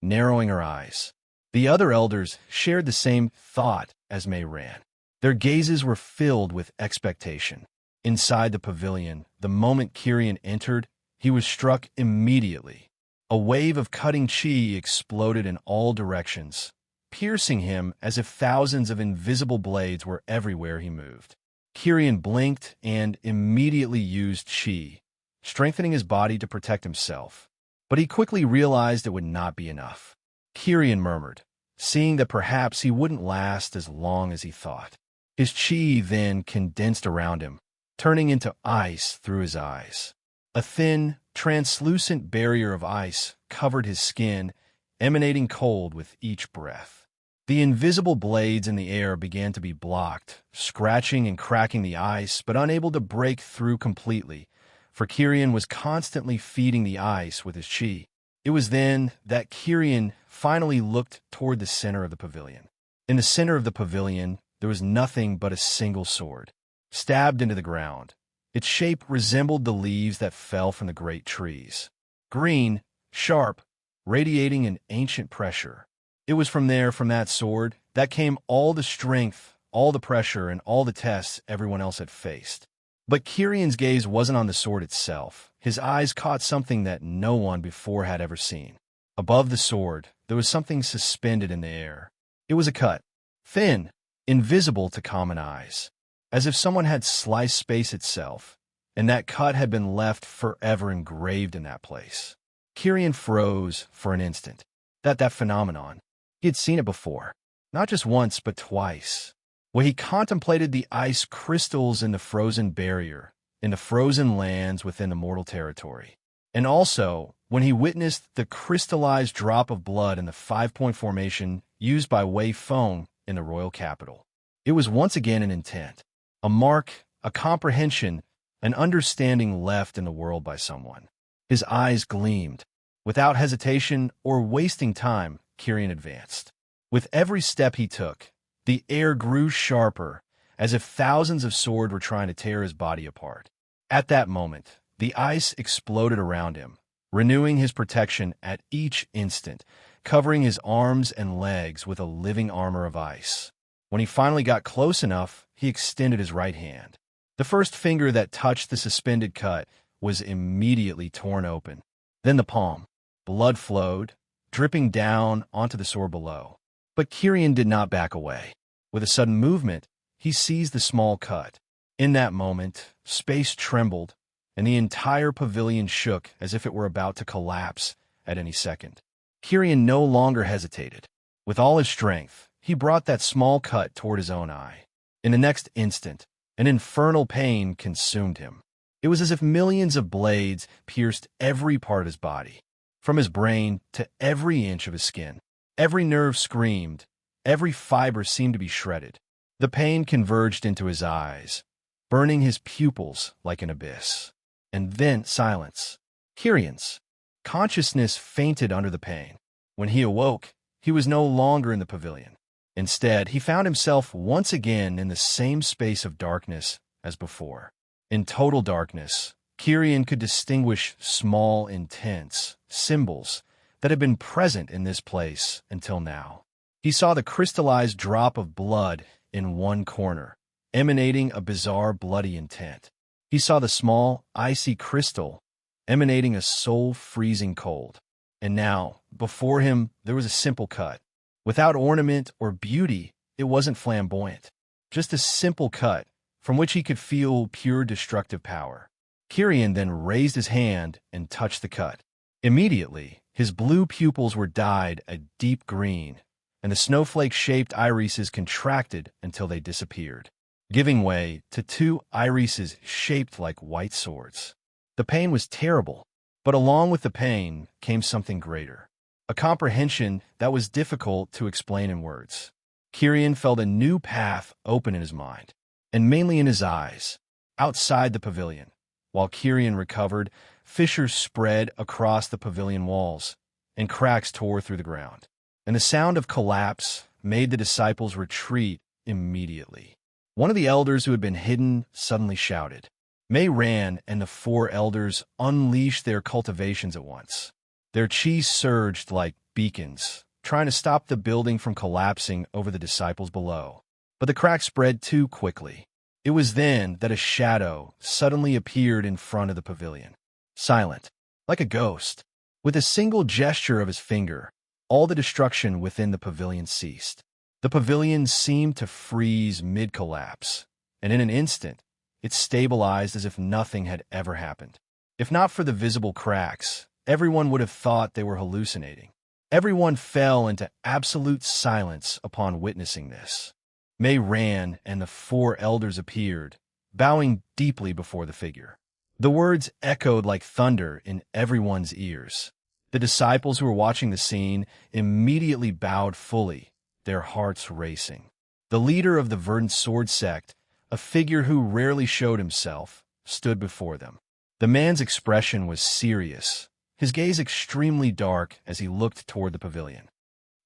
narrowing her eyes. The other elders shared the same thought as Mayran. Their gazes were filled with expectation. Inside the pavilion, the moment Kyrian entered, he was struck immediately. A wave of cutting chi exploded in all directions, piercing him as if thousands of invisible blades were everywhere he moved. Kyrian blinked and immediately used chi, strengthening his body to protect himself. But he quickly realized it would not be enough. Kyrian murmured, seeing that perhaps he wouldn't last as long as he thought. His chi then condensed around him, turning into ice through his eyes. A thin, translucent barrier of ice covered his skin, emanating cold with each breath. The invisible blades in the air began to be blocked, scratching and cracking the ice, but unable to break through completely, for Kyrian was constantly feeding the ice with his chi. It was then that Kyrian finally looked toward the center of the pavilion. In the center of the pavilion, there was nothing but a single sword, stabbed into the ground. Its shape resembled the leaves that fell from the great trees. Green, sharp, radiating an ancient pressure. It was from that sword, that came all the strength, all the pressure, and all the tests everyone else had faced. But Kyrian's gaze wasn't on the sword itself. His eyes caught something that no one before had ever seen. Above the sword, there was something suspended in the air. It was a cut, thin, invisible to common eyes, as if someone had sliced space itself, and that cut had been left forever engraved in that place. Kyrian froze for an instant. That phenomenon. He had seen it before, not just once, but twice. When he contemplated the ice crystals in the frozen barrier, in the frozen lands within the mortal territory. And also, when he witnessed the crystallized drop of blood in the 5-point formation used by Wei Feng in the royal capital. It was once again an intent, a mark, a comprehension, an understanding left in the world by someone. His eyes gleamed. Without hesitation or wasting time, Kyrian advanced. With every step he took, the air grew sharper, as if thousands of swords were trying to tear his body apart. At that moment, the ice exploded around him, renewing his protection at each instant, covering his arms and legs with a living armor of ice. When he finally got close enough, he extended his right hand. The first finger that touched the suspended cut was immediately torn open. Then the palm. Blood flowed, dripping down onto the sword below. But Kyrian did not back away. With a sudden movement, he seized the small cut. In that moment, space trembled, and the entire pavilion shook as if it were about to collapse at any second. Kyrian no longer hesitated. With all his strength, he brought that small cut toward his own eye. In the next instant, an infernal pain consumed him. It was as if millions of blades pierced every part of his body, from his brain to every inch of his skin. Every nerve screamed, every fiber seemed to be shredded. The pain converged into his eyes, burning his pupils like an abyss. And then silence. Kyrian's consciousness fainted under the pain. When he awoke, he was no longer in the pavilion. Instead, he found himself once again in the same space of darkness as before. In total darkness, Kyrian could distinguish small, intense symbols that had been present in this place until now. He saw the crystallized drop of blood in one corner, emanating a bizarre bloody intent. He saw the small, icy crystal, emanating a soul-freezing cold. And now, before him, there was a simple cut. Without ornament or beauty, it wasn't flamboyant. Just a simple cut, from which he could feel pure destructive power. Kyrian then raised his hand and touched the cut. Immediately, his blue pupils were dyed a deep green, and the snowflake-shaped irises contracted until they disappeared, giving way to two irises shaped like white swords. The pain was terrible, but along with the pain came something greater, a comprehension that was difficult to explain in words. Kyrian felt a new path open in his mind, and mainly in his eyes. Outside the pavilion, while Kyrian recovered, fissures spread across the pavilion walls, and cracks tore through the ground. And the sound of collapse made the disciples retreat immediately. One of the elders who had been hidden suddenly shouted. May ran, and the four elders unleashed their cultivations at once. Their chi surged like beacons, trying to stop the building from collapsing over the disciples below. But the crack spread too quickly. It was then that a shadow suddenly appeared in front of the pavilion. Silent, like a ghost. With a single gesture of his finger, all the destruction within the pavilion ceased. The pavilion seemed to freeze mid-collapse, and in an instant, it stabilized as if nothing had ever happened. If not for the visible cracks, everyone would have thought they were hallucinating. Everyone fell into absolute silence upon witnessing this. May ran, and the four elders appeared, bowing deeply before the figure. The words echoed like thunder in everyone's ears. The disciples who were watching the scene immediately bowed fully, their hearts racing. The leader of the verdant sword sect, a figure who rarely showed himself, stood before them. The man's expression was serious, his gaze extremely dark as he looked toward the pavilion.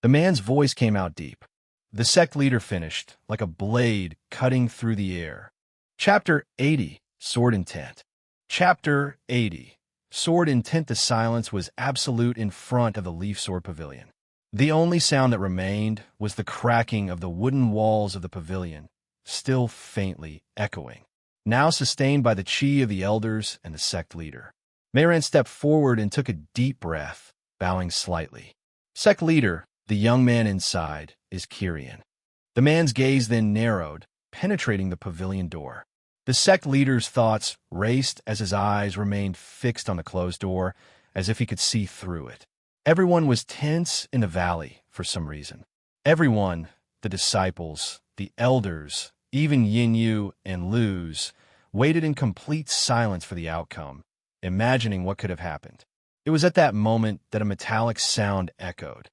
The man's voice came out deep. The sect leader finished, like a blade cutting through the air. Chapter 80, Sword Intent. Chapter 80, Sword Intent. The silence was absolute in front of the leaf sword pavilion. The only sound that remained was the cracking of the wooden walls of the pavilion, still faintly echoing, now sustained by the chi of the elders and the sect leader. Mayran stepped forward and took a deep breath, bowing slightly. Sect leader, the young man inside, is Kyrian. The man's gaze then narrowed, penetrating the pavilion door. The sect leader's thoughts raced as his eyes remained fixed on the closed door, as if he could see through it. Everyone was tense in the valley for some reason. Everyone, the disciples, the elders, even Yin and Luz, waited in complete silence for the outcome, imagining what could have happened. It was at that moment that a metallic sound echoed.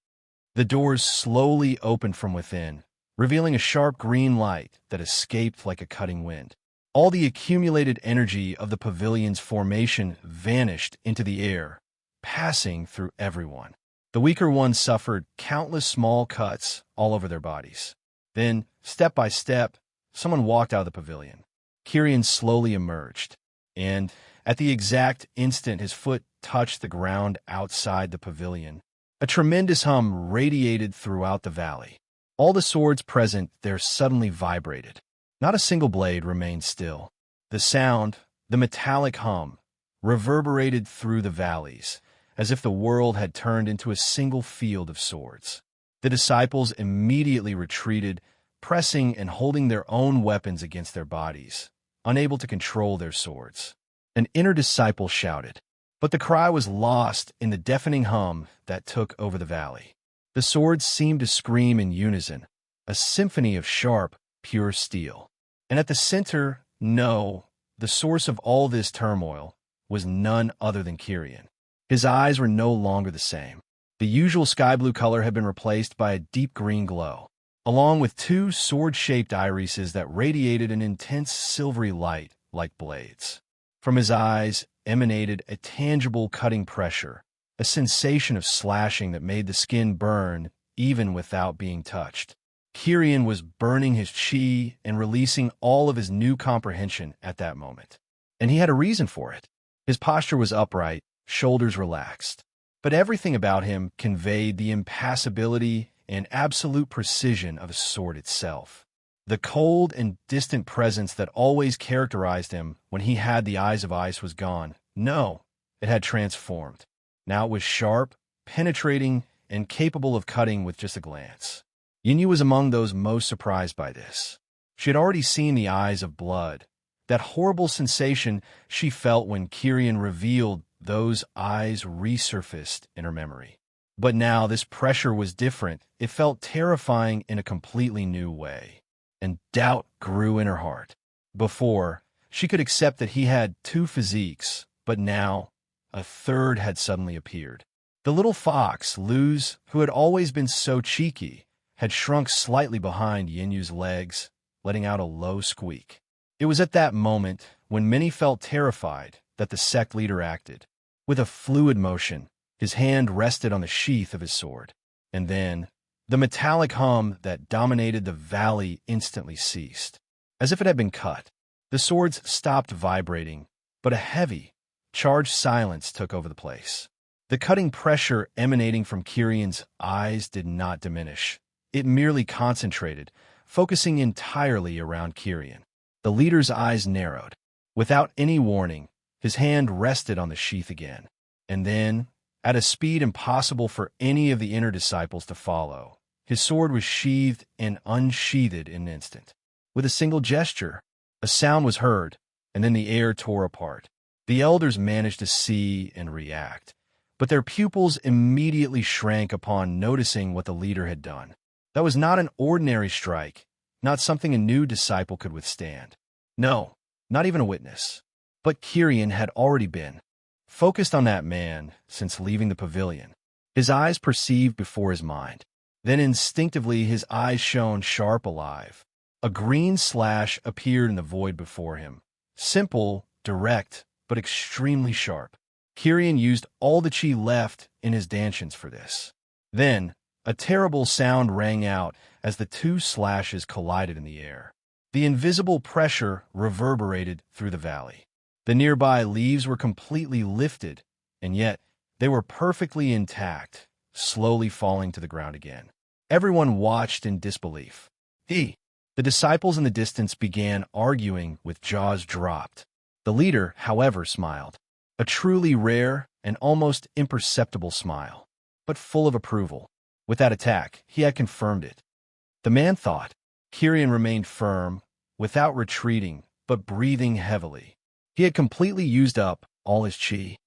The doors slowly opened from within, revealing a sharp green light that escaped like a cutting wind. All the accumulated energy of the pavilion's formation vanished into the air, passing through everyone. The weaker ones suffered countless small cuts all over their bodies. Then, step by step, someone walked out of the pavilion. Kyrian slowly emerged, and at the exact instant his foot touched the ground outside the pavilion, a tremendous hum radiated throughout the valley. All the swords present there suddenly vibrated. Not a single blade remained still. The sound, the metallic hum, reverberated through the valleys, as if the world had turned into a single field of swords. The disciples immediately retreated, pressing and holding their own weapons against their bodies, unable to control their swords. An inner disciple shouted, but the cry was lost in the deafening hum that took over the valley. The swords seemed to scream in unison, a symphony of sharp, pure steel. And at the center, the source of all this turmoil, was none other than Kyrian. His eyes were no longer the same. The usual sky blue color had been replaced by a deep green glow, along with two sword-shaped irises that radiated an intense silvery light like blades. From his eyes emanated a tangible cutting pressure, a sensation of slashing that made the skin burn even without being touched. Kyrian was burning his chi and releasing all of his new comprehension at that moment. And he had a reason for it. His posture was upright, shoulders relaxed. But everything about him conveyed the impassibility and absolute precision of a sword itself. The cold and distant presence that always characterized him when he had the eyes of ice was gone. No, it had transformed. Now it was sharp, penetrating, and capable of cutting with just a glance. Yinyu was among those most surprised by this. She had already seen the eyes of blood, that horrible sensation she felt when Kyrian revealed those eyes resurfaced in her memory. But now this pressure was different. It felt terrifying in a completely new way. And doubt grew in her heart. Before, she could accept that he had two physiques, but now a third had suddenly appeared. The little fox, Luz, who had always been so cheeky, had shrunk slightly behind Yinyu's legs, letting out a low squeak. It was at that moment, when many felt terrified, that the sect leader acted. With a fluid motion, his hand rested on the sheath of his sword. And then, the metallic hum that dominated the valley instantly ceased. as if it had been cut. The swords stopped vibrating, but a heavy, charged silence took over the place. The cutting pressure emanating from Kirian's eyes did not diminish. It merely concentrated, focusing entirely around Kirian. The leader's eyes narrowed. Without any warning, his hand rested on the sheath again. And then, at a speed impossible for any of the inner disciples to follow, his sword was sheathed and unsheathed in an instant. With a single gesture, a sound was heard, and then the air tore apart. The elders managed to see and react, but their pupils immediately shrank upon noticing what the leader had done. That was not an ordinary strike, not something a new disciple could withstand. No, not even a witness. But Kirian had already been focused on that man since leaving the pavilion. His eyes perceived before his mind. Then instinctively his eyes shone sharp alive. A green slash appeared in the void before him. Simple, direct, but extremely sharp. Kirian used all the chi left in his dantians for this. Then, a terrible sound rang out as the two slashes collided in the air. The invisible pressure reverberated through the valley. The nearby leaves were completely lifted, and yet they were perfectly intact, slowly falling to the ground again. Everyone watched in disbelief. The disciples in the distance began arguing with jaws dropped. The leader, however, smiled. A truly rare and almost imperceptible smile, but full of approval. With that attack, he had confirmed it. The man thought. Kirian remained firm, without retreating, but breathing heavily. He had completely used up all his chi.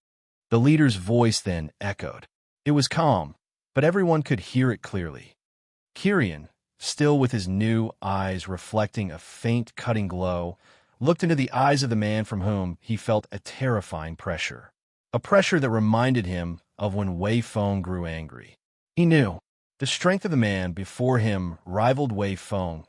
The leader's voice then echoed. It was calm, but everyone could hear it clearly. Kirian, still with his new eyes reflecting a faint cutting glow, looked into the eyes of the man from whom he felt a terrifying pressure. A pressure that reminded him of when Wei Feng grew angry. He knew. The strength of the man before him rivaled Wei Feng.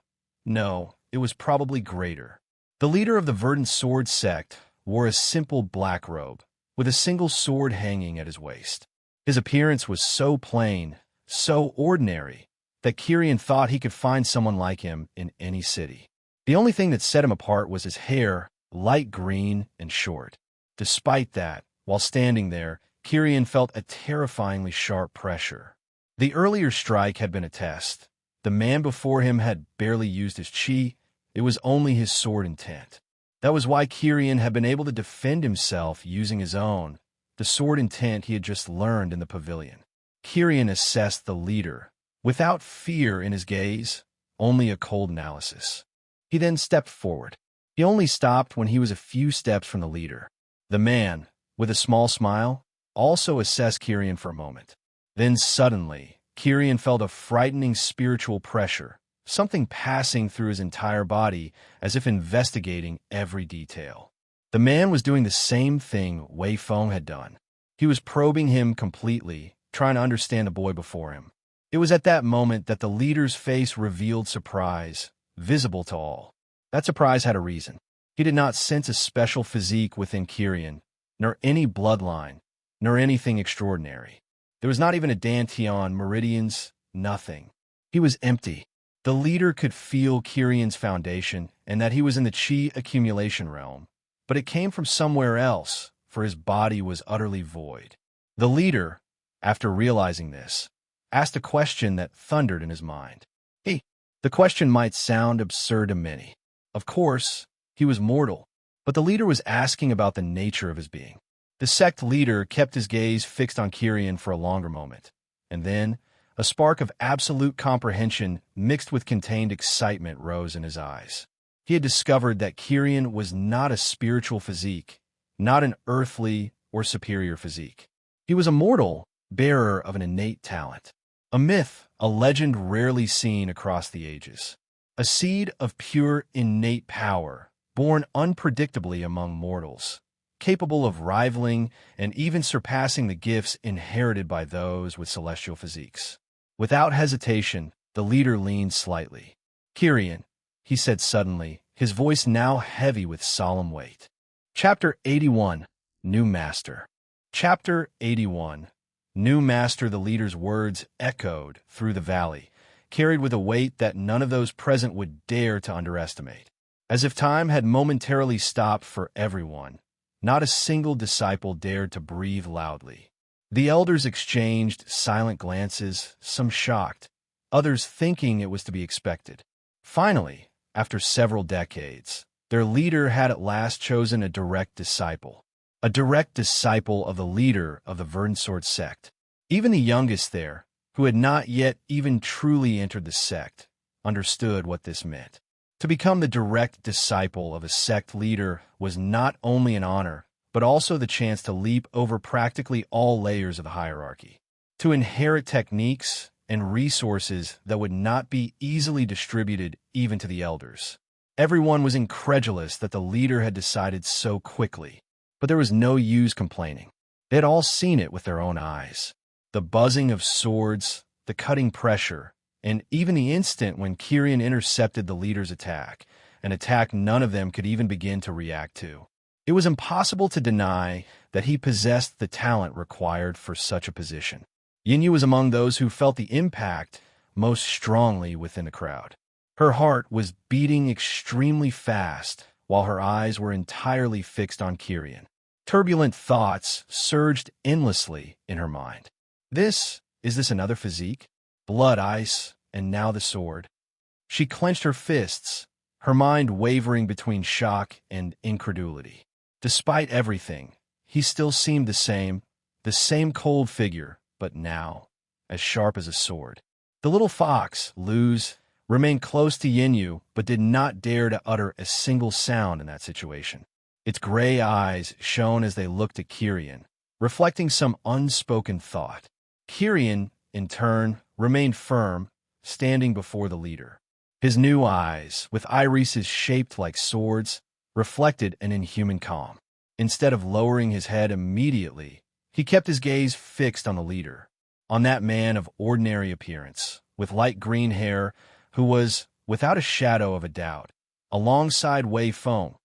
No, it was probably greater. The leader of the verdant sword sect wore a simple black robe, with a single sword hanging at his waist. His appearance was so plain, so ordinary, that Kirian thought he could find someone like him in any city. The only thing that set him apart was his hair, light green and short. Despite that, while standing there, Kirian felt a terrifyingly sharp pressure. The earlier strike had been a test. The man before him had barely used his chi. It was only his sword intent. That was why Kirian had been able to defend himself using his own, the sword intent he had just learned in the pavilion. Kirian assessed the leader, without fear in his gaze, only a cold analysis. He then stepped forward. He only stopped when he was a few steps from the leader. The man, with a small smile, also assessed Kirian for a moment. Then suddenly, Kirian felt a frightening spiritual pressure, something passing through his entire body as if investigating every detail. The man was doing the same thing Wei Feng had done. He was probing him completely, trying to understand the boy before him. It was at that moment that the leader's face revealed surprise, visible to all. That surprise had a reason. He did not sense a special physique within Kirian, nor any bloodline, nor anything extraordinary. There was not even a dantian, meridians, nothing. He was empty. The leader could feel Kirian's foundation and that he was in the chi accumulation realm, but it came from somewhere else, for his body was utterly void. The leader, after realizing this, asked a question that thundered in his mind. The question might sound absurd to many. Of course, he was mortal, but the leader was asking about the nature of his being. The sect leader kept his gaze fixed on Kirian for a longer moment, and then a spark of absolute comprehension mixed with contained excitement rose in his eyes. He had discovered that Kirian was not a spiritual physique, not an earthly or superior physique. He was a mortal, bearer of an innate talent. A myth, a legend rarely seen across the ages. A seed of pure innate power, born unpredictably among mortals, capable of rivaling and even surpassing the gifts inherited by those with celestial physiques. Without hesitation, the leader leaned slightly. Kirian, he said suddenly, his voice now heavy with solemn weight. Chapter 81, New Master. Chapter 81, New Master. The leader's words echoed through the valley, carried with a weight that none of those present would dare to underestimate. As if time had momentarily stopped for everyone, not a single disciple dared to breathe loudly. The elders exchanged silent glances, some shocked, others thinking it was to be expected. Finally, after several decades, their leader had at last chosen a direct disciple of the leader of the Verdant sect. Even the youngest there, who had not yet even truly entered the sect, understood what this meant. To become the direct disciple of a sect leader was not only an honor, but also the chance to leap over practically all layers of the hierarchy, to inherit techniques and resources that would not be easily distributed even to the elders. Everyone was incredulous that the leader had decided so quickly, but there was no use complaining. They had all seen it with their own eyes. The buzzing of swords, the cutting pressure, and even the instant when Kyrian intercepted the leader's attack, an attack none of them could even begin to react to. It was impossible to deny that he possessed the talent required for such a position. Yinyu was among those who felt the impact most strongly within the crowd. Her heart was beating extremely fast, while her eyes were entirely fixed on Kyrian. Turbulent thoughts surged endlessly in her mind. Is this another physique? Blood ice, and now the sword. She clenched her fists, her mind wavering between shock and incredulity. Despite everything, he still seemed the same cold figure, but now as sharp as a sword. The little fox, Luz, remained close to Yinyu, but did not dare to utter a single sound in that situation. Its gray eyes shone as they looked at Kyrian, reflecting some unspoken thought. Kyrian, in turn, remained firm, standing before the leader. His new eyes, with irises shaped like swords, reflected an inhuman calm. Instead of lowering his head immediately, he kept his gaze fixed on the leader, on that man of ordinary appearance, with light green hair, who was, without a shadow of a doubt, alongside Wei Feng,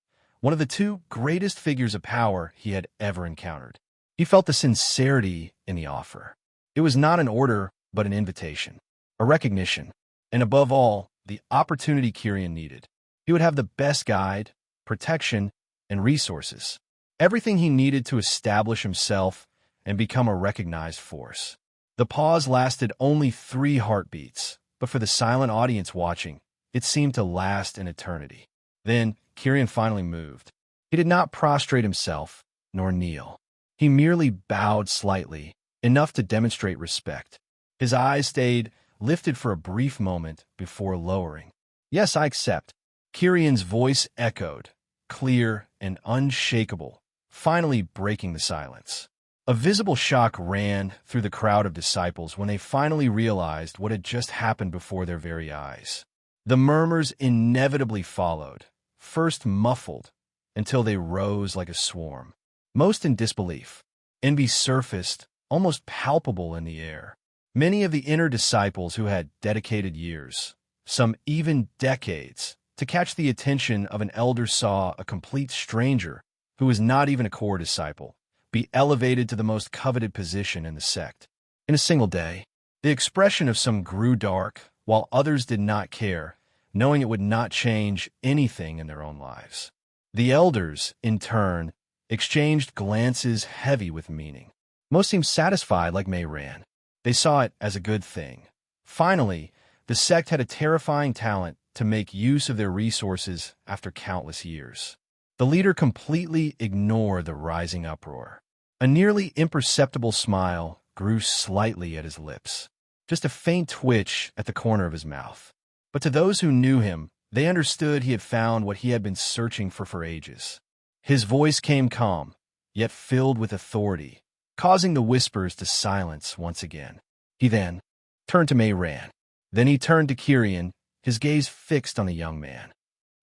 one of the two greatest figures of power he had ever encountered. He felt the sincerity in the offer. It was not an order, but an invitation, a recognition, and above all, the opportunity Kyrian needed. He would have the best guide, protection, and resources, everything he needed to establish himself and become a recognized force. The pause lasted only 3 heartbeats, but for the silent audience watching, it seemed to last an eternity. Then, Kyrian finally moved. He did not prostrate himself, nor kneel. He merely bowed slightly, enough to demonstrate respect. His eyes stayed lifted for a brief moment before lowering. "Yes, I accept." Kyrian's voice echoed, clear and unshakable, finally breaking the silence. A visible shock ran through the crowd of disciples when they finally realized what had just happened before their very eyes. The murmurs inevitably followed, first muffled, until they rose like a swarm, most in disbelief. Envy surfaced, almost palpable in the air. Many of the inner disciples who had dedicated years, some even decades, to catch the attention of an elder saw a complete stranger, who was not even a core disciple, be elevated to the most coveted position in the sect. In a single day, the expression of some grew dark, while others did not care, knowing it would not change anything in their own lives. The elders, in turn, exchanged glances heavy with meaning. Most seemed satisfied like Mei Ran. They saw it as a good thing. Finally, the sect had a terrifying talent to make use of their resources after countless years. The leader completely ignored the rising uproar. A nearly imperceptible smile grew slightly at his lips, just a faint twitch at the corner of his mouth. But to those who knew him, they understood he had found what he had been searching for ages. His voice came calm, yet filled with authority, causing the whispers to silence once again. He then turned to Mei Ran. Then he turned to Kyrian, his gaze fixed on the young man.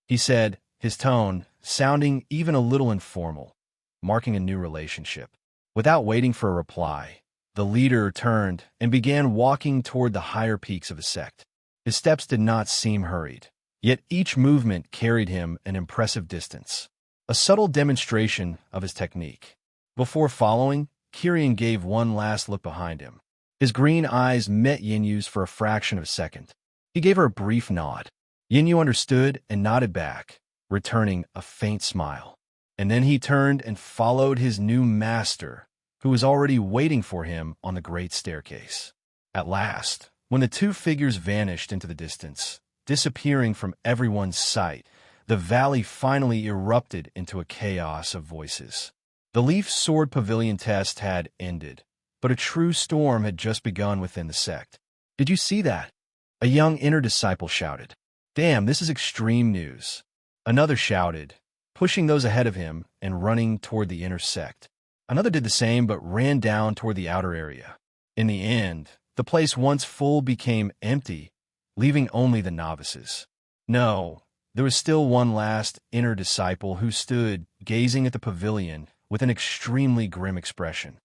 He said, his tone sounding even a little informal, marking a new relationship. Without waiting for a reply, the leader turned and began walking toward the higher peaks of the sect. His steps did not seem hurried, yet each movement carried him an impressive distance, a subtle demonstration of his technique. Before following, Kyrian gave one last look behind him. His green eyes met Yinyu's for a fraction of a second. He gave her a brief nod. Yinyu understood and nodded back, returning a faint smile. And then he turned and followed his new master, who was already waiting for him on the great staircase. At last, when the two figures vanished into the distance, disappearing from everyone's sight, the valley finally erupted into a chaos of voices. The Leaf Sword Pavilion test had ended, but a true storm had just begun within the sect. "Did you see that?" A young inner disciple shouted. "Damn, this is extreme news." Another shouted, pushing those ahead of him and running toward the inner sect. Another did the same but ran down toward the outer area. In the end, the place once full became empty, leaving only the novices. No, there was still one last inner disciple who stood gazing at the pavilion with an extremely grim expression.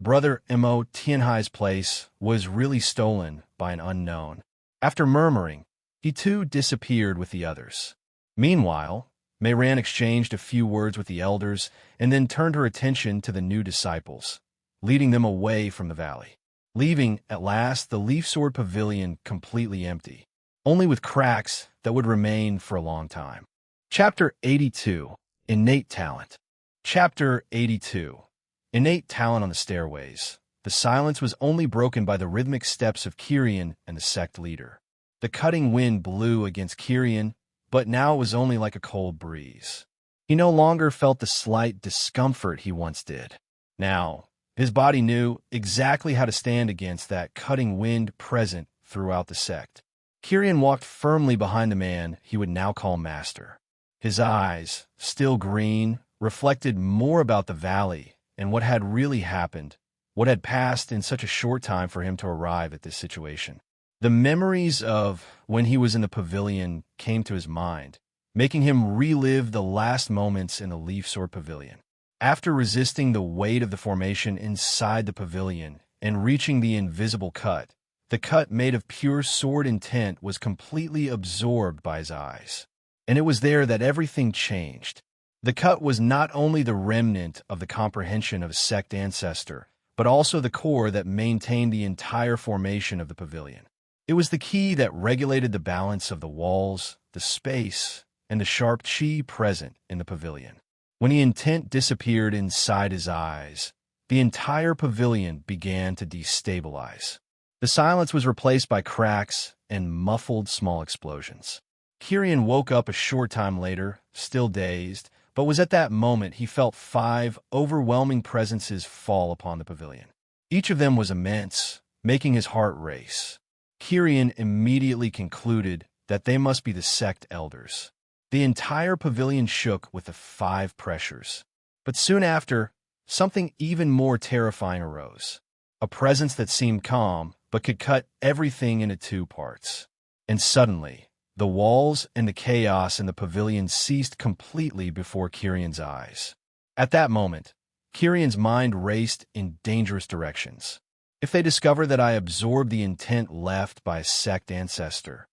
Brother Mo Tianhai's place was really stolen by an unknown. After murmuring, he too disappeared with the others. Meanwhile, Mayran exchanged a few words with the elders and then turned her attention to the new disciples, leading them away from the valley, leaving, at last, the Leaf Sword Pavilion completely empty, only with cracks that would remain for a long time. Chapter 82. Innate Talent. Chapter 82. Innate Talent on the Stairways. The silence was only broken by the rhythmic steps of Kyrian and the sect leader. The cutting wind blew against Kyrian, but now it was only like a cold breeze. He no longer felt the slight discomfort he once did. Now, his body knew exactly how to stand against that cutting wind present throughout the sect. Kyrian walked firmly behind the man he would now call master. His eyes, still green, reflected more about the valley and what had really happened, what had passed in such a short time for him to arrive at this situation. The memories of when he was in the pavilion came to his mind, making him relive the last moments in the Leaf Sword Pavilion. After resisting the weight of the formation inside the pavilion and reaching the invisible cut, the cut made of pure sword intent was completely absorbed by his eyes. And it was there that everything changed. The cut was not only the remnant of the comprehension of a sect ancestor, but also the core that maintained the entire formation of the pavilion. It was the key that regulated the balance of the walls, the space, and the sharp chi present in the pavilion. When the intent disappeared inside his eyes, the entire pavilion began to destabilize. The silence was replaced by cracks and muffled small explosions. Kyrian woke up a short time later, still dazed, but was at that moment he felt 5 overwhelming presences fall upon the pavilion. Each of them was immense, making his heart race. Kyrian immediately concluded that they must be the sect elders. The entire pavilion shook with the 5 pressures. But soon after, something even more terrifying arose. A presence that seemed calm, but could cut everything into 2 parts. And suddenly, the walls and the chaos in the pavilion ceased completely before Kyrian's eyes. At that moment, Kyrian's mind raced in dangerous directions. If they discover that I absorbed the intent left by a sect ancestor,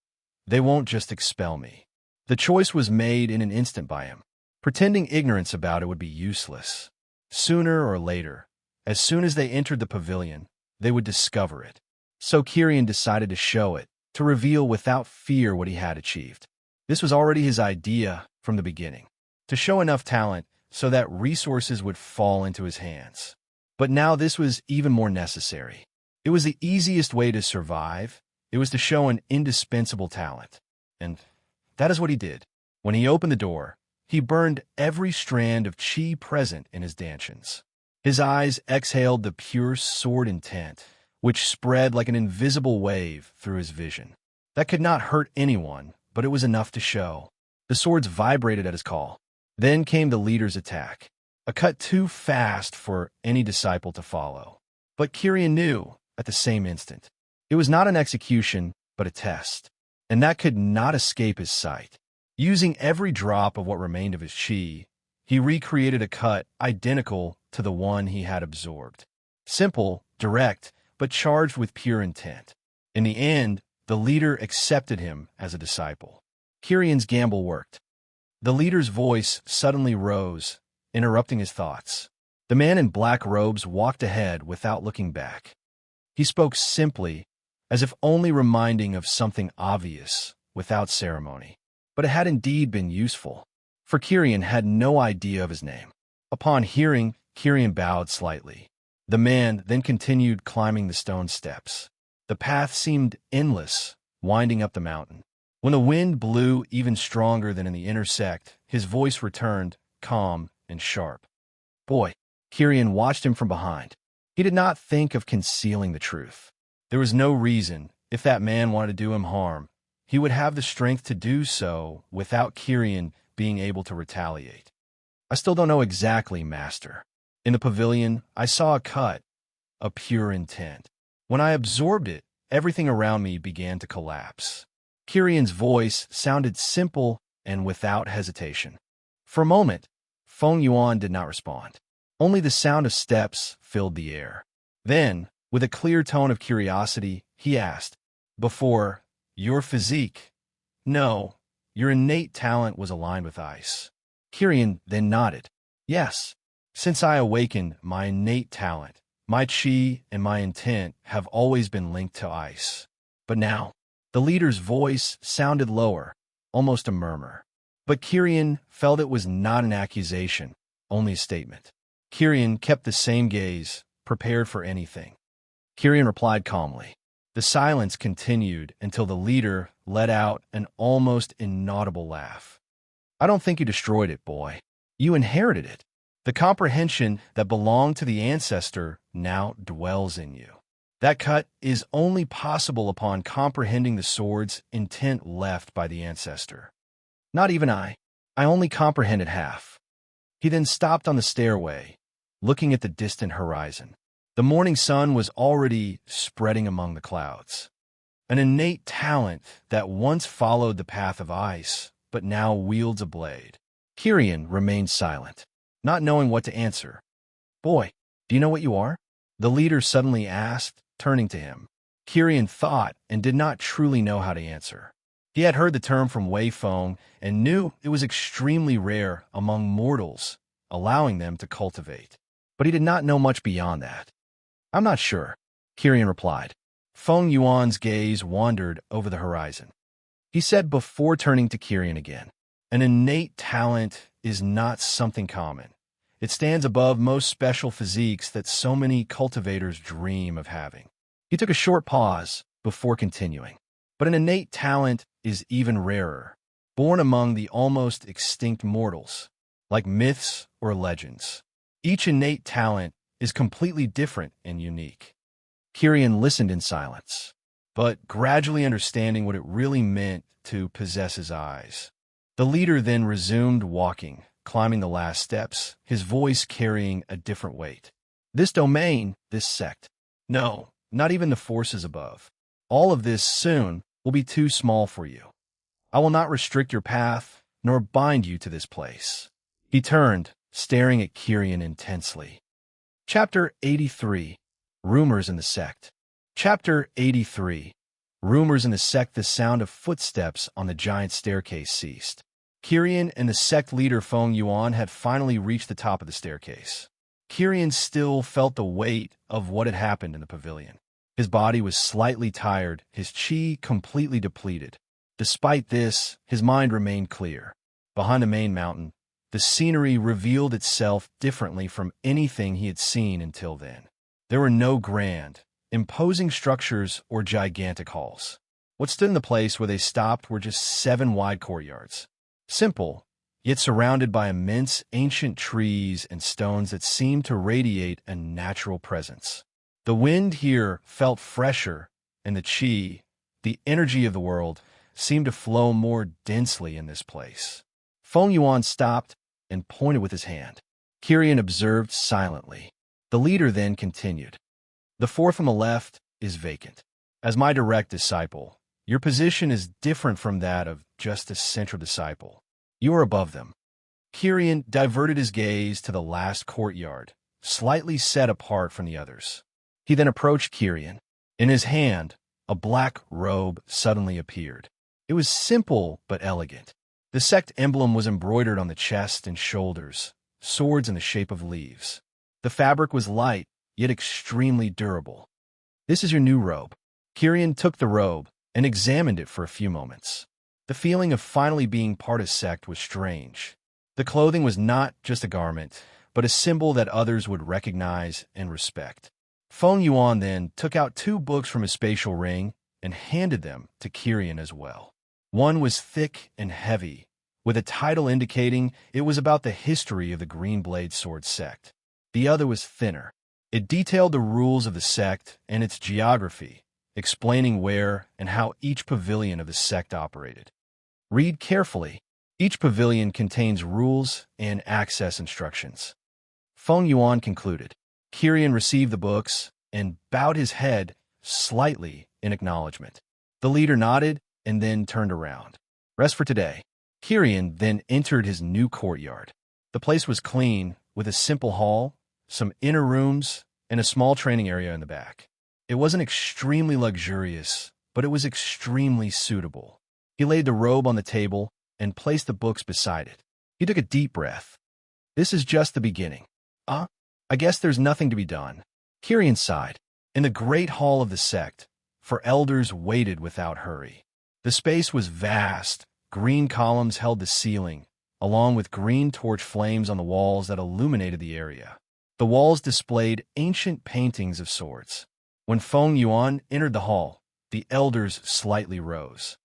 they won't just expel me. The choice was made in an instant by him. Pretending ignorance about it would be useless. Sooner or later, as soon as they entered the pavilion, they would discover it. So Kyrian decided to show it, to reveal without fear what he had achieved. This was already his idea from the beginning, to show enough talent so that resources would fall into his hands. But now this was even more necessary. It was the easiest way to survive. It was to show an indispensable talent. And that is what he did. When he opened the door, he burned every strand of chi present in his dantians. His eyes exhaled the pure sword intent, which spread like an invisible wave through his vision. That could not hurt anyone, but it was enough to show. The swords vibrated at his call. Then came the leader's attack. A cut too fast for any disciple to follow. But Kyrian knew, at the same instant, it was not an execution, but a test. And that could not escape his sight. Using every drop of what remained of his chi, he recreated a cut identical to the one he had absorbed. Simple, direct, but charged with pure intent. In the end, the leader accepted him as a disciple. Kyrian's gamble worked. The leader's voice suddenly rose, interrupting his thoughts. The man in black robes walked ahead without looking back. He spoke simply, as if only reminding of something obvious, without ceremony. But it had indeed been useful. for Kyrian had no idea of his name. Upon hearing, Kyrian bowed slightly. The man then continued climbing the stone steps. The path seemed endless, winding up the mountain. When the wind blew even stronger than in the inner sect, his voice returned, calm and sharp. Boy, Kyrian watched him from behind. He did not think of concealing the truth. There was no reason, if that man wanted to do him harm, he would have the strength to do so without Kyrian being able to retaliate. I still don't know exactly, Master. In the pavilion, I saw a cut, a pure intent. When I absorbed it, everything around me began to collapse. Kyrian's voice sounded simple and without hesitation. For a moment, Feng Yuan did not respond. Only the sound of steps filled the air. Then, with a clear tone of curiosity, he asked, "Before, your physique? No, your innate talent was aligned with ice." Kyrian then nodded. "Yes, since I awakened, my innate talent, my chi and my intent have always been linked to ice. But now," the leader's voice sounded lower, almost a murmur. But Kyrian felt it was not an accusation, only a statement. Kyrian kept the same gaze, prepared for anything. Kyrian replied calmly. The silence continued until the leader let out an almost inaudible laugh. "I don't think you destroyed it, boy. You inherited it. The comprehension that belonged to the ancestor now dwells in you. That cut is only possible upon comprehending the sword's intent left by the ancestor. Not even I. I only comprehended half." He then stopped on the stairway, looking at the distant horizon. The morning sun was already spreading among the clouds. An innate talent that once followed the path of ice, but now wields a blade. Kyrian remained silent, not knowing what to answer. "Boy, do you know what you are?" the leader suddenly asked, turning to him. Kyrian thought and did not truly know how to answer. He had heard the term from Wei Feng and knew it was extremely rare among mortals, allowing them to cultivate. But he did not know much beyond that. "I'm not sure," Kyrian replied. Feng Yuan's gaze wandered over the horizon. He said before turning to Kyrian again, "An innate talent is not something common. It stands above most special physiques that so many cultivators dream of having." He took a short pause before continuing. "But an innate talent is even rarer, born among the almost extinct mortals, like myths or legends. Each innate talent is completely different and unique." Kyrian listened in silence, but gradually understanding what it really meant to possess his eyes. The leader then resumed walking, climbing the last steps, his voice carrying a different weight. "This domain, this sect, no, not even the forces above. All of this soon will be too small for you. I will not restrict your path, nor bind you to this place." He turned, staring at Kyrian intensely. Chapter 83. Rumors in the Sect. Chapter 83. Rumors in the Sect. The sound of footsteps on the giant staircase ceased. Kyrian and the sect leader Feng Yuan had finally reached the top of the staircase. Kyrian still felt the weight of what had happened in the pavilion. His body was slightly tired, his chi completely depleted. Despite this, his mind remained clear. Behind the main mountain, the scenery revealed itself differently from anything he had seen until then. There were no grand, imposing structures or gigantic halls. What stood in the place where they stopped were just 7 wide courtyards. Simple, yet surrounded by immense ancient trees and stones that seemed to radiate a natural presence. The wind here felt fresher, and the chi, the energy of the world, seemed to flow more densely in this place. Feng Yuan stopped and pointed with his hand. Kyrian observed silently. The leader then continued. "The floor from the left is vacant. As my direct disciple, your position is different from that of just a central disciple. You are above them." Kyrian diverted his gaze to the last courtyard, slightly set apart from the others. He then approached Kyrian. In his hand, a black robe suddenly appeared. It was simple but elegant. The sect emblem was embroidered on the chest and shoulders, swords in the shape of leaves. The fabric was light, yet extremely durable. "This is your new robe." Kyrian took the robe and examined it for a few moments. The feeling of finally being part of sect was strange. The clothing was not just a garment, but a symbol that others would recognize and respect. Feng Yuan then took out 2 books from his spatial ring and handed them to Kirian as well. One was thick and heavy, with a title indicating it was about the history of the Green Blade Sword sect. The other was thinner. It detailed the rules of the sect and its geography, explaining where and how each pavilion of the sect operated. Read carefully. Each pavilion contains rules and access instructions. Feng Yuan concluded. Kirian received the books and bowed his head slightly in acknowledgement. The leader nodded and then turned around. Rest for today. Kirian then entered his new courtyard. The place was clean, with a simple hall, some inner rooms, and a small training area in the back. It wasn't extremely luxurious, but it was extremely suitable. He laid the robe on the table and placed the books beside it. He took a deep breath. This is just the beginning. I guess there's nothing to be done. Kirian sighed. In the great hall of the sect, for elders waited without hurry. The space was vast. Green columns held the ceiling, along with green torch flames on the walls that illuminated the area. The walls displayed ancient paintings of swords. When Feng Yuan entered the hall, the elders slightly rose.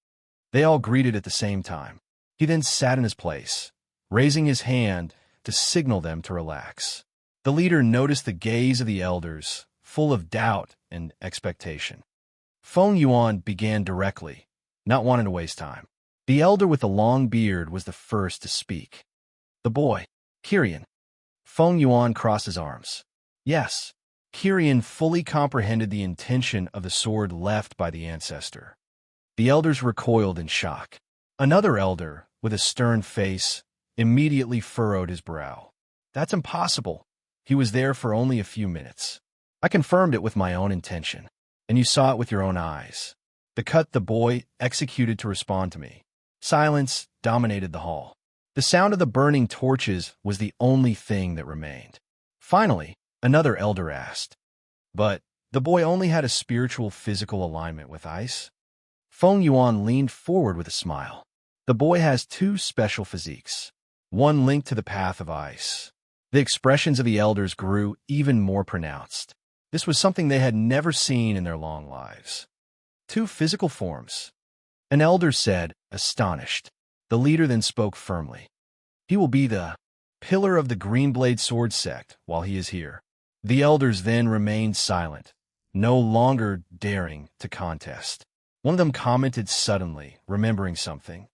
They all greeted at the same time. He then sat in his place, raising his hand to signal them to relax. The leader noticed the gaze of the elders, full of doubt and expectation. Feng Yuan began directly, not wanting to waste time. The elder with the long beard was the first to speak. The boy, Kirian. Feng Yuan crossed his arms. Yes, Kirian fully comprehended the intention of the sword left by the ancestor. The elders recoiled in shock. Another elder, with a stern face, immediately furrowed his brow. That's impossible. He was there for only a few minutes. I confirmed it with my own intention, and you saw it with your own eyes. The cut the boy executed to respond to me. Silence dominated the hall. The sound of the burning torches was the only thing that remained. Finally, another elder asked, "But the boy only had a spiritual physical alignment with ice?" Feng Yuan leaned forward with a smile. The boy has 2 special physiques, one linked to the path of ice. The expressions of the elders grew even more pronounced. This was something they had never seen in their long lives. 2 physical forms. An elder said, astonished. The leader then spoke firmly. He will be the pillar of the Green Blade Sword sect while he is here. The elders then remained silent, no longer daring to contest. One of them commented suddenly, remembering something.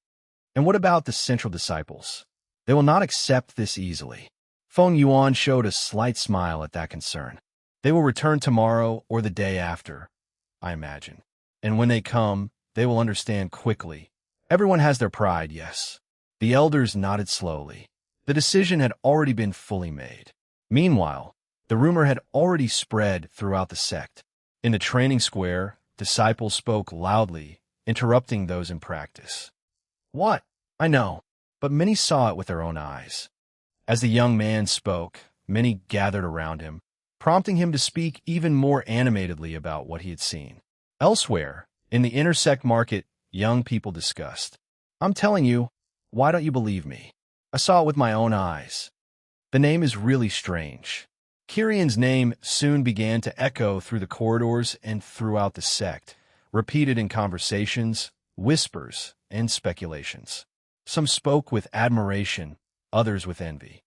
And what about the central disciples? They will not accept this easily. Feng Yuan showed a slight smile at that concern. They will return tomorrow or the day after, I imagine. And when they come, they will understand quickly. Everyone has their pride, yes. The elders nodded slowly. The decision had already been fully made. Meanwhile, the rumor had already spread throughout the sect. In the training square, disciples spoke loudly, interrupting those in practice. What? I know, but many saw it with their own eyes. As the young man spoke, many gathered around him, prompting him to speak even more animatedly about what he had seen. Elsewhere, in the intersect market, young people discussed. I'm telling you, why don't you believe me? I saw it with my own eyes. The name is really strange. Kirian's name soon began to echo through the corridors and throughout the sect, repeated in conversations, whispers, and speculations. Some spoke with admiration, others with envy.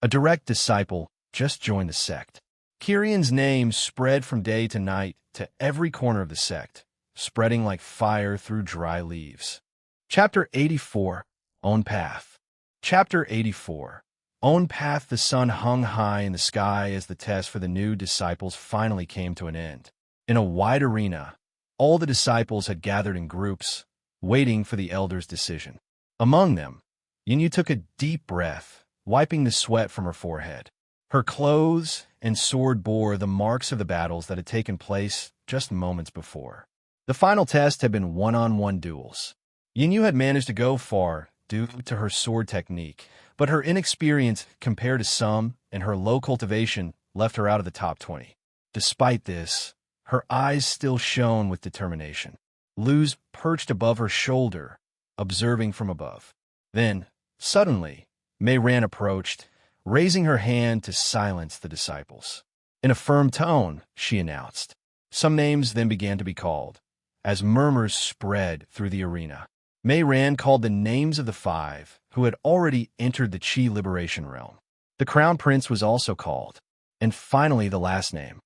A direct disciple just joined the sect. Kirian's name spread from day to night to every corner of the sect, spreading like fire through dry leaves. Chapter 84, Own Path. Chapter 84. Own Path. The sun hung high in the sky as the test for the new disciples finally came to an end. In a wide arena, all the disciples had gathered in groups, waiting for the elders' decision. Among them, Yinyu took a deep breath, wiping the sweat from her forehead. Her clothes and sword bore the marks of the battles that had taken place just moments before. The final test had been one-on-one duels. Yinyu had managed to go far due to her sword technique, but her inexperience compared to some and her low cultivation left her out of the top 20. Despite this, her eyes still shone with determination. Luz perched above her shoulder, observing from above. Then, suddenly, Mei Ran approached, raising her hand to silence the disciples. In a firm tone, she announced. Some names then began to be called, as murmurs spread through the arena. Mei Ran called the names of the 5 who had already entered the Qi liberation realm. The Crown Prince was also called, and finally the last name.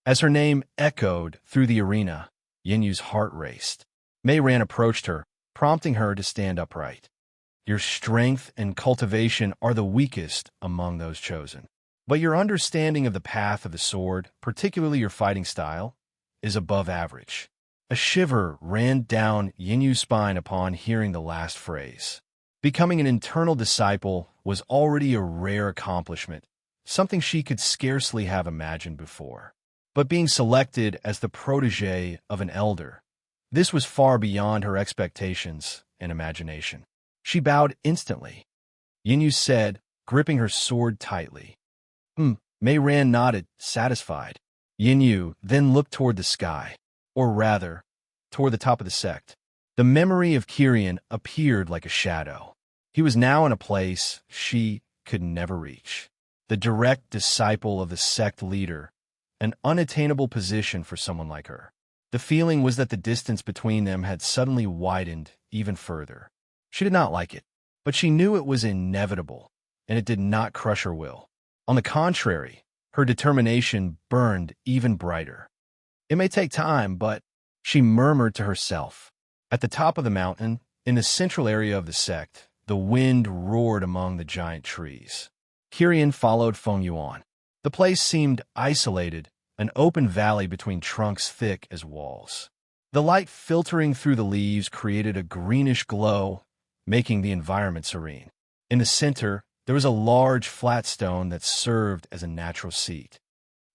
As her name echoed through the arena, Yinyu's heart raced. Mei Ran approached her, prompting her to stand upright. Your strength and cultivation are the weakest among those chosen. But your understanding of the path of the sword, particularly your fighting style, is above average. A shiver ran down Yinyu's spine upon hearing the last phrase. Becoming an internal disciple was already a rare accomplishment, something she could scarcely have imagined before. But being selected as the protege of an elder, this was far beyond her expectations and imagination. She bowed instantly. Yinyu said, gripping her sword tightly. Mei Ran nodded, satisfied. Yinyu then looked toward the sky, or rather, toward the top of the sect. The memory of Kirian appeared like a shadow. He was now in a place she could never reach. The direct disciple of the sect leader, an unattainable position for someone like her. The feeling was that the distance between them had suddenly widened even further. She did not like it, but she knew it was inevitable, and it did not crush her will. On the contrary, her determination burned even brighter. It may take time, but, she murmured to herself. At the top of the mountain, in the central area of the sect, the wind roared among the giant trees. Kirian followed Feng Yuan. The place seemed isolated, an open valley between trunks thick as walls. The light filtering through the leaves created a greenish glow, making the environment serene. In the center, there was a large flat stone that served as a natural seat.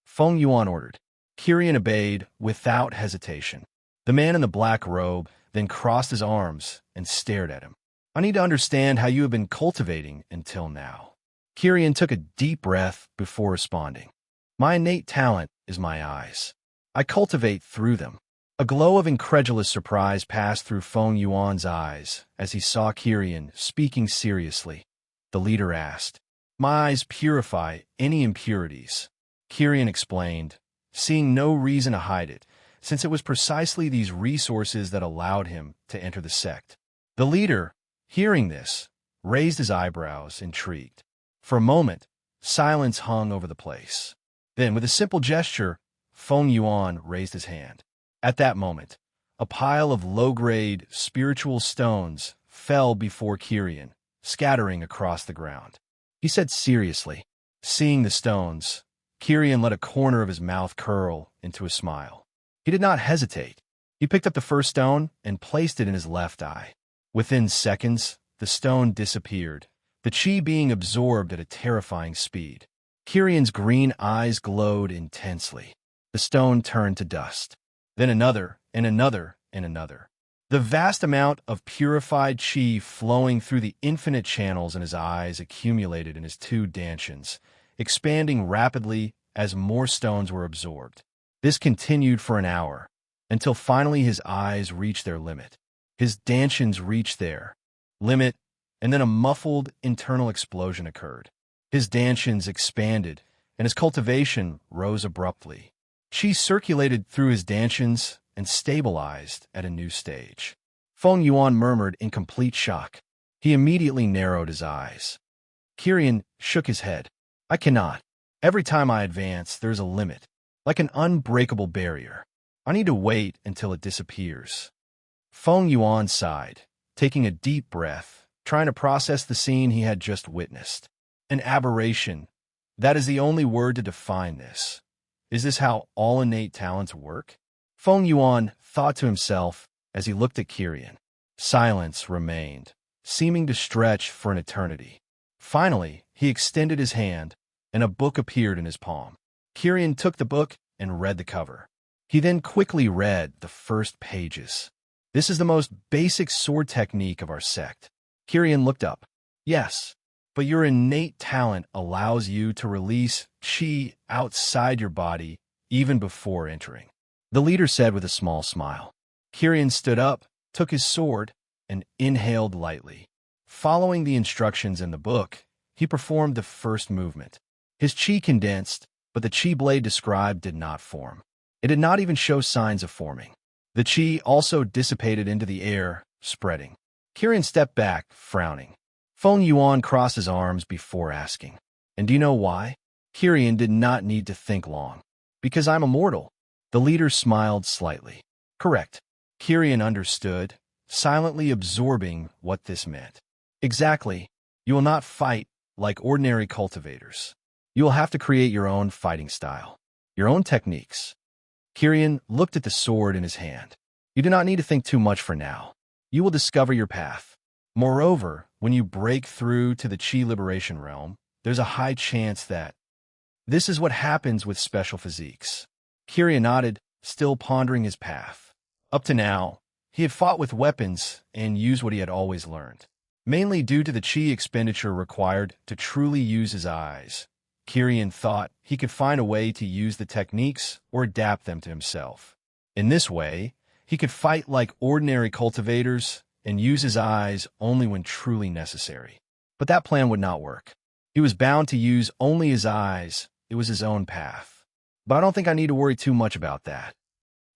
Feng Yuan ordered. Kirian obeyed without hesitation. The man in the black robe then crossed his arms and stared at him. I need to understand how you have been cultivating until now. Kirian took a deep breath before responding. My innate talent is my eyes. I cultivate through them. A glow of incredulous surprise passed through Feng Yuan's eyes as he saw Kirian speaking seriously. The leader asked, My eyes purify any impurities. Kirian explained, seeing no reason to hide it, since it was precisely these resources that allowed him to enter the sect. The leader, hearing this, raised his eyebrows, intrigued. For a moment, silence hung over the place. Then, with a simple gesture, Feng Yuan raised his hand. At that moment, a pile of low-grade spiritual stones fell before Kirian, scattering across the ground. He said seriously. Seeing the stones, Kirian let a corner of his mouth curl into a smile. He did not hesitate. He picked up the first stone and placed it in his left eye. Within seconds, the stone disappeared, the qi being absorbed at a terrifying speed. Kirian's green eyes glowed intensely. The stone turned to dust. Then another, and another, and another. The vast amount of purified qi flowing through the infinite channels in his eyes accumulated in his 2 dantians, expanding rapidly as more stones were absorbed. This continued for an hour, until finally his eyes reached their limit. His dantians reached their limit, and then a muffled internal explosion occurred. His dantians expanded, and his cultivation rose abruptly. Qi circulated through his dantians and stabilized at a new stage. Feng Yuan murmured in complete shock. He immediately narrowed his eyes. Kirian shook his head. I cannot. Every time I advance, there's a limit, like an unbreakable barrier. I need to wait until it disappears. Feng Yuan sighed, taking a deep breath, trying to process the scene he had just witnessed. An aberration. That is the only word to define this. Is this how all innate talents work? Feng Yuan thought to himself as he looked at Kirian. Silence remained, seeming to stretch for an eternity. Finally, he extended his hand, and a book appeared in his palm. Kirian took the book and read the cover. He then quickly read the first pages. This is the most basic sword technique of our sect. Kirian looked up. Yes, but your innate talent allows you to release qi outside your body even before entering, the leader said with a small smile. Kirian stood up, took his sword, and inhaled lightly. Following the instructions in the book, he performed the first movement. His chi condensed, but the chi blade described did not form. It did not even show signs of forming. The chi also dissipated into the air, spreading. Kirian stepped back, frowning. Feng Yuan crossed his arms before asking, "And do you know why?" Kirian did not need to think long. "Because I'm immortal." The leader smiled slightly. "Correct." Kirian understood, silently absorbing what this meant. "Exactly. You will not fight like ordinary cultivators. You will have to create your own fighting style, your own techniques." Kirian looked at the sword in his hand. "You do not need to think too much for now. You will discover your path. Moreover, when you break through to the Chi Liberation realm, there's a high chance that this is what happens with special physiques." Kirian nodded, still pondering his path. Up to now, he had fought with weapons and used what he had always learned, mainly due to the Chi expenditure required to truly use his eyes. Kirian thought he could find a way to use the techniques or adapt them to himself. In this way, he could fight like ordinary cultivators and use his eyes only when truly necessary. But that plan would not work. He was bound to use only his eyes. It was his own path. But I don't think I need to worry too much about that.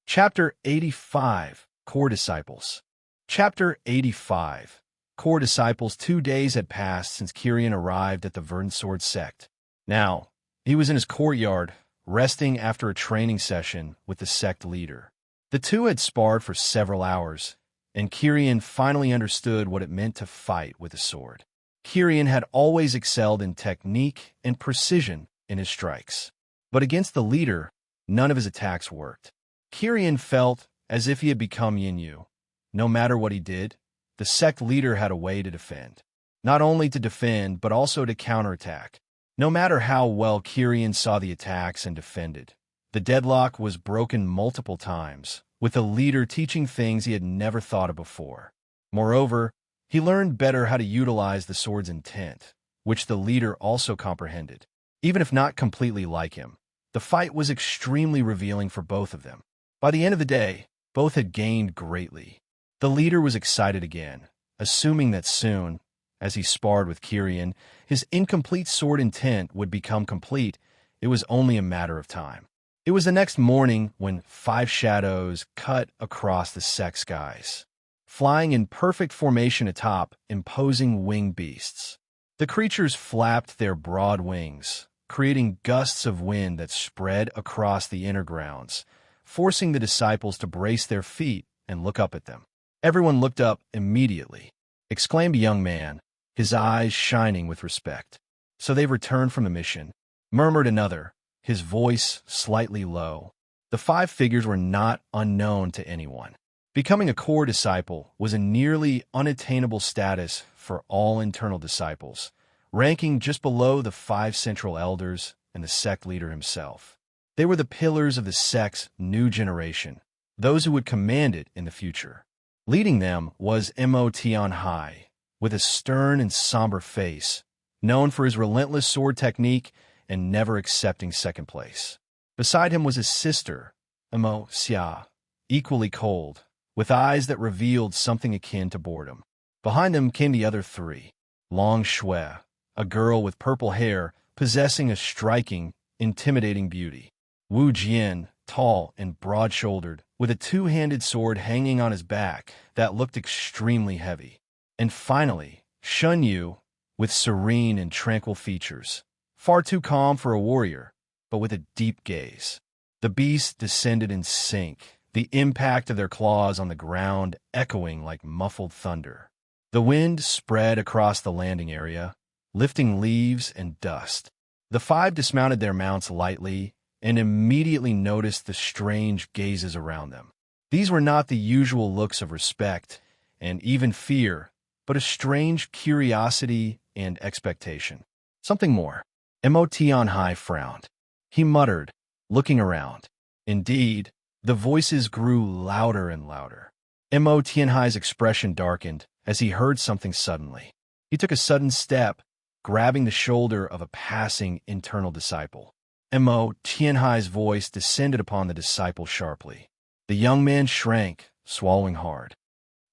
Chapter 85, Core Disciples. Chapter 85, Core Disciples. 2 days had passed since Kirian arrived at the Verdant Sword sect. Now, he was in his courtyard, resting after a training session with the sect leader. The two had sparred for several hours, and Kirian finally understood what it meant to fight with a sword. Kirian had always excelled in technique and precision in his strikes. But against the leader, none of his attacks worked. Kirian felt as if he had become Yin-Yu. No matter what he did, the sect leader had a way to defend. Not only to defend, but also to counterattack. No matter how well Kirian saw the attacks and defended, the deadlock was broken multiple times, with the leader teaching things he had never thought of before. Moreover, he learned better how to utilize the sword's intent, which the leader also comprehended. Even if not completely like him, the fight was extremely revealing for both of them. By the end of the day, both had gained greatly. The leader was excited again, assuming that soon, as he sparred with Kirian, his incomplete sword intent would become complete. It was only a matter of time. It was the next morning when 5 shadows cut across the sect skies, flying in perfect formation atop imposing winged beasts. The creatures flapped their broad wings, creating gusts of wind that spread across the inner grounds, forcing the disciples to brace their feet and look up at them. "Everyone looked up immediately," exclaimed a young man, his eyes shining with respect. "So they've returned from the mission," murmured another, his voice slightly low. The 5 figures were not unknown to anyone. Becoming a core disciple was a nearly unattainable status for all internal disciples, ranking just below the 5 central elders and the sect leader himself. They were the pillars of the sect's new generation, those who would command it in the future. Leading them was Mo Tianhai, with a stern and somber face, known for his relentless sword technique and never accepting second place. Beside him was his sister, Mo Xia, equally cold, with eyes that revealed something akin to boredom. Behind them came the other 3, Long Shui, a girl with purple hair possessing a striking, intimidating beauty. Wu Jian, tall and broad-shouldered, with a 2-handed sword hanging on his back that looked extremely heavy. And finally, Shun Yu, with serene and tranquil features, far too calm for a warrior, but with a deep gaze. The beasts descended in sync, the impact of their claws on the ground echoing like muffled thunder. The wind spread across the landing area, lifting leaves and dust. The 5 dismounted their mounts lightly and immediately noticed the strange gazes around them. These were not the usual looks of respect and even fear, but a strange curiosity and expectation. Something more. Mo Tianhai frowned. He muttered, looking around. Indeed, the voices grew louder and louder. Mo Tianhai's expression darkened as he heard something suddenly. He took a sudden step, grabbing the shoulder of a passing internal disciple. Mo Tianhai's voice descended upon the disciple sharply. The young man shrank, swallowing hard.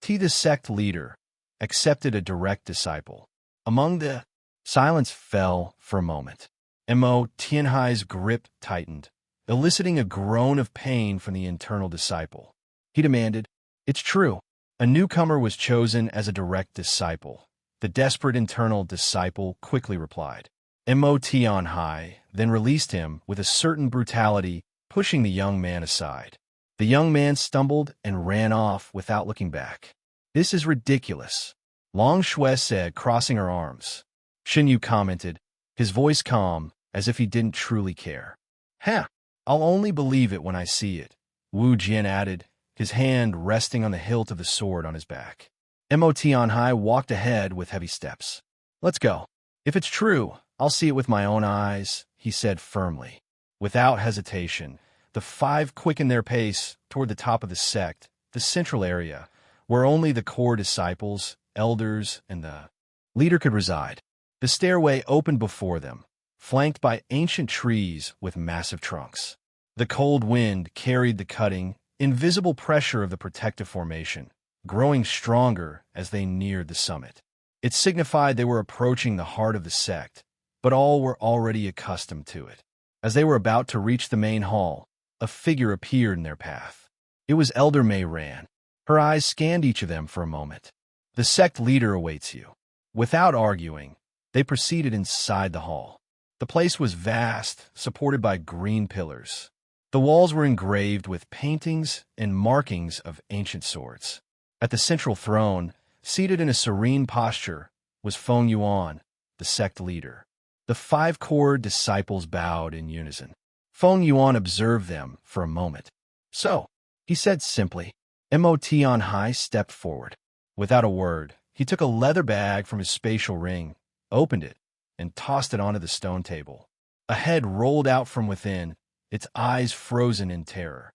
The sect leader accepted a direct disciple. Among the Silence fell for a moment. Mo Tianhai's grip tightened, eliciting a groan of pain from the internal disciple. He demanded, "It's true." A newcomer was chosen as a direct disciple. The desperate internal disciple quickly replied. Mo Tianhai then released him with a certain brutality, pushing the young man aside. The young man stumbled and ran off without looking back. "This is ridiculous," Long Shui said, crossing her arms. Shin Yu commented, his voice calm, as if he didn't truly care. "Ha! I'll only believe it when I see it," Wu Jian added, his hand resting on the hilt of the sword on his back. Mo Tianhai walked ahead with heavy steps. "Let's go. If it's true, I'll see it with my own eyes," he said firmly. Without hesitation, the five quickened their pace toward the top of the sect, the central area, where only the core disciples, elders, and the leader could reside. The stairway opened before them, flanked by ancient trees with massive trunks. The cold wind carried the cutting, invisible pressure of the protective formation, growing stronger as they neared the summit. It signified they were approaching the heart of the sect, but all were already accustomed to it. As they were about to reach the main hall, a figure appeared in their path. It was Elder Mei Ran. Her eyes scanned each of them for a moment. "The sect leader awaits you." Without arguing, they proceeded inside the hall. The place was vast, supported by green pillars. The walls were engraved with paintings and markings of ancient swords. At the central throne, seated in a serene posture, was Feng Yuan, the sect leader. The five core disciples bowed in unison. Feng Yuan observed them for a moment. "So," he said simply. Mo Tianhai stepped forward. Without a word, he took a leather bag from his spatial ring, opened it, and tossed it onto the stone table. A head rolled out from within, its eyes frozen in terror.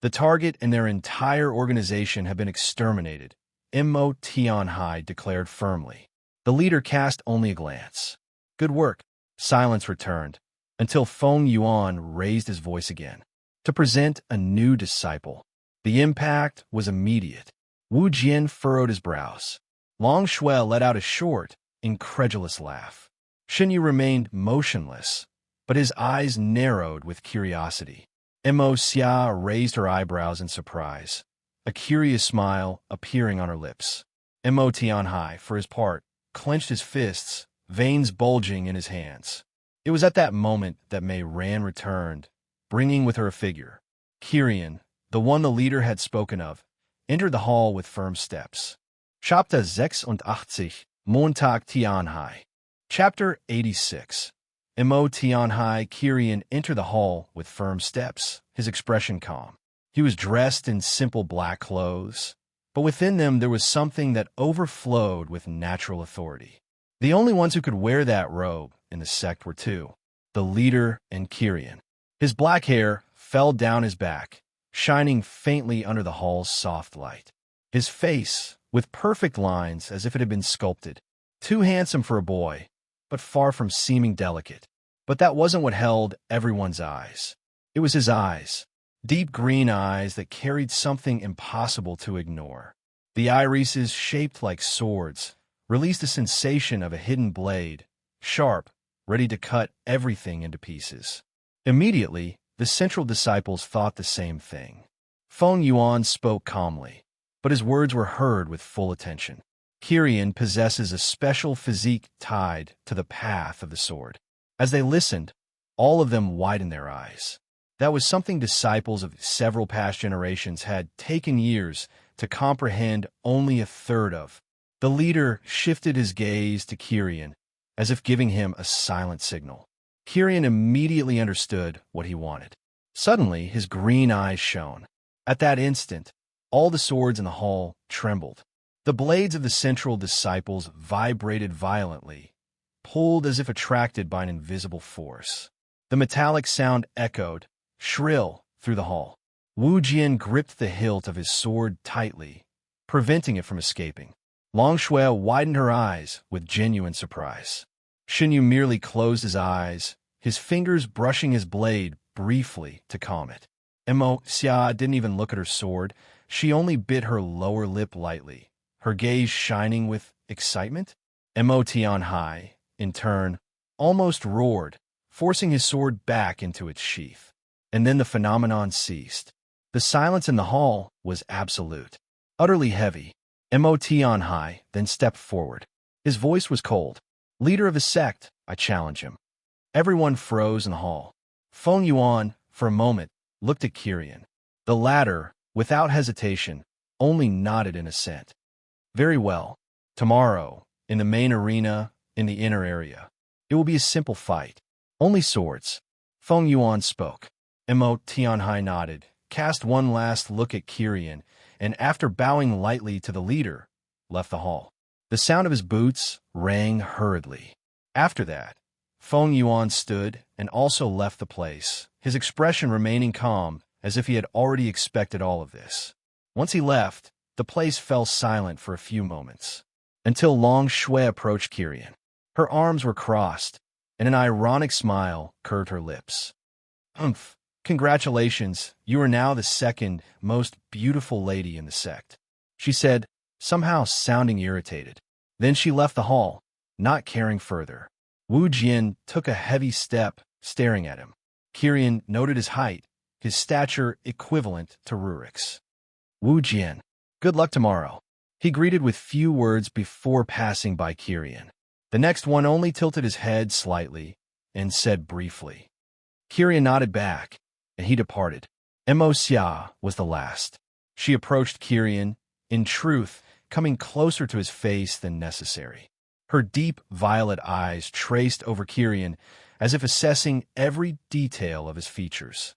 The target and their entire organization have been exterminated, Mo Tianhai declared firmly. The leader cast only a glance. "Good work." Silence returned, until Feng Yuan raised his voice again. To present a new disciple. The impact was immediate. Wu Jian furrowed his brows. Long Shui let out a short, incredulous laugh. Shin Yu remained motionless, but his eyes narrowed with curiosity. Mo Xia raised her eyebrows in surprise, a curious smile appearing on her lips. Mo Tianhai, for his part, clenched his fists, veins bulging in his hands. It was at that moment that Mei Ran returned, bringing with her a figure. Kyrian, the one the leader had spoken of, entered the hall with firm steps. Chapter 86, Montag Tianhai. Chapter 86. Mo Tianhai Kyrian entered the hall with firm steps, his expression calm. He was dressed in simple black clothes, but within them there was something that overflowed with natural authority. The only ones who could wear that robe in the sect were two, the leader and Kyrian. His black hair fell down his back, shining faintly under the hall's soft light. His face, with perfect lines as if it had been sculpted, too handsome for a boy, but far from seeming delicate. But that wasn't what held everyone's eyes. It was his eyes, deep green eyes that carried something impossible to ignore. The irises, shaped like swords, released a sensation of a hidden blade, sharp, ready to cut everything into pieces. Immediately, the central disciples thought the same thing. Feng Yuan spoke calmly, but his words were heard with full attention. Kyrian possesses a special physique tied to the path of the sword. As they listened, all of them widened their eyes. That was something disciples of several past generations had taken years to comprehend only a third of. The leader shifted his gaze to Kyrian, as if giving him a silent signal. Kyrian immediately understood what he wanted. Suddenly, his green eyes shone. At that instant, all the swords in the hall trembled. The blades of the central disciples vibrated violently, pulled as if attracted by an invisible force. The metallic sound echoed, shrill, through the hall. Wu Jian gripped the hilt of his sword tightly, preventing it from escaping. Long Shui widened her eyes with genuine surprise. Shin Yu merely closed his eyes, his fingers brushing his blade briefly to calm it. Mo Xia didn't even look at her sword. She only bit her lower lip lightly, her gaze shining with excitement. Mo Tianhai, in turn, almost roared, forcing his sword back into its sheath. And then the phenomenon ceased. The silence in the hall was absolute, utterly heavy. Mo Tianhai then stepped forward. His voice was cold. "Leader of the sect, I challenge him." Everyone froze in the hall. Feng Yuan, for a moment, looked at Kirian. The latter, without hesitation, only nodded in assent. "Very well. Tomorrow, in the main arena, in the inner area. It will be a simple fight. Only swords." Feng Yuan spoke. Mo Tianhai nodded, cast one last look at Kirian, and after bowing lightly to the leader, left the hall. The sound of his boots rang hurriedly. After that, Feng Yuan stood and also left the place, his expression remaining calm, as if he had already expected all of this. Once he left, the place fell silent for a few moments, until Long Shui approached Kirian. Her arms were crossed, and an ironic smile curved her lips. "Humph, congratulations, you are now the second most beautiful lady in the sect," she said, somehow sounding irritated. Then she left the hall, not caring further. Wu Jian took a heavy step, staring at him. Kirian noted his height, his stature equivalent to Rurik's. "Wu Jian, good luck tomorrow," he greeted with few words before passing by Kirian. The next one only tilted his head slightly and said briefly. Kirian nodded back, and he departed. Mo Xia was the last. She approached Kirian, in truth, coming closer to his face than necessary. Her deep violet eyes traced over Kirian as if assessing every detail of his features.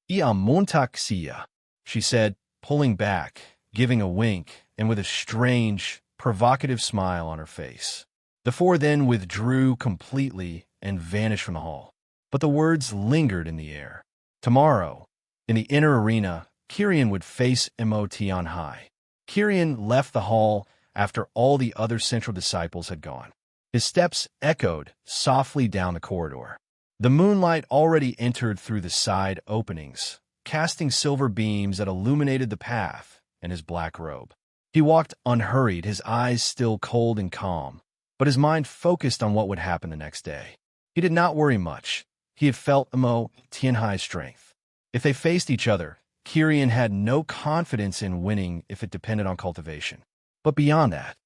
"Ia montak xia," she said, pulling back, giving a wink, and with a strange, provocative smile on her face. The four then withdrew completely and vanished from the hall. But the words lingered in the air. Tomorrow, in the inner arena, Kirian would face Mo Tianhai. Kirian left the hall after all the other central disciples had gone. His steps echoed softly down the corridor. The moonlight already entered through the side openings, casting silver beams that illuminated the path and his black robe. He walked unhurried, his eyes still cold and calm, but his mind focused on what would happen the next day. He did not worry much. He had felt Mo Tianhai's strength. If they faced each other, Kirian had no confidence in winning if it depended on cultivation. But beyond that,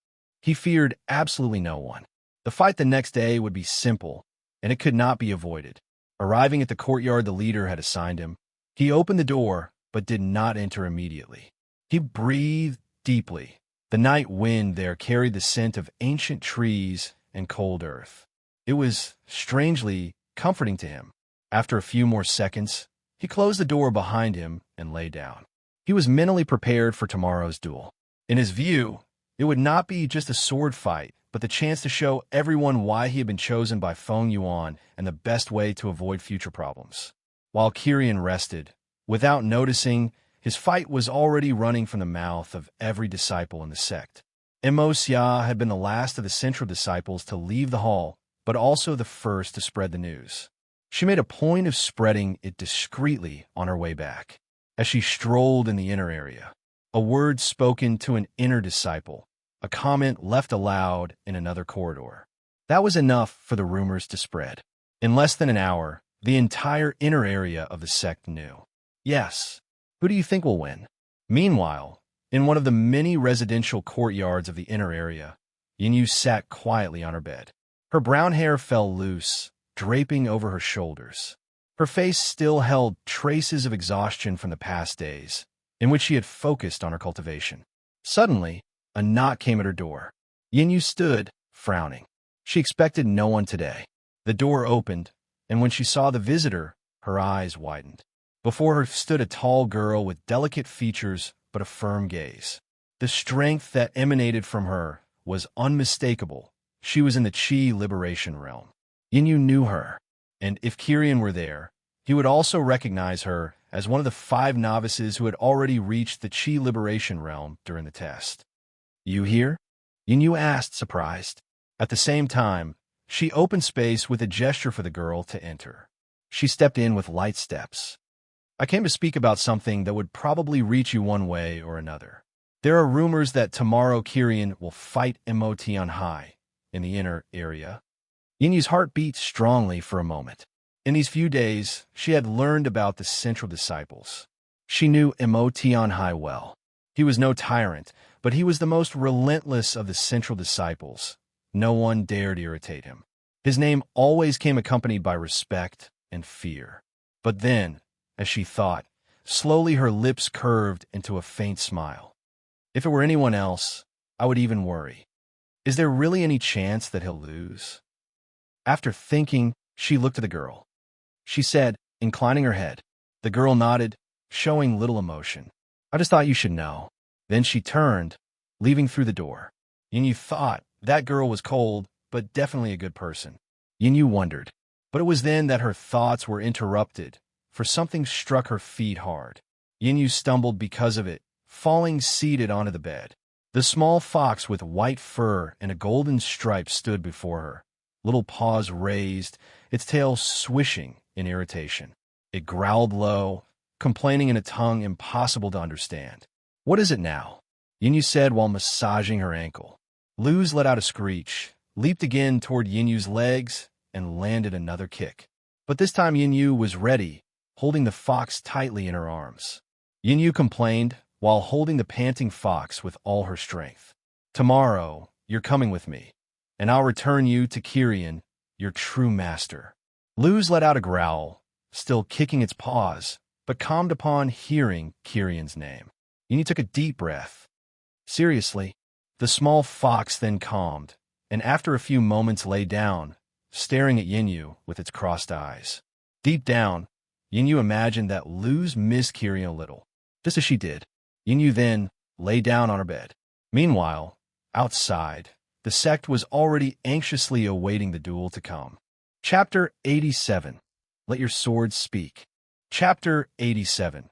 he feared absolutely no one. The fight the next day would be simple, and it could not be avoided. Arriving at the courtyard the leader had assigned him, he opened the door but did not enter immediately. He breathed deeply. The night wind there carried the scent of ancient trees and cold earth. It was strangely comforting to him. After a few more seconds, he closed the door behind him and lay down. He was mentally prepared for tomorrow's duel. In his view, it would not be just a sword fight, but the chance to show everyone why he had been chosen by Feng Yuan and the best way to avoid future problems. While Kirian rested, without noticing, his fight was already running from the mouth of every disciple in the sect. Mo Xia had been the last of the central disciples to leave the hall, but also the first to spread the news. She made a point of spreading it discreetly on her way back. As she strolled in the inner area, a word spoken to an inner disciple, a comment left aloud in another corridor. That was enough for the rumors to spread. In less than an hour, the entire inner area of the sect knew. Yes, who do you think will win? Meanwhile, in one of the many residential courtyards of the inner area, Yinyu sat quietly on her bed. Her brown hair fell loose, draping over her shoulders. Her face still held traces of exhaustion from the past days, in which she had focused on her cultivation. Suddenly, a knock came at her door. Yinyu stood, frowning. She expected no one today. The door opened, and when she saw the visitor, her eyes widened. Before her stood a tall girl with delicate features but a firm gaze. The strength that emanated from her was unmistakable. She was in the Qi liberation realm. Yinyu knew her, and if Kirian were there, he would also recognize her as one of the 5 novices who had already reached the Qi liberation realm during the test. "You here?" Yinyu asked, surprised. At the same time, she opened space with a gesture for the girl to enter. She stepped in with light steps. "I came to speak about something that would probably reach you one way or another. There are rumors that tomorrow Kirian will fight Mo Tianhai in the inner area." Yinyu's heart beat strongly for a moment. In these few days, she had learned about the central disciples. She knew Emotion well. He was no tyrant, but he was the most relentless of the central disciples. No one dared irritate him. His name always came accompanied by respect and fear. But then, as she thought, slowly her lips curved into a faint smile. If it were anyone else, I would even worry. Is there really any chance that he'll lose? After thinking, she looked at the girl. She said, inclining her head. The girl nodded, showing little emotion. I just thought you should know. Then she turned, leaving through the door. Yinyu thought that girl was cold, but definitely a good person. Yinyu wondered. But it was then that her thoughts were interrupted, for something struck her feet hard. Yinyu stumbled because of it, falling seated onto the bed. The small fox with white fur and a golden stripe stood before her, little paws raised, its tail swishing in irritation. It growled low, complaining in a tongue impossible to understand. What is it now? Yinyu said while massaging her ankle. Luz let out a screech, leaped again toward Yinyu's legs, and landed another kick. But this time Yinyu was ready, holding the fox tightly in her arms. Yinyu complained while holding the panting fox with all her strength. Tomorrow, you're coming with me, and I'll return you to Kirin, your true master. Luz let out a growl, still kicking its paws, but calmed upon hearing Kirin's name. Yinyu took a deep breath. Seriously, the small fox then calmed, and after a few moments lay down, staring at Yinyu with its crossed eyes. Deep down, Yinyu imagined that Luz missed Kirin a little, just as she did. Yinyu then lay down on her bed. Meanwhile, outside, the sect was already anxiously awaiting the duel to come. Chapter 87. Let your swords speak. Chapter 87.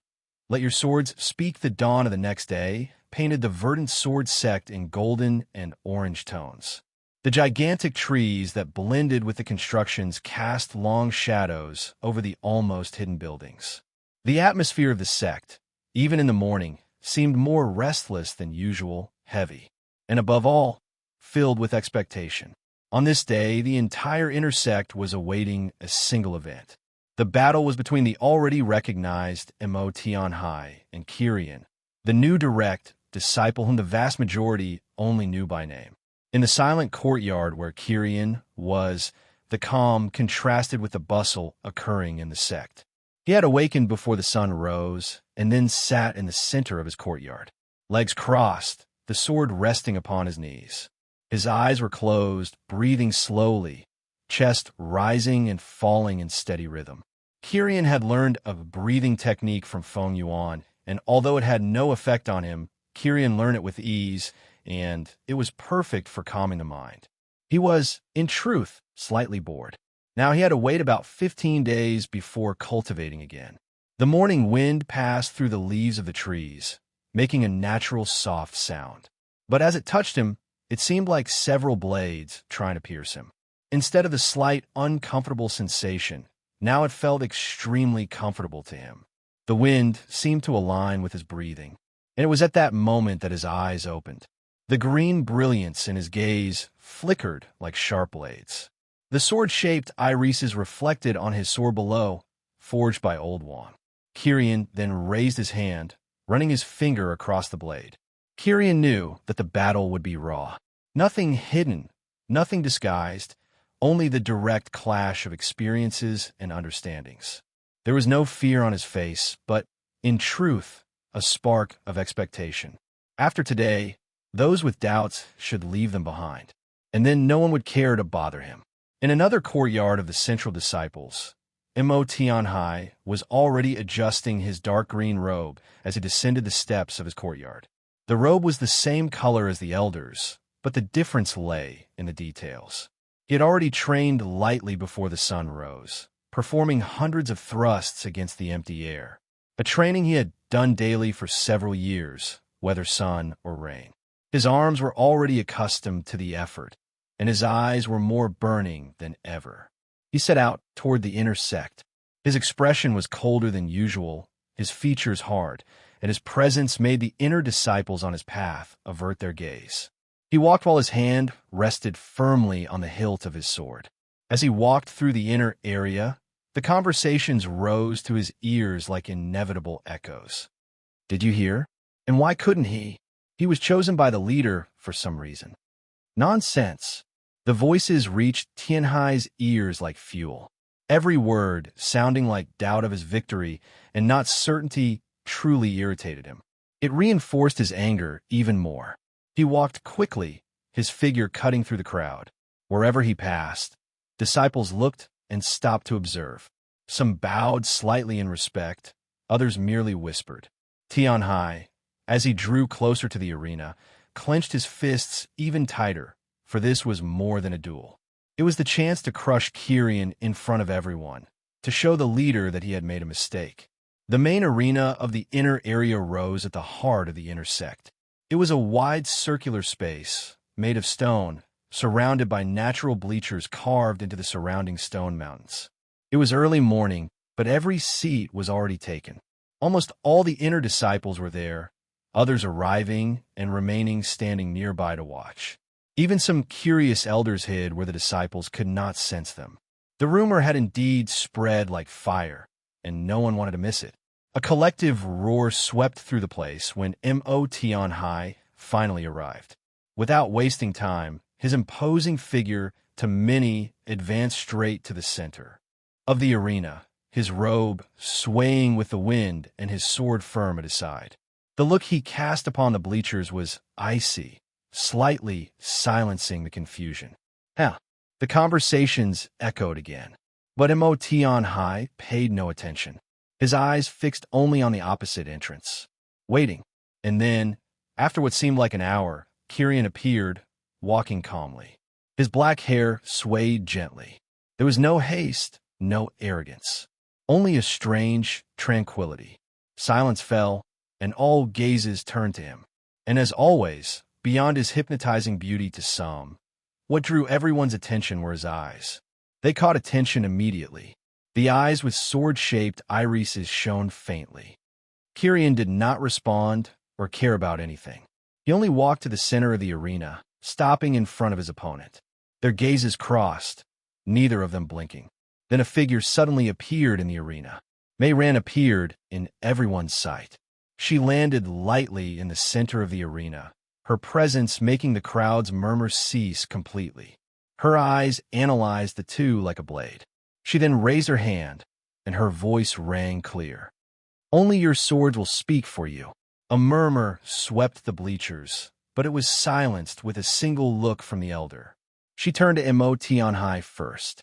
Let your swords speak. The dawn of the next day painted the verdant sword sect in golden and orange tones. The gigantic trees that blended with the constructions cast long shadows over the almost hidden buildings. The atmosphere of the sect, even in the morning, seemed more restless than usual, heavy, and above all, filled with expectation. On this day, the entire inner sect was awaiting a single event. The battle was between the already recognized Emotion and Kirin, the new direct disciple whom the vast majority only knew by name. In the silent courtyard where Kirin was, the calm contrasted with the bustle occurring in the sect. He had awakened before the sun rose, and then sat in the center of his courtyard, legs crossed, the sword resting upon his knees. His eyes were closed, breathing slowly, chest rising and falling in steady rhythm. Kirin had learned a breathing technique from Feng Yuan, and although it had no effect on him, Kirin learned it with ease, and it was perfect for calming the mind. He was, in truth, slightly bored. Now he had to wait about 15 days before cultivating again. The morning wind passed through the leaves of the trees, making a natural soft sound. But as it touched him, it seemed like several blades trying to pierce him. Instead of the slight, uncomfortable sensation, now it felt extremely comfortable to him. The wind seemed to align with his breathing, and it was at that moment that his eyes opened. The green brilliance in his gaze flickered like sharp blades. The sword-shaped irises reflected on his sword below, forged by Old Wan. Kirin then raised his hand, running his finger across the blade. Kirin knew that the battle would be raw. Nothing hidden, nothing disguised, only the direct clash of experiences and understandings. There was no fear on his face, but, in truth, a spark of expectation. After today, those with doubts should leave them behind, and then no one would care to bother him. In another courtyard of the central disciples, Emotion was already adjusting his dark green robe as he descended the steps of his courtyard. The robe was the same color as the elders, but the difference lay in the details. He had already trained lightly before the sun rose, performing hundreds of thrusts against the empty air, a training he had done daily for several years, whether sun or rain. His arms were already accustomed to the effort, and his eyes were more burning than ever. He set out toward the inner sect. His expression was colder than usual, his features hard, and his presence made the inner disciples on his path avert their gaze. He walked while his hand rested firmly on the hilt of his sword. As he walked through the inner area, the conversations rose to his ears like inevitable echoes. Did you hear? And why couldn't he? He was chosen by the leader for some reason. Nonsense. The voices reached Tianhai's ears like fuel. Every word sounding like doubt of his victory and not certainty truly irritated him. It reinforced his anger even more. He walked quickly, his figure cutting through the crowd. Wherever he passed, disciples looked and stopped to observe. Some bowed slightly in respect, others merely whispered. Tianhai, as he drew closer to the arena, clenched his fists even tighter, for this was more than a duel. It was the chance to crush Kirian in front of everyone, to show the leader that he had made a mistake. The main arena of the inner area rose at the heart of the inner sect. It was a wide circular space, made of stone, surrounded by natural bleachers carved into the surrounding stone mountains. It was early morning, but every seat was already taken. Almost all the inner disciples were there, others arriving and remaining standing nearby to watch. Even some curious elders hid where the disciples could not sense them. The rumor had indeed spread like fire, and no one wanted to miss it. A collective roar swept through the place when Mo Tianhai finally arrived. Without wasting time, his imposing figure to many advanced straight to the center of the arena, his robe swaying with the wind and his sword firm at his side. The look he cast upon the bleachers was icy, slightly silencing the confusion. The conversations echoed again, but Mo Tianhai paid no attention, his eyes fixed only on the opposite entrance, waiting. And then, after what seemed like an hour, Kirian appeared, walking calmly. His black hair swayed gently. There was no haste, no arrogance, only a strange tranquility. Silence fell, and all gazes turned to him. And as always, beyond his hypnotizing beauty to some, what drew everyone's attention were his eyes. They caught attention immediately. The eyes with sword-shaped irises shone faintly. Kirian did not respond or care about anything. He only walked to the center of the arena, stopping in front of his opponent. Their gazes crossed, neither of them blinking. Then a figure suddenly appeared in the arena. Mei Ran appeared in everyone's sight. She landed lightly in the center of the arena, her presence making the crowd's murmur cease completely. Her eyes analyzed the two like a blade. She then raised her hand, and her voice rang clear. "Only your swords will speak for you." A murmur swept the bleachers, but it was silenced with a single look from the elder. She turned to Mo Tianhai first.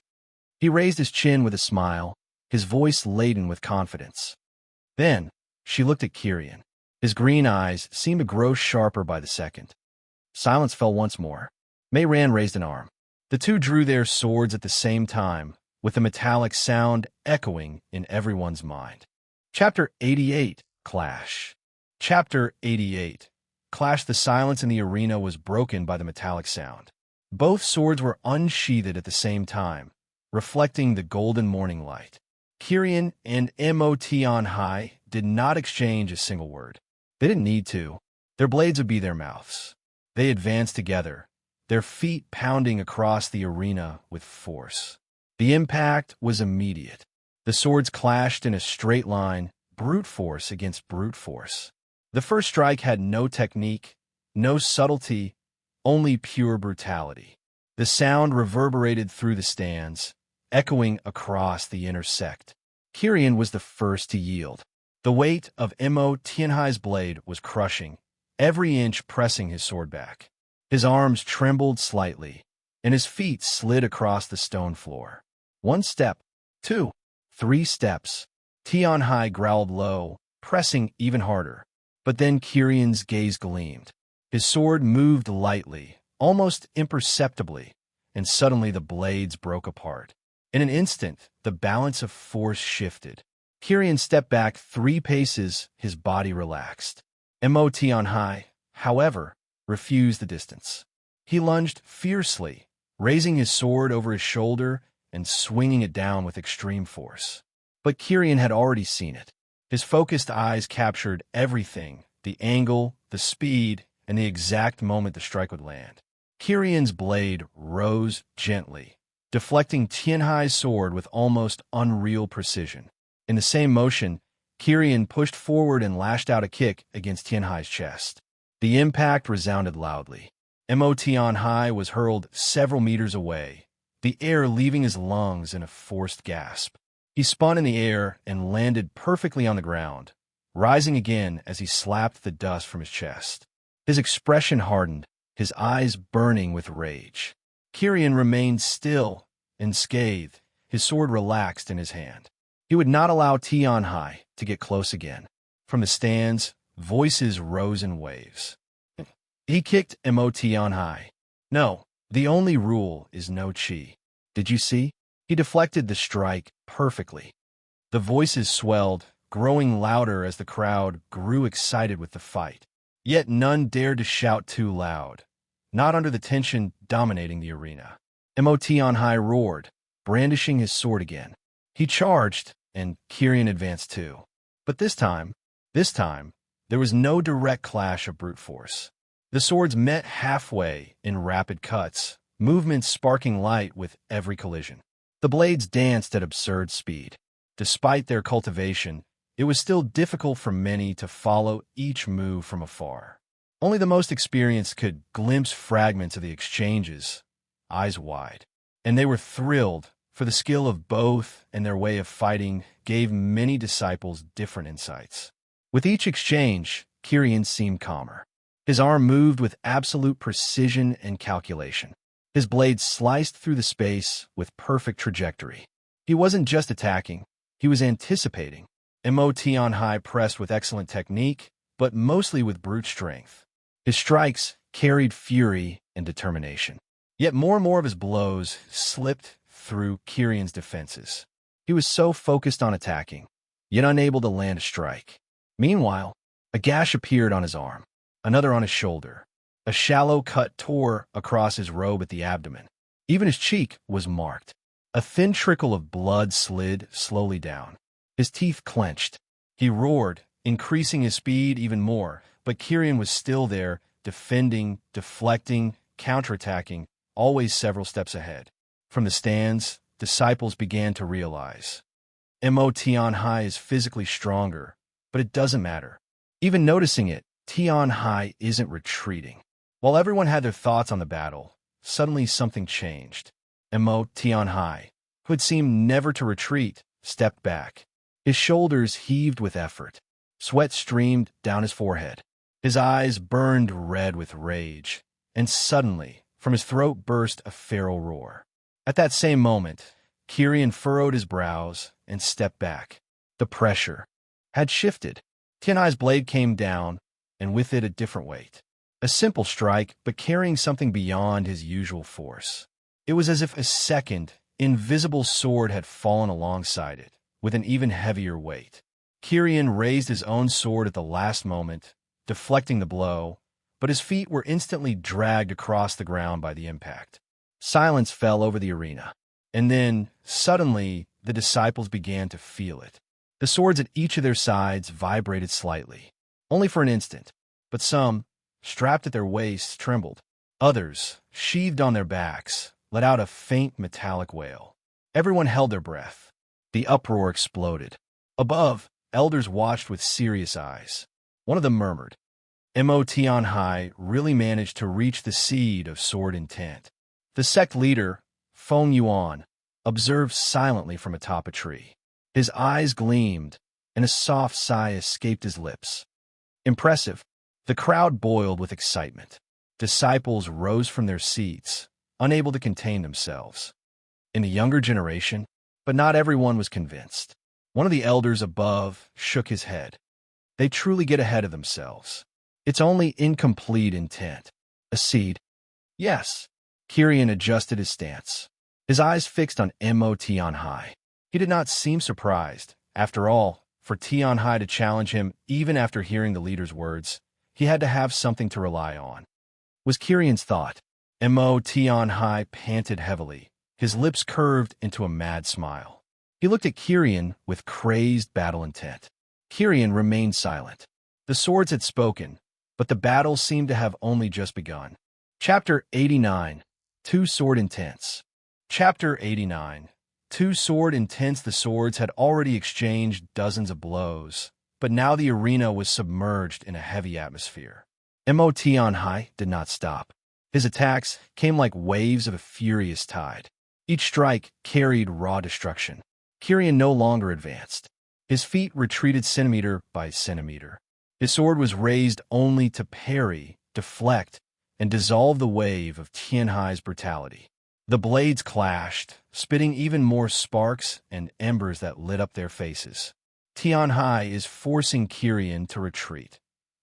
He raised his chin with a smile, his voice laden with confidence. Then, she looked at Kirian. His green eyes seemed to grow sharper by the second. Silence fell once more. Mei Ran raised an arm. The two drew their swords at the same time, with the metallic sound echoing in everyone's mind. Chapter 88, Clash. Chapter 88, Clash. The silence in the arena was broken by the metallic sound. Both swords were unsheathed at the same time, reflecting the golden morning light. Kirian and Mo Tianhai did not exchange a single word. They didn't need to. Their blades would be their mouths. They advanced together, their feet pounding across the arena with force. The impact was immediate. The swords clashed in a straight line, brute force against brute force. The first strike had no technique, no subtlety, only pure brutality. The sound reverberated through the stands, echoing across the inner sect. Kirian was the first to yield. The weight of Mo Tianhai's blade was crushing, every inch pressing his sword back. His arms trembled slightly, and his feet slid across the stone floor. One step, two, three steps. Tianhai growled low, pressing even harder. But then Kirian's gaze gleamed. His sword moved lightly, almost imperceptibly, and suddenly the blades broke apart. In an instant, the balance of force shifted. Kirian stepped back 3 paces, his body relaxed. Mo Tianhai, however, refused the distance. He lunged fiercely, raising his sword over his shoulder and swinging it down with extreme force. But Kirian had already seen it. His focused eyes captured everything, the angle, the speed, and the exact moment the strike would land. Kirian's blade rose gently, deflecting Tianhai's sword with almost unreal precision. In the same motion, Kirian pushed forward and lashed out a kick against Tianhai's chest. The impact resounded loudly. Mo Tianhai was hurled several meters away, the air leaving his lungs in a forced gasp. He spun in the air and landed perfectly on the ground, rising again as he slapped the dust from his chest. His expression hardened, his eyes burning with rage. Kirian remained still and scathed, his sword relaxed in his hand. He would not allow Tianhai to get close again. From the stands, voices rose in waves. He kicked Mo Tianhai. No, the only rule is no chi. Did you see? He deflected the strike perfectly. The voices swelled, growing louder as the crowd grew excited with the fight. Yet none dared to shout too loud, not under the tension dominating the arena. Mo Tianhai roared, brandishing his sword again. He charged, and Kirian advanced too. But this time, there was no direct clash of brute force. The swords met halfway in rapid cuts, movements sparking light with every collision. The blades danced at absurd speed. Despite their cultivation, it was still difficult for many to follow each move from afar. Only the most experienced could glimpse fragments of the exchanges, eyes wide. And they were thrilled, for the skill of both and their way of fighting gave many disciples different insights. With each exchange, Kirian seemed calmer. His arm moved with absolute precision and calculation. His blade sliced through the space with perfect trajectory. He wasn't just attacking, he was anticipating. Mo Tianhai pressed with excellent technique, but mostly with brute strength. His strikes carried fury and determination. Yet more and more of his blows slipped through Kirian's defenses. He was so focused on attacking, yet unable to land a strike. Meanwhile, a gash appeared on his arm, another on his shoulder. A shallow cut tore across his robe at the abdomen. Even his cheek was marked. A thin trickle of blood slid slowly down. His teeth clenched. He roared, increasing his speed even more, but Kirian was still there, defending, deflecting, counterattacking, always several steps ahead. From the stands, disciples began to realize. Mo Tianhai is physically stronger, but it doesn't matter. Even noticing it, Tianhai isn't retreating. While everyone had their thoughts on the battle, suddenly something changed. Mo Tianhai, who had seemed never to retreat, stepped back. His shoulders heaved with effort. Sweat streamed down his forehead. His eyes burned red with rage, and suddenly, from his throat burst a feral roar. At that same moment, Kirian furrowed his brows and stepped back. The pressure had shifted. Tianhai's blade came down, and with it a different weight. A simple strike, but carrying something beyond his usual force. It was as if a second, invisible sword had fallen alongside it, with an even heavier weight. Kirian raised his own sword at the last moment, deflecting the blow, but his feet were instantly dragged across the ground by the impact. Silence fell over the arena, and then, suddenly, the disciples began to feel it. The swords at each of their sides vibrated slightly, only for an instant, but some, strapped at their waists, trembled. Others, sheathed on their backs, let out a faint metallic wail. Everyone held their breath. The uproar exploded. Above, elders watched with serious eyes. One of them murmured, Mo Tianhai really managed to reach the seed of sword intent. The sect leader, Feng Yuan, observed silently from atop a tree. His eyes gleamed, and a soft sigh escaped his lips. Impressive. The crowd boiled with excitement. Disciples rose from their seats, unable to contain themselves. In the younger generation, but not everyone was convinced. One of the elders above shook his head. They truly get ahead of themselves. It's only incomplete intent. A seed. Yes. Kirian adjusted his stance, his eyes fixed on Mo Tianhai. He did not seem surprised. After all, for Tianhai to challenge him even after hearing the leader's words, he had to have something to rely on. Was Kirian's thought. Mo Tianhai panted heavily, his lips curved into a mad smile. He looked at Kirian with crazed battle intent. Kirian remained silent. The swords had spoken, but the battle seemed to have only just begun. Chapter 89. Two Sword Intents. Chapter 89. Two-sword intense. The swords had already exchanged dozens of blows, but now the arena was submerged in a heavy atmosphere. Mot High did not stop. His attacks came like waves of a furious tide. Each strike carried raw destruction. Kyrian no longer advanced. His feet retreated centimeter by centimeter. His sword was raised only to parry, deflect, and dissolve the wave of Tianhai's brutality. The blades clashed, spitting even more sparks and embers that lit up their faces. Tianhai is forcing Kyrian to retreat.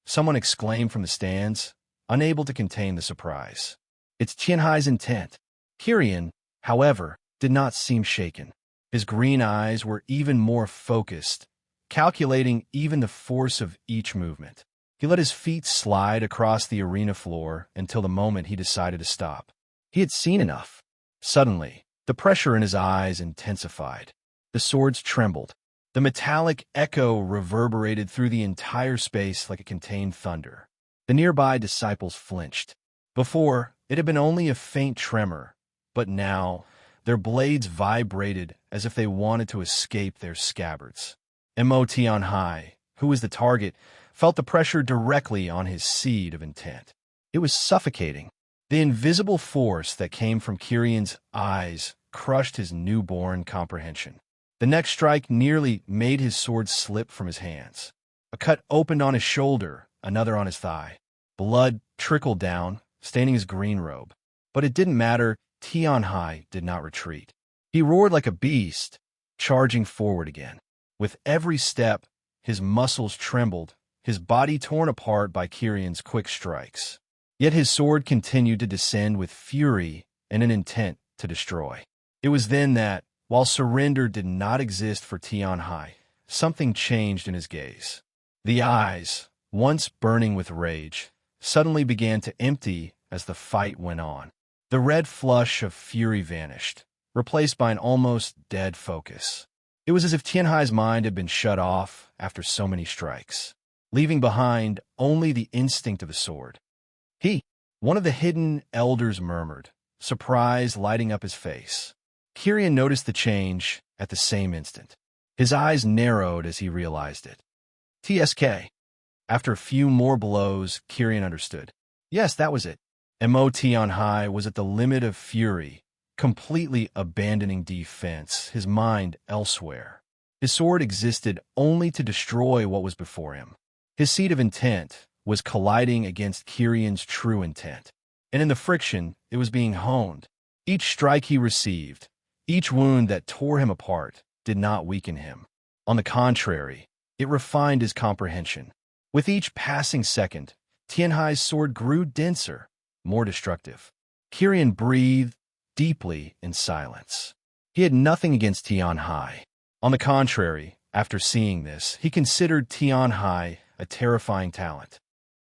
Someone exclaimed from the stands, unable to contain the surprise. It's Tianhai's intent. Kyrian, however, did not seem shaken. His green eyes were even more focused, calculating even the force of each movement. He let his feet slide across the arena floor until the moment he decided to stop. He had seen enough. Suddenly, the pressure in his eyes intensified. The swords trembled. The metallic echo reverberated through the entire space like a contained thunder. The nearby disciples flinched. Before, it had been only a faint tremor, but now, their blades vibrated as if they wanted to escape their scabbards. Mot High, who was the target, felt the pressure directly on his seed of intent. It was suffocating. The invisible force that came from Kyrian's eyes crushed his newborn comprehension. The next strike nearly made his sword slip from his hands. A cut opened on his shoulder, another on his thigh. Blood trickled down, staining his green robe. But it didn't matter. Tianhai did not retreat. He roared like a beast, charging forward again. With every step, his muscles trembled, his body torn apart by Kyrian's quick strikes. Yet his sword continued to descend with fury and an intent to destroy. It was then that, while surrender did not exist for Tianhai, something changed in his gaze. The eyes, once burning with rage, suddenly began to empty as the fight went on. The red flush of fury vanished, replaced by an almost dead focus. It was as if Tianhai's mind had been shut off after so many strikes, leaving behind only the instinct of the sword. One of the hidden elders murmured, surprise lighting up his face. Kyrian noticed the change at the same instant. His eyes narrowed as he realized it. TSK. After a few more blows, Kyrian understood. Yes, that was it. Mot High was at the limit of fury, completely abandoning defense, his mind elsewhere. His sword existed only to destroy what was before him. His seed of intent was colliding against Kyrian's true intent. And in the friction, it was being honed. Each strike he received, each wound that tore him apart, did not weaken him. On the contrary, it refined his comprehension. With each passing second, Tianhai's sword grew denser, more destructive. Kyrian breathed deeply in silence. He had nothing against Tianhai. On the contrary, after seeing this, he considered Tianhai a terrifying talent.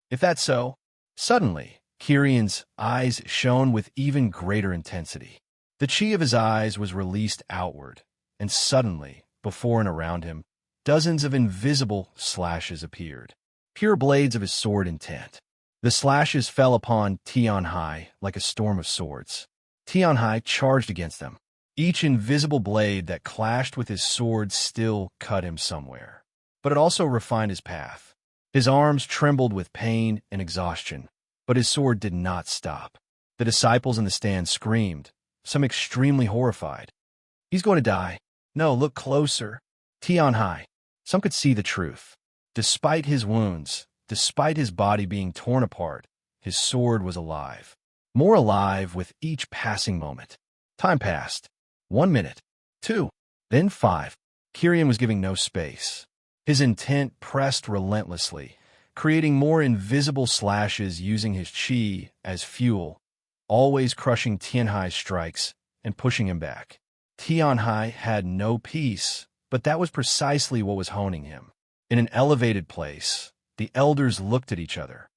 If that's so, suddenly, Kyrian's eyes shone with even greater intensity. The chi of his eyes was released outward, and suddenly, before and around him, dozens of invisible slashes appeared, pure blades of his sword intent. The slashes fell upon Tianhai like a storm of swords. Tianhai charged against them. Each invisible blade that clashed with his sword still cut him somewhere. But it also refined his path. His arms trembled with pain and exhaustion, but his sword did not stop. The disciples in the stand screamed, some extremely horrified. He's going to die. No, look closer. Tianhai. Some could see the truth. Despite his wounds, despite his body being torn apart, his sword was alive. More alive with each passing moment. Time passed. 1 minute. 2. Then 5. Kyrian was giving no space. His intent pressed relentlessly, creating more invisible slashes using his chi as fuel, always crushing Tianhai's strikes and pushing him back. Tianhai had no peace, but that was precisely what was honing him. In an elevated place, the elders looked at each other.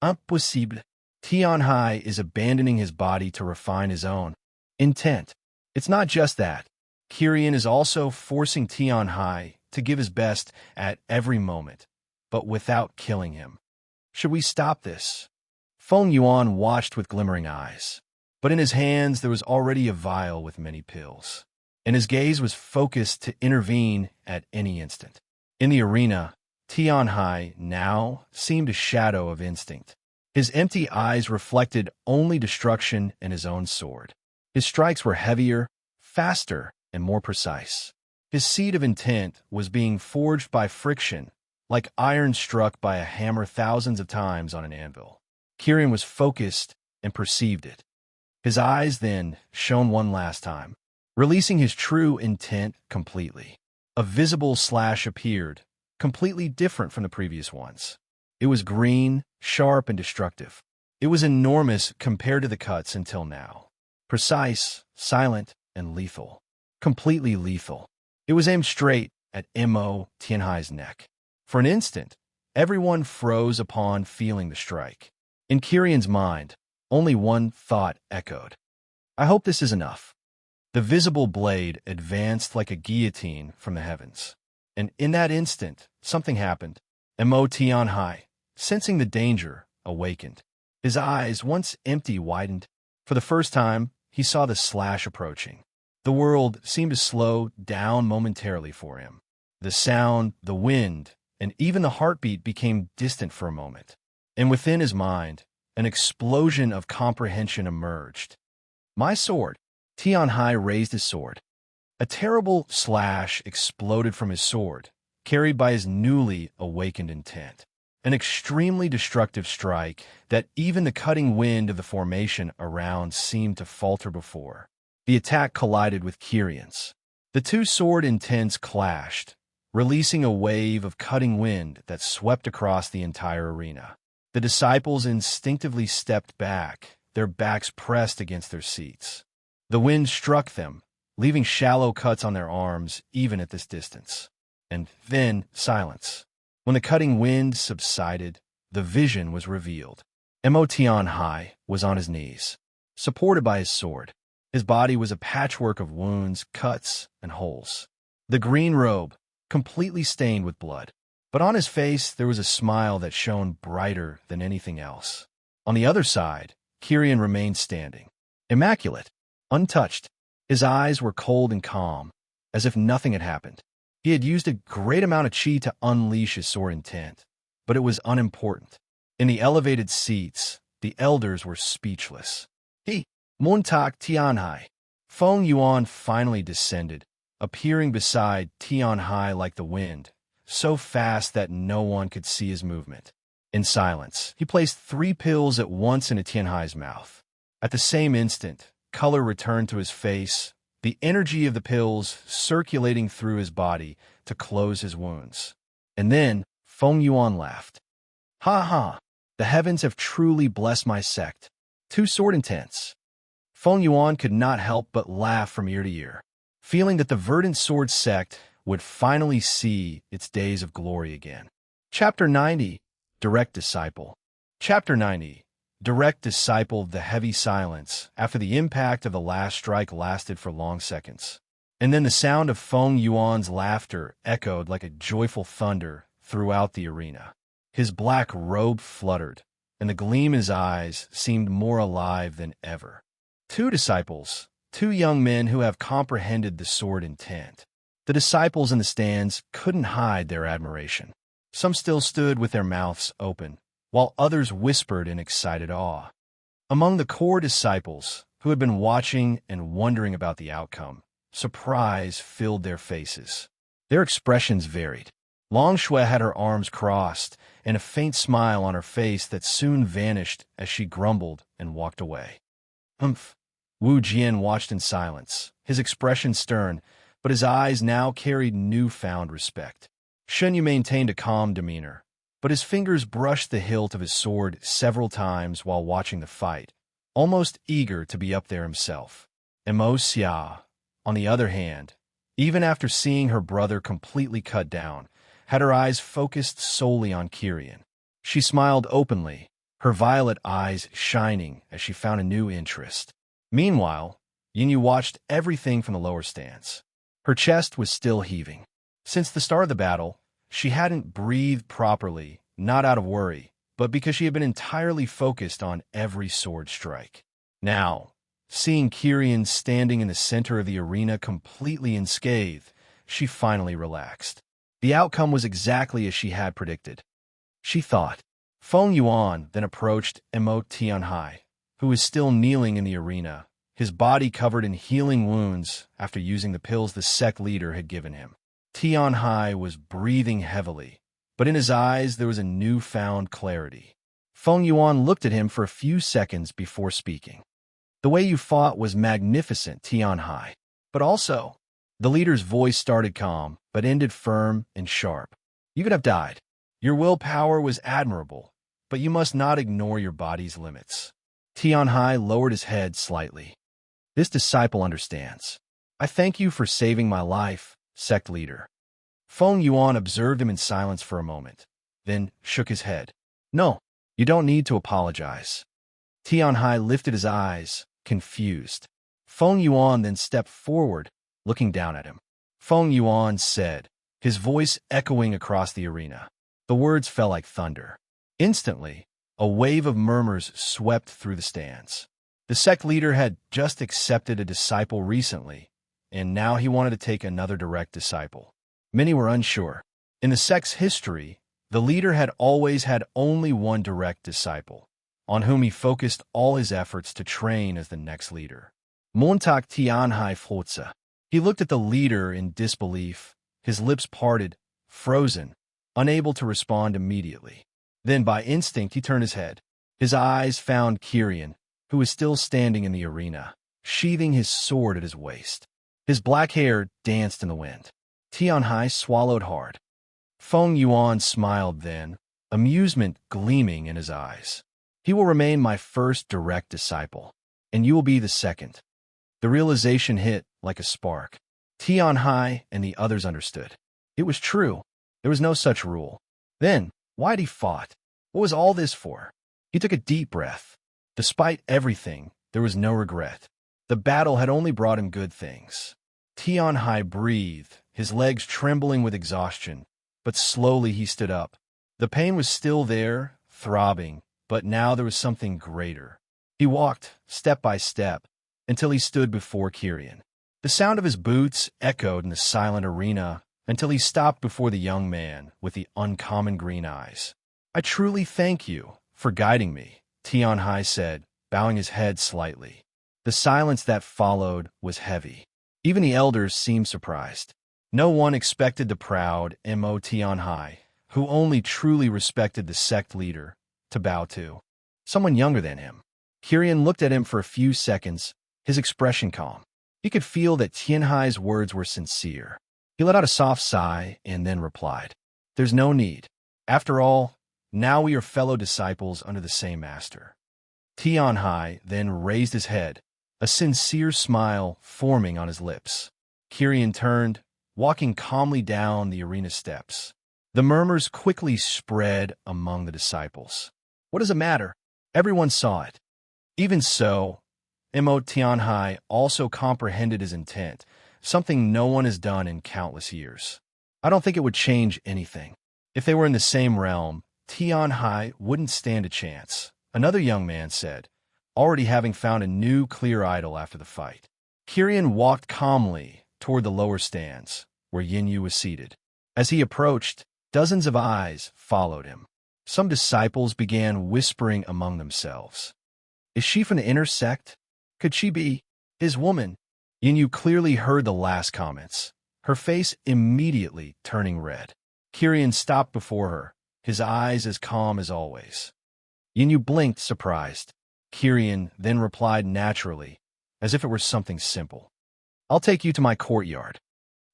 Impossible. Tianhai is abandoning his body to refine his own intent. It's not just that. Kyrian is also forcing Tianhai to give his best at every moment, but without killing him. Should we stop this? Feng Yuan watched with glimmering eyes. but in his hands there was already a vial with many pills, and his gaze was focused to intervene at any instant. In the arena, Tianhai now seemed a shadow of instinct. His empty eyes reflected only destruction and his own sword. His strikes were heavier, faster, and more precise. His seed of intent was being forged by friction, like iron struck by a hammer thousands of times on an anvil. Kirian was focused and perceived it. His eyes then shone one last time, releasing his true intent completely. A visible slash appeared, completely different from the previous ones. It was green, sharp, and destructive. It was enormous compared to the cuts until now. Precise, silent, and lethal. Completely lethal. It was aimed straight at Mo Tianhai's neck. For an instant, everyone froze upon feeling the strike. In Kirian's mind, only one thought echoed. I hope this is enough. The visible blade advanced like a guillotine from the heavens. And in that instant, something happened. Mo Tianhai, sensing the danger, awakened. His eyes, once empty, widened. For the first time, he saw the slash approaching. The world seemed to slow down momentarily for him. The sound, the wind, and even the heartbeat became distant for a moment. And within his mind, an explosion of comprehension emerged. My sword. Tianhai raised his sword. A terrible slash exploded from his sword, carried by his newly awakened intent. An extremely destructive strike that even the cutting wind of the formation around seemed to falter before. The attack collided with Kirian's. The two sword intents clashed, releasing a wave of cutting wind that swept across the entire arena. The disciples instinctively stepped back, their backs pressed against their seats. The wind struck them, leaving shallow cuts on their arms even at this distance. And then silence. When the cutting wind subsided, the vision was revealed. Mo Tianhai was on his knees, supported by his sword. His body was a patchwork of wounds, cuts, and holes. The green robe, completely stained with blood. But on his face there was a smile that shone brighter than anything else. On the other side, Kirian remained standing, immaculate, untouched. His eyes were cold and calm, as if nothing had happened. He had used a great amount of chi to unleash his sword intent, but it was unimportant. In the elevated seats, the elders were speechless. He, Montak Tianhai. Feng Yuan finally descended, appearing beside Tianhai like the wind, so fast that no one could see his movement. In silence, he placed 3 pills at once into Tianhai's mouth. At the same instant, color returned to his face, the energy of the pills circulating through his body to close his wounds. And then, Feng Yuan laughed. Ha ha, the heavens have truly blessed my sect. 2 sword intents. Feng Yuan could not help but laugh from ear to ear, feeling that the verdant sword sect would finally see its days of glory again. Chapter 90, Direct Disciple. Chapter 90, Direct Disciple. The heavy silence after the impact of the last strike lasted for long seconds. And then the sound of Feng Yuan's laughter echoed like a joyful thunder throughout the arena. His black robe fluttered, and the gleam in his eyes seemed more alive than ever. 2 disciples, 2 young men who have comprehended the sword intent. The disciples in the stands couldn't hide their admiration. Some still stood with their mouths open, while others whispered in excited awe. Among the core disciples, who had been watching and wondering about the outcome, surprise filled their faces. Their expressions varied. Long Shui had her arms crossed and a faint smile on her face that soon vanished as she grumbled and walked away. Humph. Wu Jian watched in silence, his expression stern, but his eyes now carried newfound respect. Shen Yu maintained a calm demeanor, but his fingers brushed the hilt of his sword several times while watching the fight, almost eager to be up there himself. Mo Xia, on the other hand, even after seeing her brother completely cut down, had her eyes focused solely on Kirian. She smiled openly, her violet eyes shining as she found a new interest. Meanwhile, Yinyu watched everything from the lower stands. Her chest was still heaving. Since the start of the battle, she hadn't breathed properly, not out of worry, but because she had been entirely focused on every sword strike. Now, Seeing Kyrian standing in the center of the arena completely unscathed, she finally relaxed. The outcome was exactly as she had predicted. She thought. Feng Yuan then approached Tianhai, who was still kneeling in the arena, his body covered in healing wounds after using the pills the sect leader had given him. Tianhai was breathing heavily, but in his eyes there was a newfound clarity. Feng Yuan looked at him for a few seconds before speaking. The way you fought was magnificent, Tianhai. But also, the leader's voice started calm, but ended firm and sharp. You could have died. Your willpower was admirable, but you must not ignore your body's limits. Tianhai lowered his head slightly. This disciple understands. I thank you for saving my life, sect leader. Feng Yuan observed him in silence for a moment, then shook his head. No, you don't need to apologize. Tianhai lifted his eyes, confused. Feng Yuan then stepped forward, looking down at him. Feng Yuan said, his voice echoing across the arena. The words fell like thunder. Instantly, a wave of murmurs swept through the stands. The sect leader had just accepted a disciple recently, and now he wanted to take another direct disciple. Many were unsure. In the sect's history, the leader had always had only one direct disciple, on whom he focused all his efforts to train as the next leader. Montag Tianhai Flotze. He looked at the leader in disbelief, his lips parted, frozen, unable to respond immediately. Then, by instinct, he turned his head. His eyes found Kyrian, who was still standing in the arena, sheathing his sword at his waist. His black hair danced in the wind. Tianhai swallowed hard. Feng Yuan smiled then, amusement gleaming in his eyes. He will remain my first direct disciple, and you will be the second. The realization hit like a spark. Tianhai and the others understood. It was true. There was no such rule. Then, why'd he fought? What was all this for? He took a deep breath. Despite everything, there was no regret. The battle had only brought him good things. Tianhai breathed, his legs trembling with exhaustion, but slowly he stood up. The pain was still there, throbbing, but now there was something greater. He walked, step by step, until he stood before Kyrian. The sound of his boots echoed in the silent arena until he stopped before the young man with the uncommon green eyes. I truly thank you for guiding me, Tianhai said, bowing his head slightly. The silence that followed was heavy. Even the elders seemed surprised. No one expected the proud Tianhai, who only truly respected the sect leader, to bow to someone younger than him. Kyrian looked at him for a few seconds, his expression calm. He could feel that Tianhai's words were sincere. He let out a soft sigh and then replied, There's no need. After all, now we are fellow disciples under the same master. Tianhai then raised his head, a sincere smile forming on his lips. Kyrian turned, walking calmly down the arena steps. The murmurs quickly spread among the disciples. What does it matter? Everyone saw it. Even so, Tianhai also comprehended his intent, something no one has done in countless years. I don't think it would change anything. If they were in the same realm, Tianhai wouldn't stand a chance, another young man said, already having found a new clear idol after the fight. Kyrian walked calmly toward the lower stands, where Yinyu was seated. As he approached, dozens of eyes followed him. Some disciples began whispering among themselves. Is she from the inner sect? Could she be his woman? Yinyu clearly heard the last comments, her face immediately turning red. Kyrian stopped before her, his eyes as calm as always. Yinyu blinked, surprised. Kyrian then replied naturally, as if it were something simple. I'll take you to my courtyard.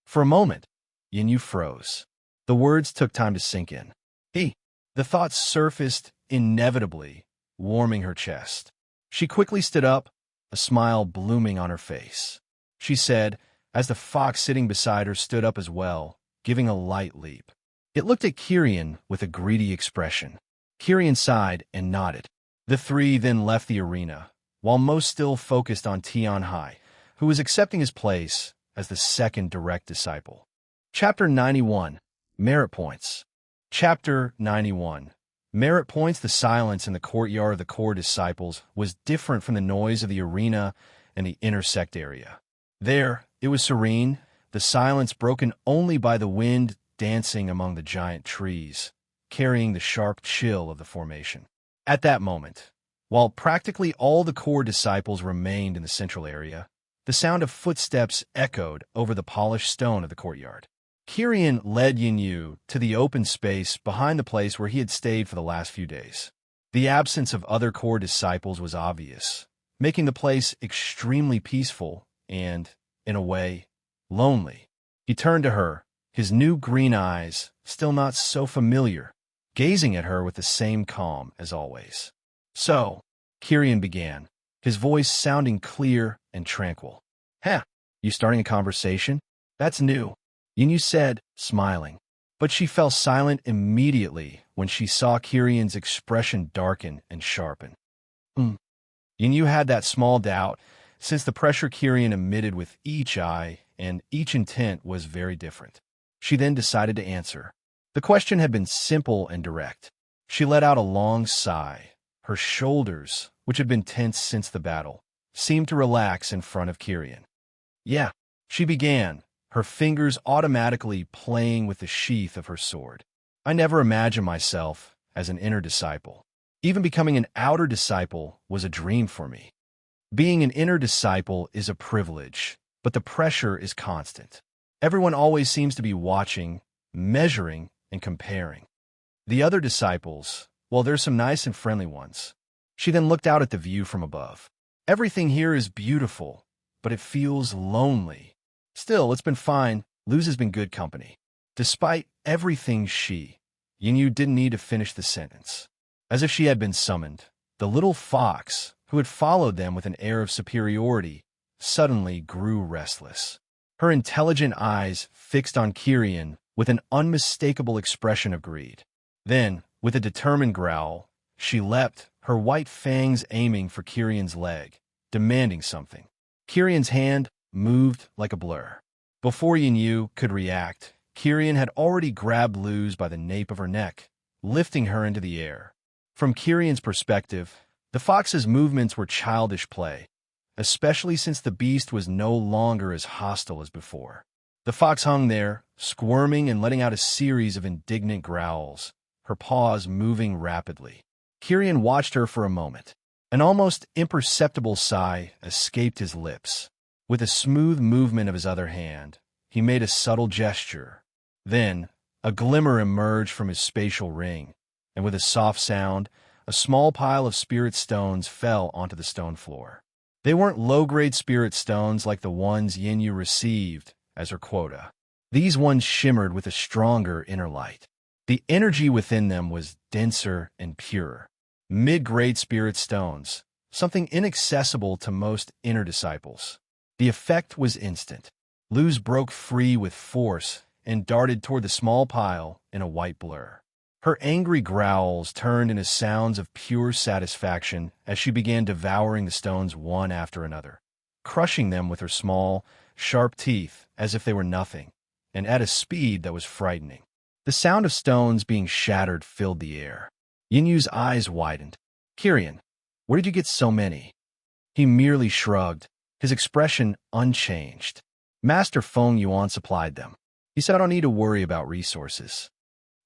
For a moment, Yinyu froze. The words took time to sink in. The thoughts surfaced inevitably, warming her chest. She quickly stood up, a smile blooming on her face. She said, as the fox sitting beside her stood up as well, giving a light leap. It looked at Kyrian with a greedy expression. Kyrian sighed and nodded. The three then left the arena, while most still focused on Tianhai, who was accepting his place as the second direct disciple. Chapter 91. Merit Points. Chapter 91. Merit Points. The silence in the courtyard of the core disciples was different from the noise of the arena in the intersect area. There, it was serene, the silence broken only by the wind dancing among the giant trees, carrying the sharp chill of the formation. At that moment, while practically all the core disciples remained in the central area, the sound of footsteps echoed over the polished stone of the courtyard. Kyrian led Yinyu to the open space behind the place where he had stayed for the last few days. The absence of other core disciples was obvious, making the place extremely peaceful and, in a way, lonely. He turned to her, his new green eyes still not so familiar, gazing at her with the same calm as always. "So," Kyrian began, his voice sounding clear and tranquil. "Huh, you starting a conversation? That's new," Yinyu said, smiling. But she fell silent immediately when she saw Kyrian's expression darken and sharpen. Yinyu had that small doubt, since the pressure Kyrian emitted with each eye and each intent was very different. She then decided to answer. The question had been simple and direct. She let out a long sigh. Her shoulders, which had been tense since the battle, seemed to relax in front of Kyrian. "Yeah," she began, her fingers automatically playing with the sheath of her sword. "I never imagined myself as an inner disciple. Even becoming an outer disciple was a dream for me. Being an inner disciple is a privilege, but the pressure is constant. Everyone always seems to be watching, measuring, and comparing. The other disciples, well, there's some nice and friendly ones." She then looked out at the view from above. "Everything here is beautiful, but it feels lonely. Still, it's been fine. Luz has been good company." Despite everything Yinyu didn't need to finish the sentence. As if she had been summoned, the little fox, who had followed them with an air of superiority, suddenly grew restless. Her intelligent eyes fixed on Kyrian with an unmistakable expression of greed. Then, with a determined growl, she leapt, her white fangs aiming for Kyrian's leg, demanding something. Kyrian's hand moved like a blur. Before Yinyu could react, Kyrian had already grabbed Luz by the nape of her neck, lifting her into the air. From Kyrian's perspective, the fox's movements were childish play, especially since the beast was no longer as hostile as before. The fox hung there, squirming and letting out a series of indignant growls, her paws moving rapidly. Kyrian watched her for a moment. An almost imperceptible sigh escaped his lips. With a smooth movement of his other hand, he made a subtle gesture. Then, a glimmer emerged from his spatial ring, and with a soft sound, a small pile of spirit stones fell onto the stone floor. They weren't low-grade spirit stones like the ones Yinyu received as her quota. These ones shimmered with a stronger inner light. The energy within them was denser and purer. Mid-grade spirit stones, something inaccessible to most inner disciples. The effect was instant. Luz broke free with force and darted toward the small pile in a white blur. Her angry growls turned into sounds of pure satisfaction as she began devouring the stones one after another, crushing them with her small, sharp teeth as if they were nothing, and at a speed that was frightening. The sound of stones being shattered filled the air. Yinyu's eyes widened. "Kyrian, where did you get so many?" He merely shrugged, his expression unchanged. "Master Feng Yuan supplied them. He said I don't need to worry about resources."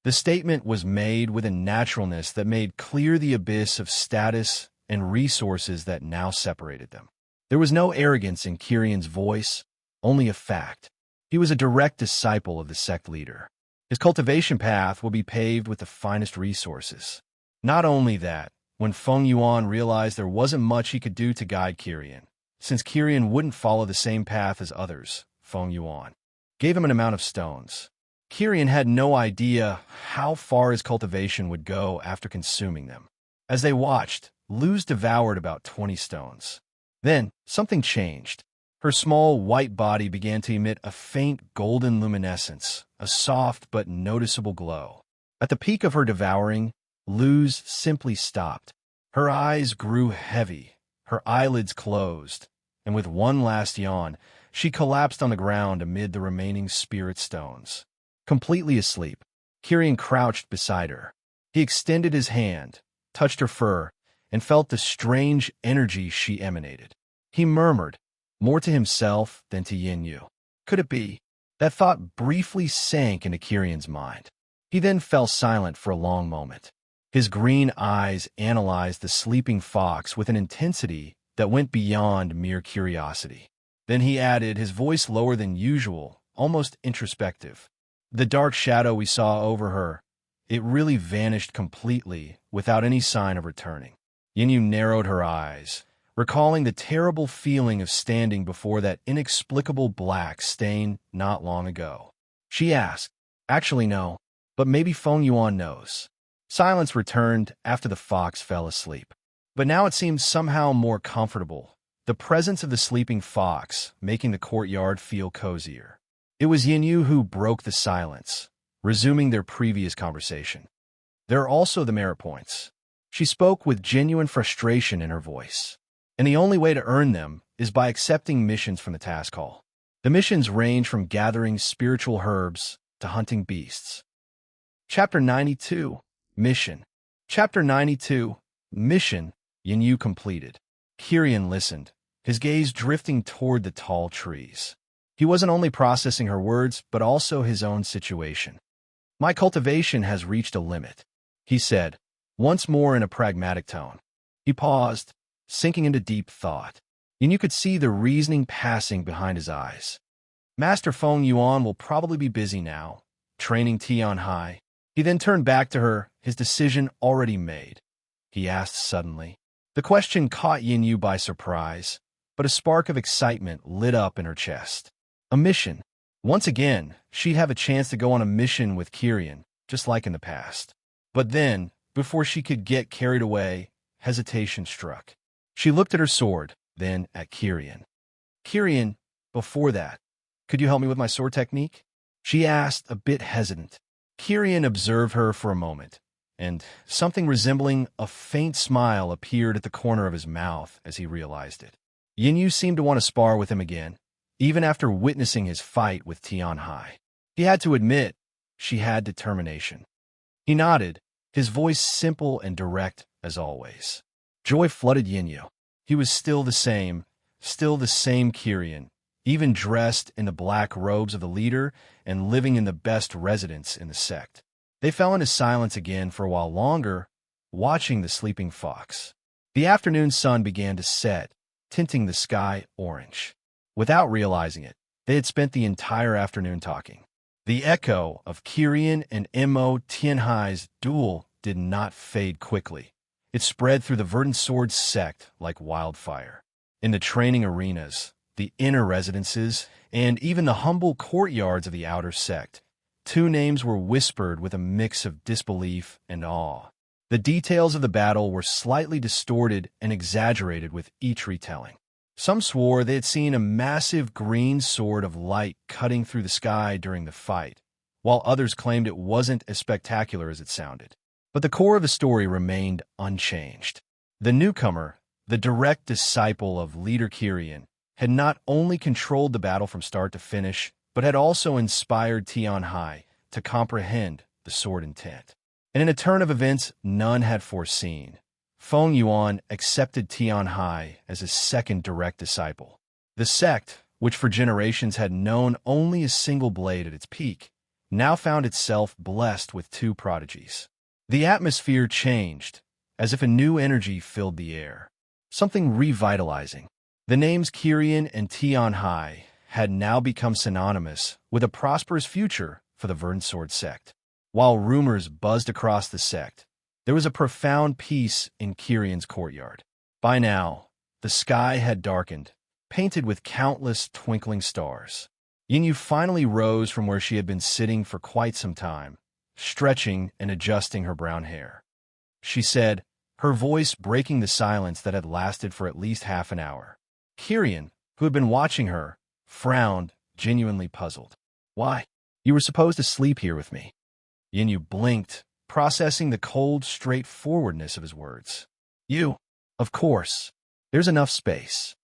The statement was made with a naturalness that made clear the abyss of status and resources that now separated them. There was no arrogance in Kyrian's voice, only a fact. He was a direct disciple of the sect leader. His cultivation path will be paved with the finest resources. Not only that, when Feng Yuan realized there wasn't much he could do to guide Kyrian, since Kyrian wouldn't follow the same path as others, Feng Yuan gave him an amount of stones. Kyrian had no idea how far his cultivation would go after consuming them. As they watched, Luz devoured about 20 stones. Then, something changed. Her small white body began to emit a faint golden luminescence, a soft but noticeable glow. At the peak of her devouring, Luz simply stopped. Her eyes grew heavy, her eyelids closed, and with one last yawn, she collapsed on the ground amid the remaining spirit stones. Completely asleep, Kyrian crouched beside her. He extended his hand, touched her fur, and felt the strange energy she emanated. He murmured, more to himself than to Yin Yu. Could it be? That thought briefly sank into Kirian's mind. He then fell silent for a long moment. His green eyes analyzed the sleeping fox with an intensity that went beyond mere curiosity. Then he added, his voice lower than usual, almost introspective. The dark shadow we saw over her, it really vanished completely without any sign of returning. Yin Yu narrowed her eyes, recalling the terrible feeling of standing before that inexplicable black stain not long ago. She asked, actually no, but maybe Feng Yuan knows. Silence returned after the fox fell asleep. But now it seemed somehow more comfortable, the presence of the sleeping fox making the courtyard feel cozier. It was Yin Yu who broke the silence, resuming their previous conversation. There are also the merit points. She spoke with genuine frustration in her voice. And the only way to earn them is by accepting missions from the task hall. The missions range from gathering spiritual herbs to hunting beasts. Chapter 92. Mission. Chapter 92. Mission. Yin Yu completed. Kirian listened, his gaze drifting toward the tall trees. He wasn't only processing her words, but also his own situation. My cultivation has reached a limit, he said, once more in a pragmatic tone. He paused, sinking into deep thought, and you could see the reasoning passing behind his eyes. Master Feng Yuan will probably be busy now, training Tian Hai. He then turned back to her, his decision already made. He asked suddenly. The question caught Yin Yu by surprise, but a spark of excitement lit up in her chest. A mission. Once again, she'd have a chance to go on a mission with Kirian, just like in the past. But then, before she could get carried away, hesitation struck. She looked at her sword, then at Kirian. Kirian, before that, could you help me with my sword technique? She asked, a bit hesitant. Kirian observed her for a moment, and something resembling a faint smile appeared at the corner of his mouth as he realized it. Yin Yu seemed to want to spar with him again, even after witnessing his fight with Tian Hai. He had to admit, she had determination. He nodded, his voice simple and direct as always. Joy flooded Yin Yu. He was still the same Kirian, even dressed in the black robes of the leader and living in the best residence in the sect. They fell into silence again for a while longer, watching the sleeping fox. The afternoon sun began to set, tinting the sky orange. Without realizing it, they had spent the entire afternoon talking. The echo of Kirian and Mo Tianhai's duel did not fade quickly. It spread through the Verdant Sword sect like wildfire. In the training arenas, the inner residences, and even the humble courtyards of the outer sect, two names were whispered with a mix of disbelief and awe. The details of the battle were slightly distorted and exaggerated with each retelling. Some swore they had seen a massive green sword of light cutting through the sky during the fight, while others claimed it wasn't as spectacular as it sounded. But the core of the story remained unchanged. The newcomer, the direct disciple of leader Kirian, had not only controlled the battle from start to finish, but had also inspired Tian Hai to comprehend the sword intent. And in a turn of events none had foreseen, Feng Yuan accepted Tian Hai as his second direct disciple. The sect, which for generations had known only a single blade at its peak, now found itself blessed with two prodigies. The atmosphere changed, as if a new energy filled the air, something revitalizing. The names Kirian and Tian Hai had now become synonymous with a prosperous future for the Verdant Sword sect. While rumors buzzed across the sect, there was a profound peace in Kirian's courtyard. By now, the sky had darkened, painted with countless twinkling stars. Yin Yu finally rose from where she had been sitting for quite some time, stretching and adjusting her brown hair. She said, her voice breaking the silence that had lasted for at least half an hour. Kirian, who had been watching her, frowned, genuinely puzzled. Why? You were supposed to sleep here with me. Yin Yu blinked, processing the cold straightforwardness of his words. You, of course. There's enough space.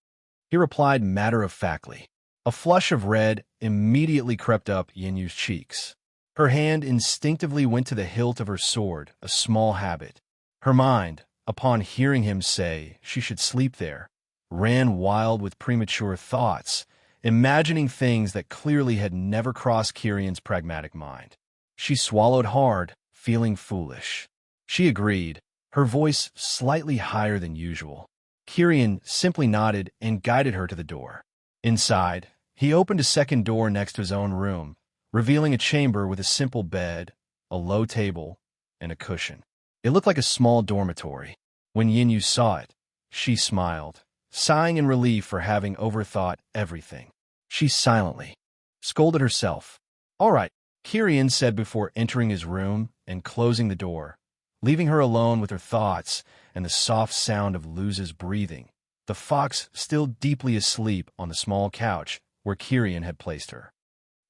He replied matter-of-factly. A flush of red immediately crept up Yin Yu's cheeks. Her hand instinctively went to the hilt of her sword, a small habit. Her mind, upon hearing him say she should sleep there, ran wild with premature thoughts, imagining things that clearly had never crossed Kirian's pragmatic mind. She swallowed hard, feeling foolish. She agreed, her voice slightly higher than usual. Kirian simply nodded and guided her to the door. Inside, he opened a second door next to his own room, revealing a chamber with a simple bed, a low table, and a cushion. It looked like a small dormitory. When Yinyu saw it, she smiled, sighing in relief for having overthought everything. She silently scolded herself. "All right," Kirian said before entering his room and closing the door, leaving her alone with her thoughts and the soft sound of Luz's breathing, the fox still deeply asleep on the small couch where Kirian had placed her.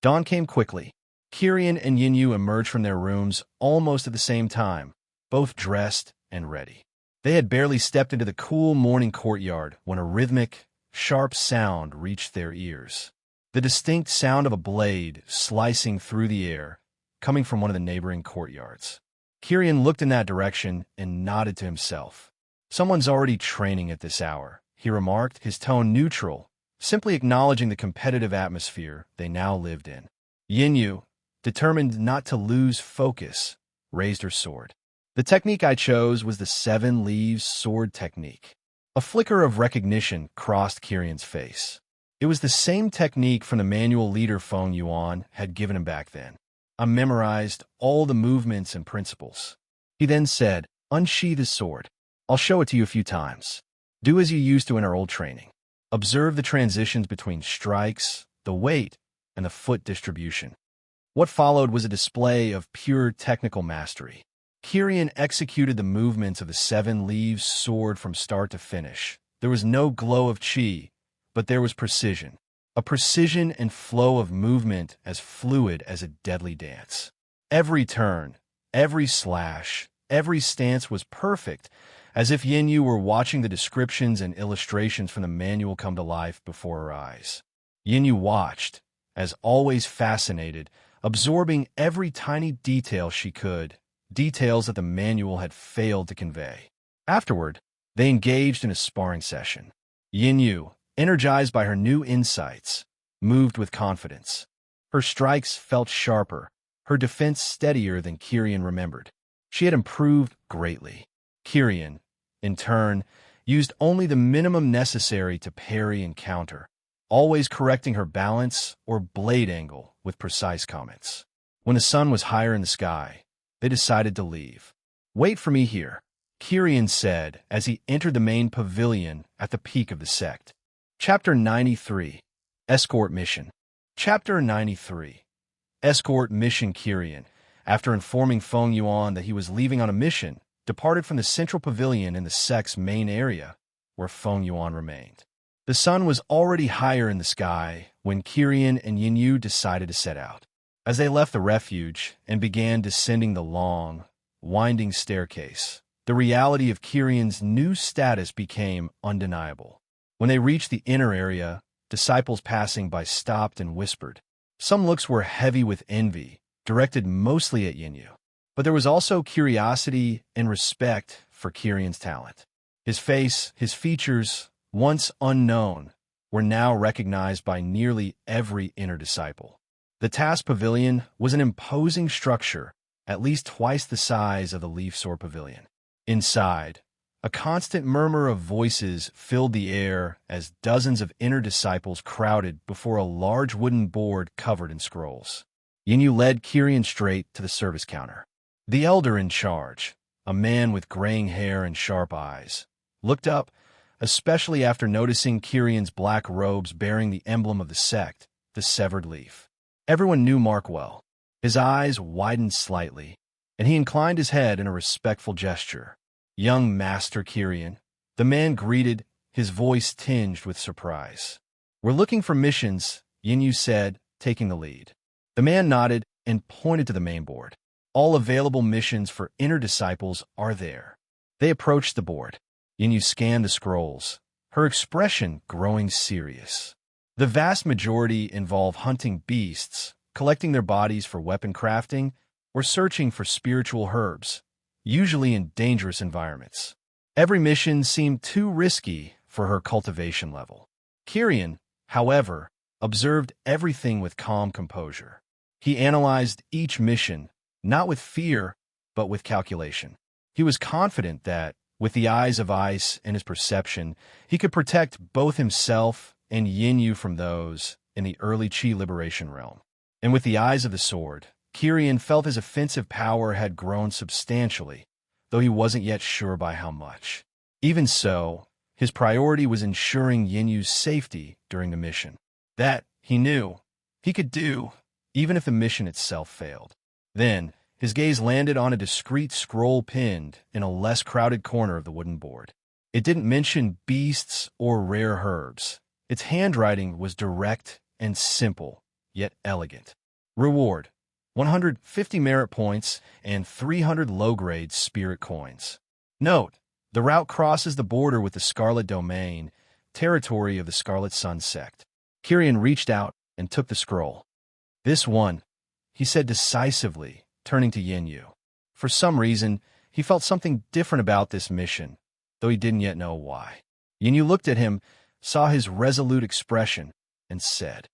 Dawn came quickly. Kirian and Yinyu emerged from their rooms almost at the same time, both dressed and ready. They had barely stepped into the cool morning courtyard when a rhythmic, sharp sound reached their ears. The distinct sound of a blade slicing through the air, coming from one of the neighboring courtyards. Kirian looked in that direction and nodded to himself. "Someone's already training at this hour," he remarked, his tone neutral, simply acknowledging the competitive atmosphere they now lived in. Yinyu, determined not to lose focus, raised her sword. "The technique I chose was the 7 leaves sword technique." A flicker of recognition crossed Kirian's face. It was the same technique from the manual leader Feng Yuan had given him back then. "I memorized all the movements and principles." He then said, "Unsheath his sword. I'll show it to you a few times. Do as you used to in our old training. Observe the transitions between strikes, the weight, and the foot distribution." What followed was a display of pure technical mastery. Kirian executed the movements of the 7 leaves sword from start to finish. There was no glow of chi, but there was precision. A precision and flow of movement as fluid as a deadly dance. Every turn, every slash, every stance was perfect, as if Yinyu were watching the descriptions and illustrations from the manual come to life before her eyes. Yinyu watched, as always fascinated, absorbing every tiny detail she could, details that the manual had failed to convey. Afterward, they engaged in a sparring session. Yinyu, energized by her new insights, moved with confidence. Her strikes felt sharper, her defense steadier than Kirian remembered. She had improved greatly. Kirian, in turn, used only the minimum necessary to parry and counter, always correcting her balance or blade angle with precise comments. When the sun was higher in the sky, they decided to leave. "Wait for me here," Kirian said as he entered the main pavilion at the peak of the sect. Chapter 93. Escort Mission. Chapter 93. Escort Mission. Kirian, after informing Feng Yuan that he was leaving on a mission, departed from the central pavilion in the sect's main area, where Feng Yuan remained. The sun was already higher in the sky when Kirian and Yinyu decided to set out. As they left the refuge and began descending the long, winding staircase, the reality of Kirian's new status became undeniable. When they reached the inner area, disciples passing by stopped and whispered. Some looks were heavy with envy, directed mostly at Yinyu. But there was also curiosity and respect for Kirian's talent. His face, his features, once unknown, were now recognized by nearly every inner disciple. The task pavilion was an imposing structure, at least twice the size of the leaf sword pavilion. Inside, a constant murmur of voices filled the air as dozens of inner disciples crowded before a large wooden board covered in scrolls. Yinyu led Kirian straight to the service counter. The elder in charge, a man with graying hair and sharp eyes, looked up, especially after noticing Kirian's black robes bearing the emblem of the sect, the severed leaf. Everyone knew Mark well. His eyes widened slightly, and he inclined his head in a respectful gesture. "Young Master Kirian," the man greeted, his voice tinged with surprise. "We're looking for missions," Yinyu said, taking the lead. The man nodded and pointed to the main board. "All available missions for inner disciples are there." They approached the board. Yinyu scanned the scrolls, her expression growing serious. The vast majority involve hunting beasts, collecting their bodies for weapon crafting, or searching for spiritual herbs, usually in dangerous environments. Every mission seemed too risky for her cultivation level. Kirian, however, observed everything with calm composure. He analyzed each mission, not with fear, but with calculation. He was confident that, with the eyes of ice and his perception, he could protect both himself and Yinyu from those in the early Qi liberation realm. And with the eyes of the sword, Kirian felt his offensive power had grown substantially, though he wasn't yet sure by how much. Even so, his priority was ensuring Yinyu's safety during the mission. That, he knew, he could do, even if the mission itself failed. Then, his gaze landed on a discreet scroll pinned in a less crowded corner of the wooden board. It didn't mention beasts or rare herbs. Its handwriting was direct and simple, yet elegant. Reward: 150 merit points and 300 low-grade spirit coins. Note: the route crosses the border with the Scarlet Domain, territory of the Scarlet Sun sect. Kirian reached out and took the scroll. "This one," he said decisively, turning to Yinyu. For some reason, he felt something different about this mission, though he didn't yet know why. Yinyu looked at him, saw his resolute expression, and said.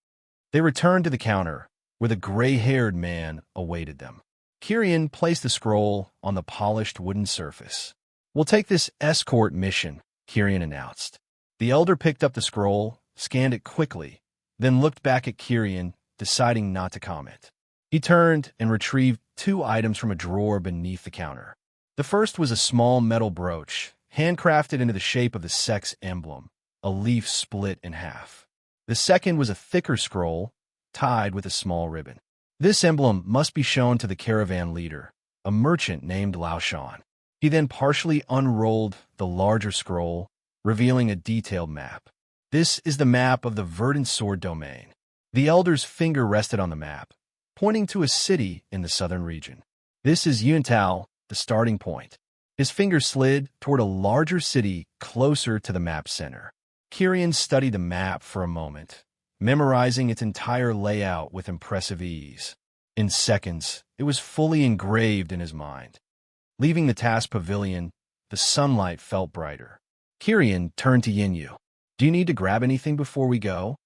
They returned to the counter, where the gray-haired man awaited them. Kirian placed the scroll on the polished wooden surface. "We'll take this escort mission," Kirian announced. The elder picked up the scroll, scanned it quickly, then looked back at Kirian, deciding not to comment. He turned and retrieved 2 items from a drawer beneath the counter. The first was a small metal brooch, handcrafted into the shape of the sect's emblem, a leaf split in half. The second was a thicker scroll, tied with a small ribbon. This emblem must be shown to the caravan leader, a merchant named Lao Shan. He then partially unrolled the larger scroll, revealing a detailed map. This is the map of the Verdant Sword domain. The elder's finger rested on the map, pointing to a city in the southern region. This is Yuntao, the starting point. His finger slid toward a larger city closer to the map center. Kirian studied the map for a moment, memorizing its entire layout with impressive ease. In seconds, it was fully engraved in his mind. Leaving the task pavilion, the sunlight felt brighter. Kirian turned to Yinyu. "Do you need to grab anything before we go?"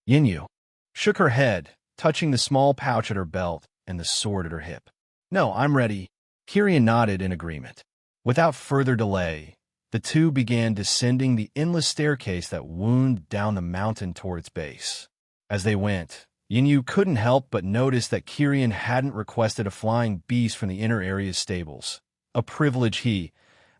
Yinyu shook her head, touching the small pouch at her belt and the sword at her hip. "No, I'm ready." Kirian nodded in agreement. Without further delay, the two began descending the endless staircase that wound down the mountain toward its base. As they went, Yinyu couldn't help but notice that Kirian hadn't requested a flying beast from the inner area's stables, a privilege he,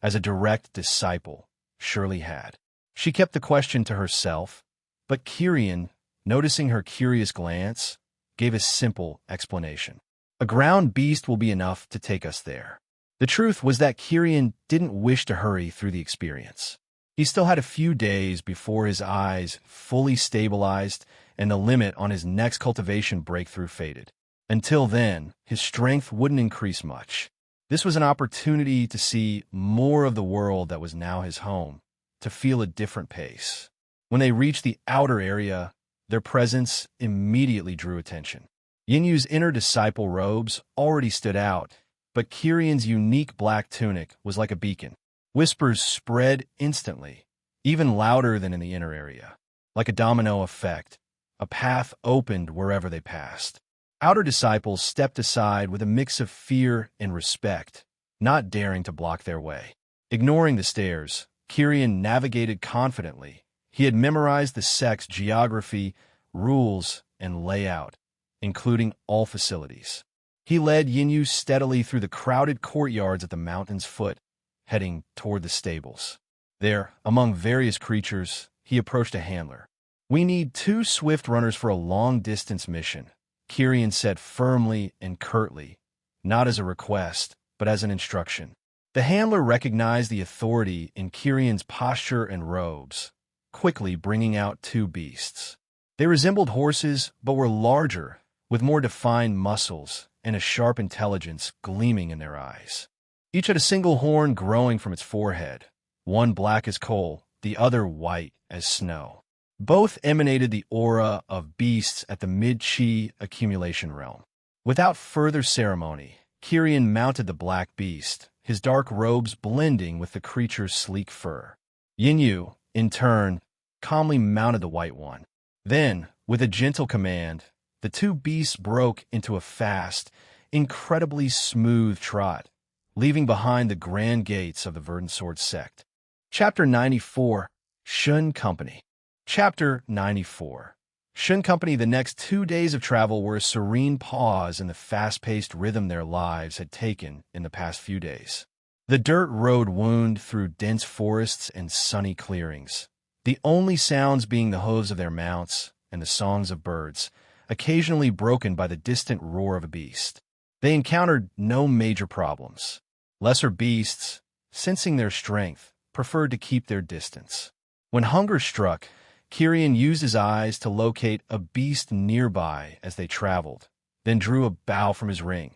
as a direct disciple, surely had. She kept the question to herself, but Kirian, noticing her curious glance, gave a simple explanation. "A ground beast will be enough to take us there." The truth was that Kirian didn't wish to hurry through the experience. He still had a few days before his eyes fully stabilized and the limit on his next cultivation breakthrough faded. Until then, his strength wouldn't increase much. This was an opportunity to see more of the world that was now his home, to feel a different pace. When they reached the outer area, their presence immediately drew attention. Yinyu's inner disciple robes already stood out, but Kirian's unique black tunic was like a beacon. Whispers spread instantly, even louder than in the inner area. Like a domino effect, a path opened wherever they passed. Outer disciples stepped aside with a mix of fear and respect, not daring to block their way. Ignoring the stairs, Kirian navigated confidently. He had memorized the sect's geography, rules, and layout, including all facilities. He led Yinyu steadily through the crowded courtyards at the mountain's foot, heading toward the stables. There, among various creatures, he approached a handler. "We need 2 swift runners for a long-distance mission," Kirian said firmly and curtly, not as a request, but as an instruction. The handler recognized the authority in Kirian's posture and robes, quickly bringing out 2 beasts. They resembled horses, but were larger, with more defined muscles and a sharp intelligence gleaming in their eyes. Each had a single horn growing from its forehead, one black as coal, the other white as snow. Both emanated the aura of beasts at the mid-Qi accumulation realm. Without further ceremony, Kirian mounted the black beast, his dark robes blending with the creature's sleek fur. Yinyu, in turn, calmly mounted the white one. Then, with a gentle command, the two beasts broke into a fast, incredibly smooth trot, leaving behind the grand gates of the Verdant Sword sect. Chapter 94, Shun Company. Chapter 94. Shun Company. The next 2 days of travel were a serene pause in the fast-paced rhythm their lives had taken in the past few days. The dirt road wound through dense forests and sunny clearings, the only sounds being the hooves of their mounts and the songs of birds, occasionally broken by the distant roar of a beast. They encountered no major problems. Lesser beasts, sensing their strength, preferred to keep their distance. When hunger struck, Kyrian used his eyes to locate a beast nearby as they traveled, then drew a bow from his ring,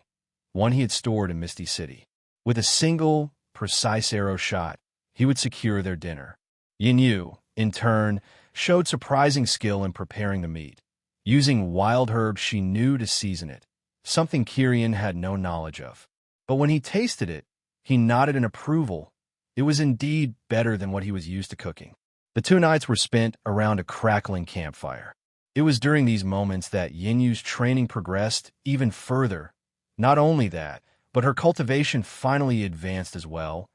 one he had stored in Misty City. With a single, precise arrow shot, he would secure their dinner. Yin, in turn, showed surprising skill in preparing the meat, using wild herbs she knew to season it, something Kyrian had no knowledge of. But when he tasted it, he nodded in approval. It was indeed better than what he was used to cooking. The 2 nights were spent around a crackling campfire. It was during these moments that Yinyu's training progressed even further. Not only that, but her cultivation finally advanced as well,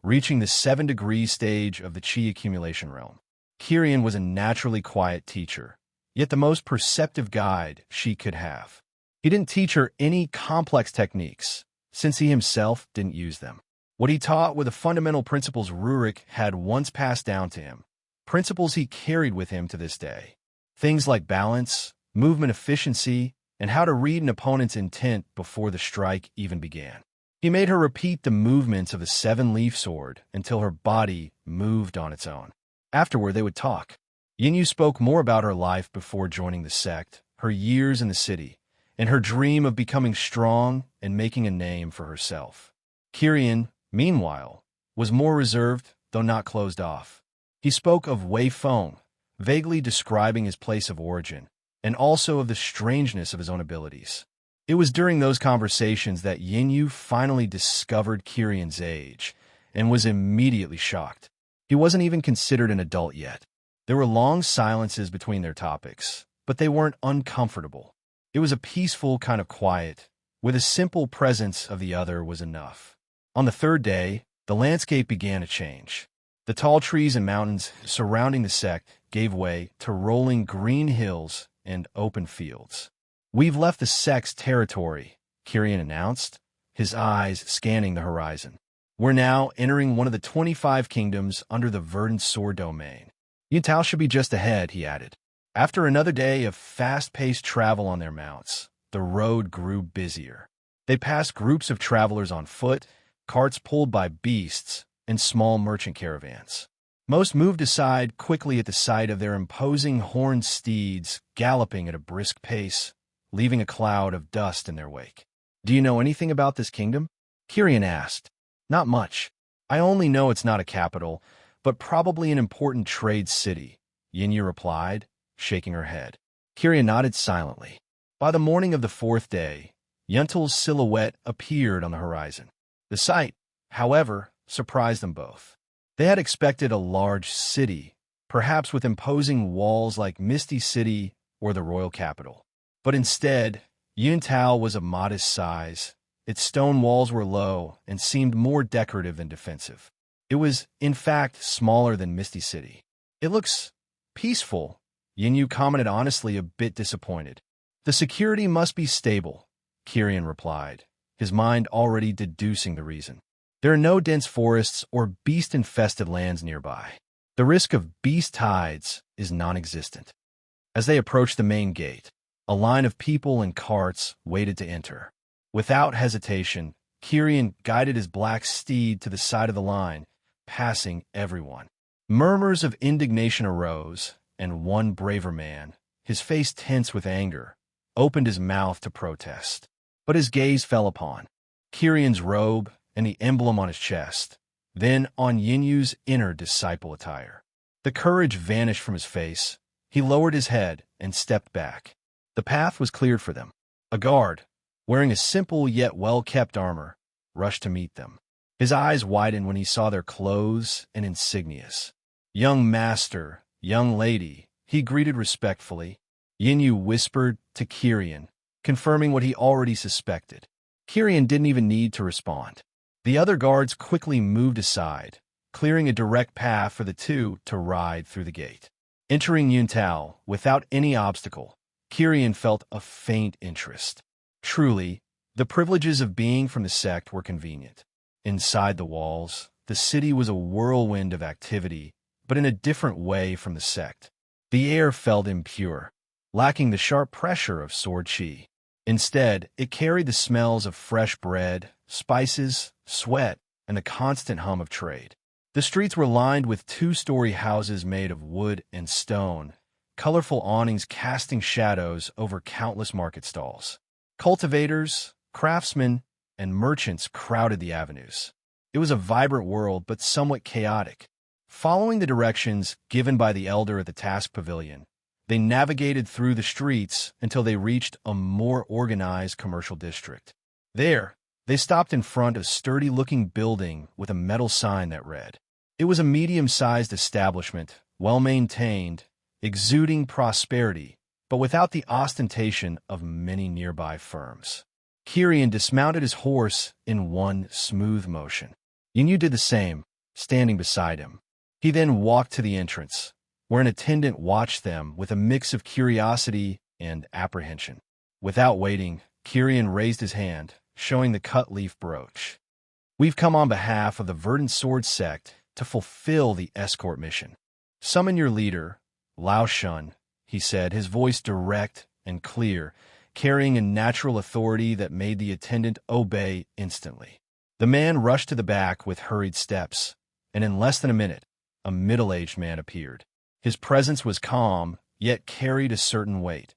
reaching the 7-degree stage of the chi accumulation realm. Kyrian was a naturally quiet teacher, yet the most perceptive guide she could have. He didn't teach her any complex techniques, since he himself didn't use them. What he taught were the fundamental principles Rurik had once passed down to him, principles he carried with him to this day. Things like balance, movement efficiency, and how to read an opponent's intent before the strike even began. He made her repeat the movements of a 7-leaf sword until her body moved on its own. Afterward, they would talk. Yinyu spoke more about her life before joining the sect, her years in the city, and her dream of becoming strong and making a name for herself. Kyrian, meanwhile, was more reserved, though not closed off. He spoke of Wei Feng, vaguely describing his place of origin, and also of the strangeness of his own abilities. It was during those conversations that Yinyu finally discovered Kyrian's age, and was immediately shocked. He wasn't even considered an adult yet. There were long silences between their topics, but they weren't uncomfortable. It was a peaceful kind of quiet, where the simple presence of the other was enough. On the 3rd day, the landscape began to change. The tall trees and mountains surrounding the sect gave way to rolling green hills and open fields. "We've left the sect's territory," Kyrian announced, his eyes scanning the horizon. "We're now entering one of the 25 kingdoms under the Verdant Sword domain. Yintao should be just ahead," he added. After another day of fast-paced travel on their mounts, the road grew busier. They passed groups of travelers on foot, carts pulled by beasts, and small merchant caravans. Most moved aside quickly at the sight of their imposing horned steeds galloping at a brisk pace, leaving a cloud of dust in their wake. "Do you know anything about this kingdom?" Kyrian asked. "Not much. I only know it's not a capital, but probably an important trade city," Yinyu replied, shaking her head. Kyrian nodded silently. By the morning of the 4th day, Yuntal's silhouette appeared on the horizon. The sight, however, surprised them both. They had expected a large city, perhaps with imposing walls like Misty City or the royal capital. But instead, Yuntao was of modest size. Its stone walls were low and seemed more decorative than defensive. It was, in fact, smaller than Misty City. "It looks peaceful," Yinyu commented honestly, a bit disappointed. "The security must be stable," Kyrian replied, his mind already deducing the reason. "There are no dense forests or beast-infested lands nearby. The risk of beast tides is non-existent." As they approached the main gate, a line of people and carts waited to enter. Without hesitation, Kyrian guided his black steed to the side of the line, passing everyone. Murmurs of indignation arose, and one braver man, his face tense with anger, opened his mouth to protest. But his gaze fell upon Kyrian's robe and the emblem on his chest, then on Yinyu's inner disciple attire. The courage vanished from his face. He lowered his head and stepped back. The path was cleared for them. A guard, wearing a simple yet well-kept armor, rushed to meet them. His eyes widened when he saw their clothes and insignias. "Young master, young lady," he greeted respectfully. Yinyu whispered to Kirian, confirming what he already suspected. Kirian didn't even need to respond. The other guards quickly moved aside, clearing a direct path for the two to ride through the gate. Entering Yuntao without any obstacle, Kirian felt a faint interest. Truly, the privileges of being from the sect were convenient. Inside the walls, the city was a whirlwind of activity, but in a different way from the sect. The air felt impure, lacking the sharp pressure of sword chi. Instead, it carried the smells of fresh bread, spices, sweat, and the constant hum of trade. The streets were lined with two-story houses made of wood and stone, colorful awnings casting shadows over countless market stalls. Cultivators, craftsmen, and merchants crowded the avenues. It was a vibrant world, but somewhat chaotic. Following the directions given by the elder at the task pavilion, they navigated through the streets until they reached a more organized commercial district. There, they stopped in front of a sturdy-looking building with a metal sign that read. It was a medium-sized establishment, well-maintained, exuding prosperity, but without the ostentation of many nearby firms. Kirian dismounted his horse in one smooth motion. Yinyu did the same, standing beside him. He then walked to the entrance, where an attendant watched them with a mix of curiosity and apprehension. Without waiting, Kirian raised his hand, showing the cut-leaf brooch. "We've come on behalf of the Verdant Sword Sect to fulfill the escort mission. Summon your leader, Lao Shun," he said, his voice direct and clear, carrying a natural authority that made the attendant obey instantly. The man rushed to the back with hurried steps, and in less than a minute, a middle-aged man appeared. His presence was calm, yet carried a certain weight.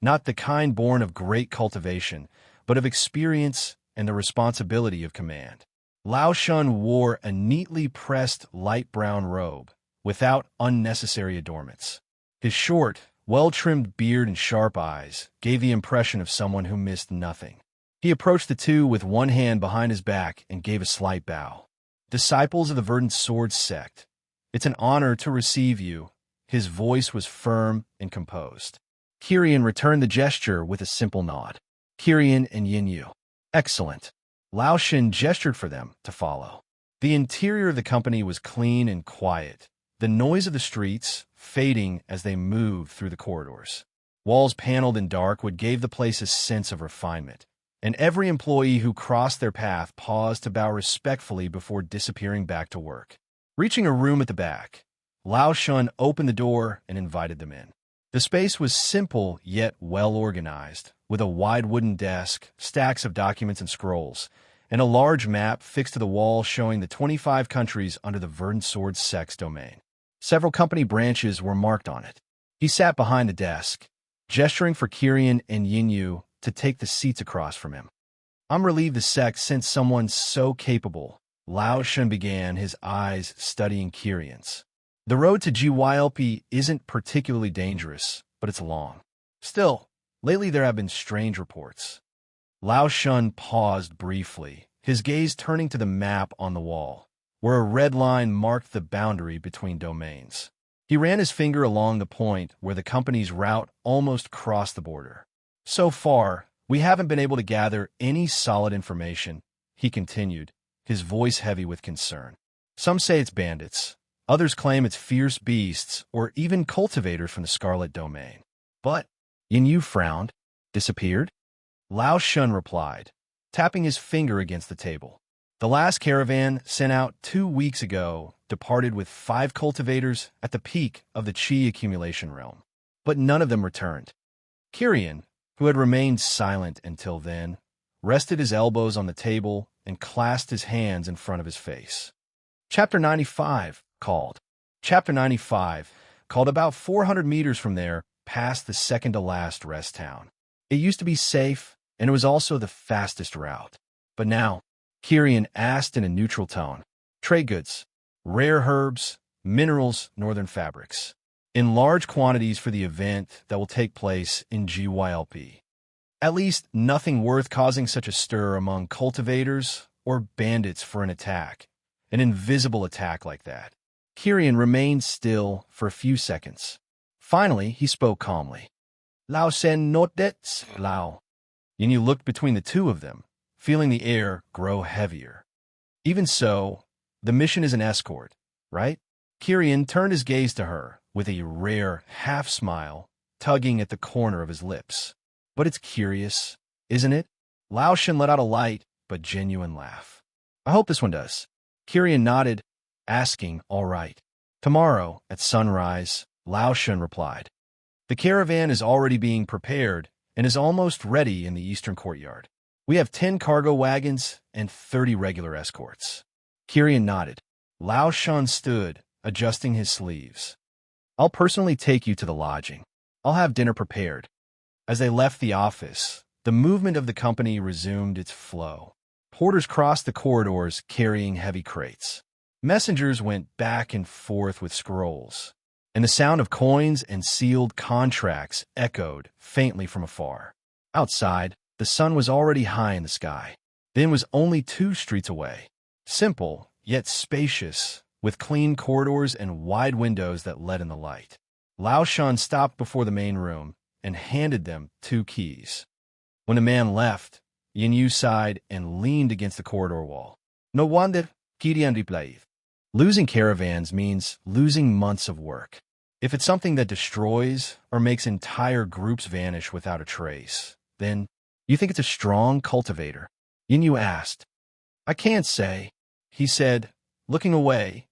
Not the kind born of great cultivation, but of experience and the responsibility of command. Lao Shun wore a neatly pressed light brown robe, without unnecessary adornments. His short, well-trimmed beard and sharp eyes gave the impression of someone who missed nothing. He approached the two with one hand behind his back and gave a slight bow. "Disciples of the Verdant Sword Sect, it's an honor to receive you." His voice was firm and composed. Kirian returned the gesture with a simple nod. Kirian and Yinyu. "Excellent." Lao Shin gestured for them to follow. The interior of the company was clean and quiet, the noise of the streets fading as they moved through the corridors. Walls paneled in dark wood gave the place a sense of refinement, and every employee who crossed their path paused to bow respectfully before disappearing back to work. Reaching a room at the back, Lao Shun opened the door and invited them in. The space was simple yet well-organized, with a wide wooden desk, stacks of documents and scrolls, and a large map fixed to the wall showing the 25 countries under the Verdant Sword Sect's domain. Several company branches were marked on it. He sat behind the desk, gesturing for Kirian and Yinyu to take the seats across from him. "I'm relieved the sect sent someone so capable," Lao Shun began, his eyes studying Kirian's. "The road to GYLP isn't particularly dangerous, but it's long. Still, lately there have been strange reports." Lao Shun paused briefly, his gaze turning to the map on the wall, where a red line marked the boundary between domains. He ran his finger along the point where the company's route almost crossed the border. "So far, we haven't been able to gather any solid information," he continued, his voice heavy with concern. "Some say it's bandits. Others claim it's fierce beasts or even cultivators from the Scarlet Domain. But," Yinyu frowned, "disappeared?" Lao Shun replied, tapping his finger against the table. "The last caravan, sent out 2 weeks ago, departed with 5 cultivators at the peak of the Qi accumulation realm, but none of them returned." Kirian, who had remained silent until then, rested his elbows on the table and clasped his hands in front of his face. Chapter 95 called. Chapter 95 called about 400 meters from there, past the second-to-last rest town. It used to be safe, and it was also the fastest route. But now, Kirian asked in a neutral tone, "Trade goods, rare herbs, minerals, northern fabrics, in large quantities for the event that will take place in GYLP. At least nothing worth causing such a stir among cultivators or bandits for an attack, an invisible attack like that." Kirian remained still for a few seconds. Finally, he spoke calmly. Lao sen not dets, Lao. Yinyu looked between the two of them, feeling the air grow heavier. Even so, the mission is an escort, right? Kirian turned his gaze to her with a rare half-smile tugging at the corner of his lips. But it's curious, isn't it? Lao Shen let out a light but genuine laugh. I hope this one does. Kirian nodded, asking, all right. Tomorrow, at sunrise, Lao Shen replied. The caravan is already being prepared and is almost ready in the eastern courtyard. We have 10 cargo wagons and 30 regular escorts. Kirian nodded. Lao Shen stood, adjusting his sleeves. I'll personally take you to the lodging. I'll have dinner prepared. As they left the office, the movement of the company resumed its flow. Porters crossed the corridors carrying heavy crates. Messengers went back and forth with scrolls, and the sound of coins and sealed contracts echoed faintly from afar. Outside, the sun was already high in the sky. The inn was only 2 streets away. Simple, yet spacious, with clean corridors and wide windows that let in the light. Lao Shan stopped before the main room and handed them 2 keys. When the man left, Yin sighed and leaned against the corridor wall. No wonder, Kirian replied. Losing caravans means losing months of work. If it's something that destroys or makes entire groups vanish without a trace, then you think it's a strong cultivator? Yin asked. I can't say, he said, looking away,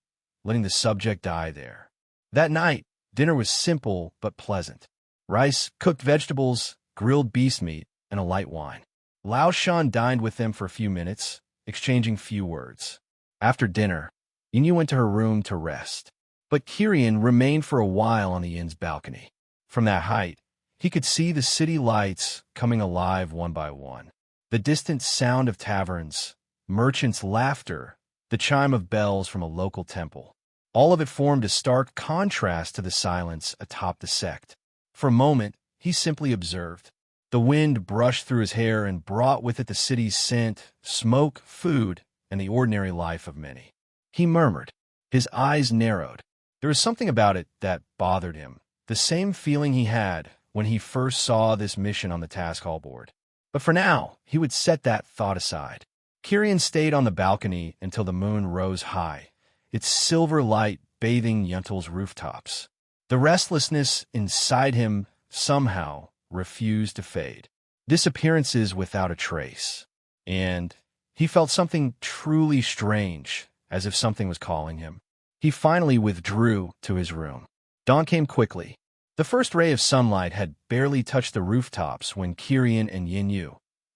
letting the subject die there. That night, dinner was simple but pleasant. Rice, cooked vegetables, grilled beast meat, and a light wine. Lao Shan dined with them for a few minutes, exchanging few words. After dinner, Yin went to her room to rest. But Kirian remained for a while on the inn's balcony. From that height, he could see the city lights coming alive one by one. The distant sound of taverns, merchants' laughter, the chime of bells from a local temple. All of it formed a stark contrast to the silence atop the sect. For a moment, he simply observed. The wind brushed through his hair and brought with it the city's scent, smoke, food, and the ordinary life of many. He murmured. His eyes narrowed. There was something about it that bothered him, the same feeling he had when he first saw this mission on the task hall board. But for now, he would set that thought aside. Kirian stayed on the balcony until the moon rose high, its silver light bathing Yuntel's rooftops. The restlessness inside him somehow refused to fade. Disappearances without a trace. And he felt something truly strange, as if something was calling him. He finally withdrew to his room. Dawn came quickly. The first ray of sunlight had barely touched the rooftops when Kirian and Yin,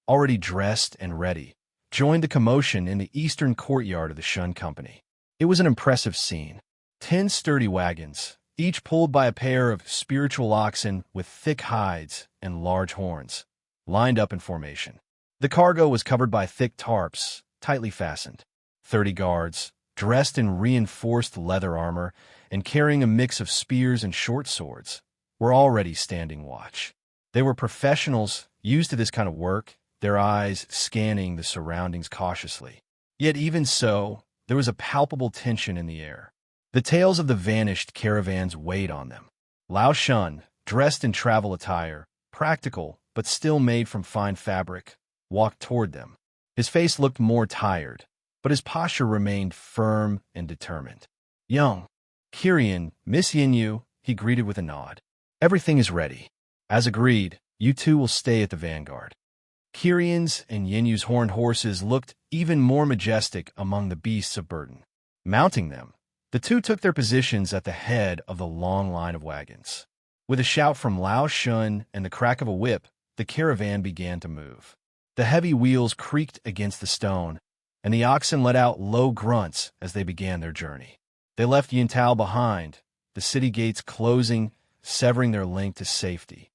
already dressed and ready, joined the commotion in the eastern courtyard of the Shun Company. It was an impressive scene. 10 sturdy wagons, each pulled by a pair of spiritual oxen with thick hides and large horns, lined up in formation. The cargo was covered by thick tarps, tightly fastened. 30 guards, dressed in reinforced leather armor and carrying a mix of spears and short swords, were already standing watch. They were professionals used to this kind of work, their eyes scanning the surroundings cautiously. Yet even so, there was a palpable tension in the air. The tales of the vanished caravans weighed on them. Lao Shun, dressed in travel attire, practical but still made from fine fabric, walked toward them. His face looked more tired, but his posture remained firm and determined. Young, Kirian, Miss Yin, he greeted with a nod. Everything is ready. As agreed, you two will stay at the vanguard. Kirian's and Yinyu's horned horses looked even more majestic among the beasts of burden. Mounting them, the two took their positions at the head of the long line of wagons. With a shout from Lao Shun and the crack of a whip, the caravan began to move. The heavy wheels creaked against the stone, and the oxen let out low grunts as they began their journey. They left Yintao behind, the city gates closing, severing their link to safety.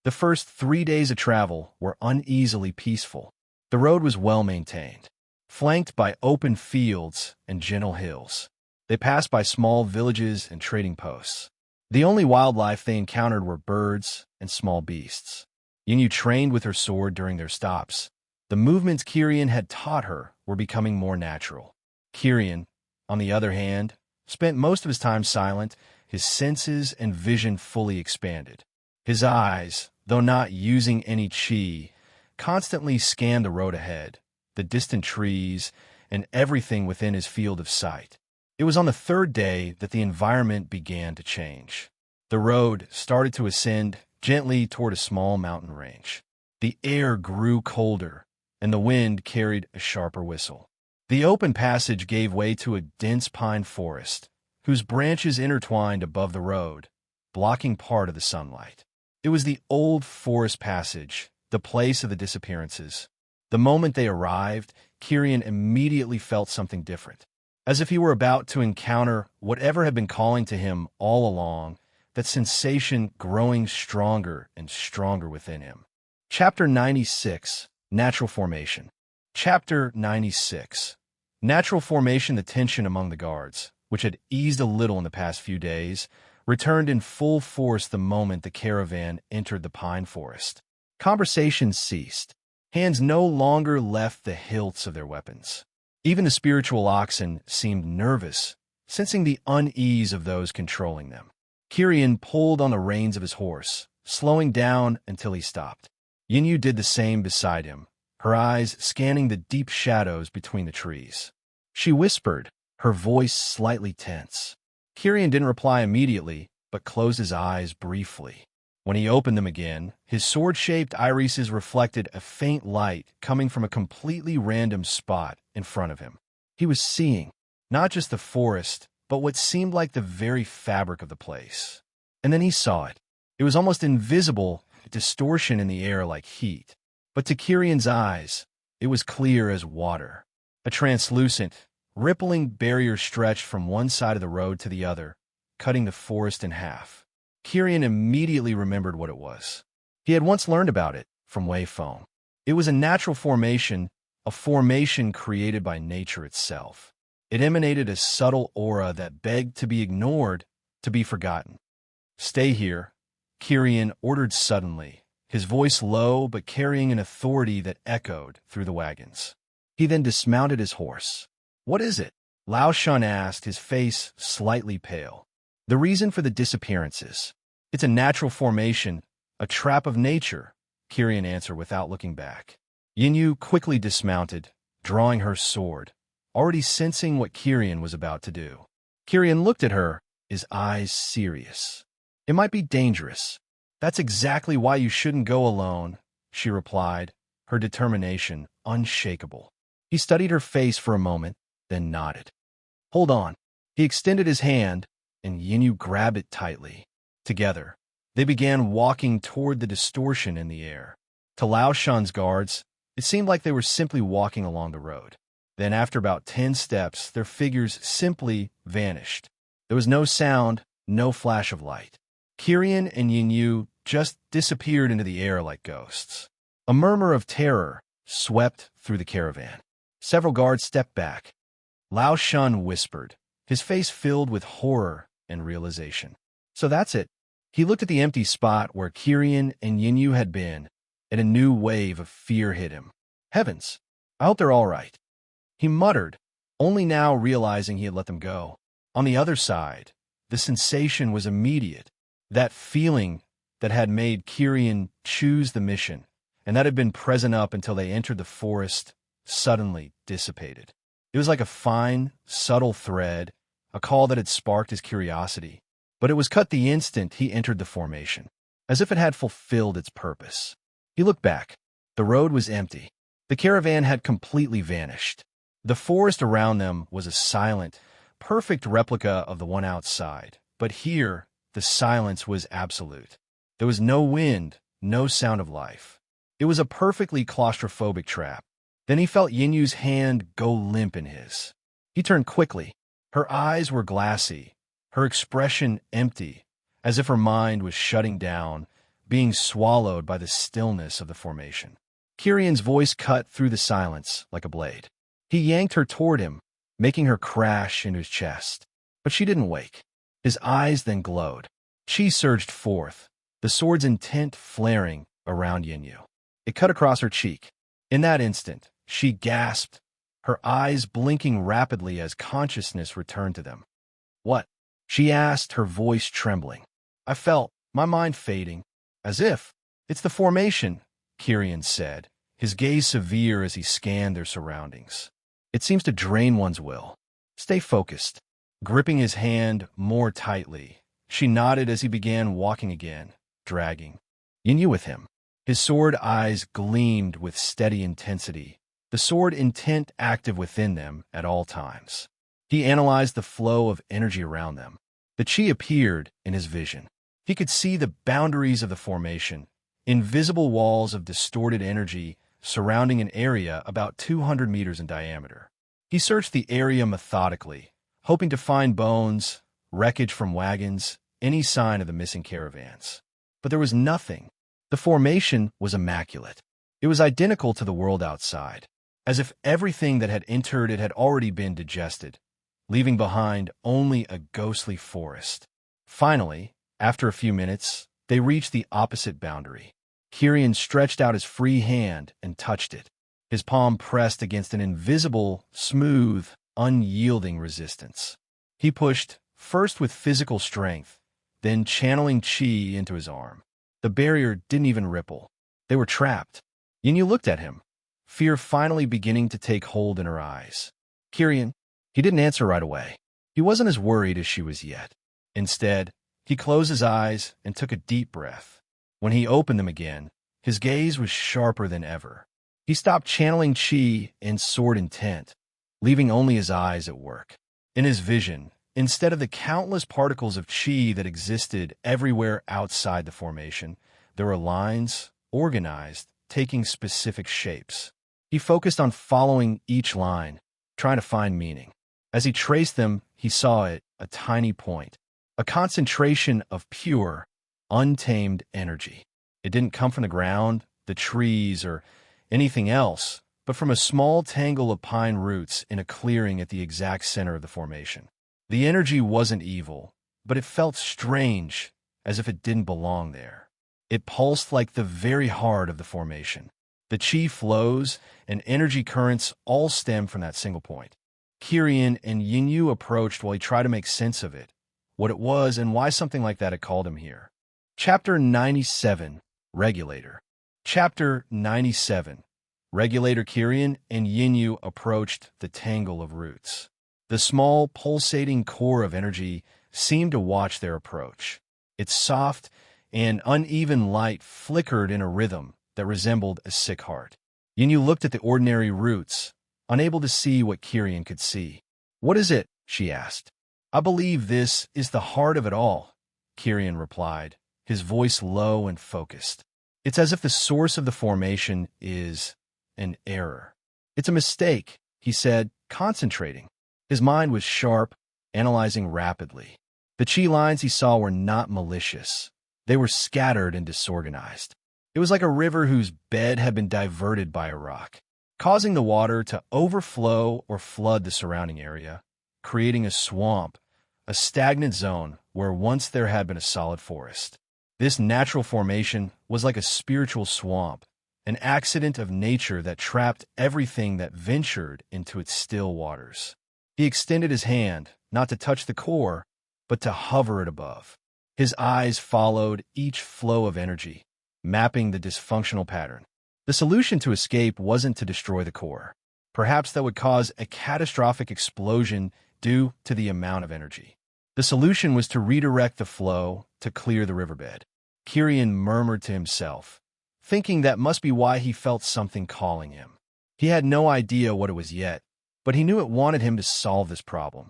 The first 3 days of travel were uneasily peaceful. The road was well maintained, flanked by open fields and gentle hills. They passed by small villages and trading posts. The only wildlife they encountered were birds and small beasts. Yinyu trained with her sword during their stops. The movements Kirian had taught her were becoming more natural. Kirian, on the other hand, spent most of his time silent, his senses and vision fully expanded. His eyes, though not using any chi, constantly scanned the road ahead, the distant trees, and everything within his field of sight. It was on the third day that the environment began to change. The road started to ascend gently toward a small mountain range. The air grew colder, and the wind carried a sharper whistle. The open passage gave way to a dense pine forest, whose branches intertwined above the road, blocking part of the sunlight. It was the old forest passage, the place of the disappearances. The moment they arrived, Kirian immediately felt something different. As if he were about to encounter whatever had been calling to him all along, that sensation growing stronger and stronger within him. Chapter 96, Natural Formation. Chapter 96. Natural formation. The tension among the guards, which had eased a little in the past few days, returned in full force the moment the caravan entered the pine forest. Conversation ceased. Hands no longer left the hilts of their weapons. Even the spiritual oxen seemed nervous, sensing the unease of those controlling them. Kirian pulled on the reins of his horse, slowing down until he stopped. Yinyu did the same beside him, her eyes scanning the deep shadows between the trees. She whispered, her voice slightly tense. Kirian didn't reply immediately, but closed his eyes briefly. When he opened them again, his sword-shaped irises reflected a faint light coming from a completely random spot in front of him. He was seeing, not just the forest, but what seemed like the very fabric of the place. And then he saw it. It was almost invisible, a distortion in the air like heat. But to Kirian's eyes, it was clear as water. A translucent, rippling barrier stretched from one side of the road to the other, cutting the forest in half. Kirian immediately remembered what it was. He had once learned about it from Wei Feng. It was a natural formation, a formation created by nature itself. It emanated a subtle aura that begged to be ignored, to be forgotten. "Stay here," Kirian ordered suddenly, his voice low but carrying an authority that echoed through the wagons. He then dismounted his horse. "What is it?" Lao Shun asked, his face slightly pale. "The reason for the disappearances. It's a natural formation, a trap of nature," Kirian answered without looking back. Yinyu quickly dismounted, drawing her sword, already sensing what Kirian was about to do. Kirian looked at her, his eyes serious. "It might be dangerous. That's exactly why you shouldn't go alone," she replied, her determination unshakable. He studied her face for a moment, then nodded. "Hold on." He extended his hand, and Yinyu grabbed it tightly. Together, they began walking toward the distortion in the air. To Lao Shun's guards, it seemed like they were simply walking along the road. Then after about 10 steps, their figures simply vanished. There was no sound, no flash of light. Kirian and Yinyu just disappeared into the air like ghosts. A murmur of terror swept through the caravan. Several guards stepped back. Lao Shun whispered, his face filled with horror and realization. "So that's it." He looked at the empty spot where Kirian and Yinyu had been, and a new wave of fear hit him. "Heavens, I hope they're all right," he muttered, only now realizing he had let them go. On the other side, the sensation was immediate. That feeling that had made Kirian choose the mission, and that had been present up until they entered the forest, suddenly dissipated. It was like a fine, subtle thread, a call that had sparked his curiosity. But it was cut the instant he entered the formation, as if it had fulfilled its purpose. He looked back. The road was empty. The caravan had completely vanished. The forest around them was a silent, perfect replica of the one outside. But here, the silence was absolute. There was no wind, no sound of life. It was a perfectly claustrophobic trap. Then he felt Yinyu's hand go limp in his. He turned quickly. Her eyes were glassy, her expression empty, as if her mind was shutting down, being swallowed by the stillness of the formation. Kirian's voice cut through the silence like a blade. He yanked her toward him, making her crash into his chest. But she didn't wake. His eyes then glowed. Chi surged forth, the sword's intent flaring around Yinyu. It cut across her cheek. In that instant, she gasped, her eyes blinking rapidly as consciousness returned to them. What? She asked, her voice trembling. I felt my mind fading. As if. It's the formation, Kyrian said, his gaze severe as he scanned their surroundings. It seems to drain one's will. Stay focused. Gripping his hand more tightly, she nodded as he began walking again, dragging Yinyu with him. His sword eyes gleamed with steady intensity, the sword intent active within them at all times. He analyzed the flow of energy around them. The chi appeared in his vision. He could see the boundaries of the formation, invisible walls of distorted energy surrounding an area about 200 meters in diameter. He searched the area methodically, hoping to find bones, wreckage from wagons, any sign of the missing caravans. But there was nothing. The formation was immaculate. It was identical to the world outside, as if everything that had entered it had already been digested, leaving behind only a ghostly forest. Finally, after a few minutes, they reached the opposite boundary. Kyrian stretched out his free hand and touched it, his palm pressed against an invisible, smooth, unyielding resistance. He pushed, first with physical strength, then channeling chi into his arm. The barrier didn't even ripple. They were trapped. Yinyu looked at him, fear finally beginning to take hold in her eyes. Kyrian, he didn't answer right away. He wasn't as worried as she was yet. Instead, he closed his eyes and took a deep breath. When he opened them again, his gaze was sharper than ever. He stopped channeling chi in sword intent, leaving only his eyes at work. In his vision, instead of the countless particles of chi that existed everywhere outside the formation, there were lines, organized, taking specific shapes. He focused on following each line, trying to find meaning. As he traced them, he saw it, a tiny point, a concentration of pure, untamed energy. It didn't come from the ground, the trees, or anything else, but from a small tangle of pine roots in a clearing at the exact center of the formation. The energy wasn't evil, but it felt strange, as if it didn't belong there. It pulsed like the very heart of the formation. The chi flows and energy currents all stem from that single point. Kyrian and Yinyu approached while he tried to make sense of it, what it was and why something like that had called him here. Chapter 97, Regulator. Chapter 97. Regulator Kyrian and Yinyu approached the tangle of roots. The small, pulsating core of energy seemed to watch their approach. Its soft and uneven light flickered in a rhythm that resembled a sick heart. Yinyu looked at the ordinary roots, unable to see what Kyrian could see. What is it? She asked. I believe this is the heart of it all, Kyrian replied, his voice low and focused. It's as if the source of the formation is an error. It's a mistake, he said, concentrating. His mind was sharp, analyzing rapidly. The chi lines he saw were not malicious. They were scattered and disorganized. It was like a river whose bed had been diverted by a rock, causing the water to overflow or flood the surrounding area, creating a swamp, a stagnant zone where once there had been a solid forest. This natural formation was like a spiritual swamp, an accident of nature that trapped everything that ventured into its still waters. He extended his hand, not to touch the core, but to hover it above. His eyes followed each flow of energy, mapping the dysfunctional pattern. The solution to escape wasn't to destroy the core. Perhaps that would cause a catastrophic explosion due to the amount of energy. The solution was to redirect the flow to clear the riverbed. Kyrian murmured to himself, thinking that must be why he felt something calling him. He had no idea what it was yet, but he knew it wanted him to solve this problem.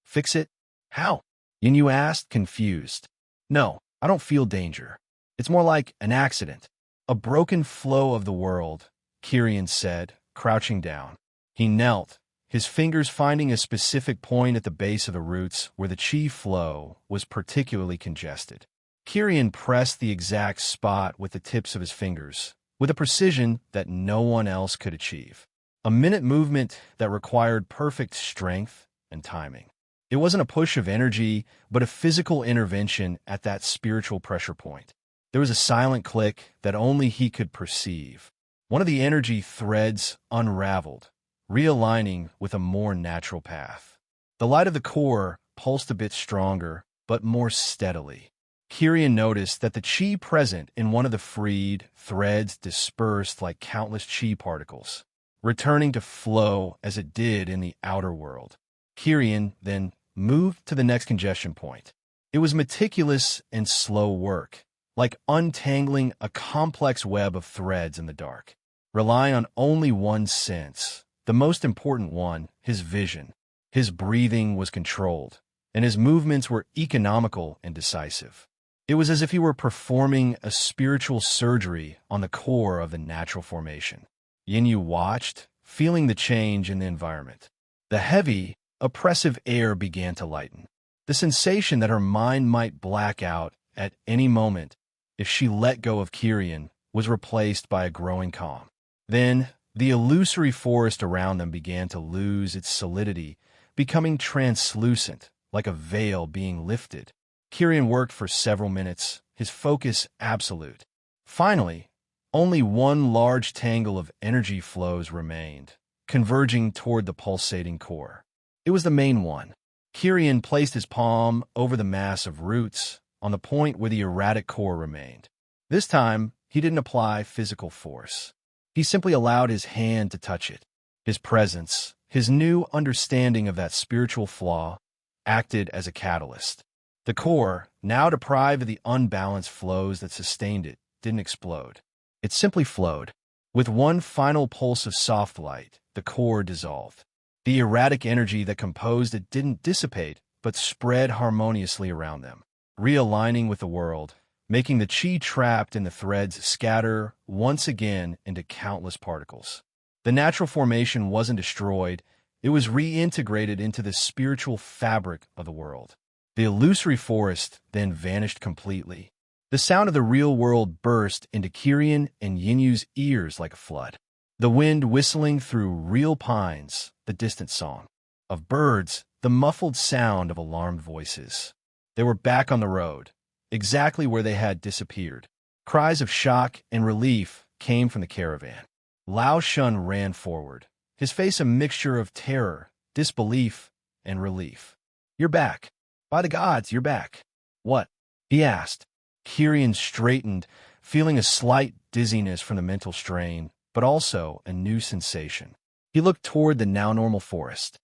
Fix it? How? Yinyu asked, confused. No, I don't feel danger. It's more like an accident. A broken flow of the world, Kyrian said, crouching down. He knelt, his fingers finding a specific point at the base of the roots where the chi flow was particularly congested. Kyrian pressed the exact spot with the tips of his fingers, with a precision that no one else could achieve. A minute movement that required perfect strength and timing. It wasn't a push of energy, but a physical intervention at that spiritual pressure point. There was a silent click that only he could perceive. One of the energy threads unraveled, realigning with a more natural path. The light of the core, pulsed a bit stronger, but more steadily. Kyrian noticed that the chi present in one of the freed threads dispersed like countless chi particles, returning to flow as it did in the outer world. Kyrian then moved to the next congestion point. It was meticulous and slow work, like untangling a complex web of threads in the dark, relying on only one sense, the most important one, his vision. His breathing was controlled, and his movements were economical and decisive. It was as if he were performing a spiritual surgery on the core of the natural formation. Yinyu watched, feeling the change in the environment. The heavy, oppressive air began to lighten. The sensation that her mind might black out at any moment if she let go of Kyrian was replaced by a growing calm. Then, the illusory forest around them began to lose its solidity, becoming translucent, like a veil being lifted. Kyrian worked for several minutes, his focus absolute. Finally, only one large tangle of energy flows remained, converging toward the pulsating core. It was the main one. Kyrian placed his palm over the mass of roots on the point where the erratic core remained. This time, he didn't apply physical force. He simply allowed his hand to touch it. His presence, his new understanding of that spiritual flaw, acted as a catalyst. The core, now deprived of the unbalanced flows that sustained it, didn't explode. It simply flowed. With one final pulse of soft light, the core dissolved. The erratic energy that composed it didn't dissipate, but spread harmoniously around them, realigning with the world, making the chi trapped in the threads scatter once again into countless particles. The natural formation wasn't destroyed, it was reintegrated into the spiritual fabric of the world. The illusory forest then vanished completely. The sound of the real world burst into Kyrian and Yinyu's ears like a flood. The wind whistling through real pines, the distant song of birds, the muffled sound of alarmed voices. They were back on the road, exactly where they had disappeared. Cries of shock and relief came from the caravan. Lao Shun ran forward, his face a mixture of terror, disbelief, and relief. "You're back. By the gods, you're back." "What?" he asked. Kyrian straightened, feeling a slight dizziness from the mental strain, but also a new sensation. He looked toward the now normal forest.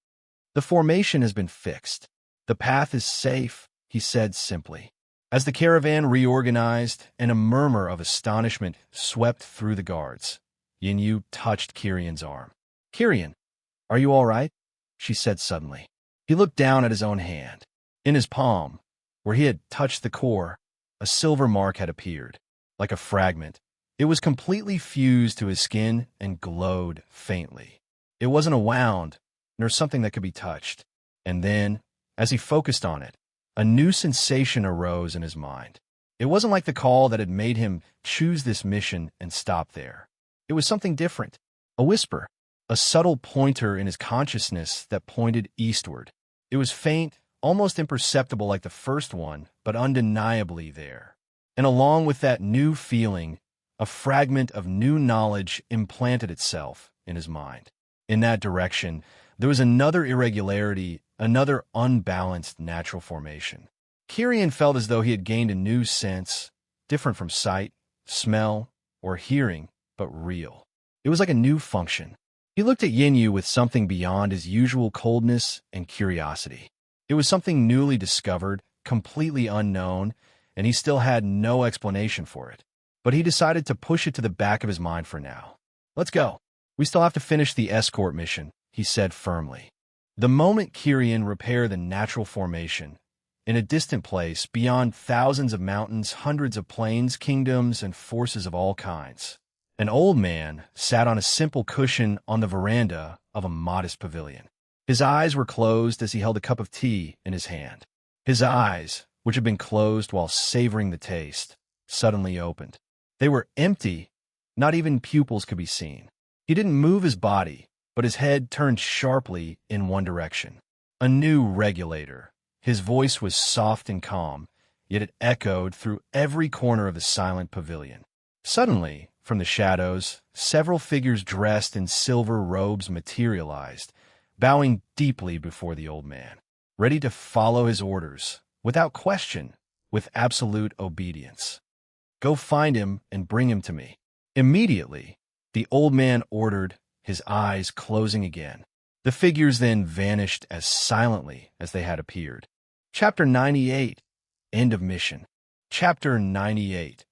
"The formation has been fixed. The path is safe," he said simply. As the caravan reorganized and a murmur of astonishment swept through the guards, Yinyu touched Kyrian's arm. "Kyrian, are you all right?" she said suddenly. He looked down at his own hand. In his palm, where he had touched the core, a silver mark had appeared, like a fragment. It was completely fused to his skin and glowed faintly. It wasn't a wound, nor something that could be touched. And then, as he focused on it, a new sensation arose in his mind. It wasn't like the call that had made him choose this mission and stop there. It was something different, a whisper, a subtle pointer in his consciousness that pointed eastward. It was faint, almost imperceptible like the first one, but undeniably there. And along with that new feeling, a fragment of new knowledge implanted itself in his mind. In that direction, there was another irregularity, another unbalanced natural formation. Kyrian felt as though he had gained a new sense, different from sight, smell, or hearing, but real. It was like a new function. He looked at Yinyu with something beyond his usual coldness and curiosity. It was something newly discovered, completely unknown, and he still had no explanation for it. But he decided to push it to the back of his mind for now. "Let's go. We still have to finish the escort mission," he said firmly. The moment Kyrian repaired the natural formation, in a distant place, beyond thousands of mountains, hundreds of plains, kingdoms, and forces of all kinds, an old man sat on a simple cushion on the veranda of a modest pavilion. His eyes were closed as he held a cup of tea in his hand. His eyes, which had been closed while savoring the taste, suddenly opened. They were empty, not even pupils could be seen. He didn't move his body, but his head turned sharply in one direction. A new regulator. His voice was soft and calm, yet it echoed through every corner of the silent pavilion. Suddenly, from the shadows, several figures dressed in silver robes materialized, bowing deeply before the old man. ready to follow his orders, without question, with absolute obedience. "Go find him and bring him to me." Immediately, the old man ordered, his eyes closing again. The figures then vanished as silently as they had appeared. Chapter 98. End of Mission. Chapter 98.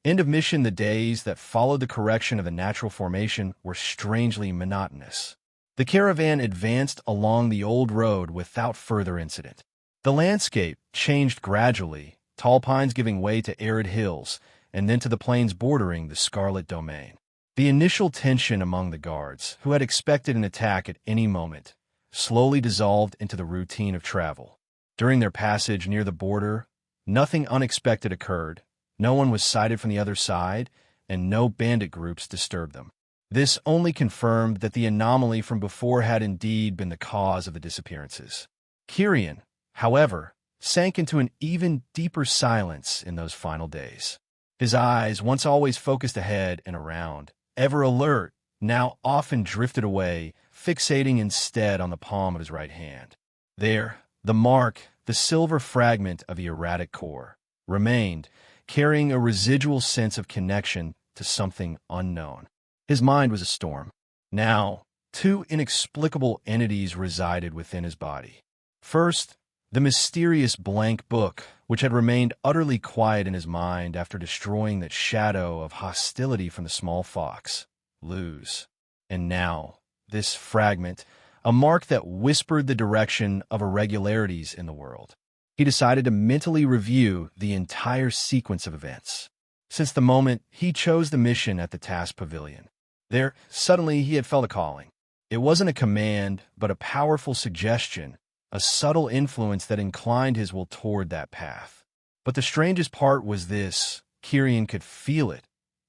End of mission. The days that followed the correction of the natural formation were strangely monotonous. The caravan advanced along the old road without further incident. The landscape changed gradually, tall pines giving way to arid hills, and then to the plains bordering the Scarlet Domain. The initial tension among the guards, who had expected an attack at any moment, slowly dissolved into the routine of travel. During their passage near the border, nothing unexpected occurred. No one was sighted from the other side, and no bandit groups disturbed them. This only confirmed that the anomaly from before had indeed been the cause of the disappearances. Kirian, however, sank into an even deeper silence in those final days. His eyes, once always focused ahead and around, ever alert, now often drifted away, fixating instead on the palm of his right hand. There, the mark, the silver fragment of the erratic core, remained, carrying a residual sense of connection to something unknown. His mind was a storm. Now, two inexplicable entities resided within his body. First, the mysterious blank book, which had remained utterly quiet in his mind after destroying that shadow of hostility from the small fox, Luz. And now, this fragment, a mark that whispered the direction of irregularities in the world. He decided to mentally review the entire sequence of events. Since the moment he chose the mission at the task pavilion, there, suddenly he had felt a calling. It wasn't a command, but a powerful suggestion, a subtle influence that inclined his will toward that path. But the strangest part was this: Kirian could feel it,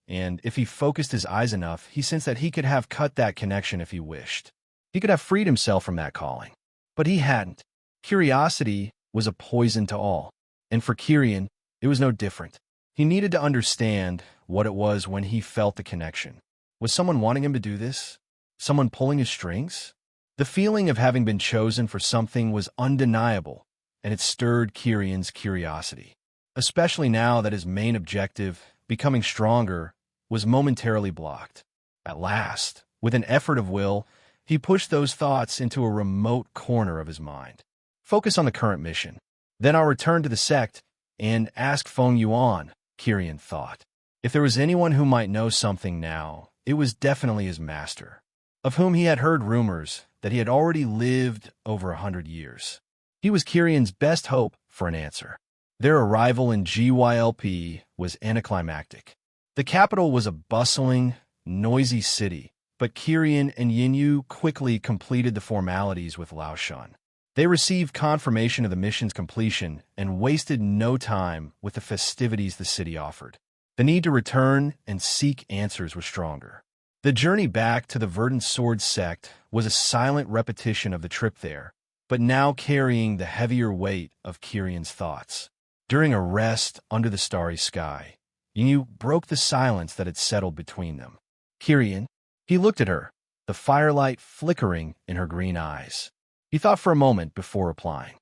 and if he focused his eyes enough, he sensed that he could have cut that connection if he wished. He could have freed himself from that calling. But he hadn't. Curiosity was a poison to all, and for Kirian, it was no different. He needed to understand what it was when he felt the connection. Was someone wanting him to do this? Someone pulling his strings? The feeling of having been chosen for something was undeniable, and it stirred Kirian's curiosity, especially now that his main objective, becoming stronger, was momentarily blocked. At last, with an effort of will, he pushed those thoughts into a remote corner of his mind. Focus on the current mission. Then I'll return to the sect and ask Feng Yuan, Kirian thought. If there was anyone who might know something now, it was definitely his master, of whom he had heard rumors that he had already lived over 100 years. He was Kirian's best hope for an answer. Their arrival in GYLP was anticlimactic. The capital was a bustling, noisy city, but Kirian and Yinyu quickly completed the formalities with Lao Shan. They received confirmation of the mission's completion and wasted no time with the festivities the city offered. The need to return and seek answers was stronger. The journey back to the Verdant Sword sect was a silent repetition of the trip there, but now carrying the heavier weight of Kirian's thoughts. During a rest under the starry sky, Yinyu broke the silence that had settled between them. Kirian, he looked at her, the firelight flickering in her green eyes. He thought for a moment before replying.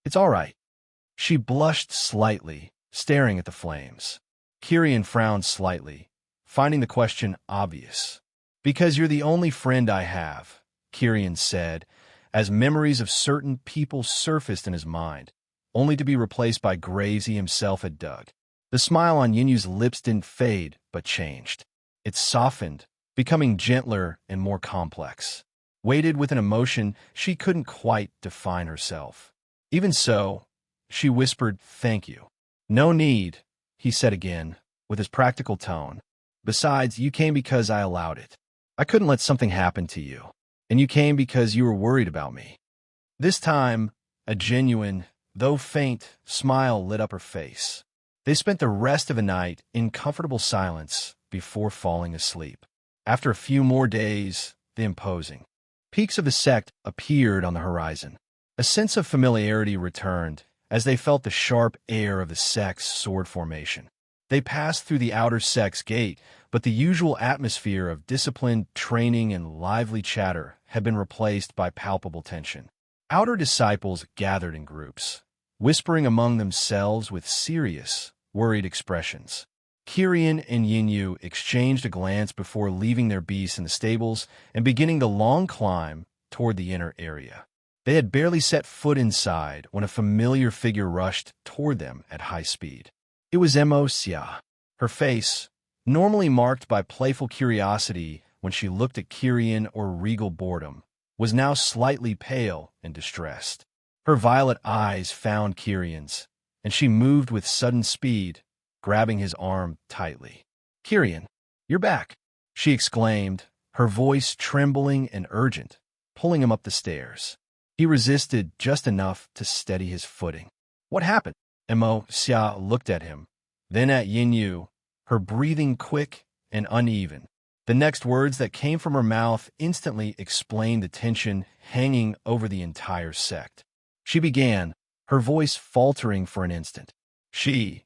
"It's all right." She blushed slightly, staring at the flames. Kirian frowned slightly, finding the question obvious. "Because you're the only friend I have," Kirian said, as memories of certain people surfaced in his mind, only to be replaced by graves he himself had dug. The smile on Yinyu's lips didn't fade, but changed. It softened, becoming gentler and more complex. Weighted with an emotion she couldn't quite define herself. Even so, she whispered, "Thank you." "No need," he said again, with his practical tone. "Besides, you came because I allowed it. I couldn't let something happen to you. And you came because you were worried about me." This time, a genuine, though faint, smile lit up her face. They spent the rest of the night in comfortable silence before falling asleep. After a few more days, the imposing peaks of the sect appeared on the horizon. A sense of familiarity returned as they felt the sharp air of the sect's sword formation. They passed through the outer sect's gate, but the usual atmosphere of disciplined training and lively chatter had been replaced by palpable tension. Outer disciples gathered in groups, whispering among themselves with serious, worried expressions. Kyrian and Yinyu exchanged a glance before leaving their beasts in the stables and beginning the long climb toward the inner area. They had barely set foot inside when a familiar figure rushed toward them at high speed. It was Mo Xia. Her face, normally marked by playful curiosity when she looked at Kyrian or regal boredom, was now slightly pale and distressed. Her violet eyes found Kyrian's, and she moved with sudden speed, grabbing his arm tightly. "Kyrian, you're back," she exclaimed, her voice trembling and urgent, pulling him up the stairs. He resisted just enough to steady his footing. "What happened?" Mo Xia looked at him, then at Yinyu, her breathing quick and uneven. The next words that came from her mouth instantly explained the tension hanging over the entire sect. She began, her voice faltering for an instant. She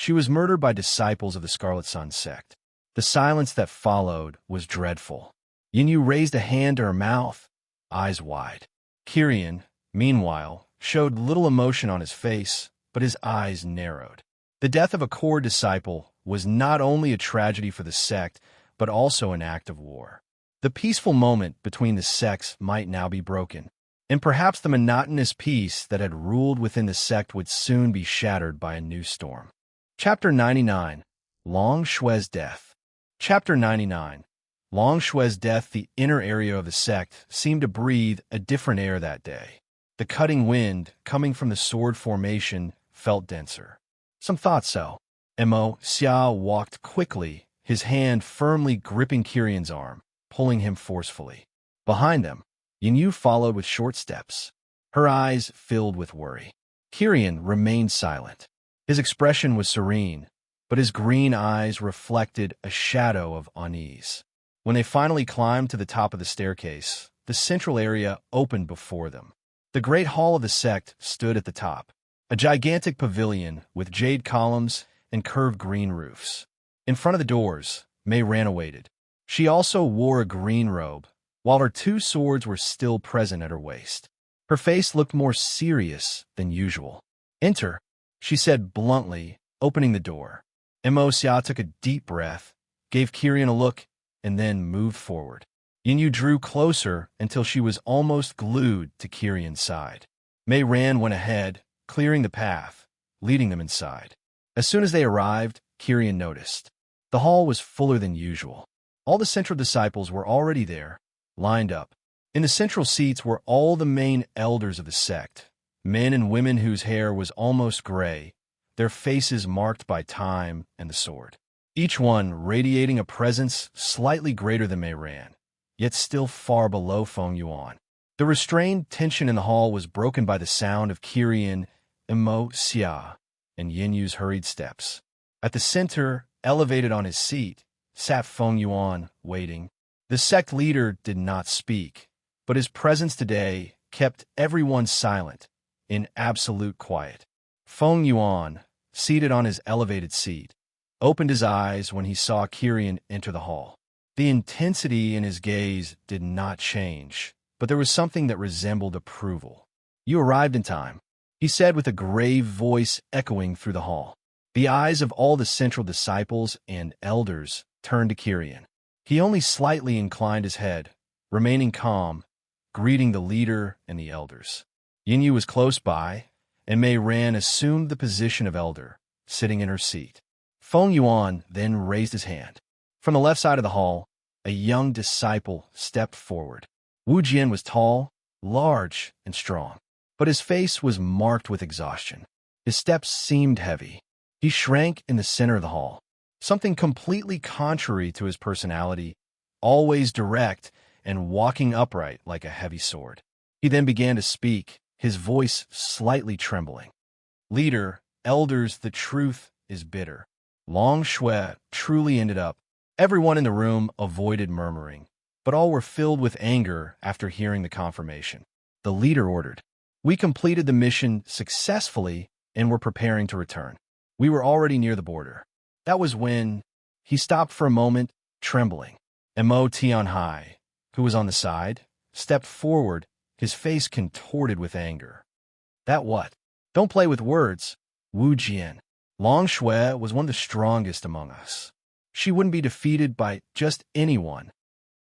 was murdered by disciples of the Scarlet Sun sect. The silence that followed was dreadful. Yinyu raised a hand to her mouth, eyes wide. Kyrian, meanwhile, showed little emotion on his face, but his eyes narrowed. The death of a core disciple was not only a tragedy for the sect, but also an act of war. The peaceful moment between the sects might now be broken, and perhaps the monotonous peace that had ruled within the sect would soon be shattered by a new storm. Chapter 99. Long Shui's Death. Chapter 99. Long Shui's death. The inner area of the sect seemed to breathe a different air that day. The cutting wind, coming from the sword formation, felt denser. Some thought so. Mo Xia walked quickly, his hand firmly gripping Kyrian's arm, pulling him forcefully. Behind them, Yinyu followed with short steps, her eyes filled with worry. Kyrian remained silent. His expression was serene, but his green eyes reflected a shadow of unease. When they finally climbed to the top of the staircase, the central area opened before them. The great hall of the sect stood at the top, a gigantic pavilion with jade columns and curved green roofs. In front of the doors, Mei Ran waited. She also wore a green robe, while her two swords were still present at her waist. Her face looked more serious than usual. "Enter," she said bluntly, opening the door. Mo Xia took a deep breath, gave Kyrian a look, and then moved forward. Yinyu drew closer until she was almost glued to Kyrian's side. Mei Ran went ahead, clearing the path, leading them inside. As soon as they arrived, Kyrian noticed. The hall was fuller than usual. All the central disciples were already there, lined up. In the central seats were all the main elders of the sect, men and women whose hair was almost gray, their faces marked by time and the sword. Each one radiating a presence slightly greater than Mei Ran, yet still far below Feng Yuan. The restrained tension in the hall was broken by the sound of Kyrian, Mo Xia, and Yinyu's hurried steps. At the center, elevated on his seat, sat Feng Yuan, waiting. The sect leader did not speak, but his presence today kept everyone silent, in absolute quiet. Feng Yuan, seated on his elevated seat, opened his eyes when he saw Kyrian enter the hall. The intensity in his gaze did not change, but there was something that resembled approval. "You arrived in time," he said with a grave voice echoing through the hall. The eyes of all the central disciples and elders turned to Kyrian. He only slightly inclined his head, remaining calm, greeting the leader and the elders. Yinyu was close by, and Mei Ran assumed the position of elder, sitting in her seat. Feng Yuan then raised his hand. From the left side of the hall, a young disciple stepped forward. Wu Jian was tall, large, and strong, but his face was marked with exhaustion. His steps seemed heavy. He shrank in the center of the hall, something completely contrary to his personality, always direct and walking upright like a heavy sword. He then began to speak, his voice slightly trembling. "Leader, elders, the truth is bitter. Long Shui truly ended up." Everyone in the room avoided murmuring, but all were filled with anger after hearing the confirmation. The leader ordered, "We completed the mission successfully and were preparing to return. We were already near the border." That was when he stopped for a moment, trembling. Mo Tianhai, who was on the side, stepped forward, his face contorted with anger. That what? Don't play with words, Wu Jian. Long Shui was one of the strongest among us. She wouldn't be defeated by just anyone.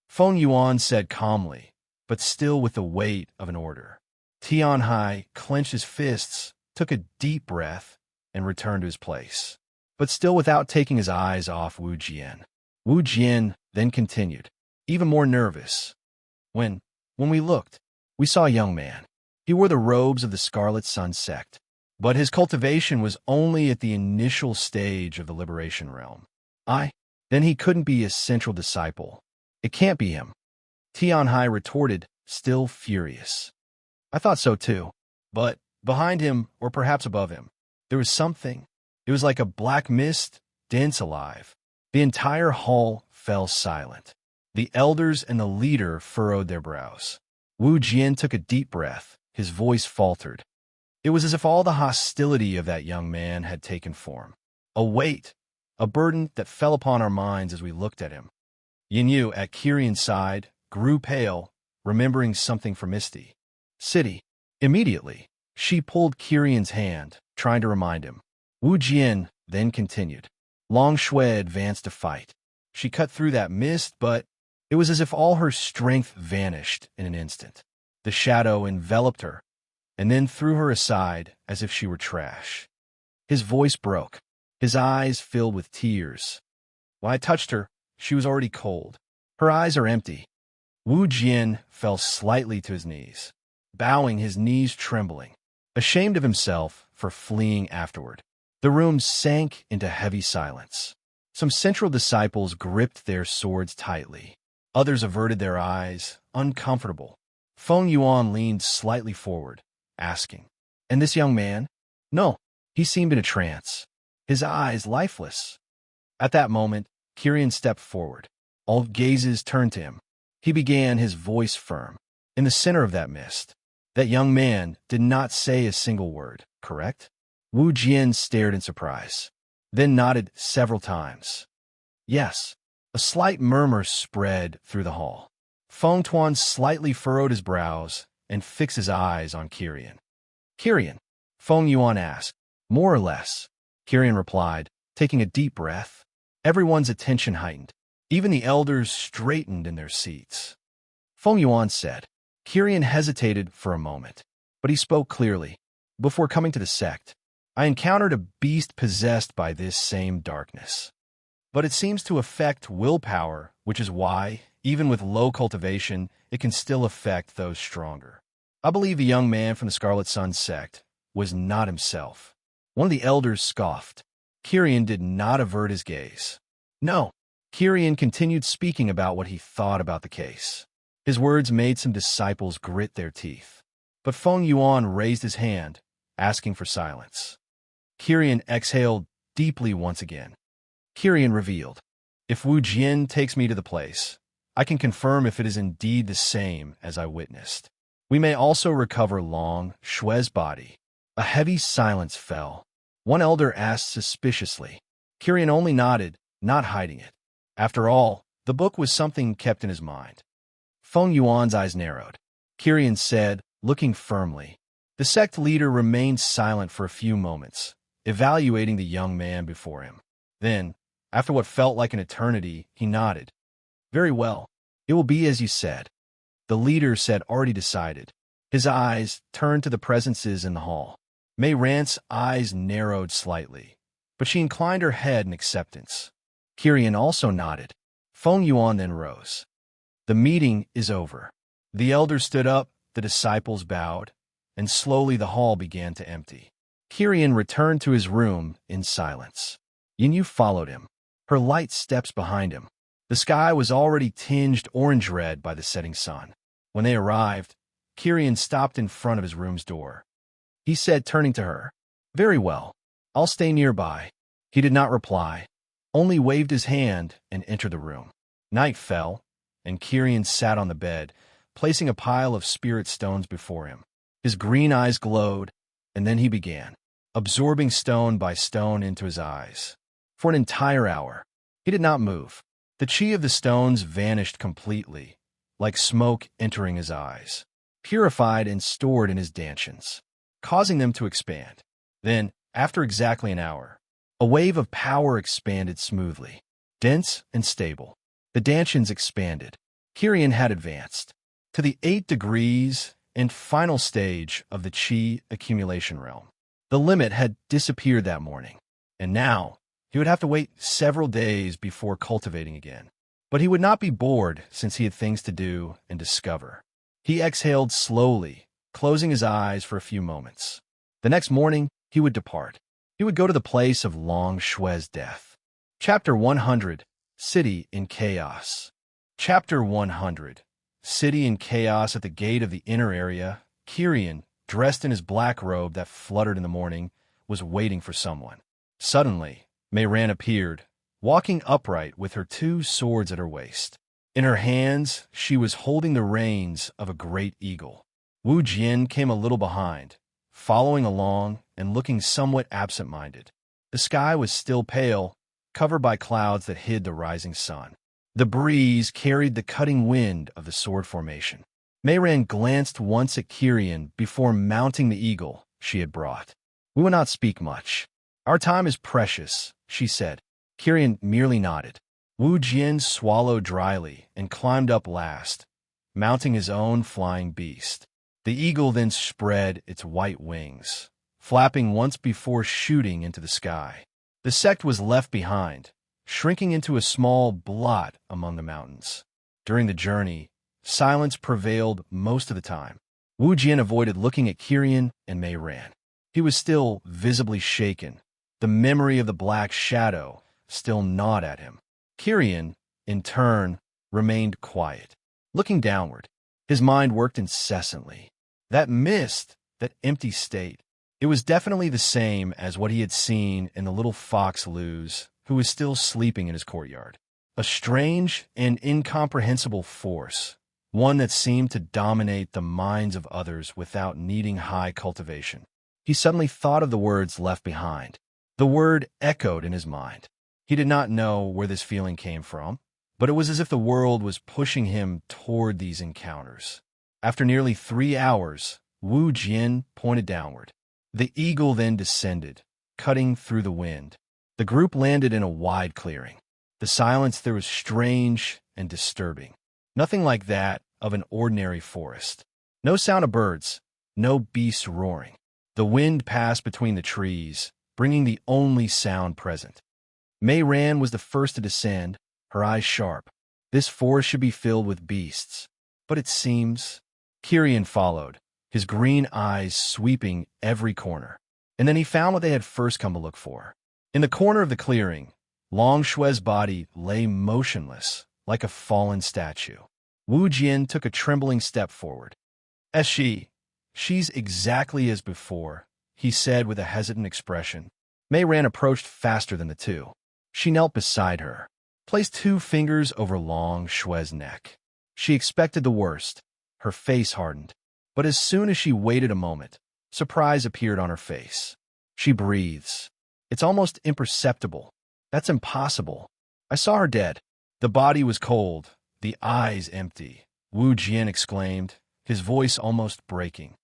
Feng Yuan said calmly, but still with the weight of an order. Tianhai clenched his fists, took a deep breath, and returned to his place, but still without taking his eyes off Wu Jian. Wu Jian then continued, even more nervous. When we looked, we saw a young man. He wore the robes of the Scarlet Sun sect, but his cultivation was only at the initial stage of the liberation realm. Then he couldn't be a central disciple. It can't be him. Tianhai retorted, still furious. I thought so too, but behind him, or perhaps above him, there was something. It was like a black mist, dense alive. The entire hall fell silent. The elders and the leader furrowed their brows. Wu Jian took a deep breath. His voice faltered. It was as if all the hostility of that young man had taken form. A weight, a burden that fell upon our minds as we looked at him. Yinyu, at Kirian's side, grew pale, remembering something from Misty. City. Immediately, she pulled Kirian's hand, trying to remind him. Wu Jian then continued. Long Shui advanced to fight. She cut through that mist, but it was as if all her strength vanished in an instant. The shadow enveloped her, and then threw her aside as if she were trash. His voice broke. His eyes filled with tears. When I touched her, she was already cold. Her eyes are empty. Wu Jian fell slightly to his knees, bowing, his knees trembling, ashamed of himself for fleeing afterward. The room sank into heavy silence. Some central disciples gripped their swords tightly. Others averted their eyes, uncomfortable. Feng Yuan leaned slightly forward, asking, And this young man? No, he seemed in a trance, his eyes lifeless. At that moment, Kirian stepped forward. All gazes turned to him. He began, his voice firm. In the center of that mist, that young man did not say a single word, correct? Wu Jian stared in surprise, then nodded several times. Yes. A slight murmur spread through the hall. Feng Tuan slightly furrowed his brows and fixed his eyes on Kirian. Kirian, Feng Yuan asked. More or less, Kirian replied, taking a deep breath. Everyone's attention heightened. Even the elders straightened in their seats. Feng Yuan said. Kirian hesitated for a moment, but he spoke clearly. Before coming to the sect, I encountered a beast possessed by this same darkness. But it seems to affect willpower, which is why, even with low cultivation, it can still affect those stronger. I believe the young man from the Scarlet Sun sect was not himself. One of the elders scoffed. Kirian did not avert his gaze. No. Kirian continued speaking about what he thought about the case. His words made some disciples grit their teeth. But Feng Yuan raised his hand, asking for silence. Kirian exhaled deeply once again. Kirian revealed, If Wu Jian takes me to the place, I can confirm if it is indeed the same as I witnessed. We may also recover Long Shui's body. A heavy silence fell. One elder asked suspiciously. Kirian only nodded, not hiding it. After all, the book was something kept in his mind. Feng Yuan's eyes narrowed. Kirian said, looking firmly. The sect leader remained silent for a few moments, evaluating the young man before him. Then, after what felt like an eternity, he nodded. Very well. It will be as you said. The leader said already decided. His eyes turned to the presences in the hall. Mei Rant's eyes narrowed slightly, but she inclined her head in acceptance. Kirian also nodded. Feng Yuan then rose. The meeting is over. The elders stood up, the disciples bowed, and slowly the hall began to empty. Kirian returned to his room in silence. Yinyu followed him, her light steps behind him. The sky was already tinged orange-red by the setting sun. When they arrived, Kirian stopped in front of his room's door. He said, turning to her, Very well, I'll stay nearby. He did not reply, only waved his hand and entered the room. Night fell, and Kirian sat on the bed, placing a pile of spirit stones before him. His green eyes glowed, and then he began, absorbing stone by stone into his eyes. For an entire hour, he did not move. The chi of the stones vanished completely, like smoke entering his eyes. purified and stored in his dantians, causing them to expand. Then, after exactly an hour, a wave of power expanded smoothly, dense and stable. The dantians expanded. Kyrian had advanced to the 8 degrees and final stage of the chi accumulation realm. The limit had disappeared that morning, and now he would have to wait several days before cultivating again. But he would not be bored since he had things to do and discover. He exhaled slowly, closing his eyes for a few moments. The next morning, he would depart. He would go to the place of Long Shue's death. Chapter 100, City in Chaos. Chapter 100, City in Chaos. At the gate of the inner area, Kyrian, dressed in his black robe that fluttered in the morning, was waiting for someone. Suddenly, Mayran appeared, walking upright with her 2 swords at her waist. In her hands, she was holding the reins of a great eagle. Wu Jian came a little behind, following along and looking somewhat absent-minded. The sky was still pale, covered by clouds that hid the rising sun. The breeze carried the cutting wind of the sword formation. Mayran glanced once at Kyrian before mounting the eagle she had brought. "We will not speak much. Our time is precious," she said. Kyrian merely nodded. Wu Jian swallowed dryly and climbed up last, mounting his own flying beast. The eagle then spread its white wings, flapping once before shooting into the sky. The sect was left behind, shrinking into a small blot among the mountains. During the journey, silence prevailed most of the time. Wu Jian avoided looking at Kyrian and Mayran. He was still visibly shaken. The memory of the black shadow still gnawed at him. Kyrian, in turn, remained quiet, looking downward. His mind worked incessantly. That mist, that empty state, it was definitely the same as what he had seen in the little fox Luz, who was still sleeping in his courtyard. A strange and incomprehensible force, one that seemed to dominate the minds of others without needing high cultivation. He suddenly thought of the words left behind. The word echoed in his mind. He did not know where this feeling came from, but it was as if the world was pushing him toward these encounters. After nearly 3 hours, Wu Jian pointed downward. The eagle then descended, cutting through the wind. The group landed in a wide clearing. The silence there was strange and disturbing. Nothing like that of an ordinary forest. No sound of birds, no beasts roaring. The wind passed between the trees, bringing the only sound present. Mayran was the first to descend, her eyes sharp. This forest should be filled with beasts. But it seems... Kyrian followed, his green eyes sweeping every corner. And then he found what they had first come to look for. In the corner of the clearing, Long Shue's body lay motionless, like a fallen statue. Wu Jian took a trembling step forward. She's exactly as before, he said with a hesitant expression. Mayran approached faster than the two. She knelt beside her, placed 2 fingers over Long Shue's neck. She expected the worst. Her face hardened. But as soon as she waited a moment, surprise appeared on her face. She breathes. It's almost imperceptible. That's impossible. I saw her dead. The body was cold, the eyes empty. Wu Jian exclaimed, his voice almost breaking.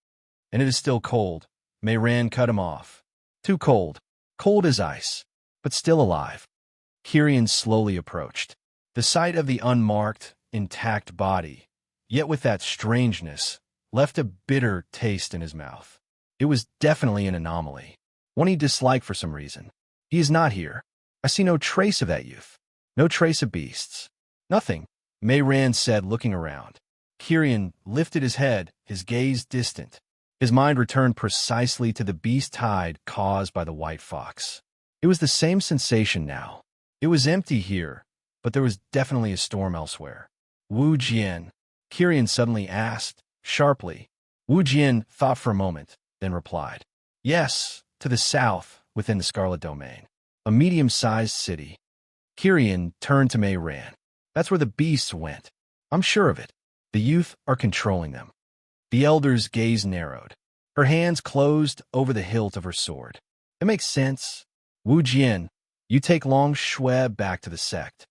And it is still cold. Mayran cut him off. Too cold. Cold as ice, but still alive. Kyrian slowly approached. The sight of the unmarked, intact body, yet with that strangeness, left a bitter taste in his mouth. It was definitely an anomaly, one he disliked for some reason. He is not here. I see no trace of that youth. No trace of beasts. Nothing, Mayran said, looking around. Kyrian lifted his head, his gaze distant. His mind returned precisely to the beast tide caused by the white fox. It was the same sensation now. It was empty here, but there was definitely a storm elsewhere. Wu Jian, Kyrian suddenly asked, sharply. Wu Jian thought for a moment, then replied, yes, to the south, within the Scarlet Domain. A medium-sized city. Kyrian turned to Mayran. That's where the beasts went. I'm sure of it. The youth are controlling them. The elder's gaze narrowed. Her hands closed over the hilt of her sword. It makes sense. Wu Jian, you take Long Shue back to the sect.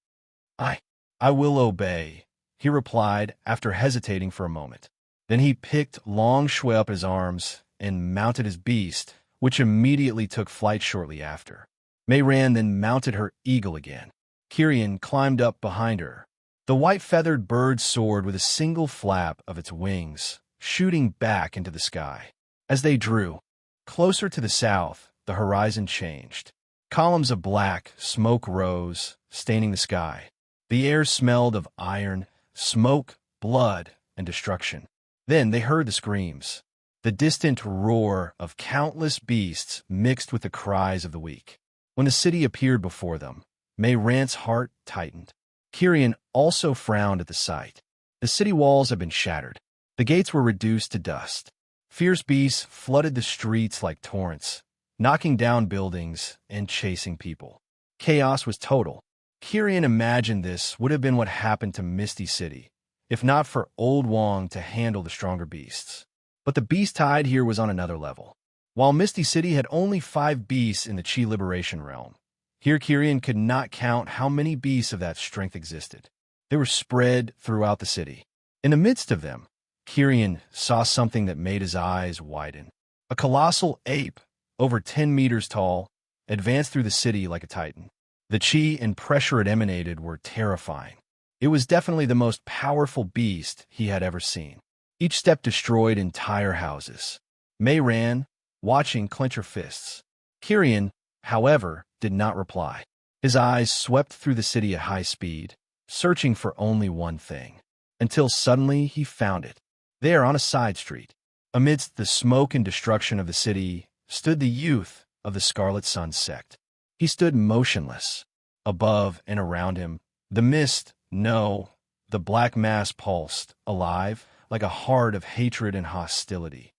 I will obey, he replied after hesitating for a moment. Then he picked Long Shui up his arms and mounted his beast, which immediately took flight shortly after. Mayran then mounted her eagle again. Kyrian climbed up behind her. The white-feathered bird soared with a single flap of its wings, shooting back into the sky. As they drew closer to the south, the horizon changed. Columns of black smoke rose, staining the sky. The air smelled of iron, smoke, blood, and destruction. Then they heard the screams, the distant roar of countless beasts mixed with the cries of the weak. When the city appeared before them, Mayran's heart tightened. Kyrian also frowned at the sight. The city walls had been shattered. The gates were reduced to dust. Fierce beasts flooded the streets like torrents, knocking down buildings and chasing people. Chaos was total. Kyrian imagined this would have been what happened to Misty City, if not for Old Wong to handle the stronger beasts. But the beast tide here was on another level. While Misty City had only 5 beasts in the Chi Liberation Realm, here Kyrian could not count how many beasts of that strength existed. They were spread throughout the city. In the midst of them, Kyrian saw something that made his eyes widen. A colossal ape, over 10 meters tall, advanced through the city like a titan. The chi and pressure it emanated were terrifying. It was definitely the most powerful beast he had ever seen. Each step destroyed entire houses. Mayran, watching, clench her fists. Kyrian, however, did not reply. His eyes swept through the city at high speed, searching for only one thing, until suddenly he found it. There, on a side street, amidst the smoke and destruction of the city, stood the youth of the Scarlet Sun sect. He stood motionless. Above and around him, the mist, the black mass pulsed, alive, like a heart of hatred and hostility.